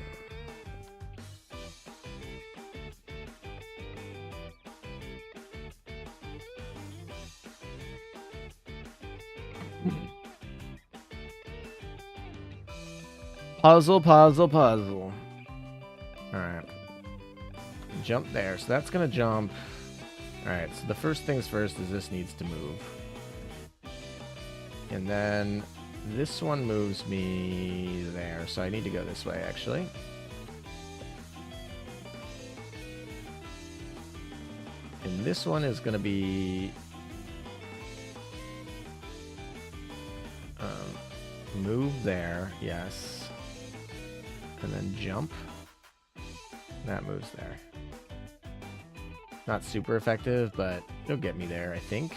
Puzzle, puzzle, puzzle. Alright. Jump there. So that's going to jump. Alright, so the first things first is this needs to move. And then this one moves me there. So I need to go this way, actually. And this one is going to be... move there, yes. And then jump. That moves there. Not super effective, but it'll get me there, I think.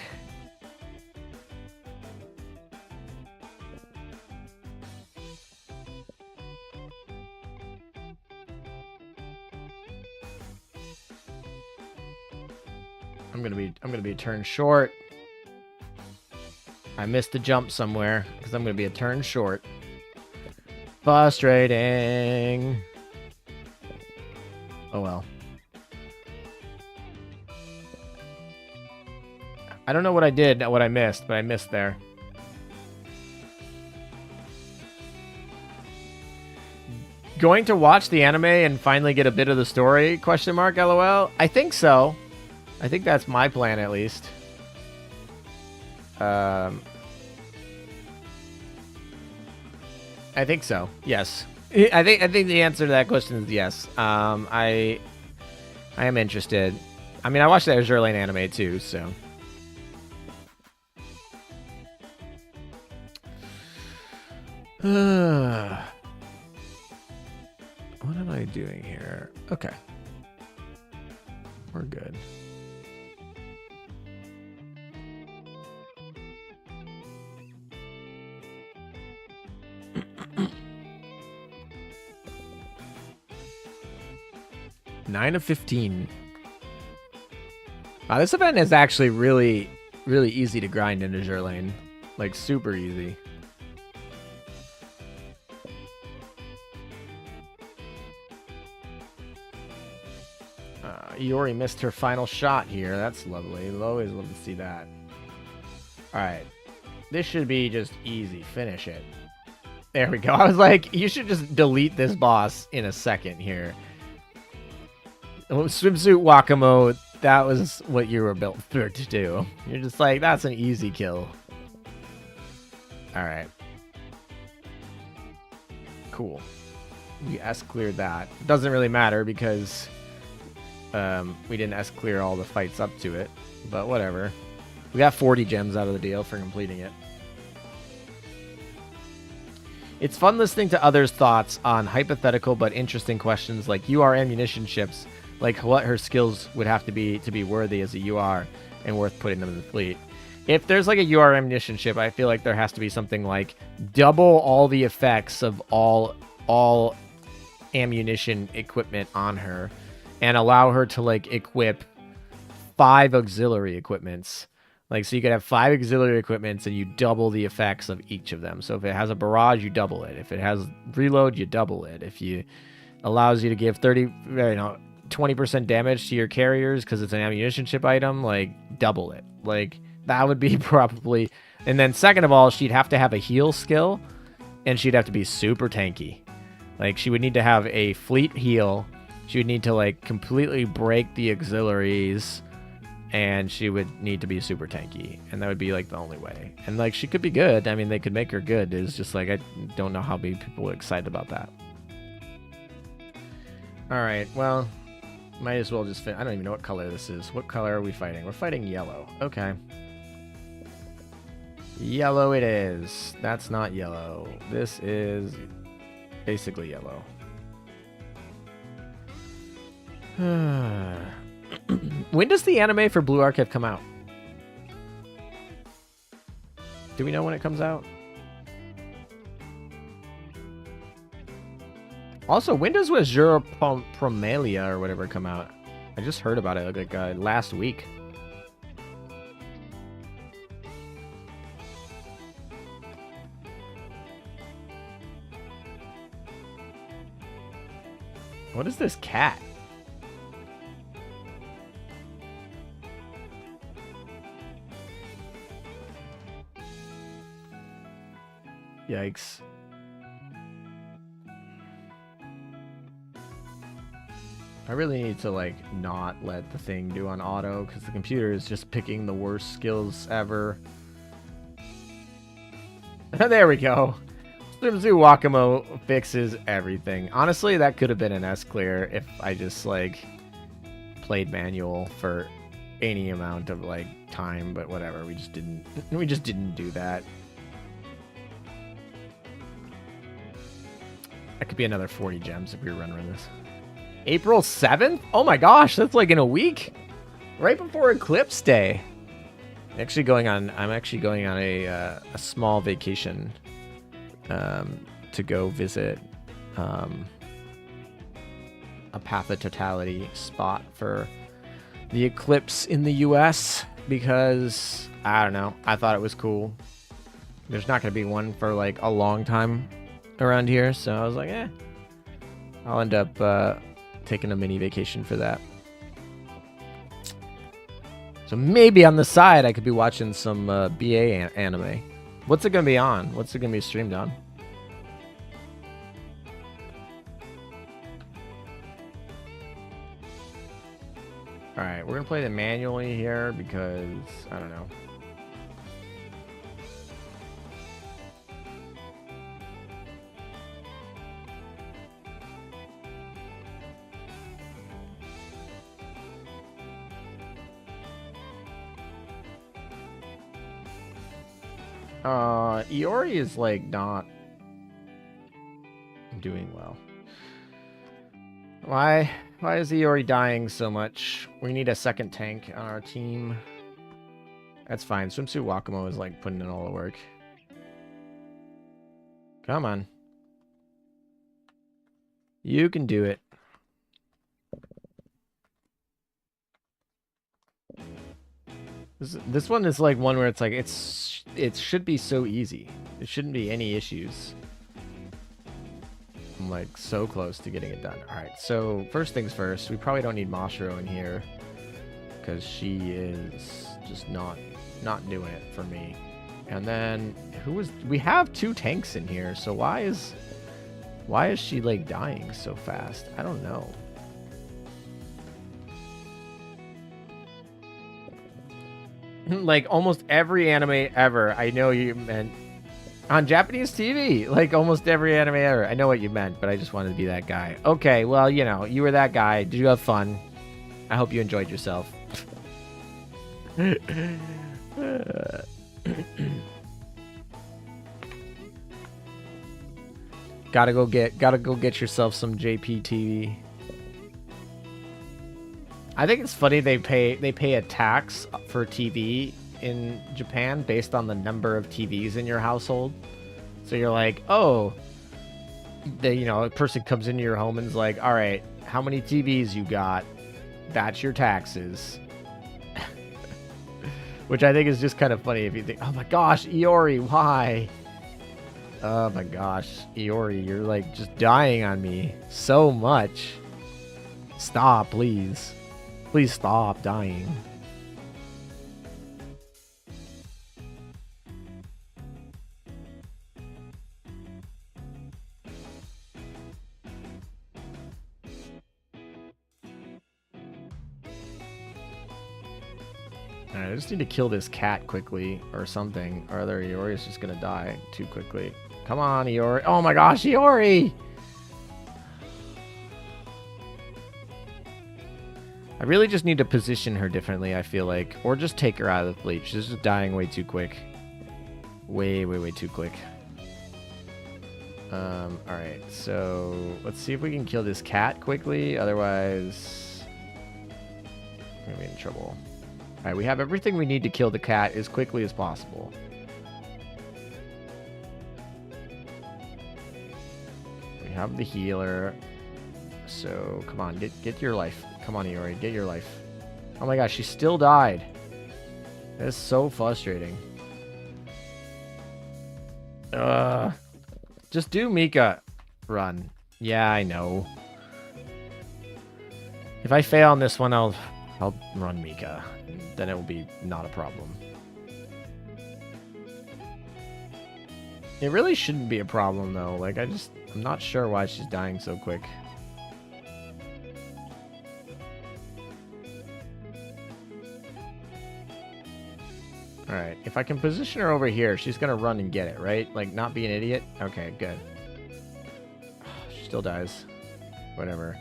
I'm gonna be a turn short. I missed a jump somewhere because I'm gonna be a turn short. Frustrating. Oh well. I don't know what I did, what I missed, but I missed there. Going to watch the anime and finally get a bit of the story? Question mark, LOL. I think so. I think that's my plan, at least. I think so. Yes. I think the answer to that question is yes. I am interested. I mean, I watched that Azur Lane anime too, so. What am I doing here? Okay. We're good. Nine of 15. Wow, this event is actually really, really easy to grind in Azur Lane. Like, super easy. Iori missed her final shot here. That's lovely. I'll always love to see that. Alright. This should be just easy. Finish it. There we go. I was like, you should just delete this boss in a second here. Swimsuit Wakamo, that was what you were built for to do. You're just like, that's an easy kill. All right. Cool. We S-cleared that. Doesn't really matter because we didn't S-clear all the fights up to it. But whatever. We got 40 gems out of the deal for completing it. It's fun listening to others' thoughts on hypothetical but interesting questions like UR ammunition ships, like what her skills would have to be worthy as a UR and worth putting them in the fleet. If there's like a UR ammunition ship, I feel like there has to be something like double all the effects of all ammunition equipment on her and allow her to like equip 5 auxiliary equipments. Like, so you could have 5 auxiliary equipments and you double the effects of each of them. So if it has a barrage, you double it. If it has reload, you double it. If you allows you to give 20% damage to your carriers because it's an ammunition ship item, like double it. Like that would be probably. And then second of all, she'd have to have a heal skill and she'd have to be super tanky. Like she would need to have a fleet heal. She would need to like completely break the auxiliaries. And she would need to be super tanky. And that would be, like, the only way. And, like, she could be good. I mean, they could make her good. It's just, like, I don't know how many people are excited about that. Alright, well, might as well just... I don't even know what color this is. What color are we fighting? We're fighting yellow. Okay. Yellow it is. That's not yellow. This is basically yellow. When does the anime for Blue Archive come out? Do we know when it comes out? Also, when does Azur Promelia or whatever come out? I just heard about it like last week. What is this cat? Yikes. I really need to, like, not let the thing do on auto, because the computer is just picking the worst skills ever. There we go. Swimsuit Wakamo fixes everything. Honestly, that could have been an S-clear if I just, like, played manual for any amount of, like, time, but whatever. We just didn't do that. That could be another 40 gems if we were running this. April 7th? Oh my gosh, that's like in a week. Right before Eclipse Day. I'm actually going on a small vacation to go visit a Path of Totality spot for the eclipse in the US because, I don't know, I thought it was cool. There's not going to be one for like a long time around here, so I was like, I'll end up taking a mini vacation for that. So maybe on the side I could be watching some BA anime. What's it gonna be on? What's it gonna be streamed on? Alright, we're gonna play them manually here because I don't know. Iori is like not doing well. Why is Iori dying so much? We need a second tank on our team. That's fine. Swimsuit Wakamo is like putting in all the work. Come on. You can do it. This one is like one where it's like it should be so easy. There shouldn't be any issues. I'm like so close to getting it done. All right, so first things first, we probably don't need Mashiro in here because she is just not doing it for me. And then we have 2 tanks in here, so why is she like dying so fast? I don't know. Like almost every anime ever. I know you meant on Japanese TV. Like almost every anime ever. I know what you meant, but I just wanted to be that guy. Okay, well, you know, you were that guy. Did you have fun? I hope you enjoyed yourself. Gotta go get yourself some JPTV. I think it's funny they pay a tax for TV in Japan based on the number of TVs in your household. So you're like, oh, a person comes into your home and is like, all right, how many TVs you got? That's your taxes. Which I think is just kind of funny if you think, oh my gosh, Iori, why? Oh my gosh, Iori, you're like just dying on me so much. Stop, please. Please stop dying. Alright, I just need to kill this cat quickly or something, or other Iori is just gonna die too quickly. Come on, Iori. Oh my gosh, Iori! I really just need to position her differently, I feel like. Or just take her out of the fleet. She's just dying way too quick. Way too quick. Alright, so let's see if we can kill this cat quickly. Otherwise, we're gonna be in trouble. Alright, we have everything we need to kill the cat as quickly as possible. We have the healer. So, come on, get your life. Come on, Iori, get your life. Oh my gosh, she still died. That's so frustrating. Just do Mika run. Yeah, I know. If I fail on this one, I'll run Mika. Then it will be not a problem. It really shouldn't be a problem though. Like I'm not sure why she's dying so quick. Alright, if I can position her over here, she's gonna run and get it, right? Like, not be an idiot? Okay, good. She still dies. Whatever.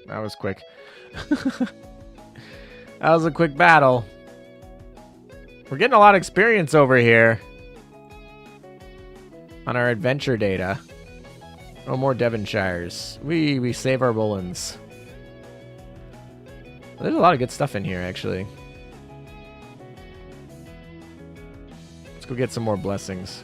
That was quick. That was a quick battle. We're getting a lot of experience over here on our adventure data. No more Devonshires. We save our bullens. There's a lot of good stuff in here, actually. Let's go get some more blessings.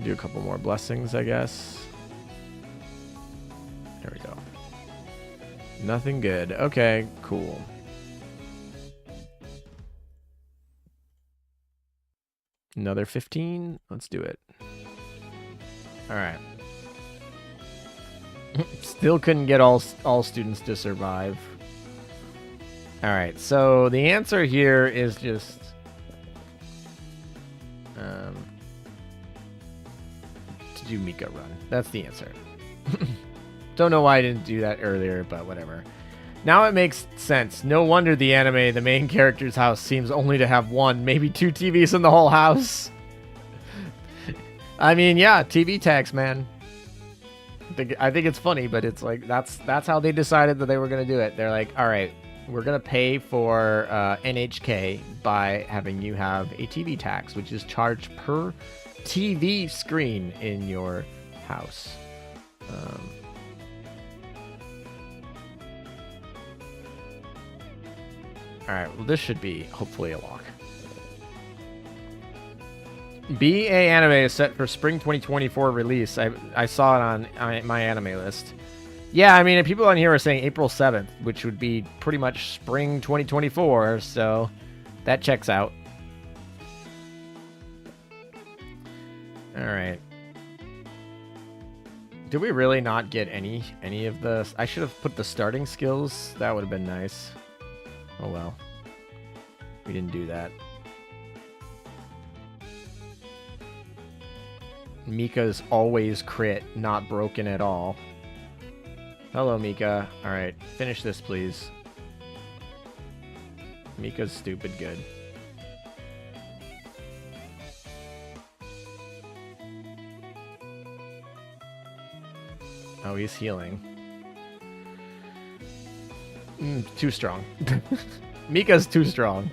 Do a couple more blessings, I guess. There we go. Nothing good. Okay, cool. Another 15? Let's do it. Alright. Still couldn't get all students to survive. Alright, so the answer here is just... to do Mika run. That's the answer. Don't know why I didn't do that earlier, but whatever. Now it makes sense. No wonder the anime, the main character's house, seems only to have one, maybe two TVs in the whole house. I mean, yeah, TV tax, man. I think it's funny, but it's like, that's how they decided that they were going to do it. They're like, all right, we're going to pay for NHK by having you have a TV tax, which is charged per TV screen in your house. Alright, well this should be hopefully a lock. BA anime is set for spring 2024 release. I saw it on my anime list. Yeah, I mean, people on here are saying April 7th, which would be pretty much spring 2024, so that checks out. Alright. Did we really not get any of the... I should have put the starting skills. That would have been nice. Oh well. We didn't do that. Mika's always crit, not broken at all. Hello, Mika. Alright, finish this, please. Mika's stupid good. Oh, he's healing. Too strong. Mika's too strong.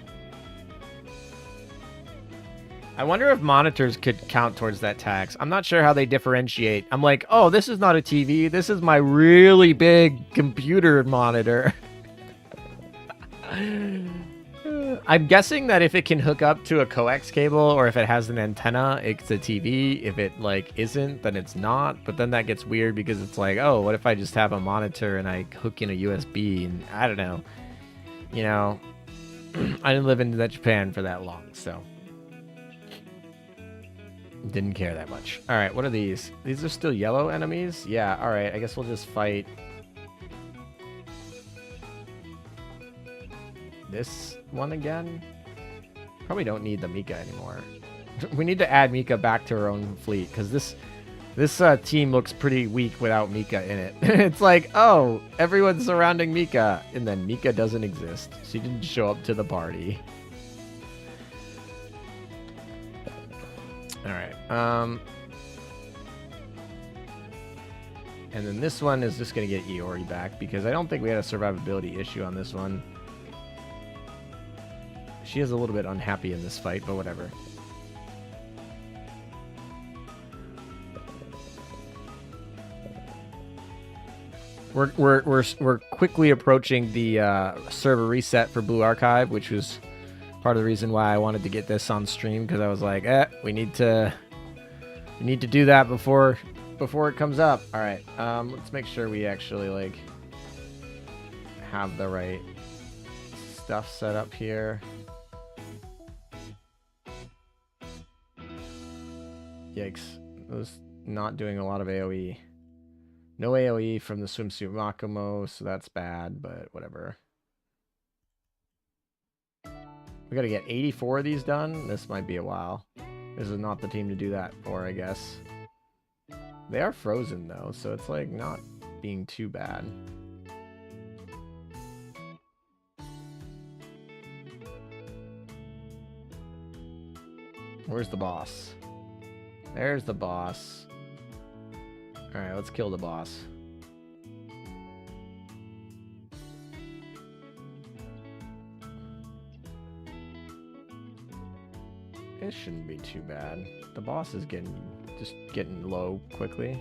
I wonder if monitors could count towards that tax. I'm not sure how they differentiate. I'm like, oh, this is not a TV. This is my really big computer monitor. I'm guessing that if it can hook up to a coax cable or if it has an antenna, it's a TV. If it like isn't, then it's not. But then that gets weird because it's like, oh, what if I just have a monitor and I hook in a USB? And I don't know. You know, I didn't live in Japan for that long, so didn't care that much. All right, what are these? These are still yellow enemies? Yeah, all right. I guess we'll just fight this one again. Probably don't need the Mika anymore. We need to add Mika back to our own fleet because this team looks pretty weak without Mika in it. It's like, oh, everyone's surrounding Mika, and then Mika doesn't exist. She didn't show up to the party. All right. And then this one is just gonna get Iori back because I don't think we had a survivability issue on this one. She is a little bit unhappy in this fight, but whatever. We're quickly approaching the server reset for Blue Archive, which was part of the reason why I wanted to get this on stream because I was like, we need to do that before it comes up. All right, let's make sure we actually like have the right stuff set up here. Yikes. I was not doing a lot of AoE. No AoE from the swimsuit Makumo, so that's bad, but whatever. We gotta get 84 of these done. This might be a while. This is not the team to do that for, I guess. They are frozen, though, so it's like not being too bad. Where's the boss? There's the boss. Alright, let's kill the boss. It shouldn't be too bad. The boss is just getting low quickly.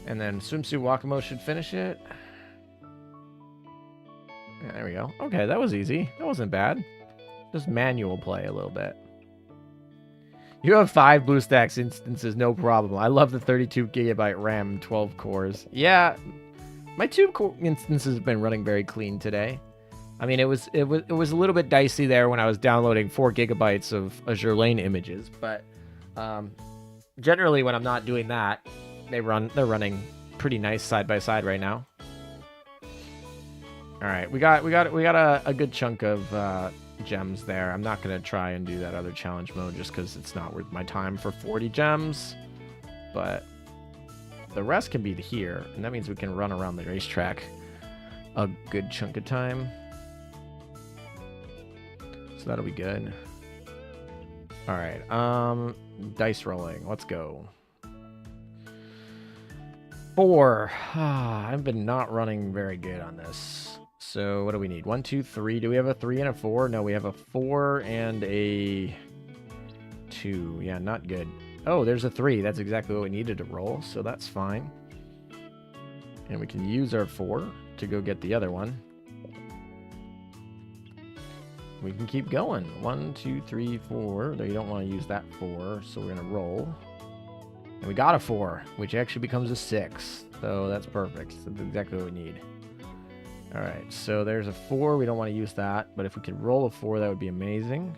And then Swimsuit Wakamo should finish it. Yeah, there we go. Okay, that was easy. That wasn't bad. Just manual play a little bit. You have 5 BlueStacks instances, no problem. I love the 32 gigabyte RAM, 12 cores. Yeah, my 2 core instances have been running very clean today. I mean, it was a little bit dicey there when I was downloading 4 gigabytes of Azur Lane images, but generally when I'm not doing that, they're running pretty nice side by side right now. All right, we got a good chunk of gems there. I'm not gonna try and do that other challenge mode just because it's not worth my time for 40 gems, but the rest can be here, and that means we can run around the racetrack a good chunk of time. So that'll be good. All right, dice rolling. Let's go. 4. I've been not running very good on this. So what do we need? 1, 2, 3. Do we have a 3 and a 4? No, we have a 4 and a 2. Yeah, not good. Oh, there's a 3. That's exactly what we needed to roll, so that's fine. And we can use our 4 to go get the other one. We can keep going. 1, 2, 3, 4. Though you don't want to use that 4, so we're going to roll. And we got a 4, which actually becomes a 6. So that's perfect. That's exactly what we need. All right, so there's a 4. We don't want to use that, but if we could roll a 4, that would be amazing.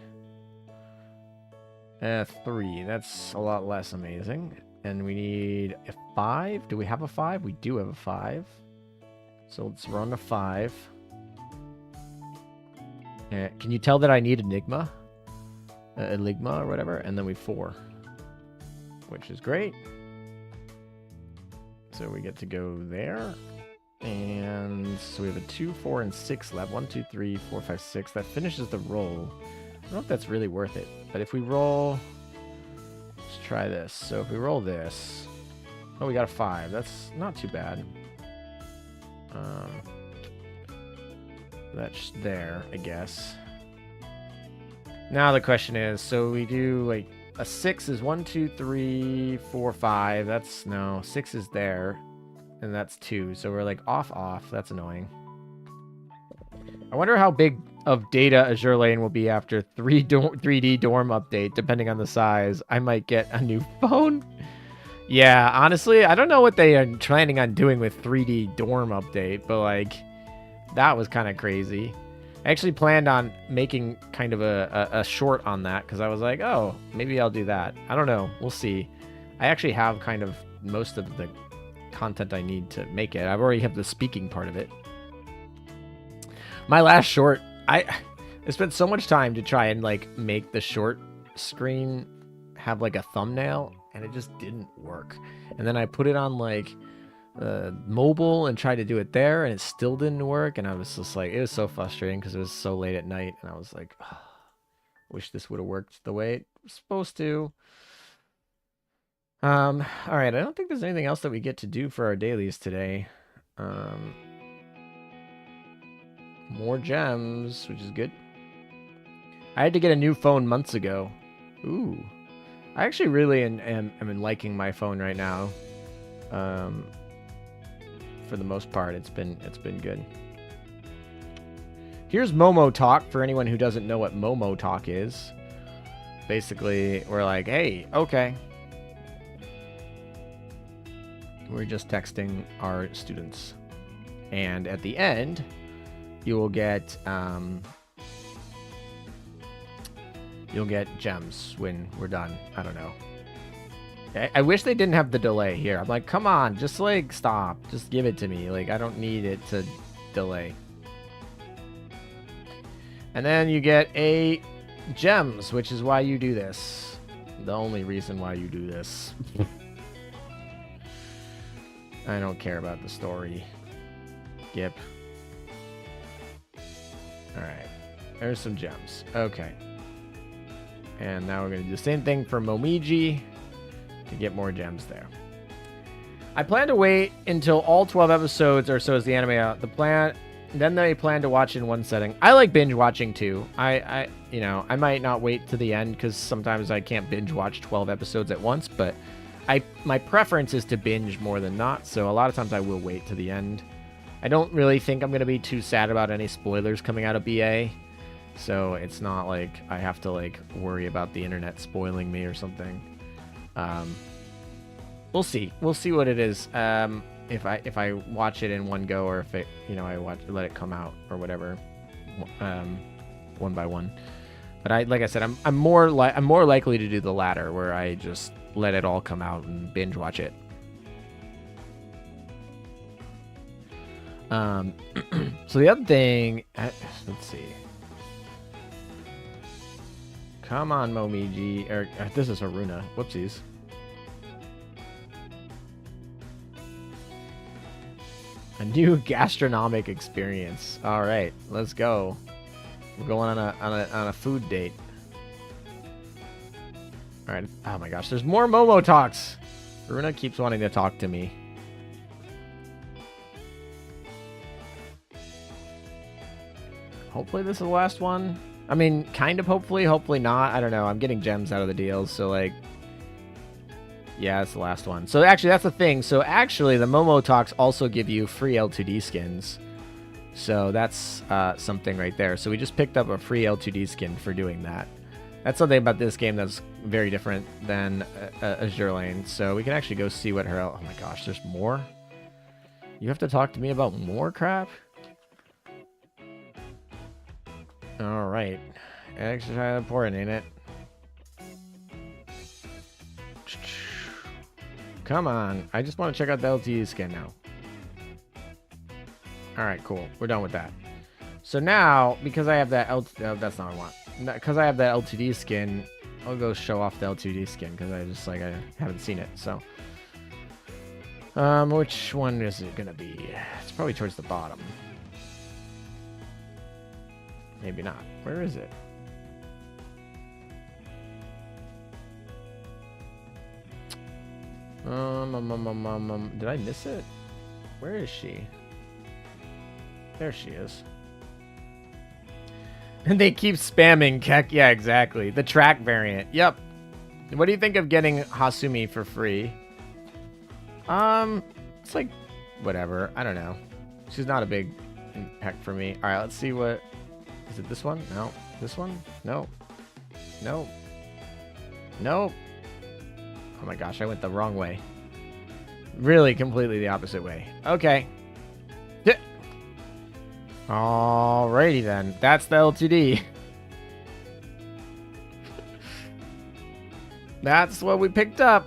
3. That's a lot less amazing. And we need a 5. Do we have a 5? We do have a 5. So let's run a 5. Can you tell that I need Enigma? Enigma or whatever. And then we 4. Which is great. So we get to go there. And so we have a 2, 4, and 6 left. 1, 2, 3, 4, 5, 6. That finishes the roll. I don't know if that's really worth it. But if we roll... Let's try this. So if we roll this... Oh, we got a 5. That's not too bad. That's there, I guess. Now the question is, so we do like a 6 is 1, 2, 3, 4, 5. That's no 6 is there, and that's 2. So we're like off. That's annoying. I wonder how big of data Azur Lane will be after 3D dorm update. Depending on the size, I might get a new phone. Yeah, honestly, I don't know what they are planning on doing with 3D dorm update, but like that was kind of crazy. I actually planned on making kind of a short on that because I was like, oh, maybe I'll do that. I don't know. We'll see. I actually have kind of most of the content I need to make it. I've already have the speaking part of it. My last short, I spent so much time to try and like make the short screen have like a thumbnail, and it just didn't work. And then I put it on like mobile and tried to do it there, and it still didn't work. And I was just like, it was so frustrating because it was so late at night, and I was like, oh, wish this would have worked the way it was supposed to. All right, I don't think there's anything else that we get to do for our dailies today. More gems, which is good. I had to get a new phone months ago. Ooh, I actually really am liking my phone right now. For the most part, it's been good. Here's Momo Talk for anyone who doesn't know what Momo Talk is. Basically, we're like, hey, okay. We're just texting our students. And at the end, you will get gems when we're done. I don't know. I wish they didn't have the delay here. I'm like, come on, just like stop. Just give it to me. Like, I don't need it to delay. And then you get a gems, which is why you do this. The only reason why you do this. I don't care about the story. Gip. Alright. There's some gems. Okay. And now we're going to do the same thing for Momiji to get more gems there. I plan to wait until all 12 episodes or so is the anime out. Then they plan to watch in one setting. I like binge watching too. I might not wait to the end because sometimes I can't binge watch 12 episodes at once, but my preference is to binge more than not, so a lot of times I will wait to the end. I don't really think I'm going to be too sad about any spoilers coming out of BA, so it's not like I have to like worry about the internet spoiling me or something. We'll see. We'll see what it is. If I watch it in one go, or if it, I let it come out or whatever, one by one. But like I said, I'm more likely to do the latter, where I just let it all come out and binge watch it. So the other thing, let's see. Come on, Momiji. This is Haruna. Whoopsies. A new gastronomic experience. All right, let's go. We're going on a food date. All right. Oh my gosh, there's more Momo talks. Haruna keeps wanting to talk to me. Hopefully this is the last one. I mean, kind of hopefully not. I don't know. I'm getting gems out of the deals, so like, yeah, it's the last one. So actually, that's the thing. So actually, the Momo Talks also give you free L2D skins. So that's something right there. So we just picked up a free L2D skin for doing that. That's something about this game that's very different than Azur Lane. So we can actually go see what her... Oh my gosh, there's more? You have to talk to me about more crap? Alright. Extra important, ain't it? come on. I just want to check out the LTD skin now. All right, cool. We're done with that. So now, because I have that that's not what I want. Because I have that LTD skin, I'll go show off the LTD skin because I haven't seen it. So, which one is it gonna be? It's probably towards the bottom. Maybe not. Where is it? Did I miss it? Where is she? There she is. And they keep spamming Kek. Yeah, exactly. The track variant. Yep. What do you think of getting Hasumi for free? It's like, whatever. I don't know. She's not a big impact for me. All right, let's see what... Is it this one? No. This one? No. No. No. Oh my gosh, I went the wrong way. Really, completely the opposite way. Okay. Alrighty then. That's the LTD. That's what we picked up.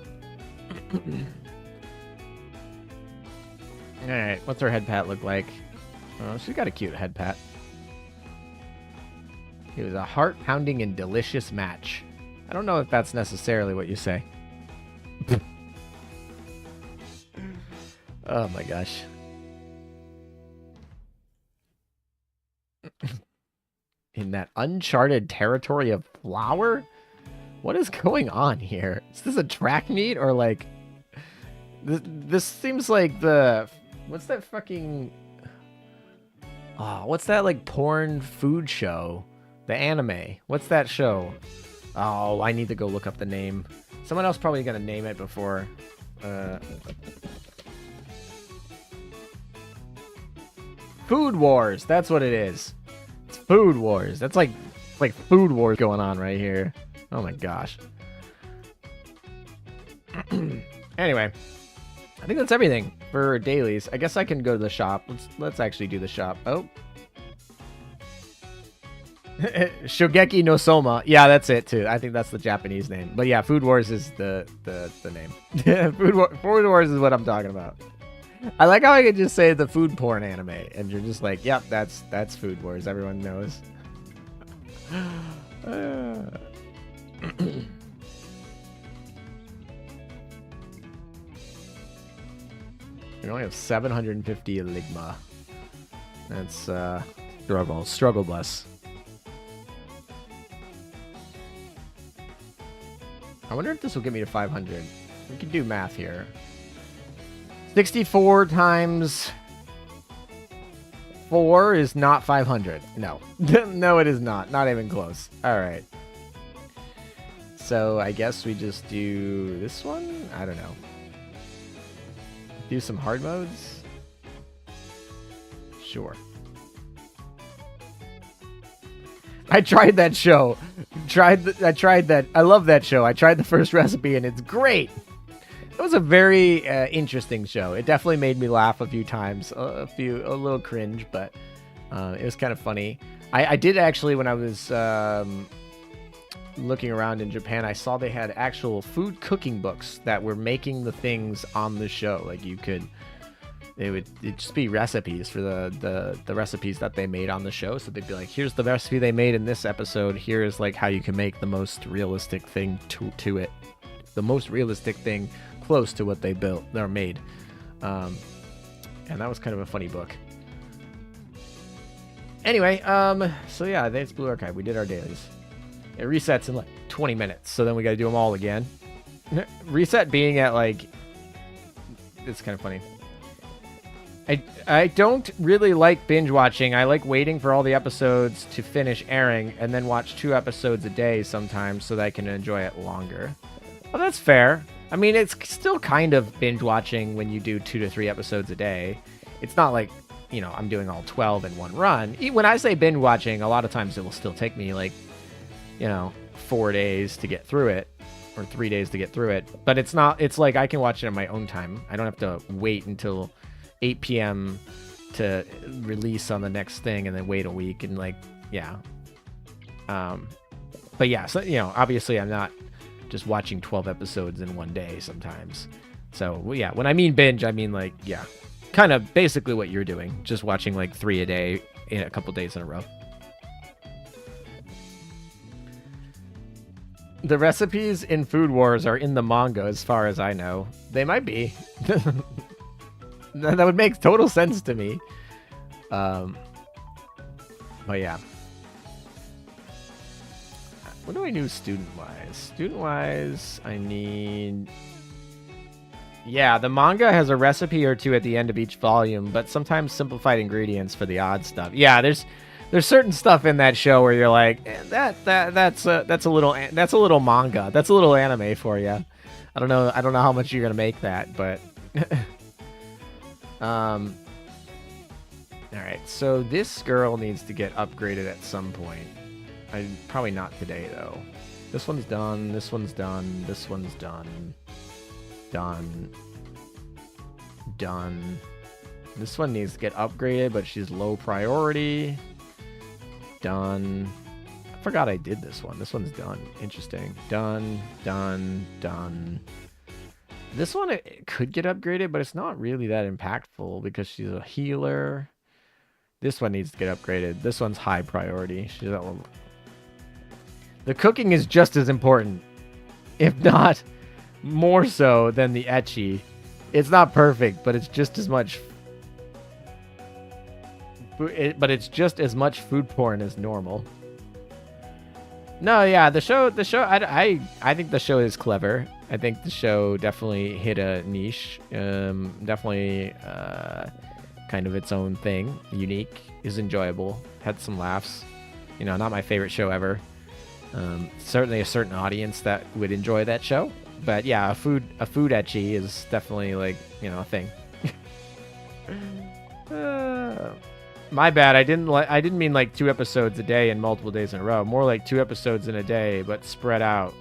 Alright, what's her head pat look like? Oh, she's got a cute head pat. It was a heart-pounding and delicious match. I don't know if that's necessarily what you say. Oh my gosh. In that uncharted territory of flour? What is going on here? Is this a track meet or like... This seems like the... What's that fucking... Oh, what's that like porn food show? The anime. What's that show? Oh, I need to go look up the name. Someone else probably gonna name it before. Food Wars. That's what it is. It's Food Wars. That's like Food Wars going on right here. Oh my gosh. Anyway, I think that's everything for dailies. I guess I can go to the shop. Let's actually do the shop. Oh. Shogeki no Soma. Yeah, that's it too. I think that's the Japanese name. But yeah, Food Wars is the name. Food Wars is what I'm talking about. I like how I could just say the food porn anime and you're just like, yep, that's Food Wars. Everyone knows. We only have 750 Ligma. That's struggle bus. I wonder if this will get me to 500. We can do math here. 64 times 4 is not 500. No. No, it is not. Not even close. All right. So I guess we just do this one? I don't know. Do some hard modes? Sure. I tried that show. I tried that. I love that show. I tried the first recipe and it's great. It was a very interesting show. It definitely made me laugh a few times, a little cringe, but it was kind of funny. I did actually, when I was looking around in Japan, I saw they had actual food cooking books that were making the things on the show. Like it'd just be recipes for the recipes that they made on the show. So they'd be like, here's the recipe they made in this episode. Here's like how you can make the most realistic thing to it. The most realistic thing close to what they built or made. And that was kind of a funny book. Anyway, so yeah, that's Blue Archive. We did our dailies. It resets in like 20 minutes, so then we got to do them all again. Reset being at like... It's kind of funny. I don't really like binge watching. I like waiting for all the episodes to finish airing and then watch 2 episodes a day sometimes so that I can enjoy it longer. Well, that's fair. I mean, it's still kind of binge watching when you do 2 to 3 episodes a day. It's not like, you know, I'm doing all 12 in one run. When I say binge watching, a lot of times it will still take me like, you know, 4 days to get through it or 3 days to get through it. But it's not, it's like I can watch it in my own time. I don't have to wait until 8 p.m. to release on the next thing and then wait a week and like, yeah. But yeah, so, you know, obviously I'm not just watching 12 episodes in one day sometimes. So well, yeah, when I mean binge, I mean like, yeah, kind of basically what you're doing, just watching like 3 a day in a couple days in a row. The recipes in Food Wars are in the manga, as far as I know. They might be. That would make total sense to me. But yeah. What do I do student-wise? Student-wise, I need... Yeah, the manga has a recipe or two at the end of each volume, but sometimes simplified ingredients for the odd stuff. Yeah, there's certain stuff in that show where you're like, that's a little manga. That's a little anime for you. I don't know how much you're gonna make that, but all right. So this girl needs to get upgraded at some point. Probably not today though. This one's done. This one's done. This one's done. Done. Done. This one needs to get upgraded, but she's low priority. Done. I forgot I did this one. This one's done. Interesting. Done. Done. Done. This one it could get upgraded, but it's not really that impactful because she's a healer. This one needs to get upgraded. This one's high priority. She's that one. The cooking is just as important, if not more so than the ecchi. It's not perfect, but it's just as much. But it's just as much food porn as normal. No, yeah, the show. I think the show is clever. I think the show definitely hit a niche. Definitely kind of its own thing. Unique, is enjoyable. Had some laughs. You know, not my favorite show ever. Certainly a certain audience that would enjoy that show. But yeah, a food ecchi is definitely like, you know, a thing. My bad. I didn't mean like 2 episodes a day and multiple days in a row. More like 2 episodes in a day, but spread out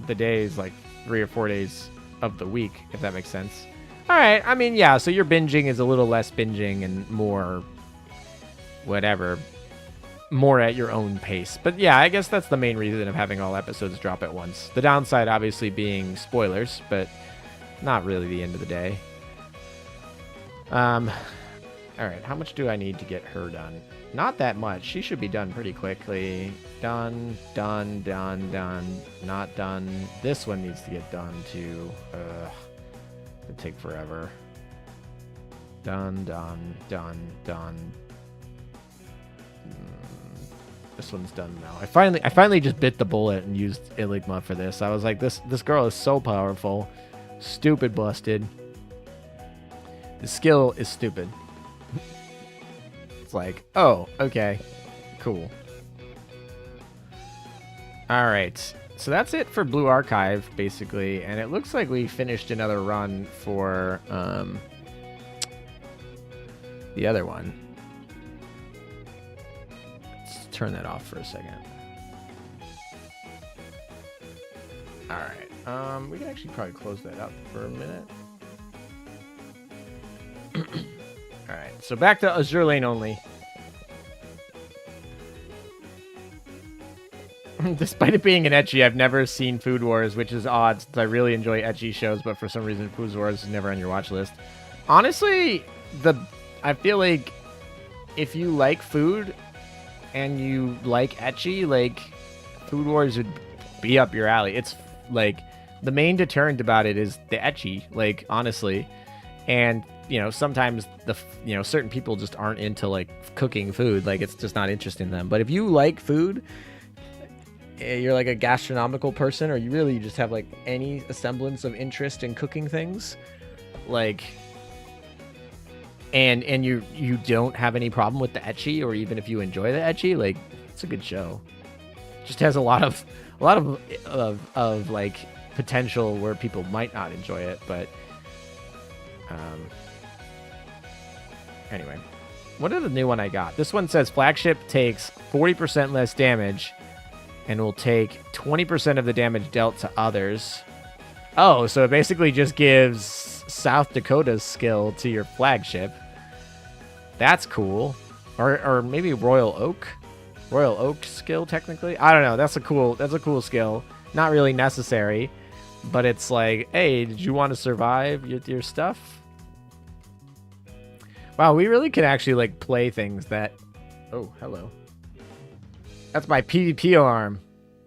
the days like 3 or 4 days of the week, if that makes sense. All right. I mean, yeah. So your binging is a little less binging and more whatever. More at your own pace. But yeah, I guess that's the main reason of having all episodes drop at once. The downside obviously being spoilers, but not really the end of the day. All right, how much do I need to get her done? Not that much. She should be done pretty quickly. Done, done, done, done. Not done. This one needs to get done too. It'll take forever. Done, done, done, done. This one's done now. I finally just bit the bullet and used Iligma for this. I was like, this girl is so powerful. Stupid busted. The skill is stupid. It's like, oh, okay. Cool. Alright. So that's it for Blue Archive, basically. And it looks like we finished another run for the other one. Turn that off for a second. All right. We can actually probably close that up for a minute. All right. So back to Azur Lane only. Despite it being an ecchi, I've never seen Food Wars, which is odd since I really enjoy ecchi shows, but for some reason Food Wars is never on your watch list. Honestly, I feel like if you like food and you like ecchi, like Food Wars would be up your alley. It's like the main deterrent about it is the ecchi, like honestly. And you know, sometimes certain people just aren't into like cooking food, like it's just not interesting in them. But if you like food, you're like a gastronomical person, or you really just have like any semblance of interest in cooking things, like and you don't have any problem with the ecchi, or even if you enjoy the ecchi, like it's a good show. Just has a lot of like potential where people might not enjoy it, but anyway, what is the new one I got? This one says flagship takes 40% less damage and will take 20% of the damage dealt to others. Oh, so it basically just gives South Dakota's skill to your flagship. That's cool. Or maybe Royal Oak skill technically. I don't know. That's a cool skill. Not really necessary. but it's like, hey, did you want to survive your stuff? Wow, we really can actually like play things that. Oh, hello. That's my PvP alarm.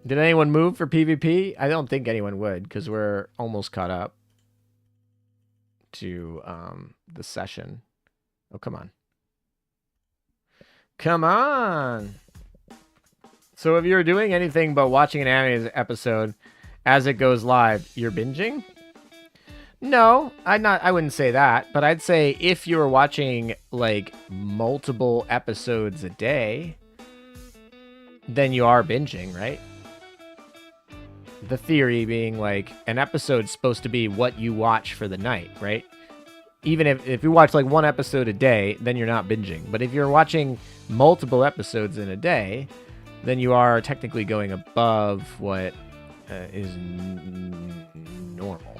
Did anyone move for PvP? I don't think anyone would, because we're almost caught up to the session. Oh, come on. Come on! So if you're doing anything but watching an anime episode as it goes live, you're binging? No, I wouldn't say that, but I'd say if you were watching like multiple episodes a day, then you are binging, right? The theory being like an episode's supposed to be what you watch for the night, right? Even if you watch like one episode a day, then you're not binging. But if you're watching multiple episodes in a day, then you are technically going above what is normal.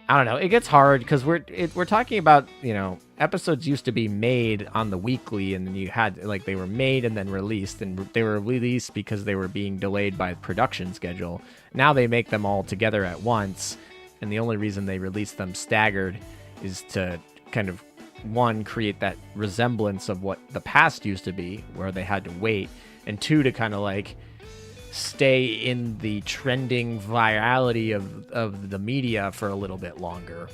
I don't know. It gets hard because we're talking about, you know, episodes used to be made on the weekly, and then you had like they were made and then released, and they were released because they were being delayed by the production schedule. Now they make them all together at once, and the only reason they release them staggered is to kind of one, create that resemblance of what the past used to be, where they had to wait, and two, to kind of like stay in the trending virality of the media for a little bit longer,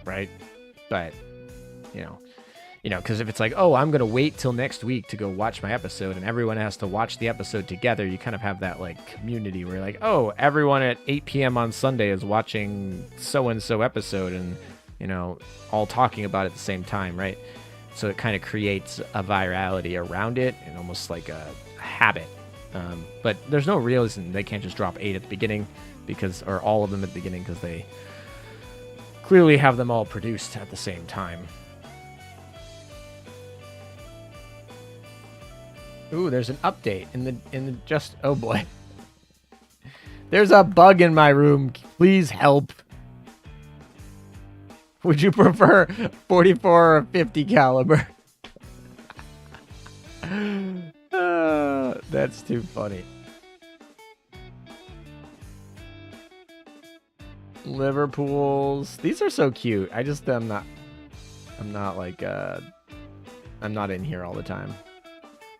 right? But you know, because if it's like, oh, I'm gonna wait till next week to go watch my episode, and everyone has to watch the episode together, you kind of have that like community where you're like, oh, everyone at 8 p.m. on Sunday is watching so and so episode, and you know, all talking about it at the same time, right? So it kind of creates a virality around it, and almost like a habit. But there's no reason they can't just drop 8 at the beginning, or all of them at the beginning, because they clearly have them all produced at the same time. Ooh, there's an update in the just. Oh boy, there's a bug in my room. Please help. Would you prefer 44 or 50 caliber? That's too funny. Liverpools. These are so cute. I'm not like I'm not in here all the time.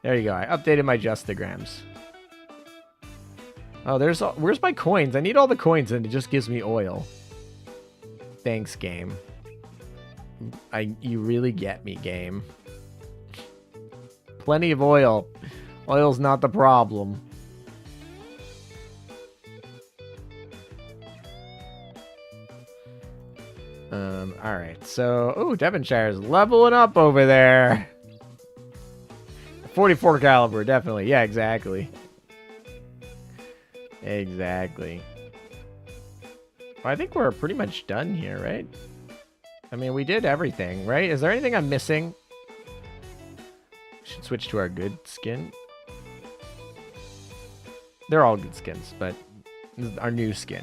There you go. I updated my Justagrams. Oh, where's my coins? I need all the coins, and it just gives me oil. Thanks, game. You really get me, game. Plenty of oil. Oil's not the problem. Alright, so... Oh, Devonshire's leveling up over there. 44 caliber, definitely. Yeah, exactly. Exactly. Well, I think we're pretty much done here, right? I mean, we did everything, right? Is there anything I'm missing? Should switch to our good skin. They're all good skins, but this is our new skin.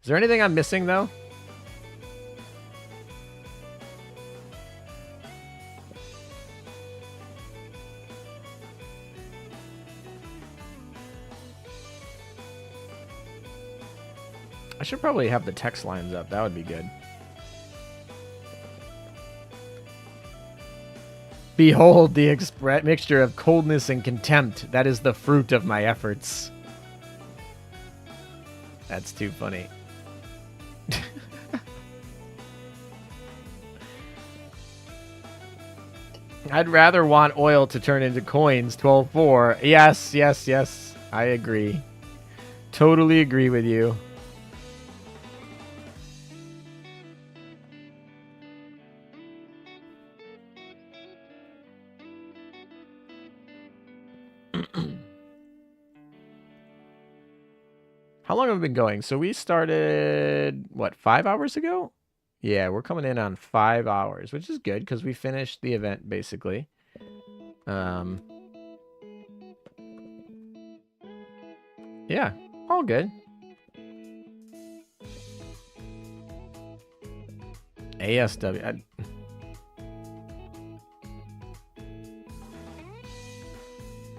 Is there anything I'm missing, though? I should probably have the text lines up. That would be good. Behold the mixture of coldness and contempt. That is the fruit of my efforts. That's too funny. I'd rather want oil to turn into coins. 12.4. Yes, yes, yes. I agree. Totally agree with you. How long have we been going? So we started, what, 5 hours ago? Yeah, we're coming in on 5 hours, which is good because we finished the event, basically. Yeah, all good. ASW.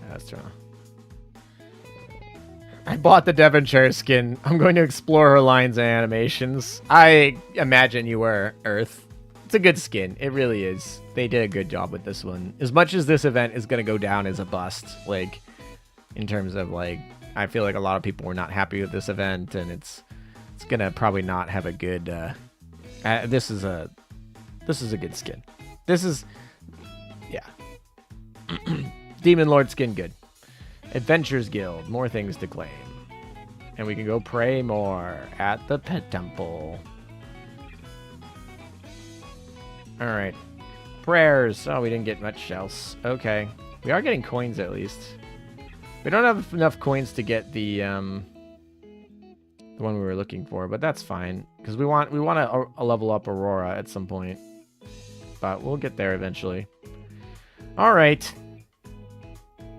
That's true. I bought the Devonshire skin. I'm going to explore her lines and animations. I imagine you were, Earth. It's a good skin. It really is. They did a good job with this one. As much as this event is going to go down as a bust, like, in terms of, like, I feel like a lot of people were not happy with this event, and it's going to probably not have a good, this is a good skin. This is, yeah. Demon Lord skin, good. Adventures Guild, more things to claim. And we can go pray more at the pet temple. Alright. Prayers. Oh, we didn't get much else. Okay. We are getting coins at least. We don't have enough coins to get the one we were looking for, but that's fine. Because we want to level up Aurora at some point. But we'll get there eventually. Alright.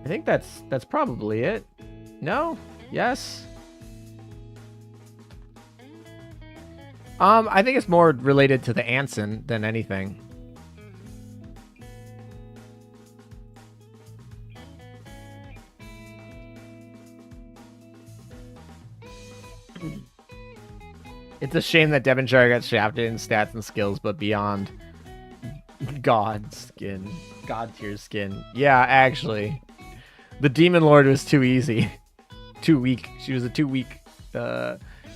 I think that's probably it. No? Yes? I think it's more related to the Anson than anything. It's a shame that Devonshire got shafted in stats and skills, but beyond God skin. God tier skin. Yeah, actually. The Demon Lord was too easy. Too weak. She was a too weak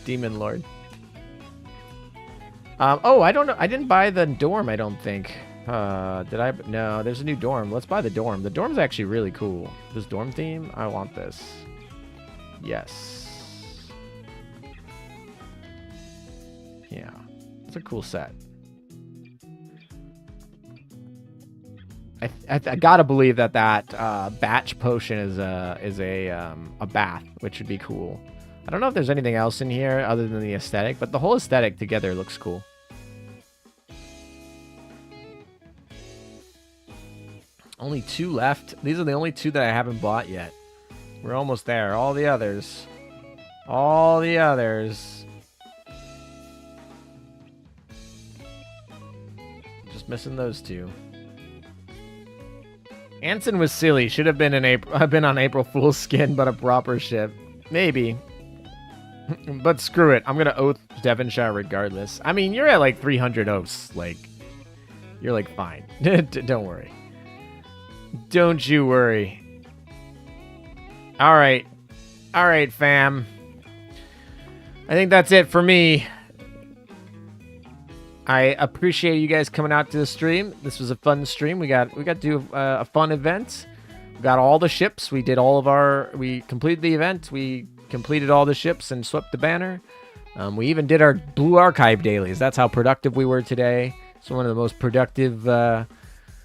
Demon Lord. Oh, I don't know. I didn't buy the dorm, I don't think. Did I? No, there's a new dorm. Let's buy the dorm. The dorm's actually really cool. This dorm theme, I want this. Yes. Yeah. It's a cool set. I gotta believe that batch potion is a bath, which would be cool. I don't know if there's anything else in here other than the aesthetic, but the whole aesthetic together looks cool. Only 2 left. These are the only 2 that I haven't bought yet. We're almost there. All the others. Just missing those 2. Anson was silly. Should have been on April Fool's skin, but a proper ship. Maybe. But screw it. I'm gonna oath Devonshire regardless. I mean, you're at like 300 oaths. Like, you're like fine. Don't worry. Don't you worry. All right, fam. I think that's it for me. I appreciate you guys coming out to the stream. This was a fun stream. We got to do a fun event. We got all the ships. We completed the event. We completed all the ships and swept the banner. We even did our Blue Archive dailies. That's how productive we were today. It's one of the most productive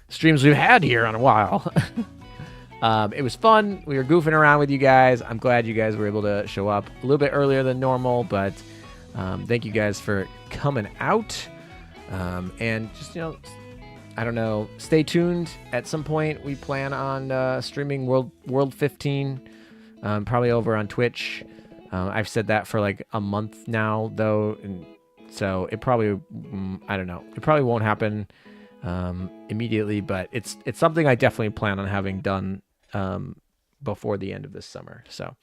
streams we've had here in a while. It was fun. We were goofing around with you guys. I'm glad you guys were able to show up a little bit earlier than normal, but thank you guys for coming out. And just, I don't know, stay tuned. At some point, we plan on streaming World 15, probably over on Twitch. I've said that for like a month now, though, and so it probably, I don't know, it probably won't happen immediately, but it's something I definitely plan on having done before the end of this summer. So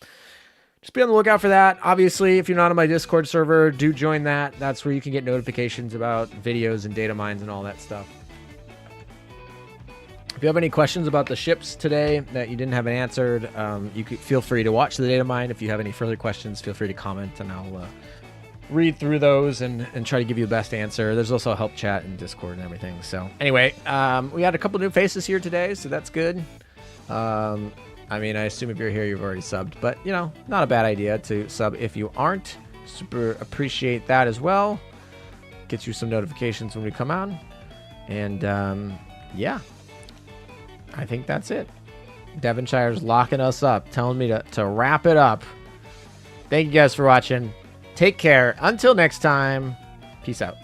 just be on the lookout for that. Obviously, if you're not on my Discord server, do join that. That's where you can get notifications about videos and data mines and all that stuff. If you have any questions about the ships today that you didn't have answered, you could feel free to watch the data mine. If you have any further questions, feel free to comment, and I'll read through those and try to give you the best answer. There's also a help chat and Discord and everything. So anyway, we had a couple new faces here today, so that's good. I mean, I assume if you're here, you've already subbed, but, not a bad idea to sub if you aren't. Super appreciate that as well. Gets you some notifications when we come on. And, yeah. I think that's it. Devonshire's locking us up, telling me to wrap it up. Thank you guys for watching. Take care. Until next time, peace out.